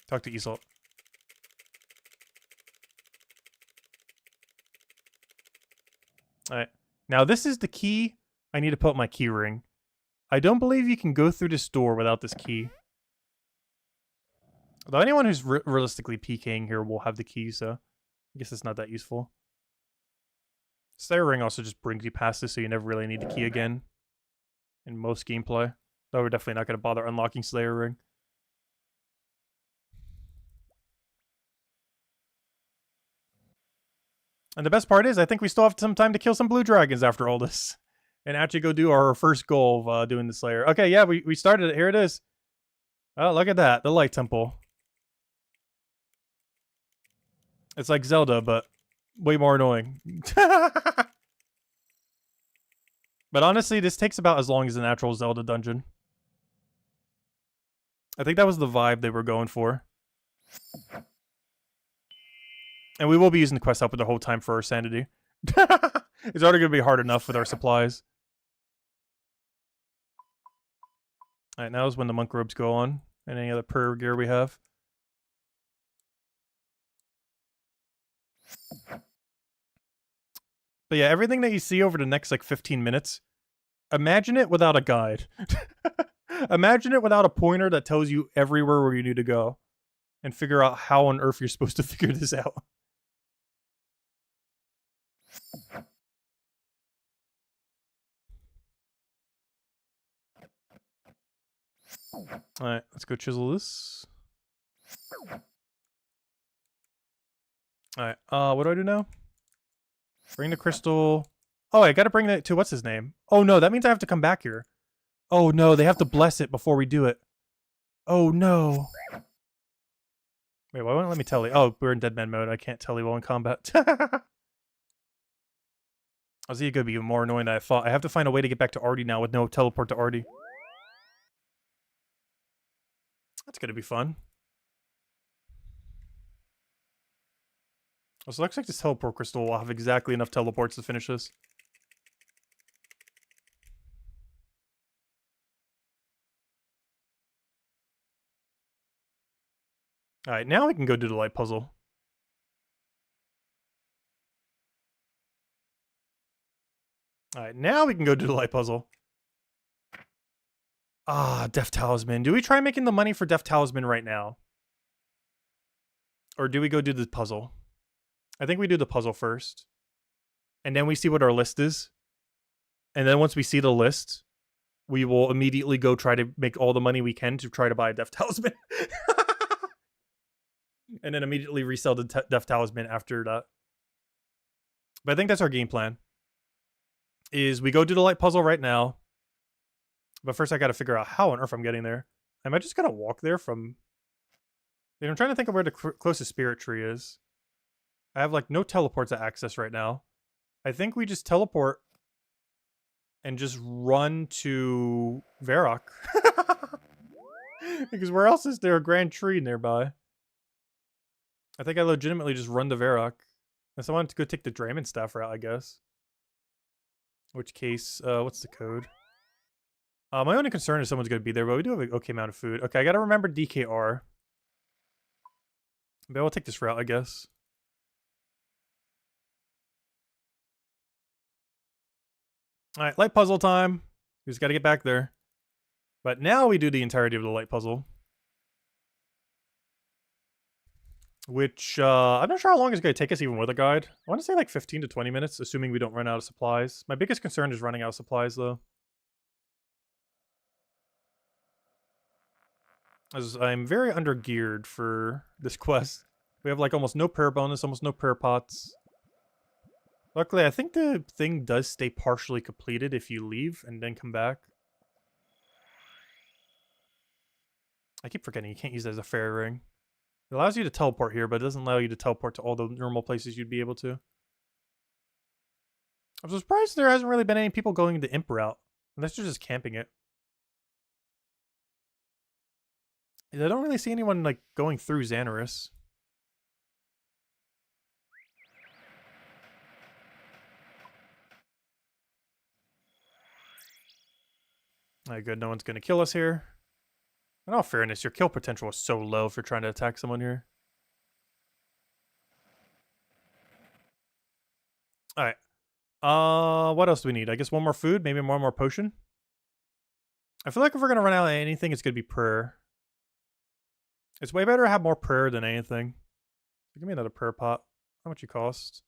Talk to Isolt. Alright. Now this is the key. I need to put my key ring. I don't believe you can go through this door without this key. Although anyone who's realistically PKing here will have the key, so I guess it's not that useful. Slayer Ring also just brings you past this, so you never really need the key again. In most gameplay. Though we're definitely not going to bother unlocking Slayer Ring. And the best part is, I think we still have some time to kill some blue dragons after all this. And actually go do our first goal of doing the Slayer. Okay, yeah, we started it. Here it is. Oh, look at that. The Light Temple. It's like Zelda, but way more annoying. But honestly, this takes about as long as the natural Zelda dungeon. I think that was the vibe they were going for. And we will be using the quest helper the whole time for our sanity. It's already going to be hard enough with our supplies. Alright, now is when the monk robes go on. And any other prayer gear we have. But yeah, everything that you see over the next like 15 minutes, imagine it without a guide. Imagine it without a pointer that tells you everywhere where you need to go. And figure out how on earth you're supposed to figure this out. Alright, let's go chisel this. Alright, what do I do now? Bring the crystal. Oh, I gotta bring that to what's his name? Oh no, that means I have to come back here. Oh no, they have to bless it before we do it. Oh no. Wait, why won't it let me tele? Oh, we're in Deadman mode. I can't tele while in combat. I was gonna be even more annoying than I thought. I have to find a way to get back to Artie now with no teleport to Artie. That's gonna be fun. So it looks like this teleport crystal will have exactly enough teleports to finish this. Alright, now we can go do the light puzzle. Alright, now we can go do the light puzzle. Ah, Death Talisman. Do we try making the money for Death Talisman right now? Or do we go do the puzzle? I think we do the puzzle first. And then we see what our list is. And then once we see the list, we will immediately go try to make all the money we can to try to buy a Death Talisman. And then immediately resell the Death Talisman after that. But I think that's our game plan. Is we go do the light puzzle right now. But first I gotta figure out how on earth I'm getting there. Am I just gonna walk there from... I'm trying to think of where the closest spirit tree is. I have like no teleports to access right now. I think we just teleport and just run to Varrock. Because where else is there a grand tree nearby? I think I legitimately just run to Varrock. Unless I wanted to go take the Draymond staff route, I guess. In which case, what's the code? My only concern is someone's going to be there, but we do have an okay amount of food. Okay, I got to remember DKR. But I'll take this route, I guess. Alright, light puzzle time. We just got to get back there. But now we do the entirety of the light puzzle. Which, I'm not sure how long it's going to take us even with a guide. I want to say like 15 to 20 minutes, assuming we don't run out of supplies. My biggest concern is running out of supplies, though. As I'm very under-geared for this quest. We have like almost no prayer bonus, almost no prayer pots. Luckily, I think the thing does stay partially completed if you leave and then come back. I keep forgetting you can't use it as a fairy ring. It allows you to teleport here, but it doesn't allow you to teleport to all the normal places you'd be able to. I'm surprised there hasn't really been any people going the Imp route. Unless they're just camping it. I don't really see anyone like going through Xanaris. Alright, good. No one's going to kill us here. In all fairness, your kill potential is so low if you're trying to attack someone here. Alright. What else do we need? I guess one more food, maybe one more potion. I feel like if we're going to run out of anything, it's going to be prayer. It's way better to have more prayer than anything. So give me another prayer pot. How much it cost?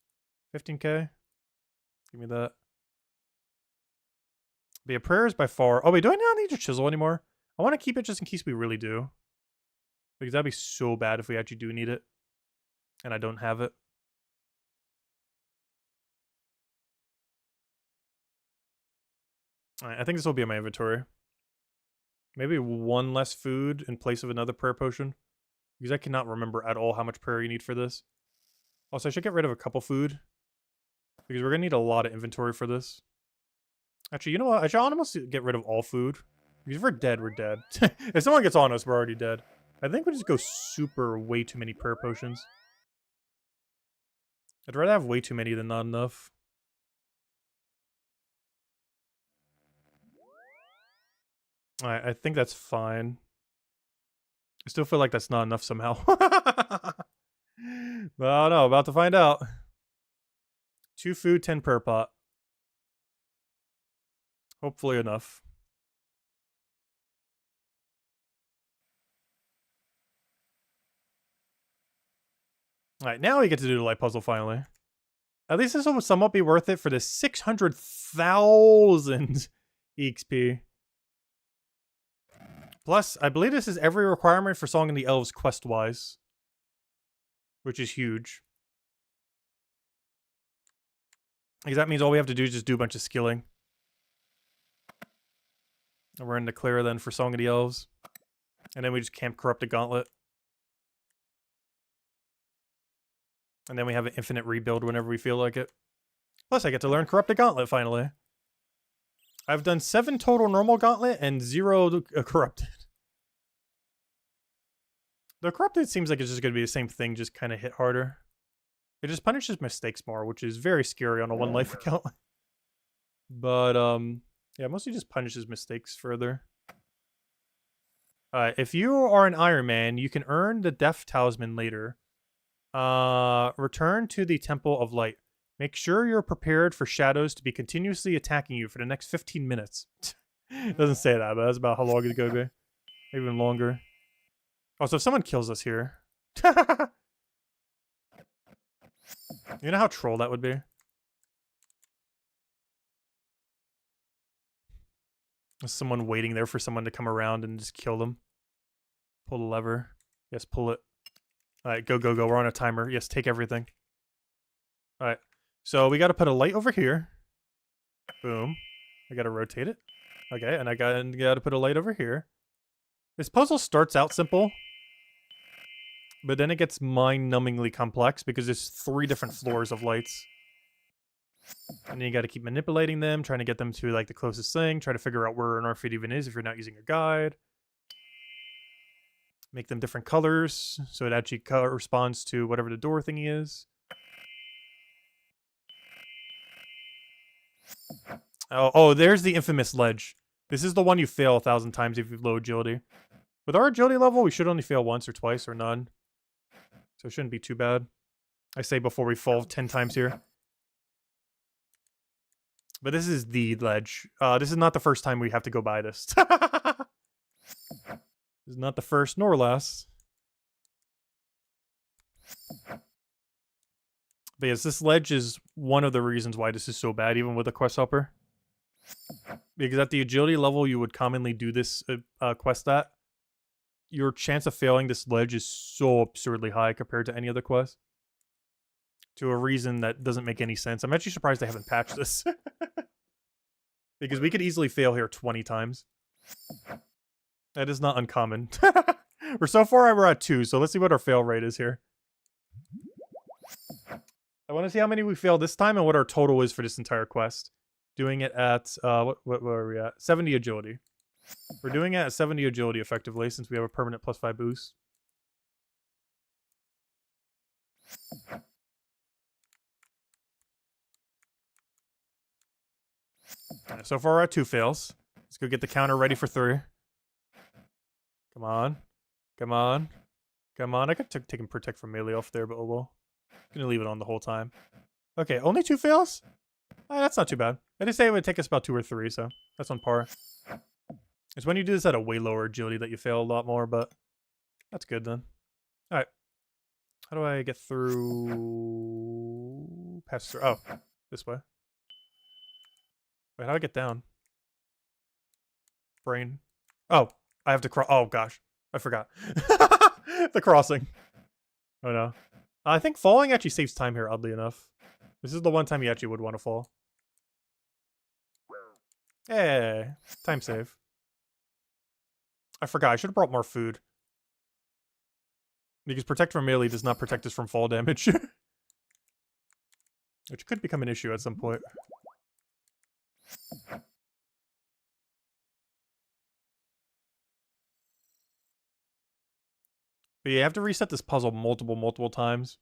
15k? Give me that. But yeah, prayer is by far... Oh wait, do I not need your chisel anymore? I want to keep it just in case we really do. Because that'd be so bad if we actually do need it. And I don't have it. Alright, I think this will be in my inventory. Maybe one less food in place of another prayer potion. Because I cannot remember at all how much prayer you need for this. Also, I should get rid of a couple food. Because we're going to need a lot of inventory for this. Actually, you know what? I should almost get rid of all food. Because if we're dead, we're dead. If someone gets on us, we're already dead. I think we just go super way too many prayer potions. I'd rather have way too many than not enough. Alright, I think that's fine. I still feel like that's not enough somehow. But I don't know, about to find out. 2 food, 10 prayer pot. Hopefully enough. Alright, now we get to do the light puzzle finally. At least this will somewhat be worth it for the 600,000 EXP. Plus, I believe this is every requirement for Song of the Elves quest-wise. Which is huge. Because that means all we have to do is just do a bunch of skilling. And we're in the clear then for Song of the Elves. And then we just camp Corrupted Gauntlet. And then we have an infinite rebuild whenever we feel like it. Plus, I get to learn Corrupted Gauntlet, finally. I've done 7 total normal Gauntlet and 0 Corrupted. The Corrupted seems like it's just going to be the same thing, just kind of hit harder. It just punishes mistakes more, which is very scary on a 1 life account. But, yeah, mostly just punishes mistakes further. If you are an Iron Man, you can earn the Death Talisman later. Return to the Temple of Light. Make sure you're prepared for shadows to be continuously attacking you for the next 15 minutes. It doesn't say that, but that's about how long it's going to be. Maybe even longer. Also, if someone kills us here... You know how troll that would be? There's someone waiting there for someone to come around and just kill them. Pull the lever. Yes, pull it. Alright, go, go, go. We're on a timer. Yes, take everything. Alright. So we gotta put a light over here. Boom. I gotta rotate it. Okay, and I gotta put a light over here. This puzzle starts out simple, but then it gets mind-numbingly complex because there's 3 different floors of lights. And then you gotta keep manipulating them, trying to get them to like the closest thing, try to figure out where an outfit even is if you're not using a guide. Make them different colors, so it actually corresponds to whatever the door thingy is. Oh, there's the infamous ledge. This is the one you fail 1,000 times if you have low agility. With our agility level, we should only fail once or twice or none. So it shouldn't be too bad. I say before we fall 10 times here. But this is the ledge. This is not the first time we have to go by this. This is not the first nor last. But yes, this ledge is one of the reasons why this is so bad, even with a quest helper. Because at the agility level you would commonly do this quest at, your chance of failing this ledge is so absurdly high compared to any other quest. To a reason that doesn't make any sense. I'm actually surprised they haven't patched this. Because we could easily fail here 20 times. That is not uncommon. So far we're at 2, so let's see what our fail rate is here. I want to see how many we failed this time and what our total is for this entire quest. Doing it at, what are we at? 70 agility. We're doing it at 70 agility effectively since we have a permanent +5 boost. So far we're at 2 fails. Let's go get the counter ready for 3. Come on. Come on. Come on. I could take and protect from melee off there, but oh well. I'm gonna leave it on the whole time. Okay, only 2 fails? That's not too bad. I did say it would take us about 2 or 3, so that's on par. It's when you do this at a way lower agility that you fail a lot more, but that's good then. Alright. How do I get through... Pass through... Oh, this way. Wait, how do I get down? Brain. Oh, I have to cross... Oh, gosh. I forgot. The crossing. Oh, no. I think falling actually saves time here, oddly enough. This is the one time you actually would want to fall. Hey, time save. I forgot. I should have brought more food. Because Protect from Melee does not protect us from fall damage. Which could become an issue at some point. But yeah, you have to reset this puzzle multiple times.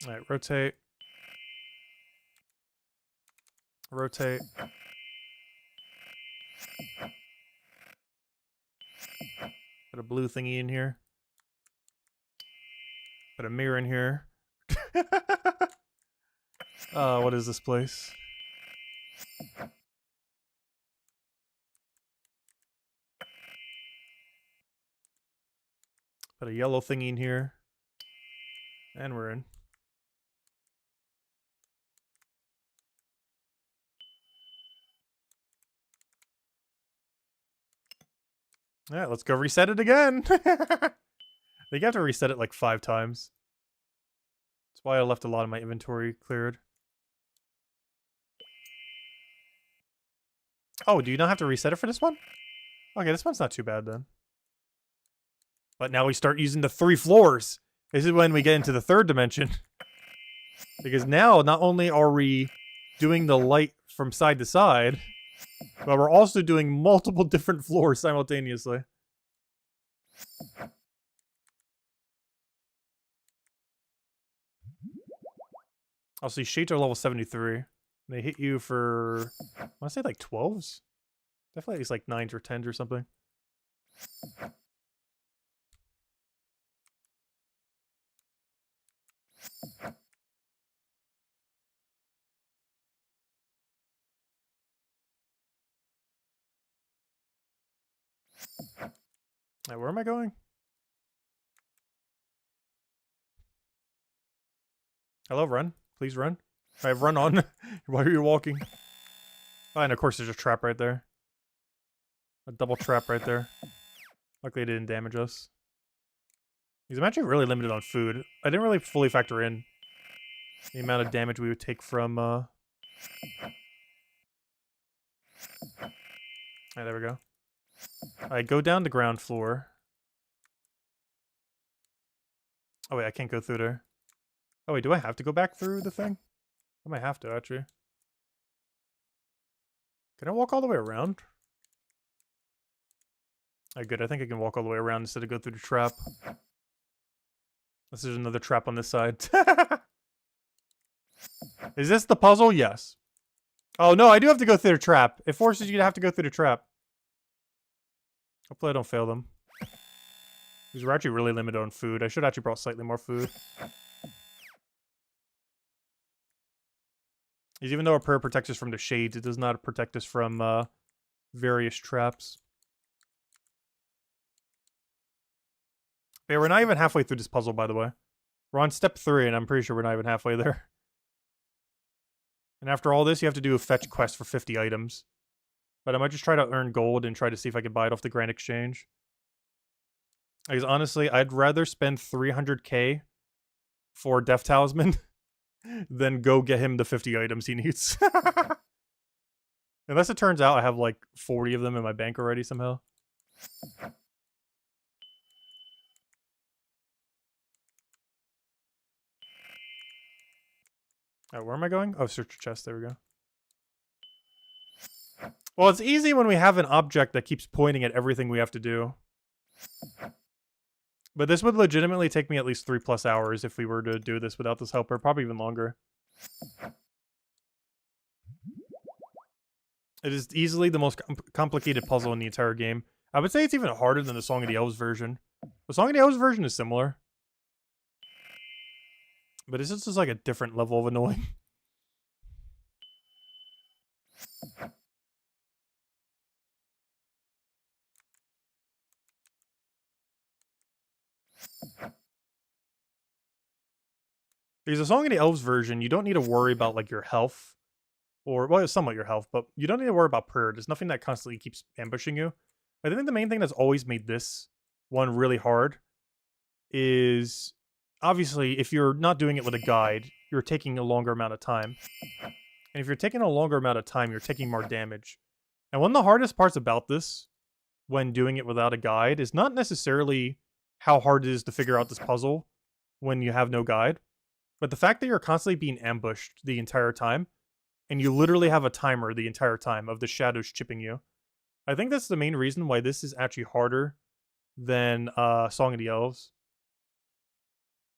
Alright, rotate. Rotate. Put a blue thingy in here. Put a mirror in here. What is this place? Put a yellow thingy in here. And we're in. Alright, let's go reset it again. I think you have to reset it like 5 times. That's why I left a lot of my inventory cleared. Oh, do you not have to reset it for this one? Okay, this one's not too bad then. But now we start using the 3 floors. This is when we get into the 3rd dimension. Because now, not only are we doing the light from side to side, but we're also doing multiple different floors simultaneously. Also, shades are level 73. They hit you for, I want to say like 12s? Definitely at least like 9s or 10s or something. Where am I going? Hello, run. Please run. I have run on. Why are you walking? Oh, and of course there's a trap right there. A double trap right there. Luckily it didn't damage us. Because I'm actually really limited on food. I didn't really fully factor in the amount of damage we would take from, Alright, there we go. Alright, go down to ground floor. Oh wait, I can't go through there. Oh wait, do I have to go back through the thing? I might have to, actually. Can I walk all the way around? Alright, good. I think I can walk all the way around instead of go through the trap. This is another trap on this side. Is this the puzzle? Yes. Oh no, I do have to go through the trap. It forces you to have to go through the trap. Hopefully I don't fail them. Because we're actually really limited on food. I should actually brought slightly more food. Because even though our prayer protects us from the shades, it does not protect us from various traps. But yeah, we're not even halfway through this puzzle, by the way. We're on step 3, and I'm pretty sure we're not even halfway there. And after all this, you have to do a fetch quest for 50 items. But I might just try to earn gold and try to see if I can buy it off the Grand Exchange. Because honestly, I'd rather spend 300k for Death Talisman than go get him the 50 items he needs. Unless it turns out I have like 40 of them in my bank already somehow. Alright, where am I going? Oh, search your chest. There we go. Well, it's easy when we have an object that keeps pointing at everything we have to do. But this would legitimately take me at least 3+ hours if we were to do this without this helper. Probably even longer. It is easily the most complicated puzzle in the entire game. I would say it's even harder than the Song of the Elves version. The Song of the Elves version is similar. But it's just like a different level of annoying. Because the Song of the Elves version, you don't need to worry about like your health. Or, well, somewhat your health, but you don't need to worry about prayer. There's nothing that constantly keeps ambushing you. I think the main thing that's always made this one really hard is, obviously, if you're not doing it with a guide, you're taking a longer amount of time. And if you're taking a longer amount of time, you're taking more damage. And one of the hardest parts about this, when doing it without a guide, is not necessarily how hard it is to figure out this puzzle when you have no guide, but the fact that you're constantly being ambushed the entire time, and you literally have a timer the entire time of the shadows chipping you. I think that's the main reason why this is actually harder than Song of the Elves.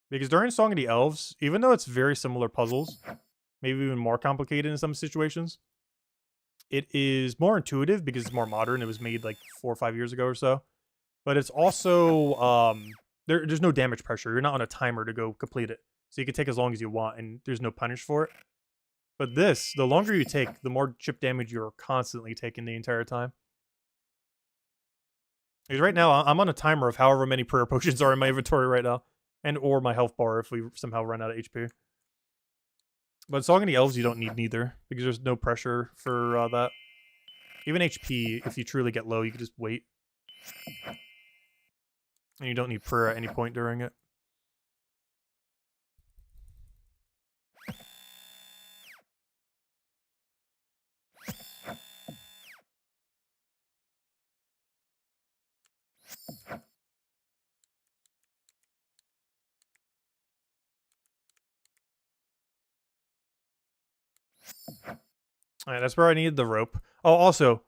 Because during Song of the Elves, even though it's very similar puzzles, maybe even more complicated in some situations, it is more intuitive because it's more modern. It was made like 4 or 5 years ago or so. But it's also, there's no damage pressure. You're not on a timer to go complete it. So you can take as long as you want, and there's no punish for it. But this, the longer you take, the more chip damage you're constantly taking the entire time. Because right now, I'm on a timer of however many prayer potions are in my inventory right now. And or my health bar if we somehow run out of HP. But Song of the Elves you don't need neither, because there's no pressure for that. Even HP, if you truly get low, you can just wait. And you don't need prayer at any point during it. Alright, that's where I needed the rope. Oh, also,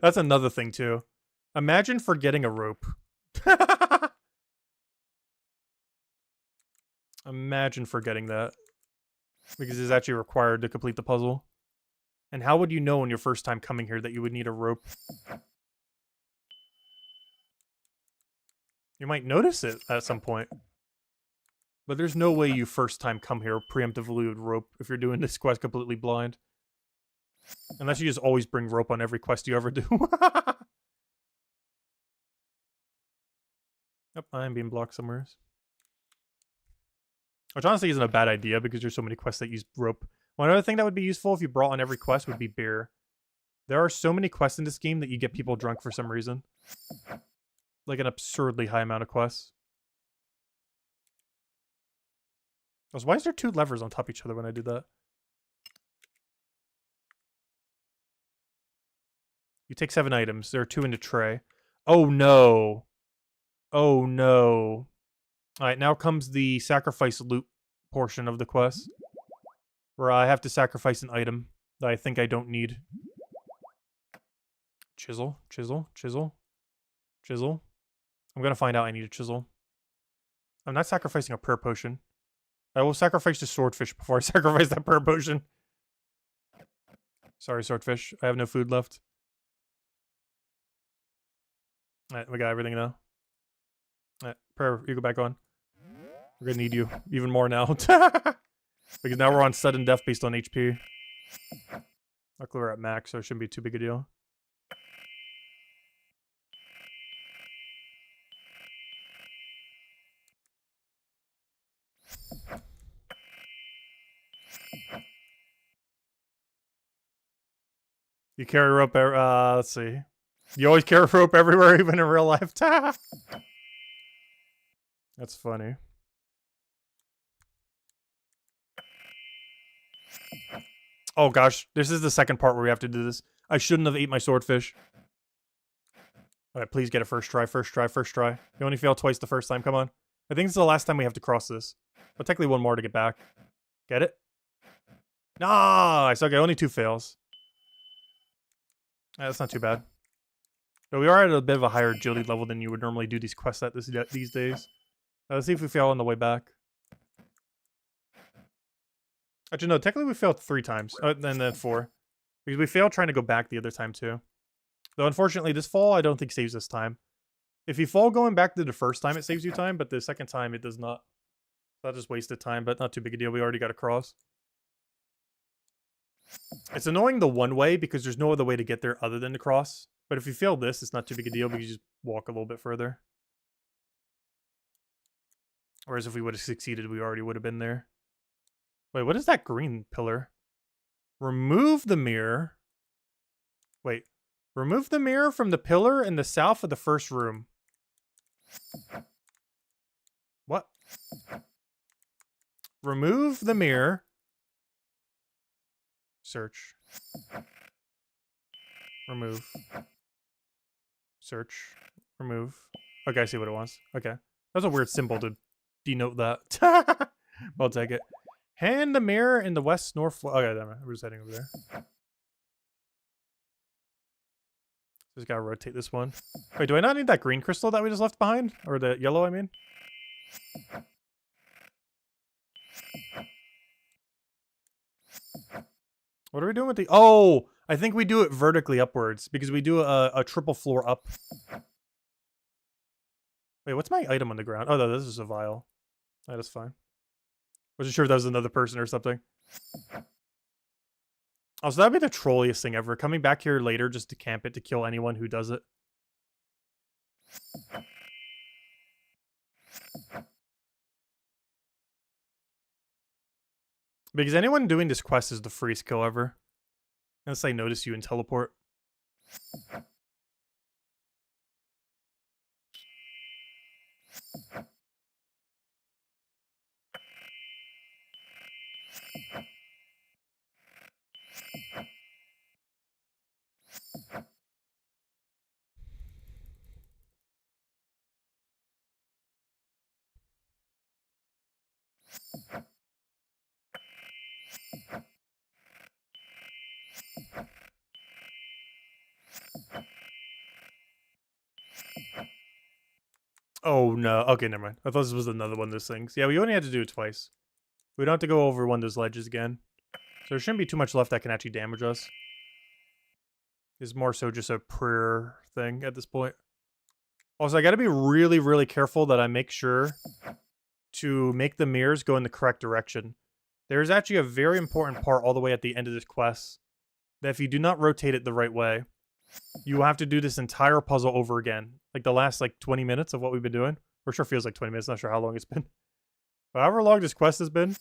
that's another thing too. Imagine forgetting a rope. Imagine forgetting that. Because it's actually required to complete the puzzle. And how would you know on your first time coming here that you would need a rope? You might notice it at some point. But there's no way you first time come here preemptively with rope if you're doing this quest completely blind. Unless you just always bring rope on every quest you ever do. Yep, I am being blocked somewhere. Which honestly isn't a bad idea because there's so many quests that use rope. One other thing that would be useful if you brought on every quest would be beer. There are so many quests in this game that you get people drunk for some reason. Like an absurdly high amount of quests. Also, why is there 2 levers on top of each other when I do that? You take 7 items. There are 2 in the tray. Oh no. Oh no. Alright, now comes the sacrifice loot portion of the quest. Where I have to sacrifice an item that I think I don't need. Chisel, chisel, chisel, chisel. I'm gonna find out I need a chisel. I'm not sacrificing a prayer potion. I will sacrifice the swordfish before I sacrifice that prayer potion. Sorry, swordfish. I have no food left. Alright, we got everything now. Alright, prayer, you go back on. We're gonna need you even more now. Because now we're on sudden death based on HP. Luckily we're at max, so it shouldn't be too big a deal. You carry rope, let's see. You always carry rope everywhere, even in real life. That's funny. Oh gosh, this is the second part where we have to do this. I shouldn't have ate my swordfish. Alright, please get it first try, first try, first try. You only fail twice the first time, come on. I think this is the last time we have to cross this. But technically one more to get back. Get it? Nice! Okay, only 2 fails. That's not too bad. But we are at a bit of a higher agility level than you would normally do these quests at these days. Let's see if we fail on the way back. Actually, no, technically we failed 3 times. And then 4. Because we failed trying to go back the other time, too. Though, unfortunately, this fall I don't think saves us time. If you fall going back to the first time, it saves you time, but the second time, it does not. So that just wasted time, but not too big a deal. We already got across. It's annoying the one way, because there's no other way to get there other than to cross. But if you fail this, it's not too big a deal, because you just walk a little bit further. Whereas if we would have succeeded, we already would have been there. Wait, what is that green pillar? Remove the mirror. Wait. Remove the mirror from the pillar in the south of the first room. What? Remove the mirror. Search. Remove. Search. Remove. Okay, I see what it wants. Okay. That's a weird symbol to denote that. I'll take it. Hand the mirror in the west north. Okay, damn it. We're just heading over there. Just gotta rotate this one. Wait, do I not need that green crystal that we just left behind? Or the yellow, I mean? What are we doing with the... Oh! I think we do it vertically upwards. Because we do a triple floor up. Wait, what's my item on the ground? Oh, no, this is a vial. That is fine. Wasn't sure if that was another person or something. Also, that'd be the trolliest thing ever. Coming back here later just to camp it to kill anyone who does it. Because anyone doing this quest is the freest kill ever. Unless they notice you and teleport. Oh no. Okay, never mind. I thought this was another one of those things. Yeah, we only had to do it twice. We don't have to go over one of those ledges again. So there shouldn't be too much left that can actually damage us. It's more so just a prayer thing at this point. Also, I gotta be really, really careful that I make sure to make the mirrors go in the correct direction. There's actually a very important part all the way at the end of this quest that if you do not rotate it the right way, you will have to do this entire puzzle over again. Like the last, 20 minutes of what we've been doing. Or sure feels like 20 minutes, not sure how long it's been. But however long this quest has been,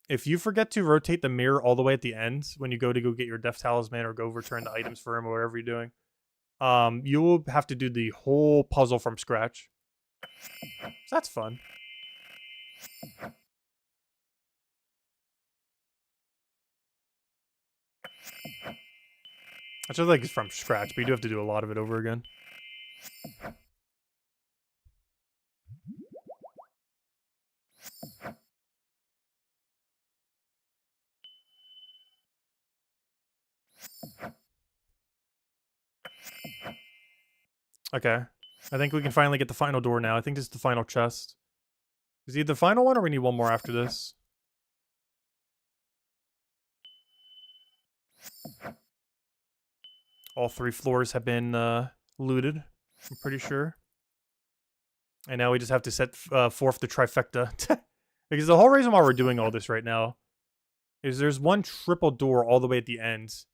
if you forget to rotate the mirror all the way at the end when you go get your Death Talisman or go return the items for him or whatever you're doing, you will have to do the whole puzzle from scratch. So that's fun. I just like it's from scratch, but you do have to do a lot of it over again. Okay. I think we can finally get the final door now. I think this is the final chest. Is it the final one or we need one more after this? All 3 floors have been looted, I'm pretty sure. And now we just have to set forth the trifecta. Because the whole reason why we're doing all this right now is there's one triple door all the way at the end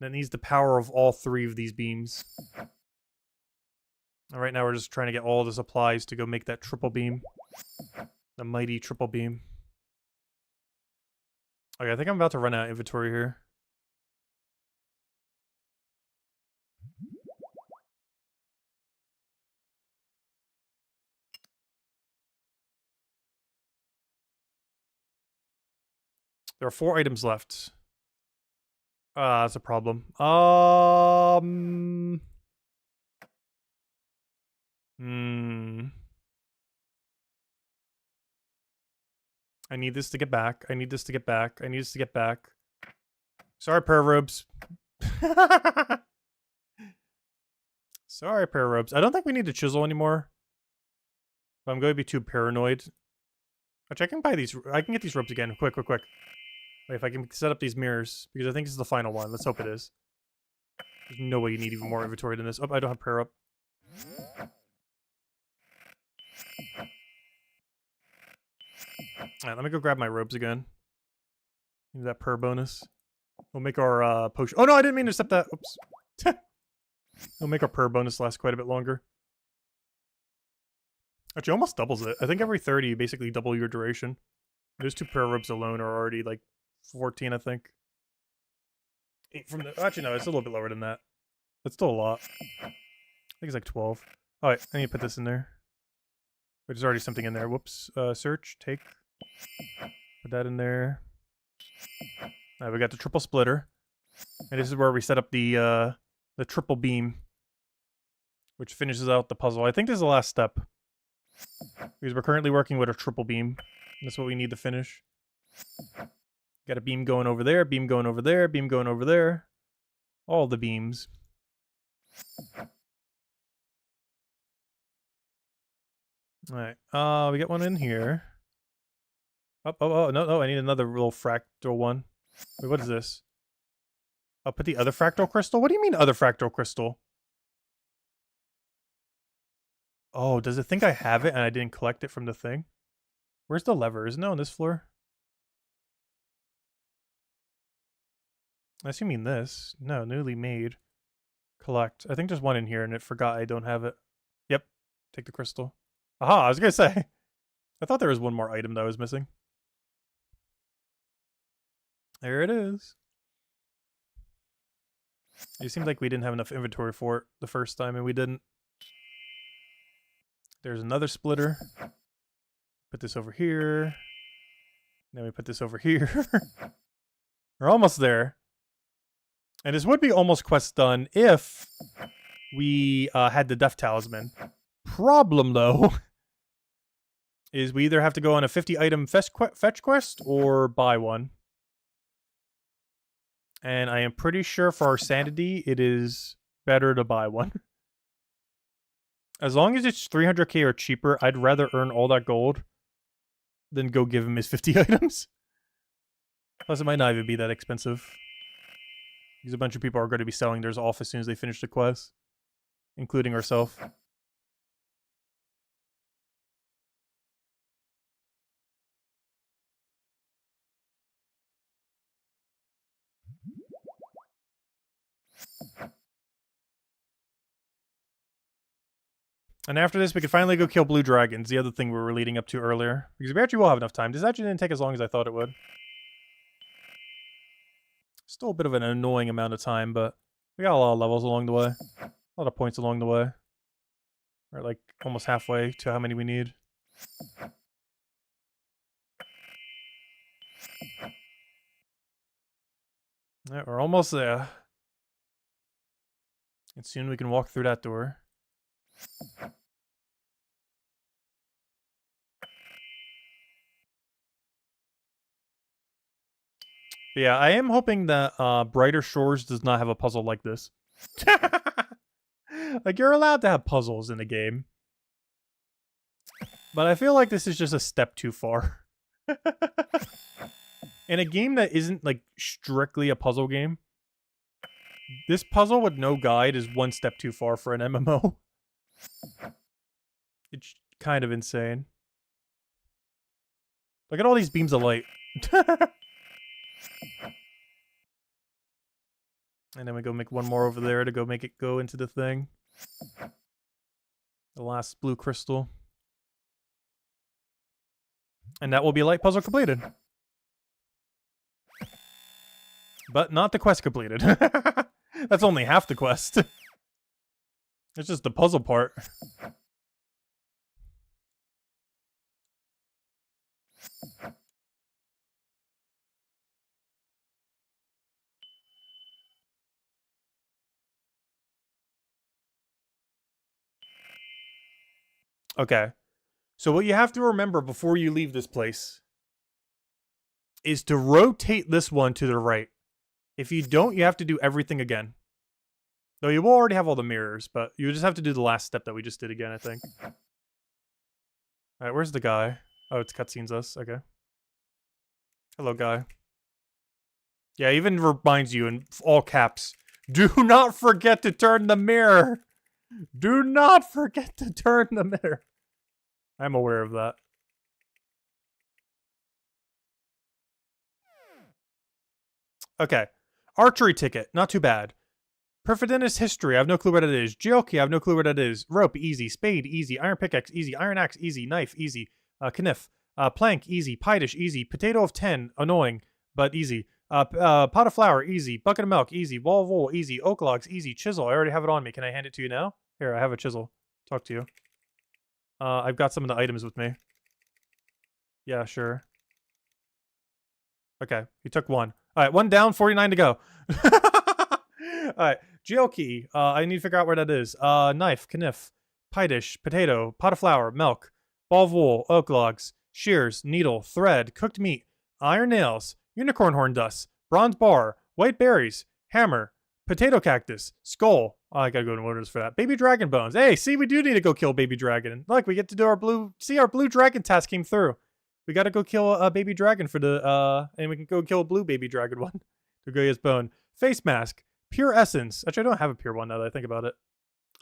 that needs the power of all 3 of these beams. And right now we're just trying to get all the supplies to go make that triple beam. The mighty triple beam. Okay, I think I'm about to run out of inventory here. There are 4 items left. That's a problem. I need this to get back. I need this to get back. I need this to get back. Sorry, pair of robes. Sorry, pair of robes. I don't think we need to chisel anymore. But I'm going to be too paranoid. Which I can buy these. I can get these robes again. Quick, quick, quick. Wait, if I can set up these mirrors. Because I think this is the final one. Let's hope it is. There's no way you need even more inventory than this. Oh, I don't have prayer up. Alright, let me go grab my robes again. Need that prayer bonus. We'll make our potion. Oh no, I didn't mean to accept that. Oops. We'll make our prayer bonus last quite a bit longer. Actually, almost doubles it. I think every 30 you basically double your duration. Those 2 prayer robes alone are already like 14, I think. 8 from the. Actually, no, it's a little bit lower than that. That's still a lot. I think it's like 12. Alright, I need to put this in there. Wait, there's already something in there. Whoops. Search, take. Put that in there. Alright, we got the triple splitter. And this is where we set up the triple beam. Which finishes out the puzzle. I think this is the last step. Because we're currently working with a triple beam. That's what we need to finish. Got a beam going over there, beam going over there, beam going over there. All the beams. Alright, we got one in here. Oh, no, I need another little fractal one. Wait, what is this? I'll put the other fractal crystal? What do you mean other fractal crystal? Oh, does it think I have it and I didn't collect it from the thing? Where's the lever? Isn't it on this floor? I assume you mean this. No, newly made. Collect. I think there's one in here and it forgot I don't have it. Yep. Take the crystal. Aha, I was gonna say. I thought there was one more item that I was missing. There it is. It seemed like we didn't have enough inventory for it the first time, and we didn't. There's another splitter. Put this over here. Then we put this over here. We're almost there. And this would be almost quest done if we had the Death Talisman. Problem, though, is we either have to go on a 50-item fetch quest or buy one. And I am pretty sure for our sanity, it is better to buy one. As long as it's 300k or cheaper, I'd rather earn all that gold than go give him his 50 items. Plus, it might not even be that expensive. Because a bunch of people are going to be selling theirs off as soon as they finish the quest. Including ourselves. And after this, we can finally go kill blue dragons, the other thing we were leading up to earlier. Because we actually will have enough time. This actually didn't take as long as I thought it would. Still a bit of an annoying amount of time, but we got a lot of levels along the way. A lot of points along the way. We're like almost halfway to how many we need. Yeah, we're almost there. And soon we can walk through that door. But yeah, I am hoping that Brighter Shores does not have a puzzle like this. Like, you're allowed to have puzzles in a game. But I feel like this is just a step too far. In a game that isn't, like, strictly a puzzle game, this puzzle with no guide is one step too far for an MMO. It's kind of insane. Look at all these beams of light. And then we go make one more over there to go make it go into the thing. The last blue crystal. And that will be light puzzle completed. But not the quest completed. That's only half the quest. It's just the puzzle part. Okay. So what you have to remember before you leave this place is to rotate this one to the right. If you don't, you have to do everything again. Though you will already have all the mirrors, but you just have to do the last step that we just did again, I think. Alright, where's the guy? Oh, it's cutscenes us. Okay. Hello, guy. Yeah, even reminds you in all caps. Do not forget to turn the mirror! Do not forget to turn the mirror! I'm aware of that. Okay. Archery ticket. Not too bad. Perfidinous history. I have no clue what it is. Geoki. I have no clue what it is. Rope. Easy. Spade. Easy. Iron pickaxe. Easy. Iron axe. Easy. Knife. Easy. Kniff. Plank. Easy. Pie dish. Easy. Potato of 10. Annoying, but easy. Pot of flour. Easy. Bucket of milk. Easy. Wall of wool. Easy. Oak logs. Easy. Chisel. I already have it on me. Can I hand it to you now? Here, I have a chisel. Talk to you. I've got some of the items with me. Yeah, sure. Okay, you took one. Alright, one down, 49 to go. Alright, Geoki. I need to figure out where that is. Knife, kniff, pie dish, potato, pot of flour, milk, ball of wool, oak logs, shears, needle, thread, cooked meat, iron nails, unicorn horn dust, bronze bar, white berries, hammer, potato cactus, skull. Oh, I gotta go to orders for that. Baby dragon bones. Hey, see, we do need to go kill baby dragon. Look, we get to do our blue... See, our blue dragon task came through. We gotta go kill a baby dragon for the, and we can go kill a blue baby dragon one to go his bone. Face mask. Pure essence. Actually, I don't have a pure one now that I think about it.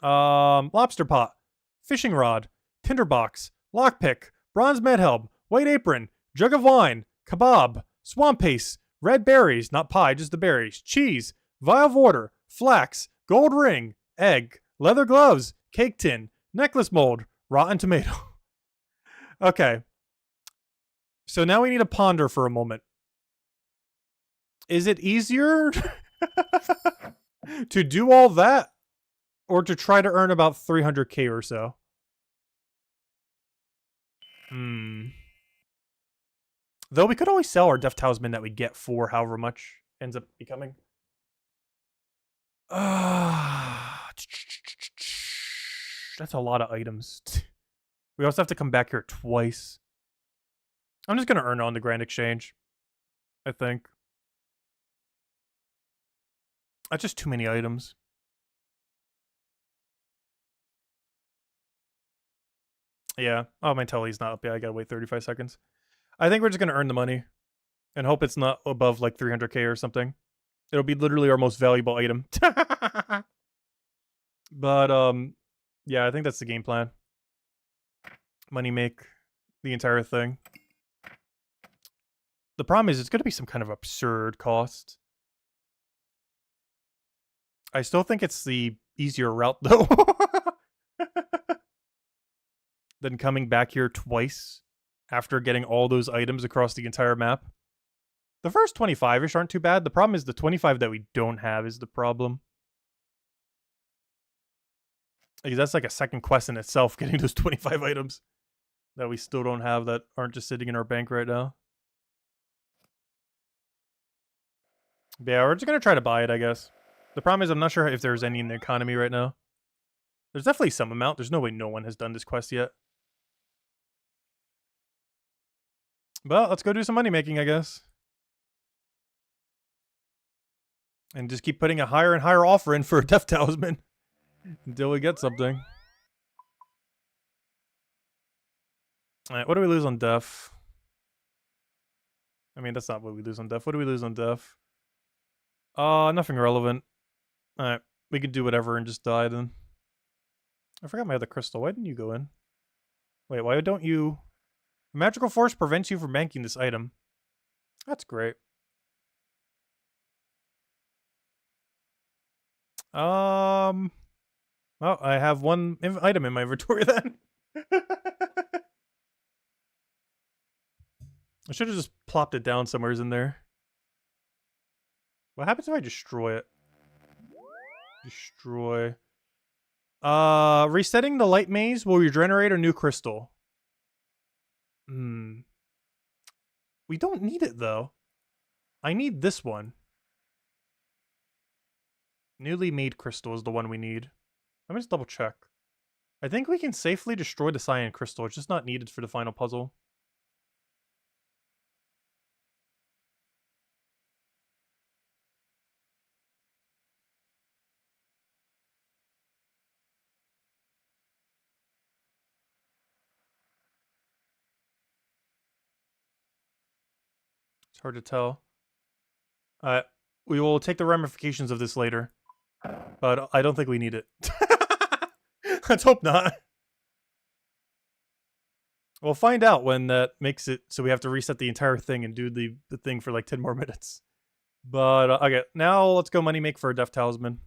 Lobster pot. Fishing rod. Tinderbox. Lockpick. Bronze medhelm. White apron. Jug of wine. Kebab. Swamp paste. Red berries. Not pie, just the berries. Cheese. Vial of water. Flax. Gold ring. Egg. Leather gloves. Cake tin. Necklace mold. Rotten tomato. Okay. So now we need to ponder for a moment. Is it easier to do all that or to try to earn about 300k or so? Though we could always sell our Death Talisman that we get for however much ends up becoming. That's a lot of items. We also have to come back here twice. I'm just going to earn on the Grand Exchange, I think. That's just too many items. Yeah. Oh, my telly's not up yet. I gotta wait 35 seconds. I think we're just going to earn the money and hope it's not above like 300k or something. It'll be literally our most valuable item. But, yeah, I think that's the game plan. Money make the entire thing. The problem is it's going to be some kind of absurd cost. I still think it's the easier route, though. than coming back here twice after getting all those items across the entire map. The first 25-ish aren't too bad. The problem is the 25 that we don't have is the problem. Because that's like a second quest in itself, getting those 25 items that we still don't have that aren't just sitting in our bank right now. But yeah, we're just going to try to buy it, I guess. The problem is I'm not sure if there's any in the economy right now. There's definitely some amount. There's no way no one has done this quest yet. But let's go do some money making, I guess. And just keep putting a higher and higher offer in for a Death Talisman until we get something. Alright, what do we lose on Death? I mean, that's not what we lose on Death. What do we lose on Death? Nothing relevant. Alright, we could do whatever and just die then. I forgot my other crystal. Why didn't you go in? Wait, why don't you... Magical Force prevents you from banking this item. That's great. Well, I have one item in my inventory then. I should have just plopped it down somewhere in there. What happens if I destroy it? Destroy. Resetting the light maze will regenerate a new crystal. We don't need it though. I need this one. Newly made crystal is the one we need. Let me just double check. I think we can safely destroy the cyan crystal. It's just not needed for the final puzzle. It's hard to tell. We will take the ramifications of this later. But I don't think we need it. Let's hope not. We'll find out when that makes it so we have to reset the entire thing and do the thing for like 10 more minutes. But, okay, now let's go money make for a Death Talisman.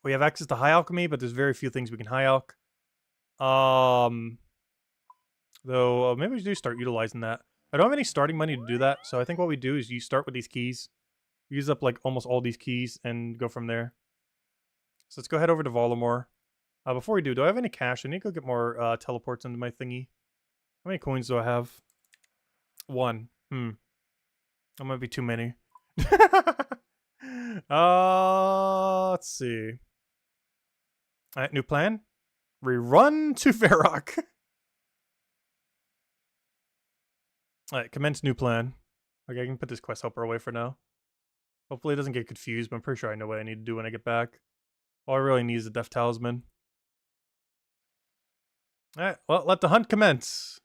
We have access to High Alchemy, but there's very few things we can High Alch. Though, maybe we do start utilizing that. I don't have any starting money to do that, so I think what we do is you start with these keys. Use up, like, almost all these keys and go from there. So let's go head over to Volamore. Before we do I have any cash? I need to go get more teleports into my thingy. How many coins do I have? 1. That might be too many. Let's see. Alright, new plan. Rerun to Varrock. Alright, commence new plan. Okay, I can put this quest helper away for now. Hopefully it doesn't get confused, but I'm pretty sure I know what I need to do when I get back. All I really need is a Death Talisman. Alright, well, let the hunt commence.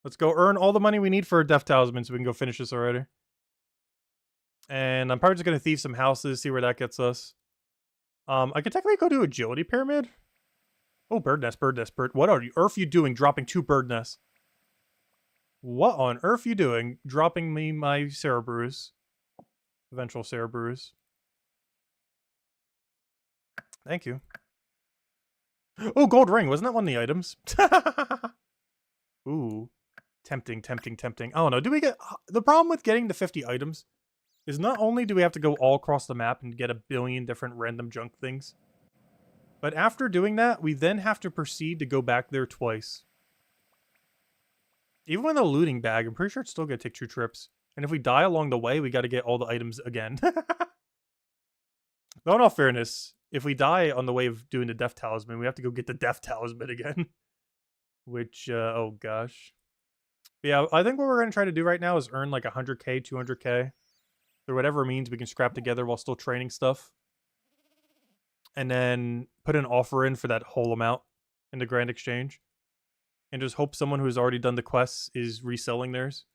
Let's go earn all the money we need for a Death Talisman so we can go finish this already. And I'm probably just going to thieve some houses, see where that gets us. I could technically go do Agility Pyramid. Oh, bird nest, bird nest, bird. What on earth are you doing dropping 2 bird nests? What on earth are you doing dropping me my Cerberus? Eventual Cerberus. Thank you. Oh, gold ring. Wasn't that one of the items? Ooh. Tempting, tempting, tempting. I don't know. Do we get... The problem with getting the 50 items is not only do we have to go all across the map and get a billion different random junk things, but after doing that, we then have to proceed to go back there twice. Even with a looting bag, I'm pretty sure it's still going to take 2 trips. And if we die along the way, we got to get all the items again. Though in all fairness, if we die on the way of doing the Death Talisman, we have to go get the Death Talisman again. Which, oh gosh. But yeah, I think what we're going to try to do right now is earn like 100k, 200k. Or whatever means we can scrap together while still training stuff. And then put an offer in for that whole amount in the Grand Exchange. And just hope someone who's already done the quests is reselling theirs.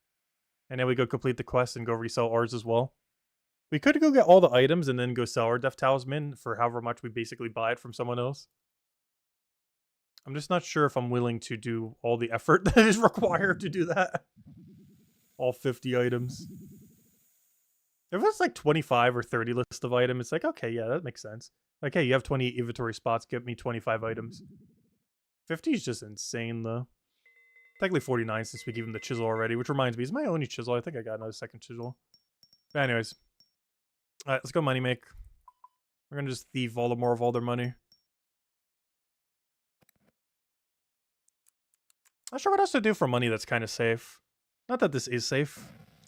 And then we go complete the quest and go resell ours as well. We could go get all the items and then go sell our Death Talisman for however much we basically buy it from someone else. I'm just not sure if I'm willing to do all the effort that is required to do that. All 50 items. If it's like 25 or 30 list of items, it's like, okay, yeah, that makes sense. Like, hey, you have 28 inventory spots, give me 25 items. 50 is just insane, though. Technically 49 since we gave him the chisel already, which reminds me, is my only chisel? I think I got another second chisel. But anyways. Alright, let's go money make. We're gonna just thieve Voldemort of all their money. Not sure what else to do for money that's kind of safe. Not that this is safe,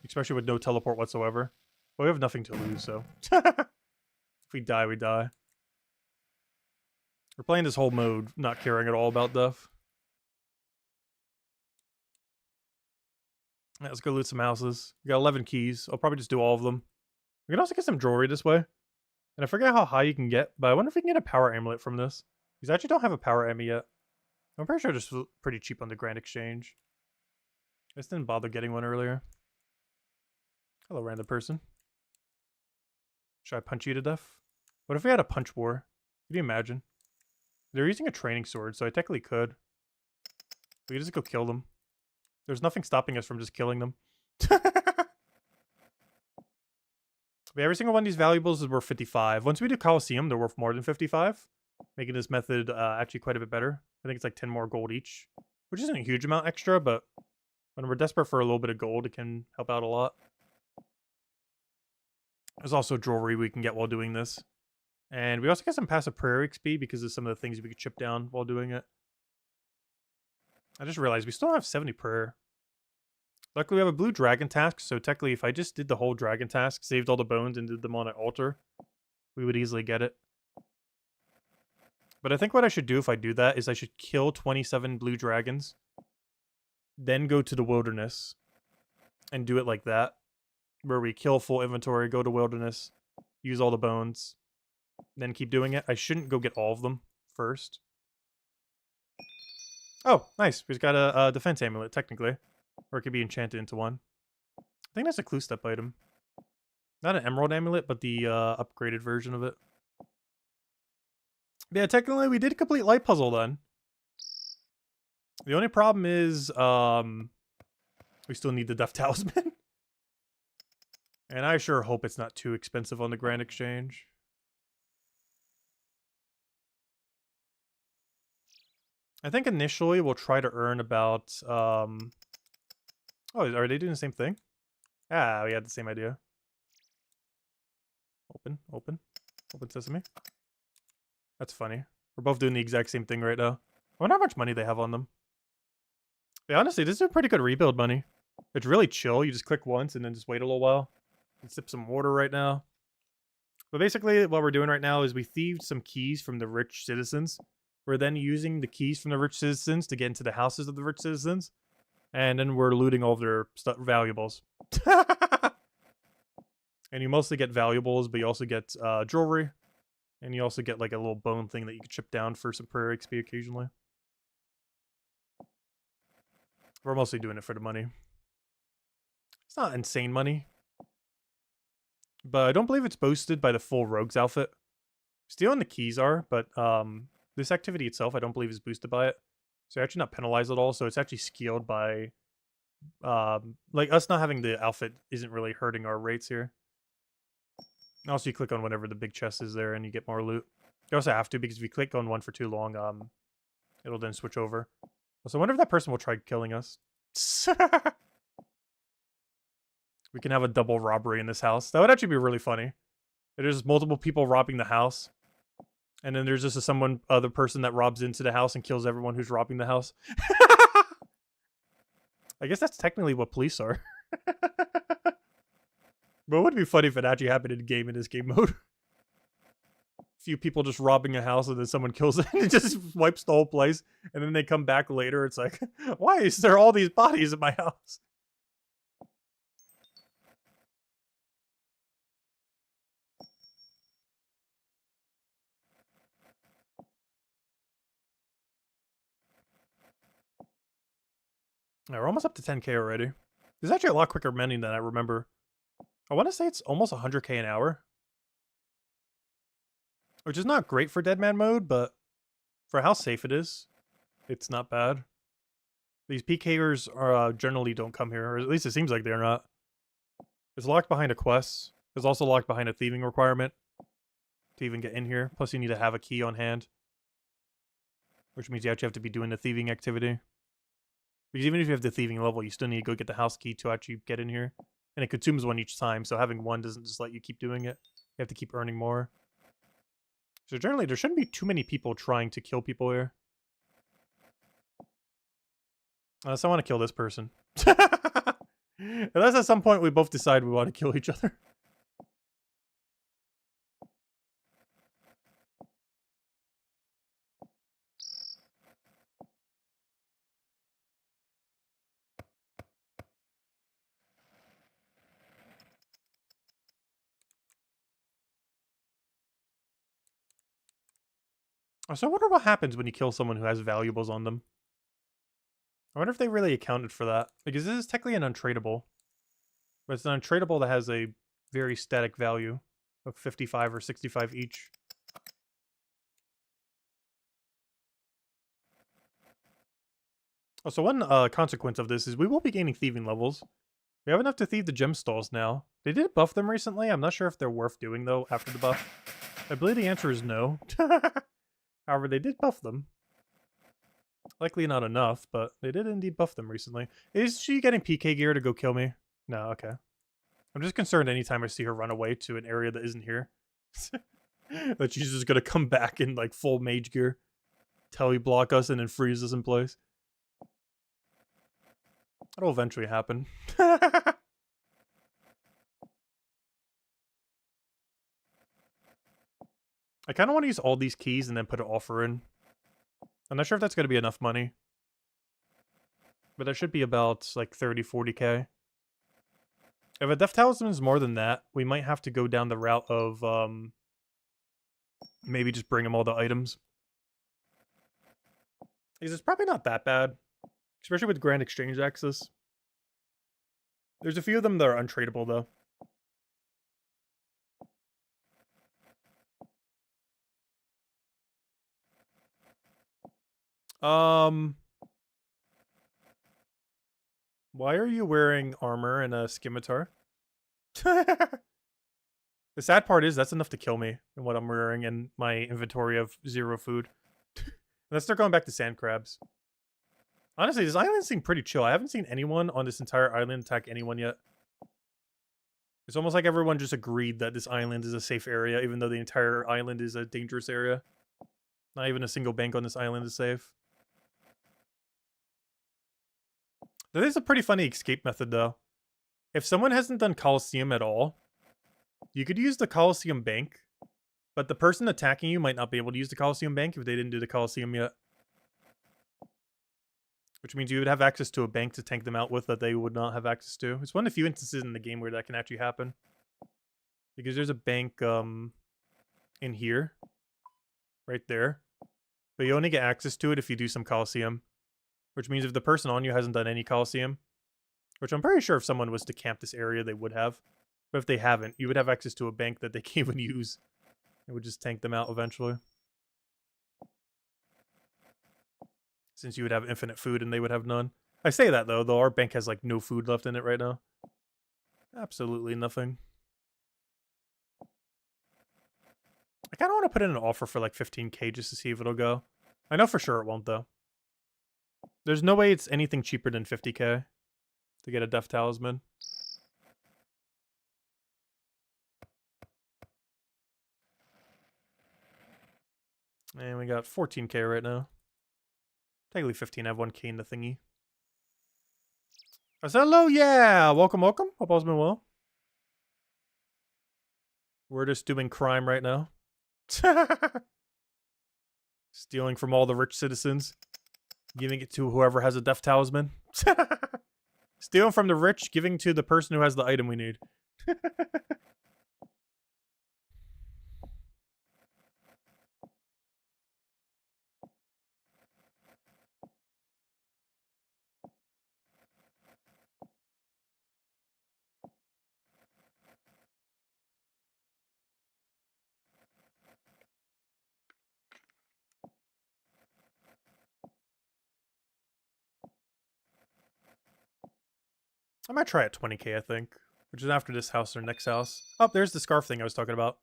especially with no teleport whatsoever. But we have nothing to lose, so. If we die, we die. We're playing this whole mode, not caring at all about death. Yeah, let's go loot some houses. We got 11 keys. I'll probably just do all of them. We can also get some jewelry this way. And I forget how high you can get, but I wonder if we can get a power amulet from this. Because I actually don't have a power amulet yet. I'm pretty sure it's pretty cheap on the Grand Exchange. I just didn't bother getting one earlier. Hello, random person. Should I punch you to death? What if we had a punch war? Can you imagine? They're using a training sword, so I technically could. We could just go kill them. There's nothing stopping us from just killing them. But every single one of these valuables is worth 55. Once we do Coliseum, they're worth more than 55. Making this method actually quite a bit better. I think it's like 10 more gold each. Which isn't a huge amount extra, but when we're desperate for a little bit of gold, it can help out a lot. There's also jewelry we can get while doing this. And we also get some passive prayer XP because of some of the things we could chip down while doing it. I just realized we still don't have 70 prayer. Luckily, we have a blue dragon task, so technically if I just did the whole dragon task, saved all the bones and did them on an altar, we would easily get it. But I think what I should do if I do that is I should kill 27 blue dragons, then go to the wilderness, and do it like that, where we kill full inventory, go to wilderness, use all the bones, then keep doing it. I shouldn't go get all of them first. Oh, nice. We just got a defense amulet, technically. Or it could be enchanted into one. I think that's a clue step item. Not an emerald amulet, but the upgraded version of it. But yeah, technically we did a complete light puzzle then. The only problem is we still need the Death Talisman. And I sure hope it's not too expensive on the Grand Exchange. I think initially we'll try to earn about oh, are they doing the same thing? Ah, we had the same idea. Open, open. Open sesame. That's funny. We're both doing the exact same thing right now. I wonder how much money they have on them. Yeah, honestly, this is a pretty good rebuild money. It's really chill. You just click once and then just wait a little while. And sip some water right now. But basically, what we're doing right now is we thieved some keys from the rich citizens. We're then using the keys from the rich citizens to get into the houses of the rich citizens. And then we're looting all of their valuables. And you mostly get valuables, but you also get jewelry. And you also get like a little bone thing that you can chip down for some prayer XP occasionally. We're mostly doing it for the money. It's not insane money. But I don't believe it's boosted by the full rogue's outfit. Stealing the keys are, but this activity itself I don't believe is boosted by it. So you're actually not penalized at all, so it's actually scaled by... like, us not having the outfit isn't really hurting our rates here. Also, you click on whenever the big chest is there and you get more loot. You also have to, because if you click on one for too long, it'll then switch over. So I wonder if that person will try killing us. We can have a double robbery in this house. That would actually be really funny. There's multiple people robbing the house. And then there's just other person that robs into the house and kills everyone who's robbing the house. I guess that's technically what police are. But it would be funny if it actually happened in game in this game mode. A few people just robbing a house and then someone kills it and it just wipes the whole place. And then they come back later. It's like, why is there all these bodies in my house? Right, we're almost up to 10k already. There's actually a lot quicker mending than I remember. I want to say it's almost 100k an hour. Which is not great for Deadman mode, but for how safe it is, it's not bad. These PKers are, generally don't come here, or at least it seems like they're not. It's locked behind a quest. It's also locked behind a thieving requirement to even get in here. Plus you need to have a key on hand. Which means you actually have to be doing the thieving activity. Because even if you have the thieving level, you still need to go get the house key to actually get in here. And it consumes one each time, so having one doesn't just let you keep doing it. You have to keep earning more. So generally, there shouldn't be too many people trying to kill people here. Unless I want to kill this person. Unless at some point we both decide we want to kill each other. So I wonder what happens when you kill someone who has valuables on them. I wonder if they really accounted for that. Because this is technically an untradeable. But it's an untradeable that has a very static value of 55 or 65 each. Oh, so one consequence of this is we will be gaining thieving levels. We have enough to thieve the gem stalls now. They did buff them recently. I'm not sure if they're worth doing, though, after the buff. I believe the answer is no. However, they did buff them. Likely not enough, but they did indeed buff them recently. Is she getting PK gear to go kill me? No, okay. I'm just concerned anytime I see her run away to an area that isn't here. That she's just gonna come back in, like, full mage gear. Teleblock us and then freeze us in place. That'll eventually happen. I kind of want to use all these keys and then put an offer in. I'm not sure if that's going to be enough money. But that should be about, like, 30, 40k. If a Death Talisman is more than that, we might have to go down the route of, maybe just bring them all the items. Because it's probably not that bad. Especially with Grand Exchange access. There's a few of them that are untradeable, though. Why are you wearing armor and a scimitar? The sad part is that's enough to kill me in what I'm wearing and my inventory of 0 food. Let's start going back to sand crabs. Honestly, this island seems pretty chill. I haven't seen anyone on this entire island attack anyone yet. It's almost like everyone just agreed that this island is a safe area, even though the entire island is a dangerous area. Not even a single bank on this island is safe. That is a pretty funny escape method, though. If someone hasn't done Coliseum at all, you could use the Coliseum Bank, but the person attacking you might not be able to use the Coliseum Bank if they didn't do the Coliseum yet. Which means you would have access to a bank to tank them out with that they would not have access to. It's one of the few instances in the game where that can actually happen. Because there's a bank in here. Right there. But you only get access to it if you do some Coliseum. Which means if the person on you hasn't done any Coliseum, which I'm pretty sure if someone was to camp this area, they would have. But if they haven't, you would have access to a bank that they can't even use. It would just tank them out eventually. Since you would have infinite food and they would have none. I say that, though our bank has, like, no food left in it right now. Absolutely nothing. I kind of want to put in an offer for, like, 15k just to see if it'll go. I know for sure it won't, though. There's no way it's anything cheaper than 50k to get a Death Talisman. And we got 14k right now. Technically 15, I have 1k in the thingy. I said hello, yeah! Welcome, welcome. Hope all's been well. We're just doing crime right now. Stealing from all the rich citizens. Giving it to whoever has a Death Talisman. Stealing from the rich, giving to the person who has the item we need. I might try at 20k, I think. Which is after this house or next house. Oh, there's the scarf thing I was talking about.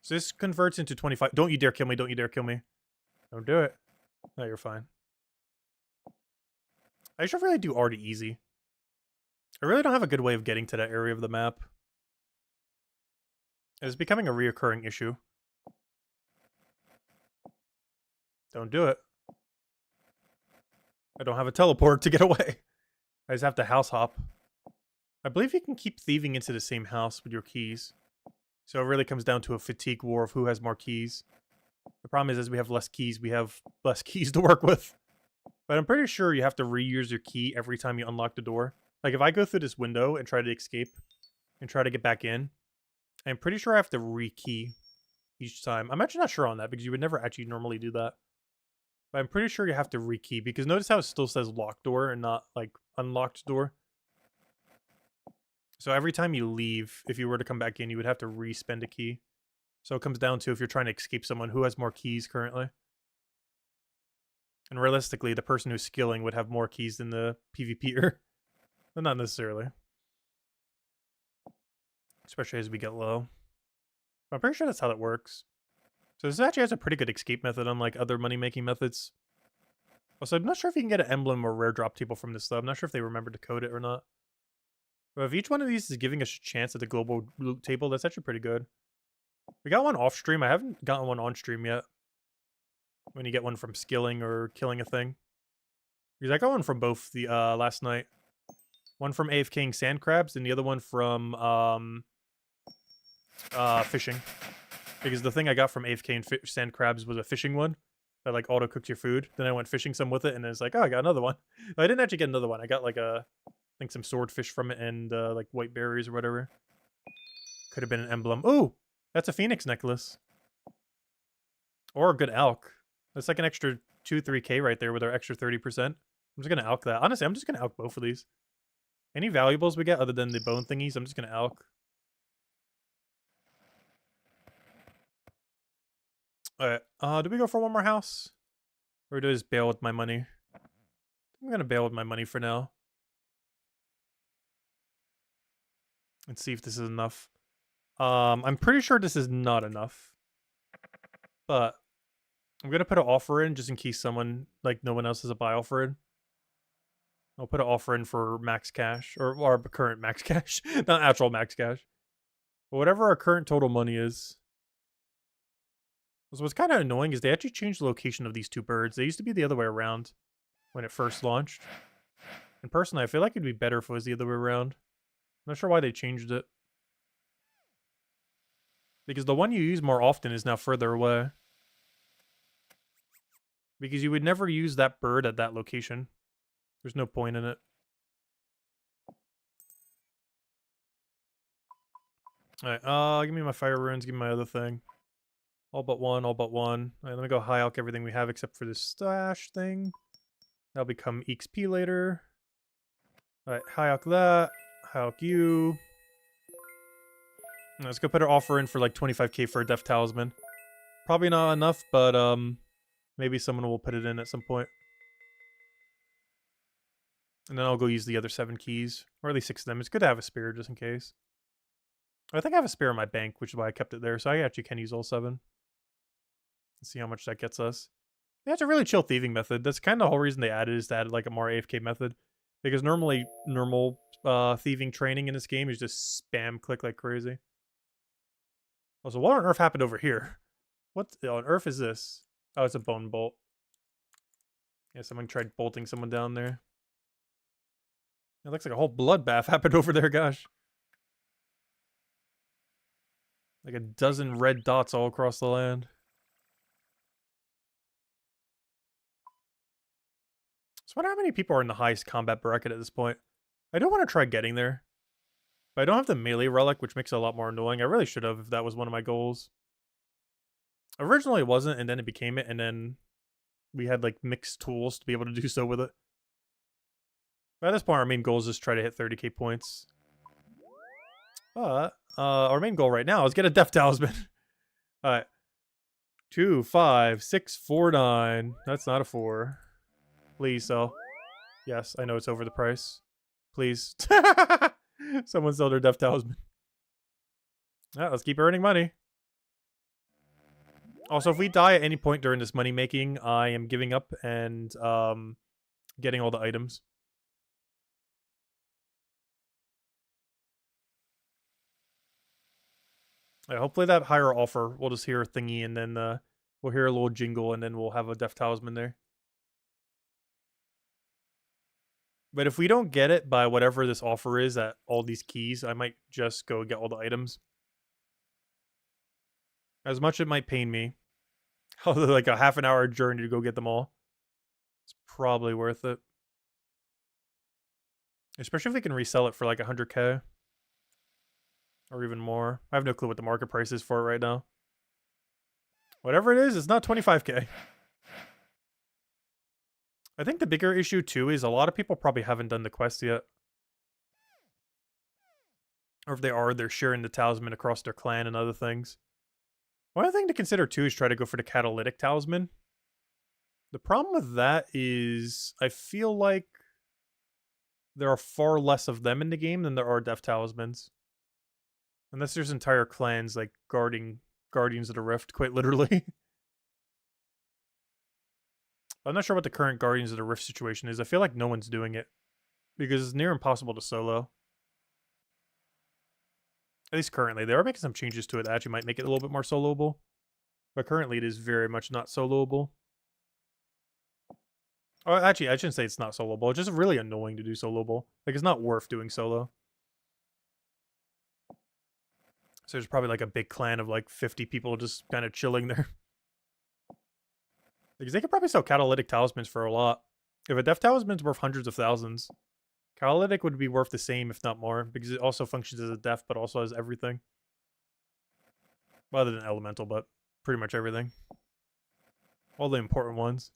So this converts into 25. Don't you dare kill me, don't you dare kill me. Don't do it. No, you're fine. I should really do already easy. I really don't have a good way of getting to that area of the map. It's becoming a reoccurring issue. Don't do it. I don't have a teleport to get away. I just have to house hop. I believe you can keep thieving into the same house with your keys. So it really comes down to a fatigue war of who has more keys. The problem is, as we have less keys, we have less keys to work with. But I'm pretty sure you have to reuse your key every time you unlock the door. Like, if I go through this window and try to escape and try to get back in, I'm pretty sure I have to re-key each time. I'm actually not sure on that because you would never actually normally do that. But I'm pretty sure you have to re-key because notice how it still says locked door and not, like, unlocked door. So every time you leave, if you were to come back in, you would have to re-spend a key. So it comes down to if you're trying to escape someone who has more keys currently. And realistically, the person who's skilling would have more keys than the PvPer. But not necessarily. Especially as we get low. But I'm pretty sure that's how that works. So this actually has a pretty good escape method, unlike other money-making methods. Also, I'm not sure if you can get an emblem or rare drop table from this, though. I'm not sure if they remember to code it or not. But if each one of these is giving us a chance at the global loot table, that's actually pretty good. We got one off-stream. I haven't gotten one on-stream yet. When you get one from skilling or killing a thing. Because I got one from both the last night. One from AFKing sand crabs, and the other one from fishing. Because the thing I got from AFKing sand crabs was a fishing one. That like auto-cooked your food. Then I went fishing some with it, and it's like, oh, I got another one. I didn't actually get another one. I got like I think some swordfish from it and like white berries or whatever. Could have been an emblem. Ooh! That's a phoenix necklace. Or a good elk. That's like an extra 2-3k right there with our extra 30%. I'm just gonna elk that. Honestly, I'm just gonna elk both of these. Any valuables we get other than the bone thingies, I'm just gonna elk. Alright, do we go for one more house? Or do I just bail with my money? I'm gonna bail with my money for now. And see if this is enough. I'm pretty sure this is not enough. But I'm gonna put an offer in just in case someone, like, no one else has a buy offer in. I'll put an offer in for max cash, or our current max cash, not actual max cash. But whatever our current total money is. So what's kind of annoying is they actually changed the location of these two birds. They used to be the other way around when it first launched. And personally, I feel like it'd be better if it was the other way around. I'm not sure why they changed it. Because the one you use more often is now further away. Because you would never use that bird at that location. There's no point in it. Alright, give me my fire runes, give me my other thing. All but one, all but one. Alright, let me go high alch everything we have except for this stash thing. That'll become XP later. Alright, high alch that. High alch you. Let's go put our offer in for like 25k for a Death Talisman. Probably not enough, but maybe someone will put it in at some point. And then I'll go use the other 7 keys. Or at least 6 of them. It's good to have a spare just in case. I think I have a spare in my bank, which is why I kept it there. So I actually can use all 7. Let's see how much that gets us. Yeah, it's a really chill thieving method. That's kind of the whole reason they added, is to add like a more AFK method. Because normally, normal thieving training in this game is just spam click like crazy. Also, what on earth happened over here? What on earth is this? Oh, it's a bone bolt. Yeah, someone tried bolting someone down there. It looks like a whole bloodbath happened over there, gosh. Like a dozen red dots all across the land. So I wonder how many people are in the highest combat bracket at this point. I don't want to try getting there. But I don't have the melee relic, which makes it a lot more annoying. I really should have if that was one of my goals. Originally it wasn't, and then it became it, and then we had like mixed tools to be able to do so with it. But at this point, our main goal is just try to hit 30k points. But our main goal right now is get a Death Talisman. Alright. 2, 5, 6, 4, 9. That's not a 4. Please sell. Yes, I know it's over the price. Please. Someone sell their Death Talisman. Alright, let's keep earning money. Also, if we die at any point during this money making, I am giving up and getting all the items. Yeah, hopefully that higher offer, we'll just hear a thingy and then we'll hear a little jingle and then we'll have a Death Talisman there. But if we don't get it by whatever this offer is at all these keys, I might just go get all the items. As much it might pain me. Like a half an hour journey to go get them all. It's probably worth it. Especially if we can resell it for like 100k. Or even more. I have no clue what the market price is for it right now. Whatever it is, it's not 25k. I think the bigger issue too is a lot of people probably haven't done the quest yet. Or if they are, they're sharing the talisman across their clan and other things. One other thing to consider too is try to go for the catalytic talisman. The problem with that is I feel like there are far less of them in the game than there are death talismans. Unless there's entire clans like guarding Guardians of the Rift, quite literally. I'm not sure what the current Guardians of the Rift situation is. I feel like no one's doing it. Because it's near impossible to solo. At least currently. They are making some changes to it that actually might make it a little bit more soloable. But currently it is very much not soloable. Oh, actually, I shouldn't say it's not soloable. It's just really annoying to do soloable. Like, it's not worth doing solo. So there's probably like a big clan of like 50 people just kind of chilling there. Because they could probably sell catalytic talismans for a lot. If a death talisman's worth hundreds of thousands, catalytic would be worth the same, if not more, because it also functions as a death, but also has everything. Well, other than elemental, but pretty much everything. All the important ones.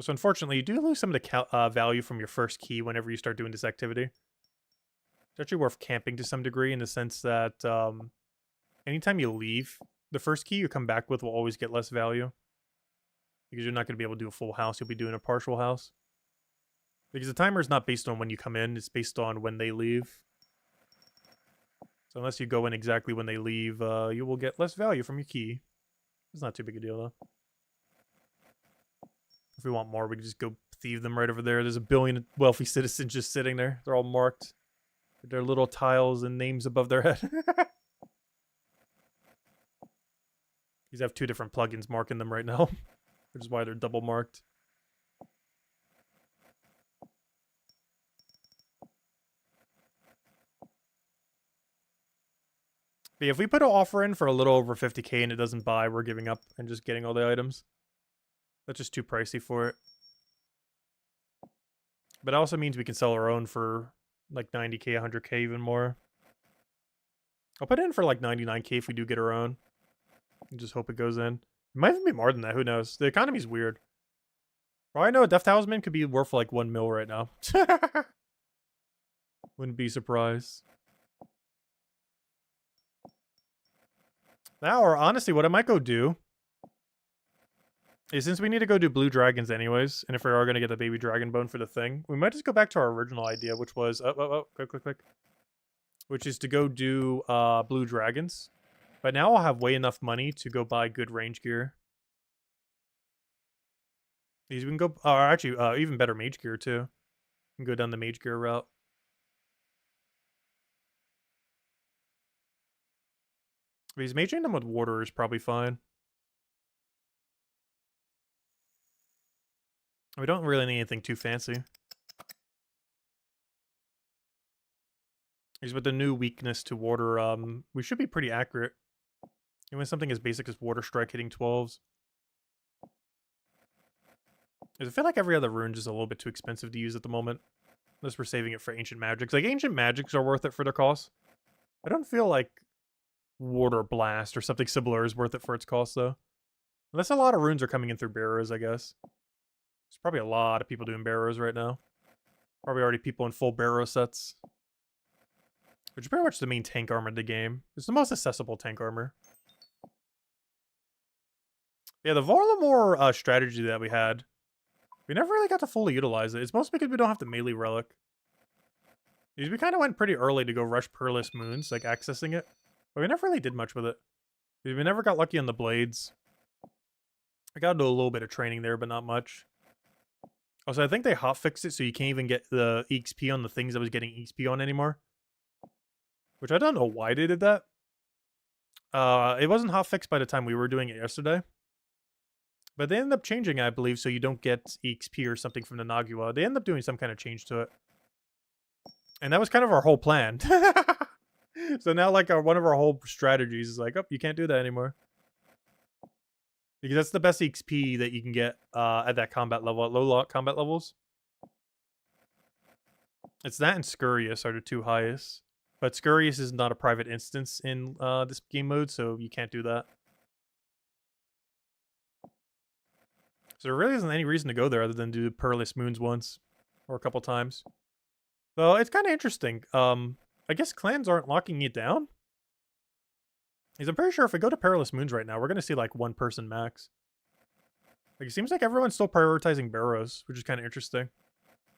So unfortunately, you do lose some of the value from your first key whenever you start doing this activity. It's actually worth camping to some degree in the sense that anytime you leave, the first key you come back with will always get less value. Because you're not going to be able to do a full house, you'll be doing a partial house. Because the timer is not based on when you come in, it's based on when they leave. So unless you go in exactly when they leave, you will get less value from your key. It's not too big a deal, though. If we want more, we can just go thieve them right over there. There's a billion wealthy citizens just sitting there. They're all marked with their little tiles and names above their head. These have two different plugins marking them right now, which is why they're double marked. But yeah, if we put an offer in for a little over 50k and it doesn't buy, we're giving up and just getting all the items. That's just too pricey for it. But it also means we can sell our own for like 90k, 100k, even more. I'll put it in for like 99k if we do get our own. And just hope it goes in. It might even be more than that, who knows? The economy's weird. Well, I know a Death Talisman could be worth like 1 mil right now. Wouldn't be surprised. Now, or honestly, what I might go do is, since we need to go do blue dragons anyways, and if we are going to get the baby dragon bone for the thing, we might just go back to our original idea, which was, quick. Which is to go do blue dragons. But now I'll have way enough money to go buy good range gear. These we can go, actually, even better mage gear too. We can go down the mage gear route. Because maging them with water is probably fine. We don't really need anything too fancy. Because with the new weakness to water, we should be pretty accurate. Even something as basic as water strike hitting 12s. I feel like every other rune's just a little bit too expensive to use at the moment. Unless we're saving it for ancient magics. Like, ancient magics are worth it for their cost. I don't feel like water blast or something similar is worth it for its cost, though. Unless a lot of runes are coming in through barrows, I guess. There's probably a lot of people doing barrows right now. Probably already people in full barrow sets. Which is pretty much the main tank armor of the game. It's the most accessible tank armor. Yeah, the Varlamore strategy that we had, we never really got to fully utilize it. It's mostly because we don't have the melee relic. We kind of went pretty early to go rush Peerless Moons, like accessing it. But we never really did much with it. We never got lucky on the blades. I got to do a little bit of training there, but not much. Also, I think they hotfixed it so you can't even get the EXP on the things I was getting EXP on anymore. Which I don't know why they did that. It wasn't hotfixed by the time we were doing it yesterday. But they ended up changing it, I believe, so you don't get EXP or something from the Nagua. They ended up doing some kind of change to it. And that was kind of our whole plan. So now, like, one of our whole strategies is like, oh, you can't do that anymore. Because that's the best XP that you can get at that combat level, at low combat levels. It's that and Scurious are the two highest. But Scurious is not a private instance in this game mode, so you can't do that. So there really isn't any reason to go there other than do Peerless Moons once. Or a couple times. So it's kind of interesting. I guess clans aren't locking it down. Because I'm pretty sure if we go to Perilous Moons right now, we're going to see like one person max. Like, it seems like everyone's still prioritizing Barrows, which is kind of interesting.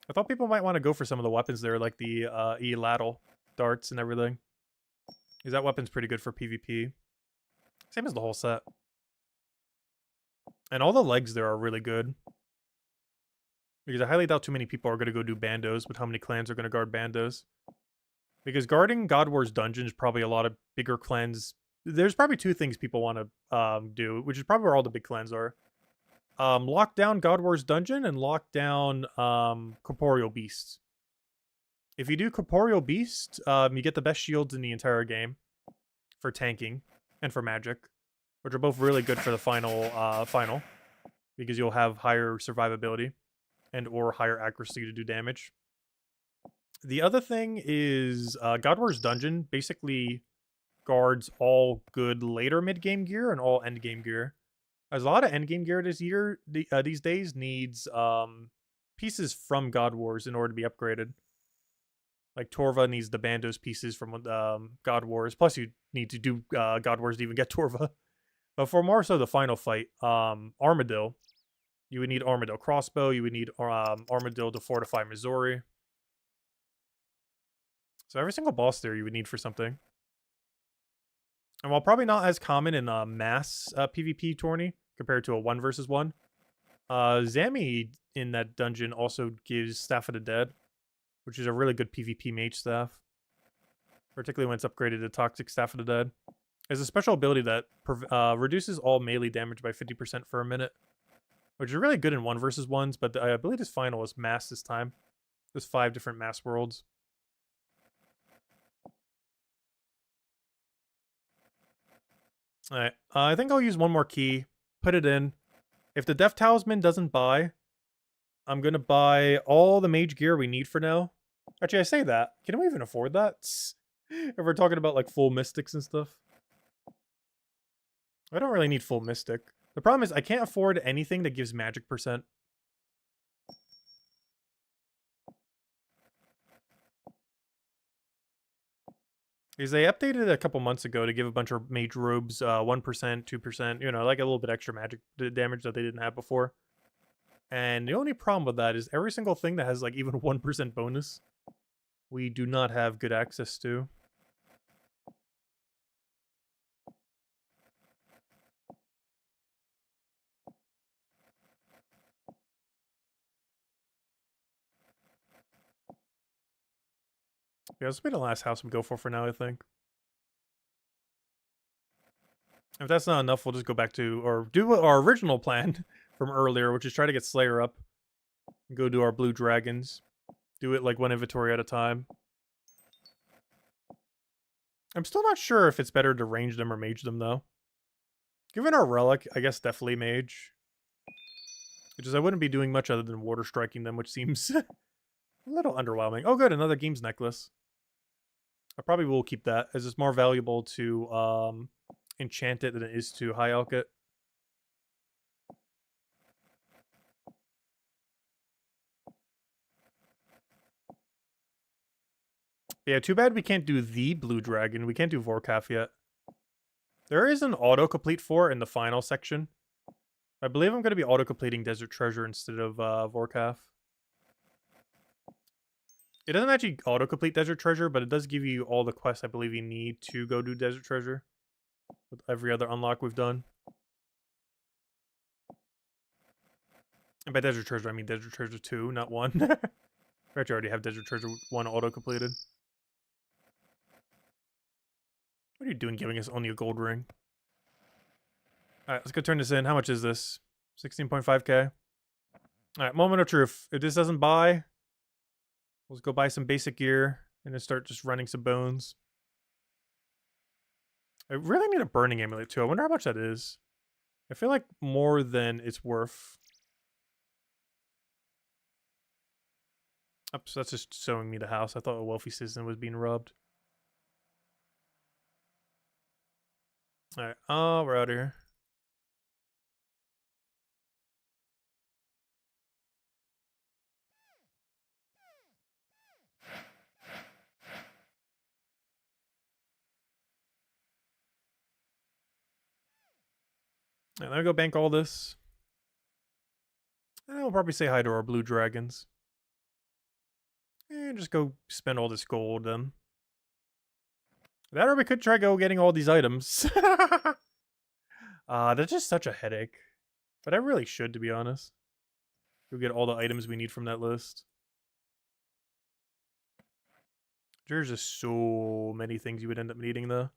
I thought people might want to go for some of the weapons there, like the E-Lattle darts and everything. Because that weapon's pretty good for PvP. Same as the whole set. And all the legs there are really good. Because I highly doubt too many people are going to go do Bandos with how many clans are going to guard Bandos. Because guarding God War's dungeon is probably a lot of bigger clans. There's probably two things people want to do, which is probably where all the big clans are. Lock down God War's dungeon and lock down Corporeal Beasts. If you do Corporeal Beast, you get the best shields in the entire game for tanking and for magic, which are both really good for the final, because you'll have higher survivability and or higher accuracy to do damage. The other thing is God War's dungeon basically guards all good later mid-game gear and all end-game gear. As a lot of endgame gear these days needs pieces from God Wars in order to be upgraded. Like Torva needs the Bandos pieces from God Wars. Plus you need to do God Wars to even get Torva. But for more so the final fight, Armadillo. You would need Armadillo Crossbow. You would need Armadillo to fortify Missouri. So every single boss there you would need for something. And while probably not as common in a mass PvP tourney compared to a 1 versus 1, Zami in that dungeon also gives Staff of the Dead, which is a really good PvP mage staff. Particularly when it's upgraded to Toxic Staff of the Dead. It's a special ability that reduces all melee damage by 50% for a minute. Which is really good in 1 versus 1s, but I believe this final is mass this time. There's 5 different mass worlds. Alright, I think I'll use one more key, put it in. If the Death Talisman doesn't buy, I'm going to buy all the mage gear we need for now. Actually, I say that. Can we even afford that? If we're talking about, like, full mystics and stuff. I don't really need full mystic. The problem is I can't afford anything that gives magic percent. Because they updated it a couple months ago to give a bunch of mage robes 1%, 2%, you know, like a little bit extra magic damage that they didn't have before. And the only problem with that is every single thing that has like even 1% bonus, we do not have good access to. Yeah, this will be the last house we go for now, I think. If that's not enough, we'll just go back to, or do our original plan from earlier, which is try to get Slayer up. And go do our blue dragons. Do it like one inventory at a time. I'm still not sure if it's better to range them or mage them, though. Given our relic, I guess definitely mage. Because I wouldn't be doing much other than water striking them, which seems a little underwhelming. Oh good, another games necklace. I probably will keep that, as it's more valuable to enchant it than it is to high elk it. Yeah, too bad we can't do the blue dragon. We can't do Vorkaf yet. There is an auto-complete for in the final section. I believe I'm going to be auto-completing Desert Treasure instead of Vorkaf. It doesn't actually auto-complete Desert Treasure, but it does give you all the quests I believe you need to go do Desert Treasure. With every other unlock we've done. And by Desert Treasure, I mean Desert Treasure 2, not 1. We actually already have Desert Treasure 1 auto-completed. What are you doing giving us only a gold ring? Alright, let's go turn this in. How much is this? 16.5k. Alright, moment of truth. If this doesn't buy, let's go buy some basic gear and then start just running some bones. I really need a burning amulet too. I wonder how much that is. I feel like more than it's worth. Oops, that's just showing me the house. I thought a wealthy citizen was being robbed. Alright, we're out of here. And then I go bank all this. And I'll probably say hi to our blue dragons. And just go spend all this gold then. That or we could try getting all these items. That's just such a headache. But I really should, to be honest. Go get all the items we need from that list. There's just so many things you would end up needing, though.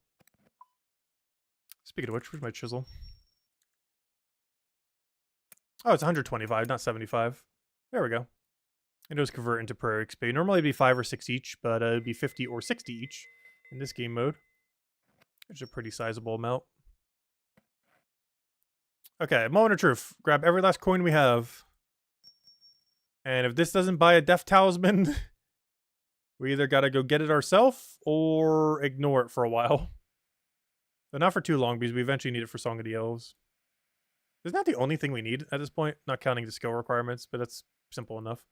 Speaking of which, where's my chisel? Oh, it's 125, not 75. There we go. It does convert into prayer XP. Normally it'd be 5 or 6 each, but it'd be 50 or 60 each in this game mode. Which is a pretty sizable amount. Okay, moment of truth. Grab every last coin we have. And if this doesn't buy a death talisman, we either gotta go get it ourselves or ignore it for a while. But not for too long, because we eventually need it for Song of the Elves. It's not the only thing we need at this point, not counting the skill requirements, but that's simple enough.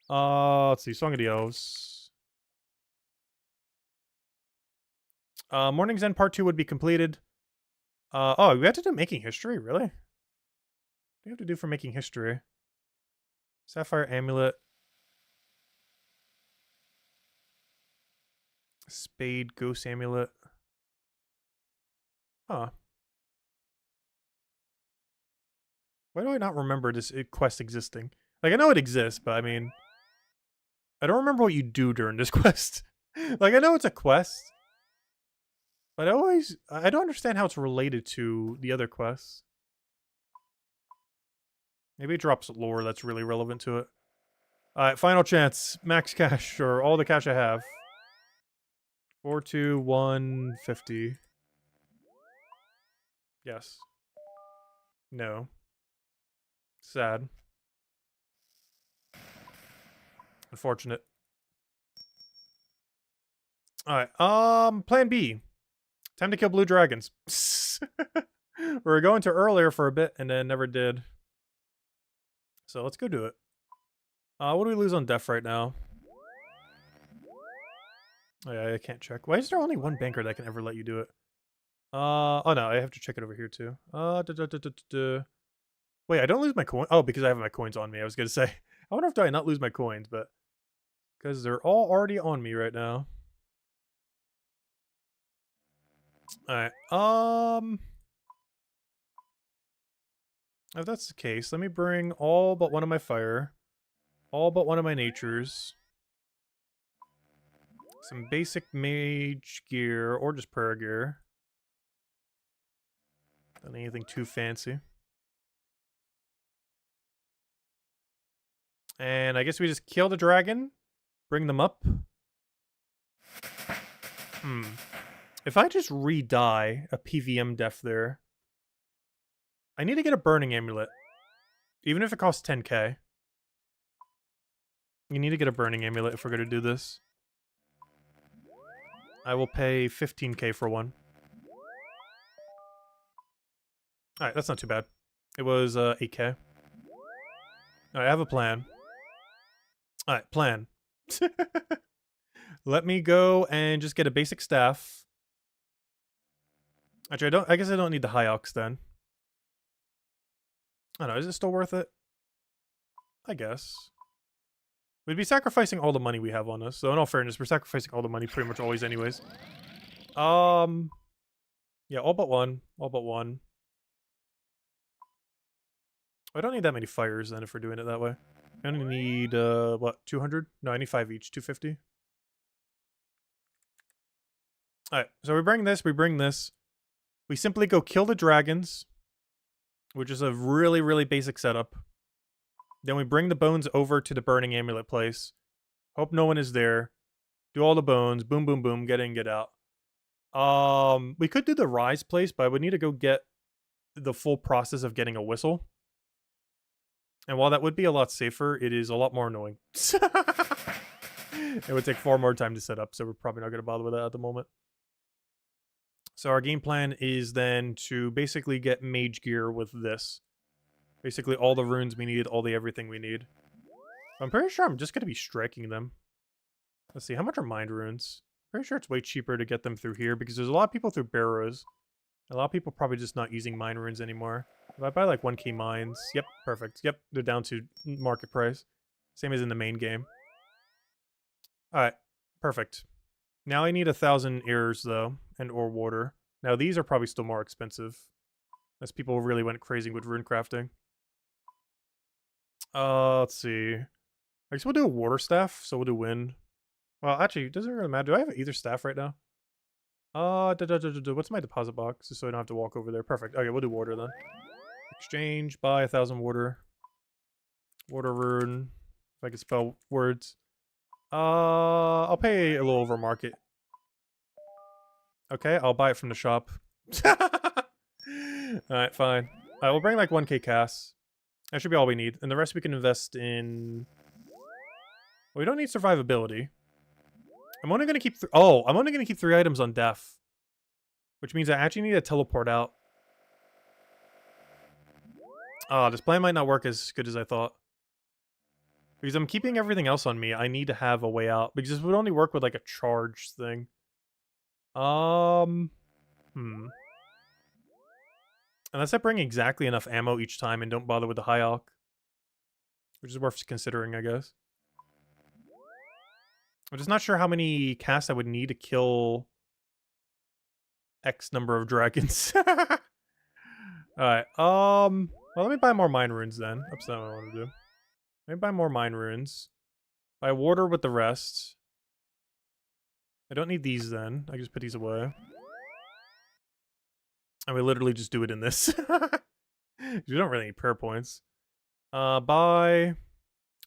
Let's see, Song of the Elves. Morning's End Part 2 would be completed. Oh, we have to do Making History? Really? What do you have to do for Making History? Sapphire Amulet. Spade Ghost Amulet. Huh. Why do I not remember this quest existing? Like, I know it exists, but I mean... I don't remember what you do during this quest. Like, I know it's a quest. But I don't understand how it's related to the other quests. Maybe it drops lore that's really relevant to it. Alright, final chance. Max cash, or all the cash I have. 42150. Yes. No. Sad. Unfortunate. Alright, plan B. Time to kill blue dragons. We were going to earlier for a bit and then never did. So let's go do it. What do we lose on death right now? Oh yeah, I can't check. Why is there only one banker that can ever let you do it? Oh no, I have to check it over here too. Wait, I don't lose my coin. Oh, because I have my coins on me. I was gonna say. I wonder if do I not lose my coins, but because they're all already on me right now. Alright, if that's the case, let me bring all but one of my fire, all but one of my natures, some basic mage gear, or just prayer gear. Not anything too fancy. And I guess we just kill the dragon, bring them up. If I just re-die a PVM death there, I need to get a burning amulet. Even if it costs 10k. You need to get a burning amulet if we're going to do this. I will pay 15k for one. Alright, that's not too bad. It was 8k. Alright, I have a plan. Alright, plan. Let me go and just get a basic staff. Actually, I guess I don't need the high ox then. I don't know, is it still worth it? I guess. We'd be sacrificing all the money we have on us. So in all fairness, we're sacrificing all the money pretty much always anyways. Yeah, all but one. All but one. I don't need that many fires then if we're doing it that way. I only need, what, 200? No, I need 5 each. 250. Alright, so we bring this, we bring this. We simply go kill the dragons, which is a really, really basic setup. Then we bring the bones over to the burning amulet place. Hope no one is there. Do all the bones. Boom, boom, boom. Get in, get out. We could do the rise place, but I would need to go get the full process of getting a whistle. And while that would be a lot safer, it is a lot more annoying. It would take far more time to set up, so we're probably not going to bother with that at the moment. So our game plan is then to basically get mage gear with this. Basically all the runes we need, all the everything we need. I'm pretty sure I'm just going to be striking them. Let's see, how much are mind runes? Pretty sure it's way cheaper to get them through here because there's a lot of people through barrows. A lot of people probably just not using mind runes anymore. If I buy like 1k mines, yep, perfect. Yep, they're down to market price. Same as in the main game. Alright, perfect. Now I need 1,000 airs though, and or water. Now these are probably still more expensive. As people really went crazy with rune crafting. Let's see. I guess we'll do a water staff, so we'll do wind. Well, actually, it doesn't really matter. Do I have either staff right now? What's my deposit box? Just so I don't have to walk over there. Perfect. Okay, we'll do water then. Exchange, buy 1,000 water. Water rune. If I can spell words. I'll pay a little over market. Okay, I'll buy it from the shop. Alright, fine. We'll bring like 1k casts. That should be all we need. And the rest we can invest in... Well, we don't need survivability. I'm only gonna keep I'm only gonna keep 3 items on death. Which means I actually need to teleport out. This plan might not work as good as I thought. Because I'm keeping everything else on me, I need to have a way out. Because this would only work with like a charge thing. Unless I bring exactly enough ammo each time and don't bother with the high alch. Which is worth considering, I guess. I'm just not sure how many casts I would need to kill X number of dragons. Alright, well, let me buy more mine runes then. That's not what I want to do. Let me buy more mine runes. Buy water with the rest. I don't need these then. I can just put these away. And we literally just do it in this. We don't really need prayer points. Buy...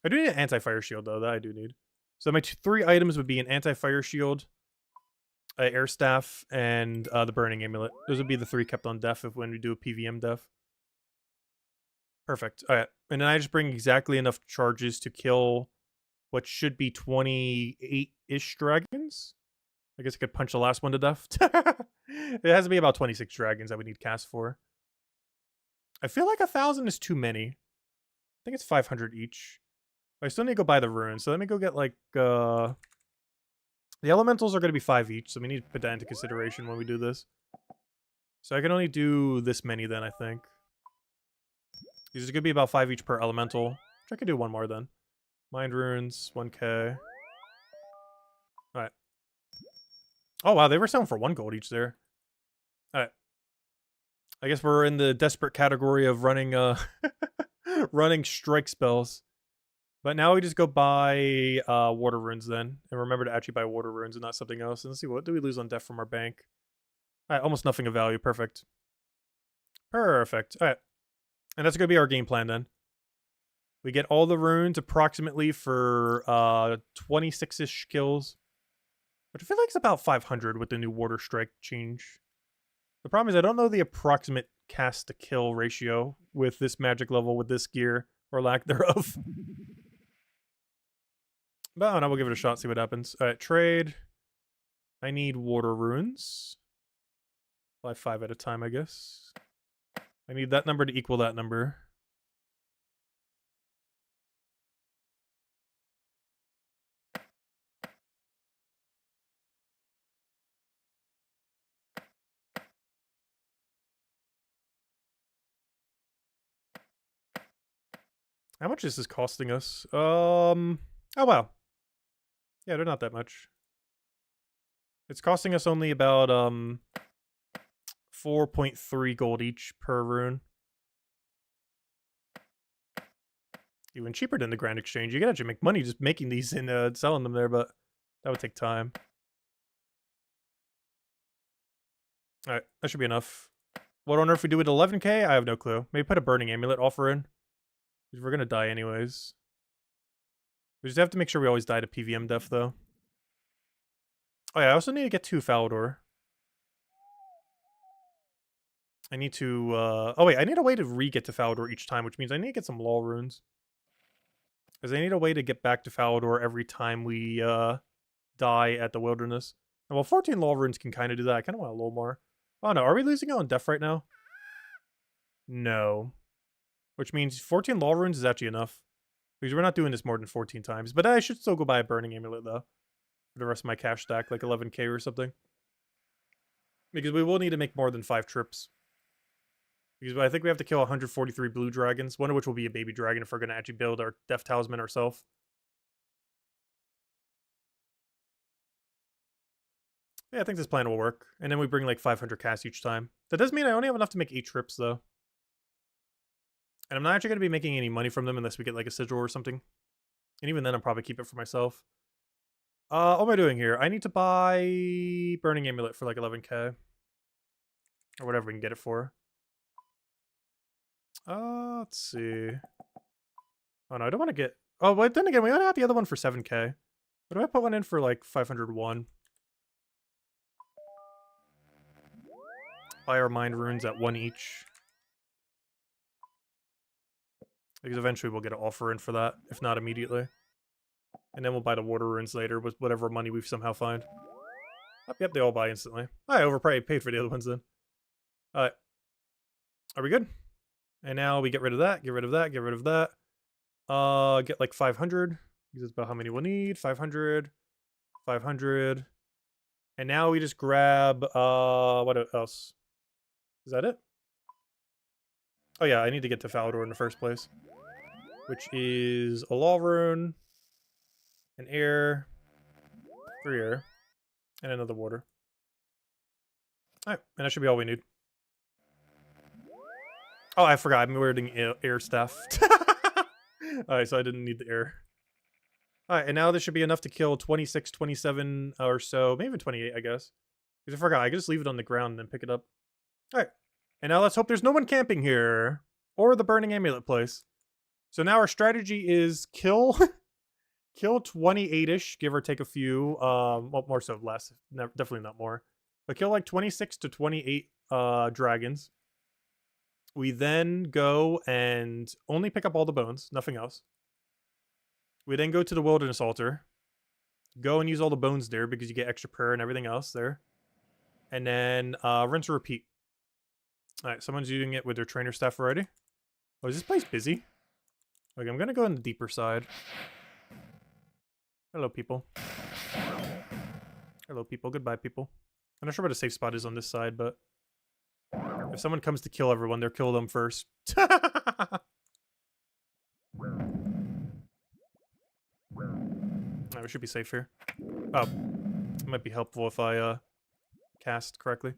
I do need an anti-fire shield though, that I do need. So my 3 items would be an anti-fire shield, air staff, and the burning amulet. Those would be the 3 kept on def when we do a PVM def. Perfect. Alright. And then I just bring exactly enough charges to kill what should be 28-ish dragons. I guess I could punch the last one to death. It has to be about 26 dragons that we need cast for. I feel like 1,000 is too many. I think it's 500 each. I still need to go buy the runes, so let me go get like the elementals are going to be 5 each, so we need to put that into consideration when we do this. So I can only do this many then, I think. These are going to be about 5 each per elemental. Which I can do one more then. Mind runes, 1k. Alright. Oh wow, they were selling for 1 gold each there. Alright. I guess we're in the desperate category of running running strike spells. But now we just go buy water runes then. And remember to actually buy water runes and not something else. And let's see, what do we lose on death from our bank? Alright, almost nothing of value. Perfect. Perfect. Alright. And that's going to be our game plan then. We get all the runes approximately for 26-ish kills. Which I feel like it's about 500 with the new water strike change. The problem is I don't know the approximate cast to kill ratio with this magic level, with this gear, or lack thereof. But no, we'll give it a shot, see what happens. Alright, trade. I need water runes. Buy 5 at a time, I guess. I need that number to equal that number. How much is this costing us? Oh, wow. Yeah, they're not that much. It's costing us only about 4.3 gold each per rune. Even cheaper than the Grand Exchange. You can actually make money just making these and selling them there, but that would take time. Alright, that should be enough. What on earth we do with 11k? I have no clue. Maybe put a Burning Amulet offer in. Because we're gonna die anyways. We just have to make sure we always die to PVM death, though. Oh yeah, I also need to get to Falador. I need to, oh wait, I need a way to re-get to Falador each time, which means I need to get some law runes. Because I need a way to get back to Falador every time we, die at the wilderness. And well, 14 law runes can kind of do that. I kind of want a little more. Oh no, are we losing out on death right now? No. Which means 14 law runes is actually enough. Because we're not doing this more than 14 times. But I should still go buy a Burning Amulet, though. For the rest of my cash stack, like 11k or something. Because we will need to make more than 5 trips. Because I think we have to kill 143 blue dragons, one of which will be a baby dragon if we're going to actually build our Death Talisman ourselves. Yeah, I think this plan will work. And then we bring like 500 casts each time. That does mean I only have enough to make 8 trips, though. And I'm not actually going to be making any money from them unless we get like a sigil or something. And even then, I'll probably keep it for myself. What am I doing here? I need to buy Burning Amulet for like 11k. Or whatever we can get it for. Let's see. Oh no, I don't want to get... Oh, but then again, we only have the other one for 7k. What do I put one in for like 501? Buy our mind runes at 1 each. Because eventually we'll get an offer in for that, if not immediately. And then we'll buy the water runes later with whatever money we somehow find. Oh, yep, they all buy instantly. I overpaid for the other ones then. Alright. Are we good? And now we get rid of that, get rid of that, get rid of that. Get like 500. Because that's about how many we'll need. 500. 500. And now we just grab, what else? Is that it? Oh yeah, I need to get to Falador in the first place. Which is a law rune, an air, 3 air, and another water. Alright, and that should be all we need. Oh, I forgot, I'm wearing air staff. Alright, so I didn't need the air. Alright, and now this should be enough to kill 26, 27 or so, maybe even 28, I guess. Because I forgot, I can just leave it on the ground and then pick it up. Alright, and now let's hope there's no one camping here. Or the Burning Amulet place. So now our strategy is kill 28-ish, give or take a few. Well, more so, less. Definitely not more. But kill like 26 to 28 dragons. We then go and only pick up all the bones, nothing else. We then go to the Wilderness Altar. Go and use all the bones there because you get extra prayer and everything else there. And then rinse and repeat. Alright, someone's using it with their trainer staff already. Oh, is this place busy? Like, I'm gonna go on the deeper side. Hello, people. Hello, people. Goodbye, people. I'm not sure what a safe spot is on this side, but... if someone comes to kill everyone, they'll kill them first. Alright, we should be safe here. Oh. It might be helpful if I, cast correctly.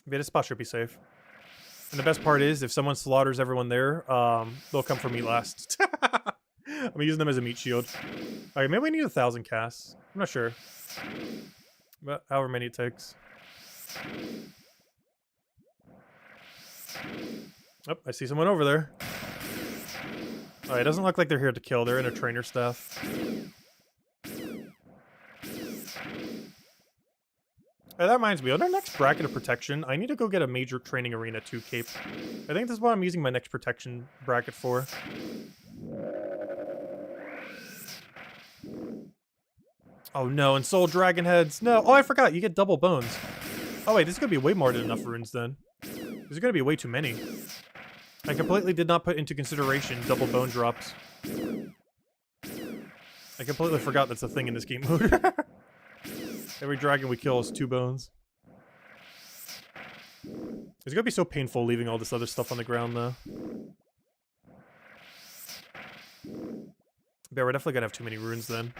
Yeah, this spot should be safe. And the best part is, if someone slaughters everyone there, they'll come for me last. I'm using them as a meat shield. Alright, maybe we need 1,000 casts. I'm not sure. But however many it takes. Oh, I see someone over there. Alright, it doesn't look like they're here to kill. They're in a trainer staff. That reminds me, on our next bracket of protection, I need to go get a major training arena 2 cape. I think this is what I'm using my next protection bracket for. Oh no, and soul dragon heads. No, oh I forgot, you get double bones. Oh wait, this is gonna be way more than enough runes then. There's gonna be way too many. I completely did not put into consideration double bone drops. I completely forgot that's a thing in this game mode. Every dragon we kill is 2 bones. It's gonna be so painful leaving all this other stuff on the ground, though. Yeah, we're definitely gonna have too many runes then.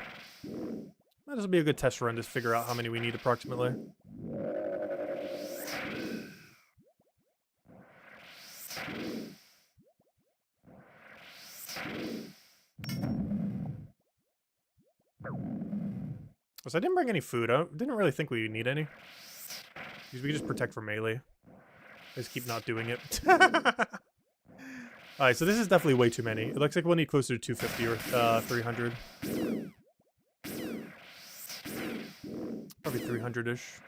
This will be a good test run to figure out how many we need approximately. So I didn't bring any food. I didn't really think we would need any. Because we can just protect from melee. I just keep not doing it. Alright, so this is definitely way too many. It looks like we'll need closer to 250 or 300. Probably 300-ish.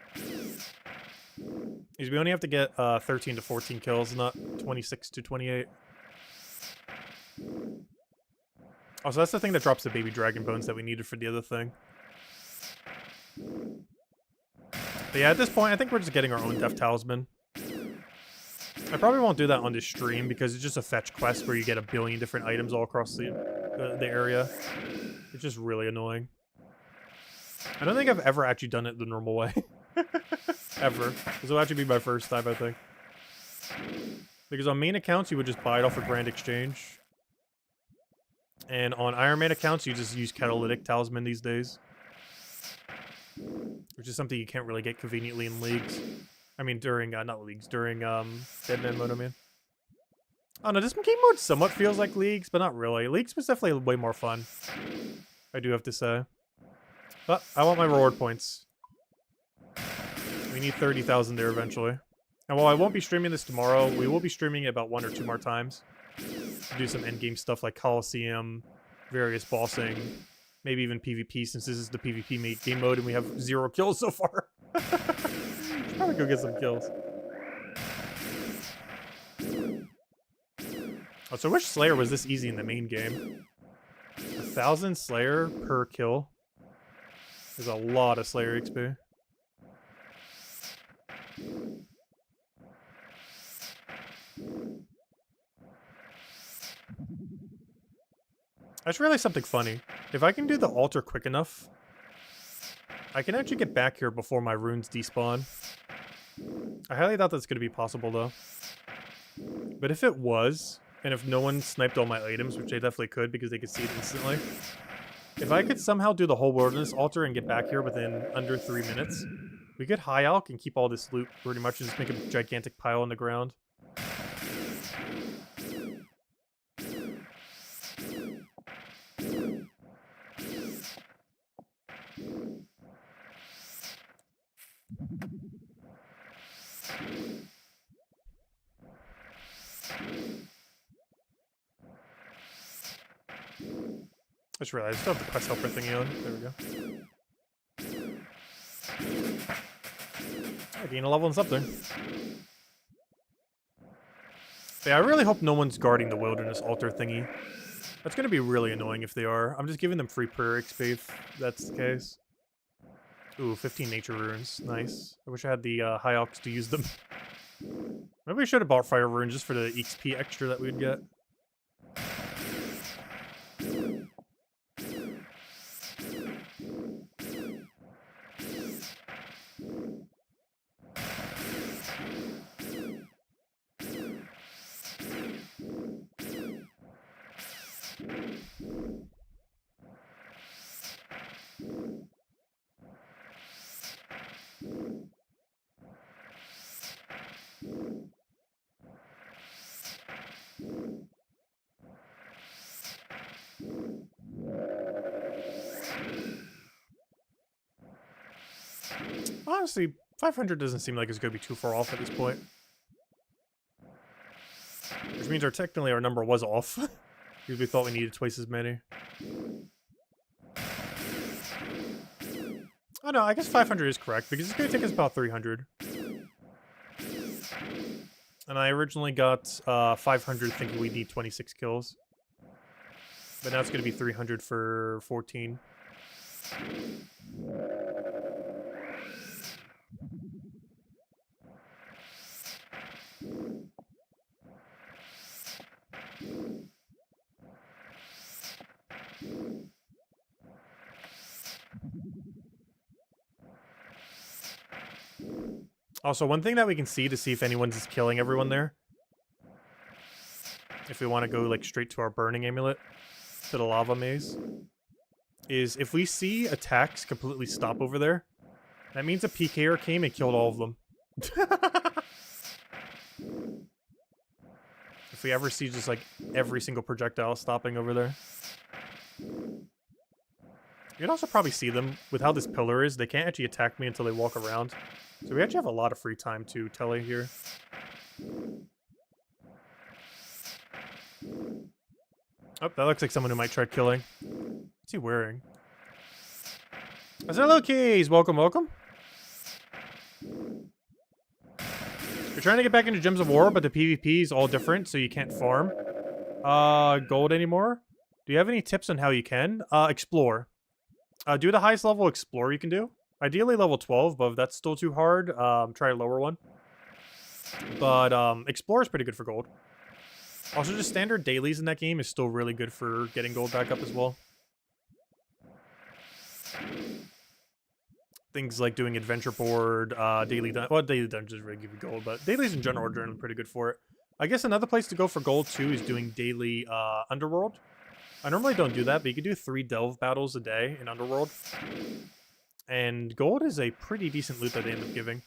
Because we only have to get 13 to 14 kills, not 26 to 28. Also, that's the thing that drops the baby dragon bones that we needed for the other thing. But yeah, at this point, I think we're just getting our own Death Talisman. I probably won't do that on this stream because it's just a fetch quest where you get a billion different items all across the area. It's just really annoying. I don't think I've ever actually done it the normal way. Ever. This will actually be my first time, I think. Because on main accounts, you would just buy it off a Grand Exchange. And on Iron Man accounts, you just use Catalytic Talisman these days. Which is something you can't really get conveniently in leagues. I mean, during, not leagues, during, Deadman mode, I mean. Oh no, this game mode somewhat feels like leagues, but not really. Leagues was definitely way more fun. I do have to say. But I want my reward points. We need 30,000 there eventually. And while I won't be streaming this tomorrow, we will be streaming it about 1 or 2 more times. Do some endgame stuff like Coliseum, various bossing, maybe even PvP since this is the PvP game mode and we have 0 kills so far. Probably go get some kills. Oh, so I wish Slayer was this easy in the main game. 1,000 Slayer per kill. There's a lot of Slayer XP. I just realized something funny. If I can do the altar quick enough, I can actually get back here before my runes despawn. I highly doubt that's going to be possible, though. But if it was, and if no one sniped all my items, which they definitely could because they could see it instantly, if I could somehow do the whole wilderness altar and get back here within under 3 minutes, we could high alch and keep all this loot pretty much and just make a gigantic pile on the ground. I just realized I still have the quest helper thingy on. There we go. I gain a level in something. But yeah, I really hope no one's guarding the wilderness altar thingy. That's gonna be really annoying if they are. I'm just giving them free prayer XP if that's the case. Ooh, 15 nature runes. Nice. I wish I had the high alchs to use them. Maybe we should have bought fire runes just for the XP extra that we'd get. Honestly, 500 doesn't seem like it's going to be too far off at this point. Which means technically our number was off. Because we thought we needed twice as many. Oh no, I guess 500 is correct, because it's going to take us about 300. And I originally got 500 thinking we need 26 kills. But now it's going to be 300 for 14. Also, one thing that we can see to see if anyone's just killing everyone there, if we want to go like straight to our burning amulet, to the lava maze is if we see attacks completely stop over there, that means a PKer came and killed all of them. If we ever see just like every single projectile stopping over there. You can also probably see them with how this pillar is. They can't actually attack me until they walk around. So we actually have a lot of free time to tele here. Oh, that looks like someone who might try killing. What's he wearing? I said, hello, keys. Welcome, welcome. You're trying to get back into Gems of War, but the PvP is all different, so you can't farm gold anymore. Do you have any tips on how you can? Explore. Do the highest level Explore you can do. Ideally level 12, but if that's still too hard, try a lower one. But Explore is pretty good for gold. Also, just standard dailies in that game is still really good for getting gold back up as well. Things like doing adventure board, daily dungeons really give you gold, but dailies in general are generally pretty good for it. I guess another place to go for gold too is doing daily Underworld. I normally don't do that, but you can do 3 delve battles a day in Underworld. And gold is a pretty decent loot that they end up giving.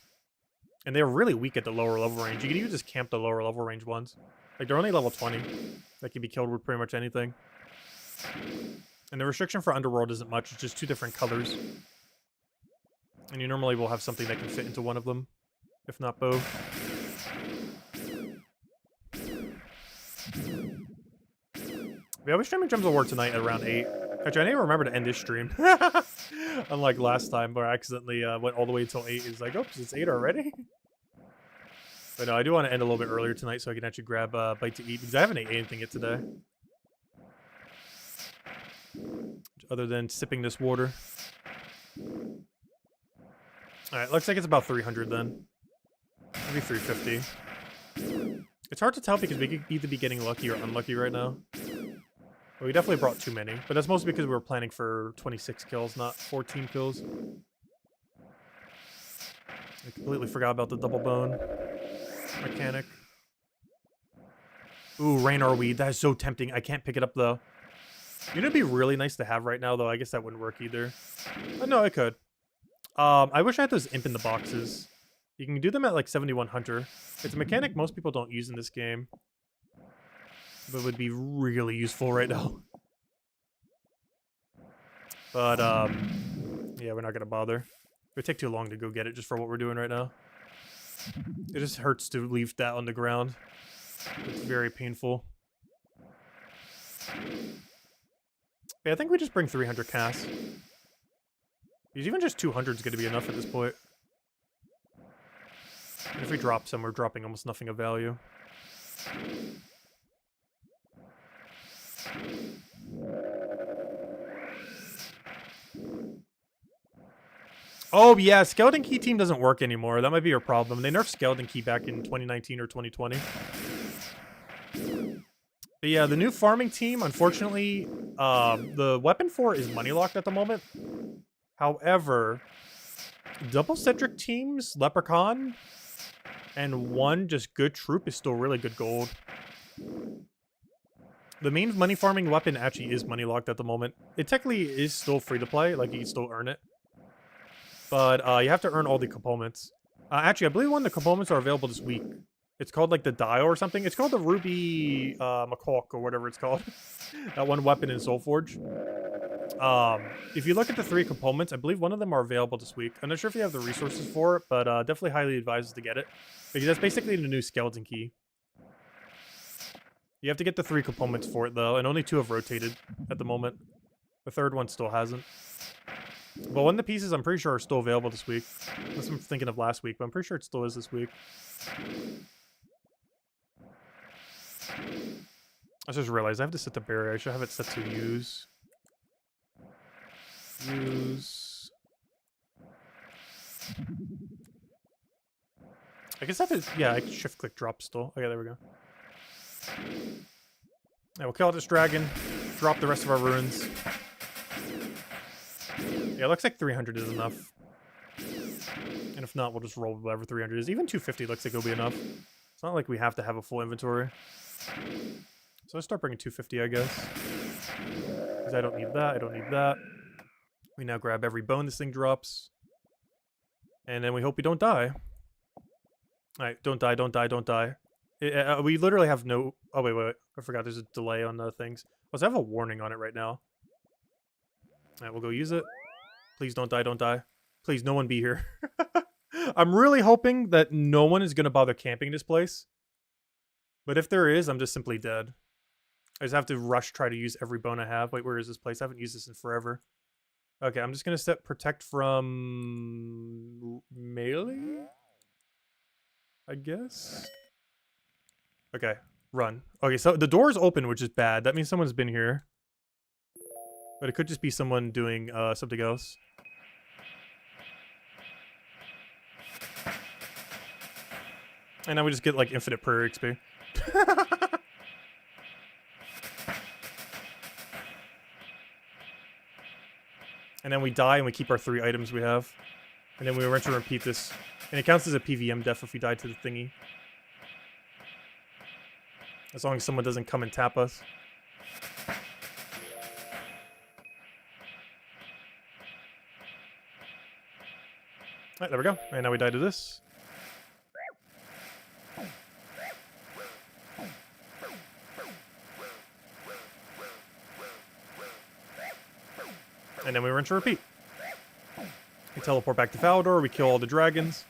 And they're really weak at the lower level range. You can even just camp the lower level range ones. Like, they're only level 20. That can be killed with pretty much anything. And the restriction for Underworld isn't much. It's just 2 different colors. And you normally will have something that can fit into one of them, if not both. Yeah, we're streaming Gems of War tonight at around 8. Actually, I didn't remember to end this stream. Unlike last time, where I accidentally went all the way until 8. It's like, oops, it's 8 already? But no, I do want to end a little bit earlier tonight so I can actually grab a bite to eat, because I haven't ate anything yet today. Other than sipping this water. Alright, looks like it's about 300 then. Maybe 350. It's hard to tell because we could either be getting lucky or unlucky right now. But we definitely brought too many. But that's mostly because we were planning for 26 kills, not 14 kills. I completely forgot about the double bone mechanic. Ooh, Raynar Weed. That is so tempting. I can't pick it up, though. You know, it'd be really nice to have right now, though. I guess that wouldn't work either. No, it could. I wish I had those imp in the boxes. You can do them at, like, 71 Hunter. It's a mechanic most people don't use in this game. But would be really useful right now. But, yeah, we're not gonna bother. It would take too long to go get it just for what we're doing right now. It just hurts to leave that on the ground. It's very painful. Yeah, I think we just bring 300 casts. Because even just 200 is going to be enough at this point. And if we drop some, we're dropping almost nothing of value. Oh, yeah, Skeleton Key team doesn't work anymore. That might be your problem. They nerfed Skeleton Key back in 2019 or 2020. But yeah, the new farming team, unfortunately, the weapon for it is money locked at the moment. However, double Cedric teams, Leprechaun, and 1 just good troop is still really good gold. The main money farming weapon actually is money locked at the moment. It technically is still free to play, like you can still earn it. But you have to earn all the components. Actually, I believe one of the components are available this week. It's called like the dial or something. It's called the Ruby Macaque or whatever it's called. That one weapon in Soulforge. If you look at the 3 components, I believe one of them are available this week. I'm not sure if you have the resources for it, but definitely highly advised to get it. Because that's basically the new skeleton key. You have to get the 3 components for it though, and only 2 have rotated at the moment. The 3rd one still hasn't. But one of the pieces I'm pretty sure are still available this week. Unless I'm thinking of last week, but I'm pretty sure it still is this week. I just realized I have to set the barrier. I should have it set to use. Use. I guess I have to, yeah, I can shift click drop still. Okay, there we go. Yeah, we'll kill this dragon. Drop the rest of our runes. Yeah, it looks like 300 is enough. And if not, we'll just roll whatever 300 is. Even 250 looks like it'll be enough. It's not like we have to have a full inventory. So let's start bringing 250, I guess. Because I don't need that. I don't need that. We now grab every bone this thing drops. And then we hope we don't die. Alright, don't die, don't die, don't die. We literally have no... Oh, wait. I forgot there's a delay on the things. Also, I have a warning on it right now. Alright, we'll go use it. Please don't die, don't die. Please, no one be here. I'm really hoping that no one is going to bother camping this place. But if there is, I'm just simply dead. I just have to try to use every bone I have. Wait, where is this place? I haven't used this in forever. Okay, I'm just going to set protect from melee, I guess. Okay, run. Okay, so the door's open, which is bad. That means someone's been here. But it could just be someone doing something else. And now we just get like infinite prayer XP. And then we die and we keep our 3 items we have. And then we rinse and repeat this. And it counts as a PVM death if we die to the thingy. As long as someone doesn't come and tap us. Alright, there we go. And now we die to this. And then we rinse and repeat. We teleport back to Falador, we kill all the dragons.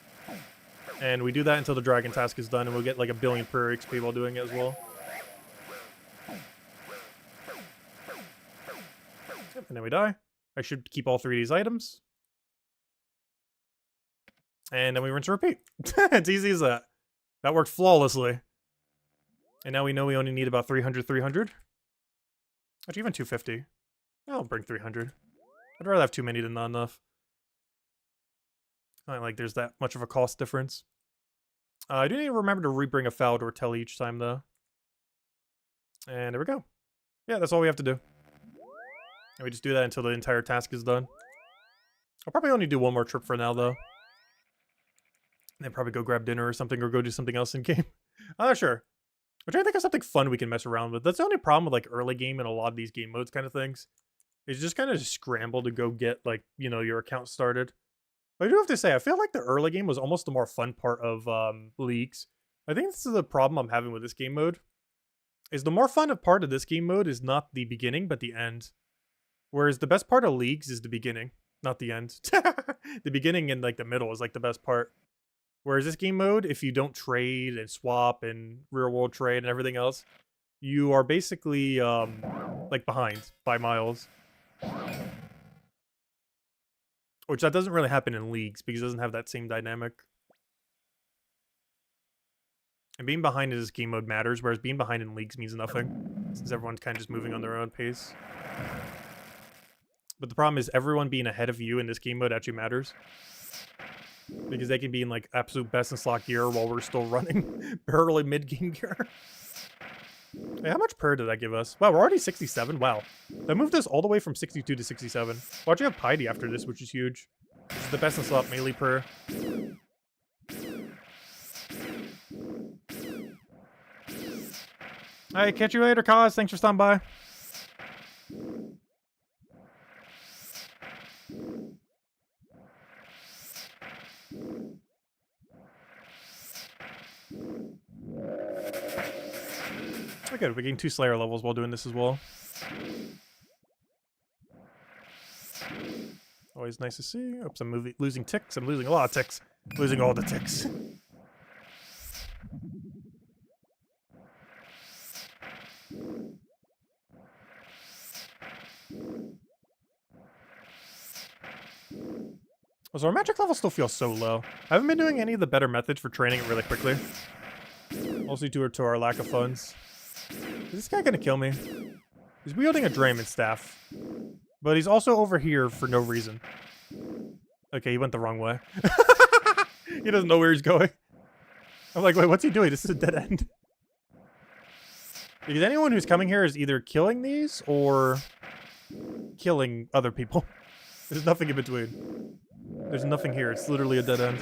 And we do that until the dragon task is done, and we'll get like 1 billion per XP while doing it as well. Yep, and then we die. I should keep all 3 of these items. And then we rinse and repeat. It's easy as that. That worked flawlessly. And now we know we only need about 300. Actually, even 250. I'll bring 300. I'd rather have too many than not enough. I don't like there's that much of a cost difference. I do need to remember to rebring a Falador Telly each time, though. And there we go. Yeah, that's all we have to do. And we just do that until the entire task is done. I'll probably only do 1 more trip for now, though. And then probably go grab dinner or something, or go do something else in game. I'm not sure. I'm trying to think of something fun we can mess around with. That's the only problem with like early game and a lot of these game modes kind of things. Is just kind of scramble to go get like, you know, your account started. But I do have to say, I feel like the early game was almost the more fun part of leagues. I think this is the problem I'm having with this game mode. Is the more fun part of this game mode is not the beginning, but the end. Whereas the best part of leagues is the beginning, not the end. The beginning and like the middle is like the best part. Whereas this game mode, if you don't trade and swap and real world trade and everything else, you are basically like behind by miles. Which that doesn't really happen in leagues because it doesn't have that same dynamic. And being behind in this game mode matters, whereas being behind in leagues means nothing. Since everyone's kind of just moving on their own pace. But the problem is everyone being ahead of you in this game mode actually matters. Because they can be in like absolute best in slot gear while we're still running barely mid-game gear. Hey, how much per did that give us? Wow, we're already 67. Wow. That moved us all the way from 62 to 67. We'll actually have Piety after this, which is huge. This is the best in slot melee per. Alright, catch you later, Kaz. Thanks for stopping by. Okay, we're getting 2 Slayer levels while doing this as well. Always nice to see. Oops, I'm losing ticks. I'm losing a lot of ticks. Losing all the ticks. So our magic level still feels so low. I haven't been doing any of the better methods for training it really quickly. Mostly due to our lack of funds. Is this guy gonna kill me? He's wielding a Draymond staff. But he's also over here for no reason. Okay, he went the wrong way. He doesn't know where he's going. I'm like, wait, what's he doing? This is a dead end. Because anyone who's coming here is either killing these or killing other people. There's nothing in between. There's nothing here. It's literally a dead end.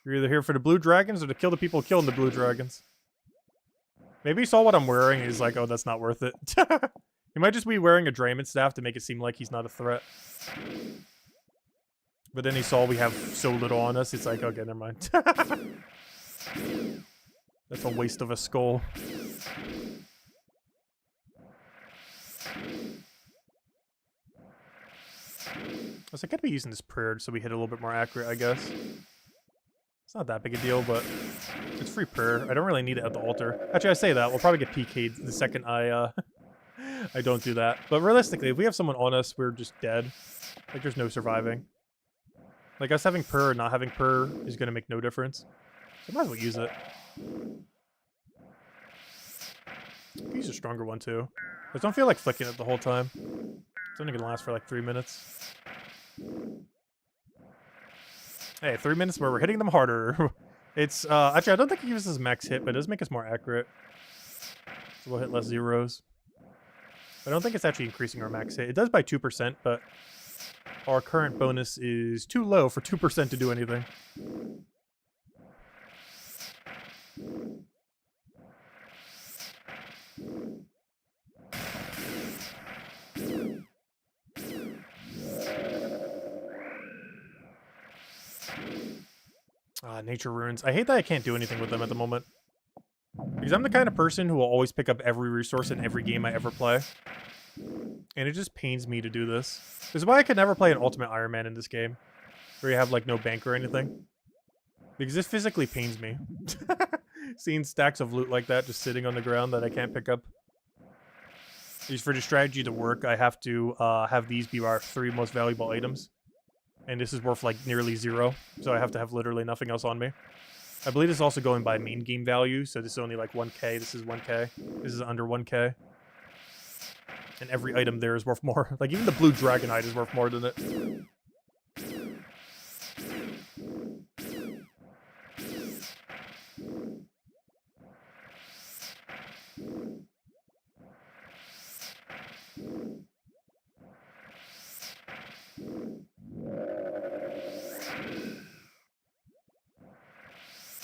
You're either here for the blue dragons or to kill the people killing the blue dragons. Maybe he saw what I'm wearing and he's like, oh, that's not worth it. Because He might just be wearing a Drayman staff to make it seem like he's not a threat. But then he saw we have so little on us, it's like, okay, never mind. That's a waste of a skull. I could be using this prayer so we hit a little bit more accurate, I guess. It's not that big a deal, but it's free prayer. I don't really need it at the altar. Actually, I say that. We'll probably get PK'd the second I I don't do that. But realistically, if we have someone on us, we're just dead. Like, there's no surviving. Like, us having prayer or not having prayer is going to make no difference. So I might as well use it. Use a stronger one, too. Just don't feel like flicking it the whole time. It's only going to last for like 3 minutes. Hey, 3 minutes where we're hitting them harder. It's, actually, I don't think it gives us max hit, but it does make us more accurate. So we'll hit less zeros. I don't think it's actually increasing our max hit. It does by 2%, but our current bonus is too low for 2% to do anything. Nature runes. I hate that I can't do anything with them at the moment. Because I'm the kind of person who will always pick up every resource in every game I ever play. And it just pains me to do this. This is why I could never play an Ultimate Iron Man in this game. Where you have, like, no bank or anything. Because this physically pains me. Seeing stacks of loot like that just sitting on the ground that I can't pick up. Because for the strategy to work, I have to have these be our 3 most valuable items. And this is worth, like, nearly 0. So I have to have literally nothing else on me. I believe this is also going by main game value. So this is only, like, 1k. This is 1k. This is under 1k. And every item there is worth more. Like, even the blue dragonite is worth more than it.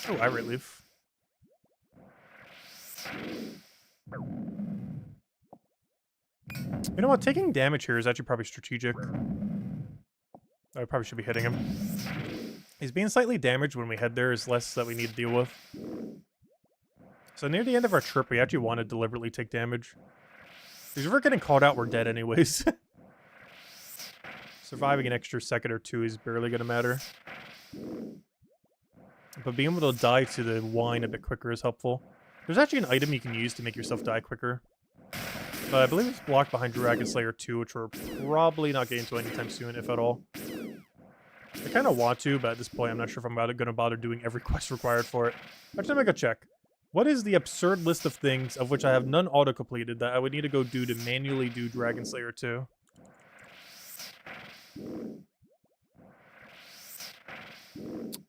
Oh, irate leaf. You know what? Taking damage here is actually probably strategic. I probably should be hitting him. He's being slightly damaged when we head there is less that we need to deal with. So near the end of our trip, we actually want to deliberately take damage. Because if we're getting called out, we're dead anyways. Surviving an extra second or 2 is barely going to matter. But being able to die to the wine a bit quicker is helpful. There's actually an item you can use to make yourself die quicker. But I believe it's blocked behind Dragon Slayer 2, which we're probably not getting to anytime soon, if at all. I kind of want to, but at this point I'm not sure if I'm going to bother doing every quest required for it. Actually, let me go check. What is the absurd list of things, of which I have none auto-completed, that I would need to go do to manually do Dragon Slayer 2?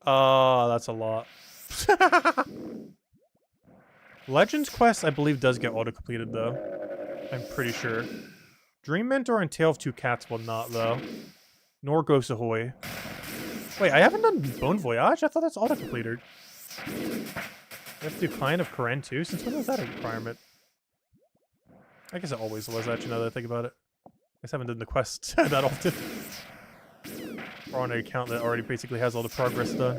That's a lot. Legends quest, I believe, does get auto-completed, though. I'm pretty sure. Dream Mentor and Tale of Two Cats will not, though. Nor Ghost Ahoy. Wait, I haven't done Bone Voyage? I thought that's auto-completed. I have to do Client of Karen, too? Since when was that a requirement? I guess it always was, actually, now that I think about it. I just haven't done the quest that often. Or on an account that already basically has all the progress done.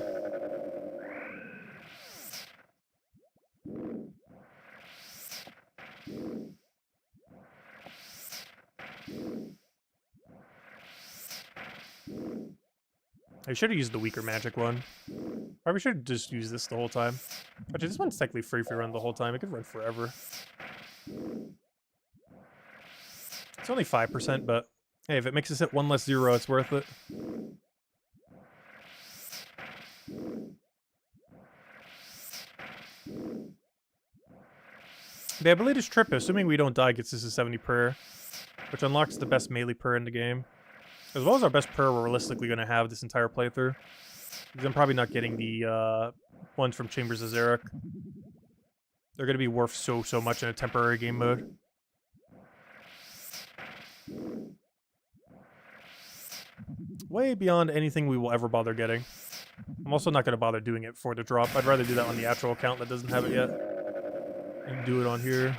I should have used the weaker magic one. Probably should have just used this the whole time. Actually, this one's technically free if you run the whole time. It could run forever. It's only 5%, but hey, if it makes us hit 1 less 0, it's worth it. The ability's trip, assuming we don't die, gets us a 70 prayer, which unlocks the best melee prayer in the game. As well as our best prayer we're realistically going to have this entire playthrough. Because I'm probably not getting the ones from Chambers of Zarek. They're going to be worth so much in a temporary game mode. Way beyond anything we will ever bother getting. I'm also not going to bother doing it for the drop. I'd rather do that on the actual account that doesn't have it yet. And do it on here.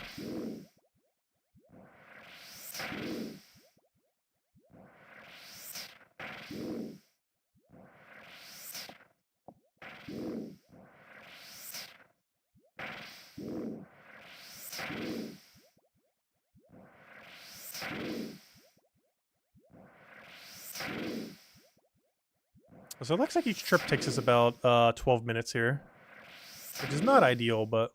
So it looks like each trip takes us about 12 minutes here, which is not ideal, but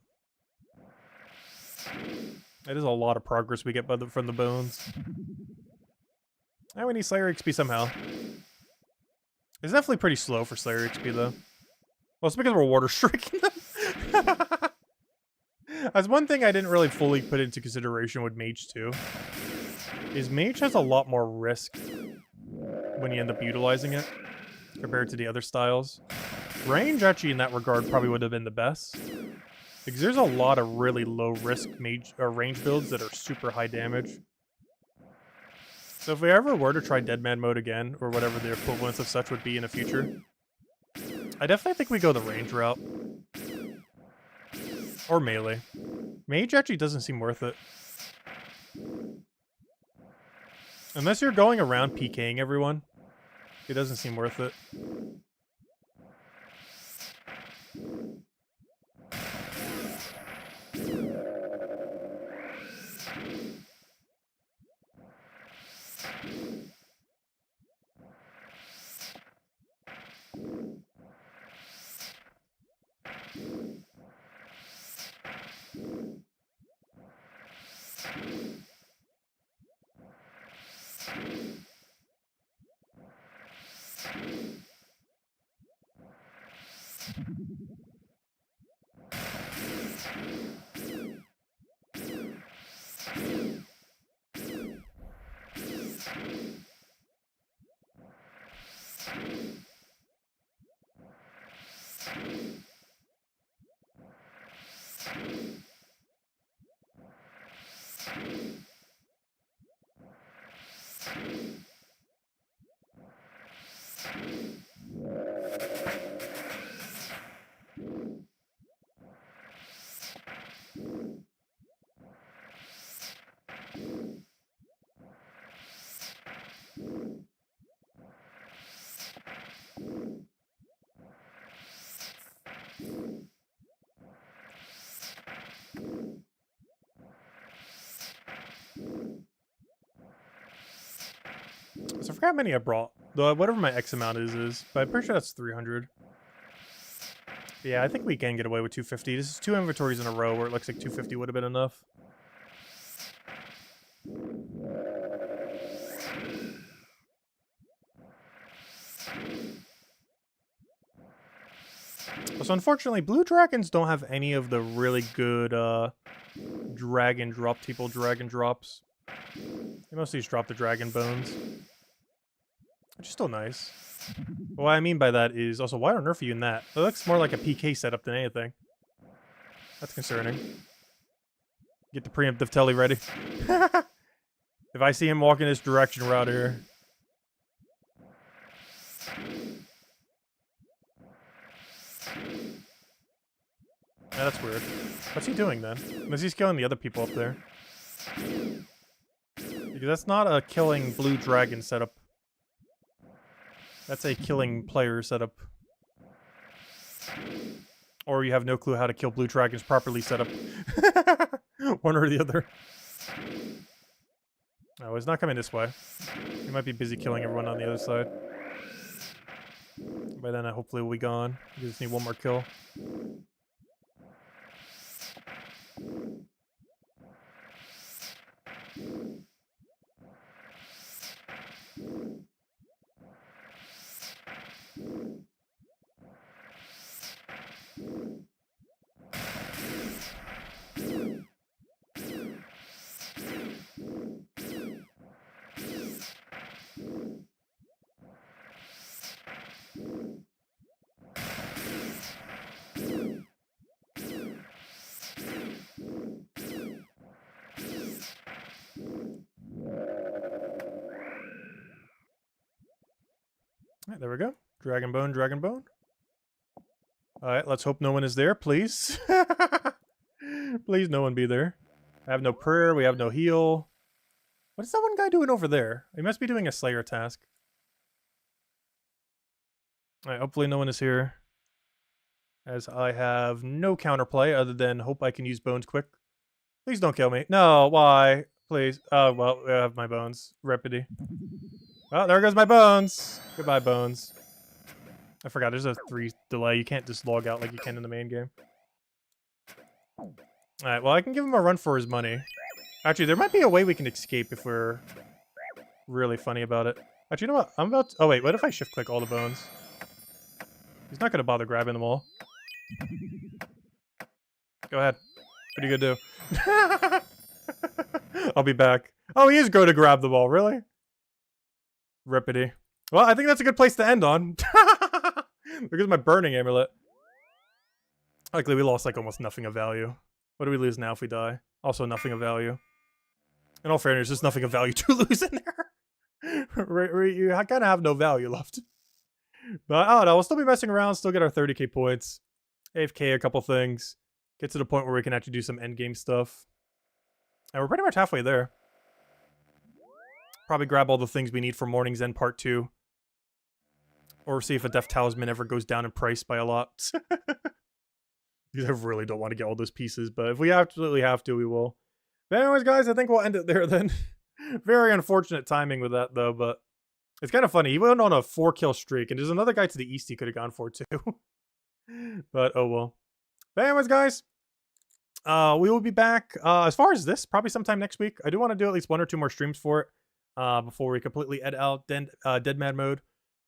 it is a lot of progress we get from the bones. And we need Slayer XP somehow. It's definitely pretty slow for Slayer XP though. Well, it's because we're water striking them. That's one thing I didn't really fully put into consideration with Mage 2. Is Mage has a lot more risk when you end up utilizing it compared to the other styles. Range actually in that regard probably would have been the best. Because there's a lot of really low risk mage or range builds that are super high damage. So if we ever were to try Deadman mode again, or whatever the equivalence of such would be in the future, I definitely think we go the range route. Or melee. Mage actually doesn't seem worth it. Unless you're going around PKing everyone, it doesn't seem worth it. So I forgot how many I brought. Though whatever my X amount is, but I'm pretty sure that's 300. Yeah, I think we can get away with 250. This is 2 inventories in a row where it looks like 250 would have been enough. So unfortunately, blue dragons don't have any of the really good drag and drop dragon drops. They mostly just drop the dragon bones. Which is still nice. But what I mean by that is also, why on earth are you in that? It looks more like a PK setup than anything. That's concerning. Get the preemptive telly ready. If I see him walking this direction around here. Yeah, that's weird. What's he doing then? Unless he's killing the other people up there. Because that's not a killing blue dragon setup. That's a killing player setup. Or you have no clue how to kill blue dragons properly setup. One or the other. Oh, he's not coming this way. He might be busy killing everyone on the other side. By then, hopefully we'll be gone. We just need one more kill. Alright, there we go. Dragon bone, dragon bone. Alright, let's hope no one is there, please. Please no one be there. I have no prayer, we have no heal. What is that one guy doing over there? He must be doing a Slayer task. Alright, hopefully no one is here. As I have no counterplay other than hope I can use bones quick. Please don't kill me. No, why? Please. Oh, well, I have my bones. Repity. Well, there goes my bones. Goodbye, bones. I forgot, there's a 3 delay. You can't just log out like you can in the main game. Alright, well, I can give him a run for his money. Actually, there might be a way we can escape if we're really funny about it. Actually, you know what? I'm about to... Oh, wait, what if I shift-click all the bones? He's not going to bother grabbing them all. Go ahead. What are you going to do? I'll be back. Oh, he is going to grab the ball, really? Rippity. Well, I think that's a good place to end on. Because of my burning amulet. Likely we lost like almost nothing of value. What do we lose now if we die? Also nothing of value. In all fairness, there's nothing of value to lose in there. You kind of have no value left. But I don't know, we'll still be messing around, still get our 30k points. AFK a couple things. Get to the point where we can actually do some endgame stuff. And we're pretty much halfway there. Probably grab all the things we need for Morning's End Part 2. Or see if a Death Talisman ever goes down in price by a lot. Because I really don't want to get all those pieces, but if we absolutely have to, we will. But anyways, guys, I think we'll end it there then. Very unfortunate timing with that, though, but it's kind of funny. He went on a 4-kill streak, and there's another guy to the east he could have gone for, too. But, oh well. But anyways, guys, we will be back, as far as this, probably sometime next week. I do want to do at least 1 or 2 more streams for it, before we completely edit out Deadman mode.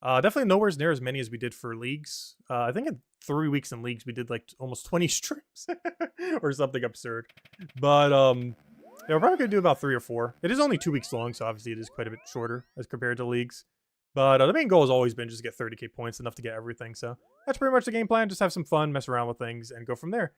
Definitely nowhere near as many as we did for leagues. I think in 3 weeks in leagues, we did like almost 20 streams or something absurd. But, yeah, we're probably going to do about 3 or 4. It is only 2 weeks long, so obviously it is quite a bit shorter as compared to leagues. But the main goal has always been just to get 30k points, enough to get everything. So that's pretty much the game plan. Just have some fun, mess around with things, and go from there.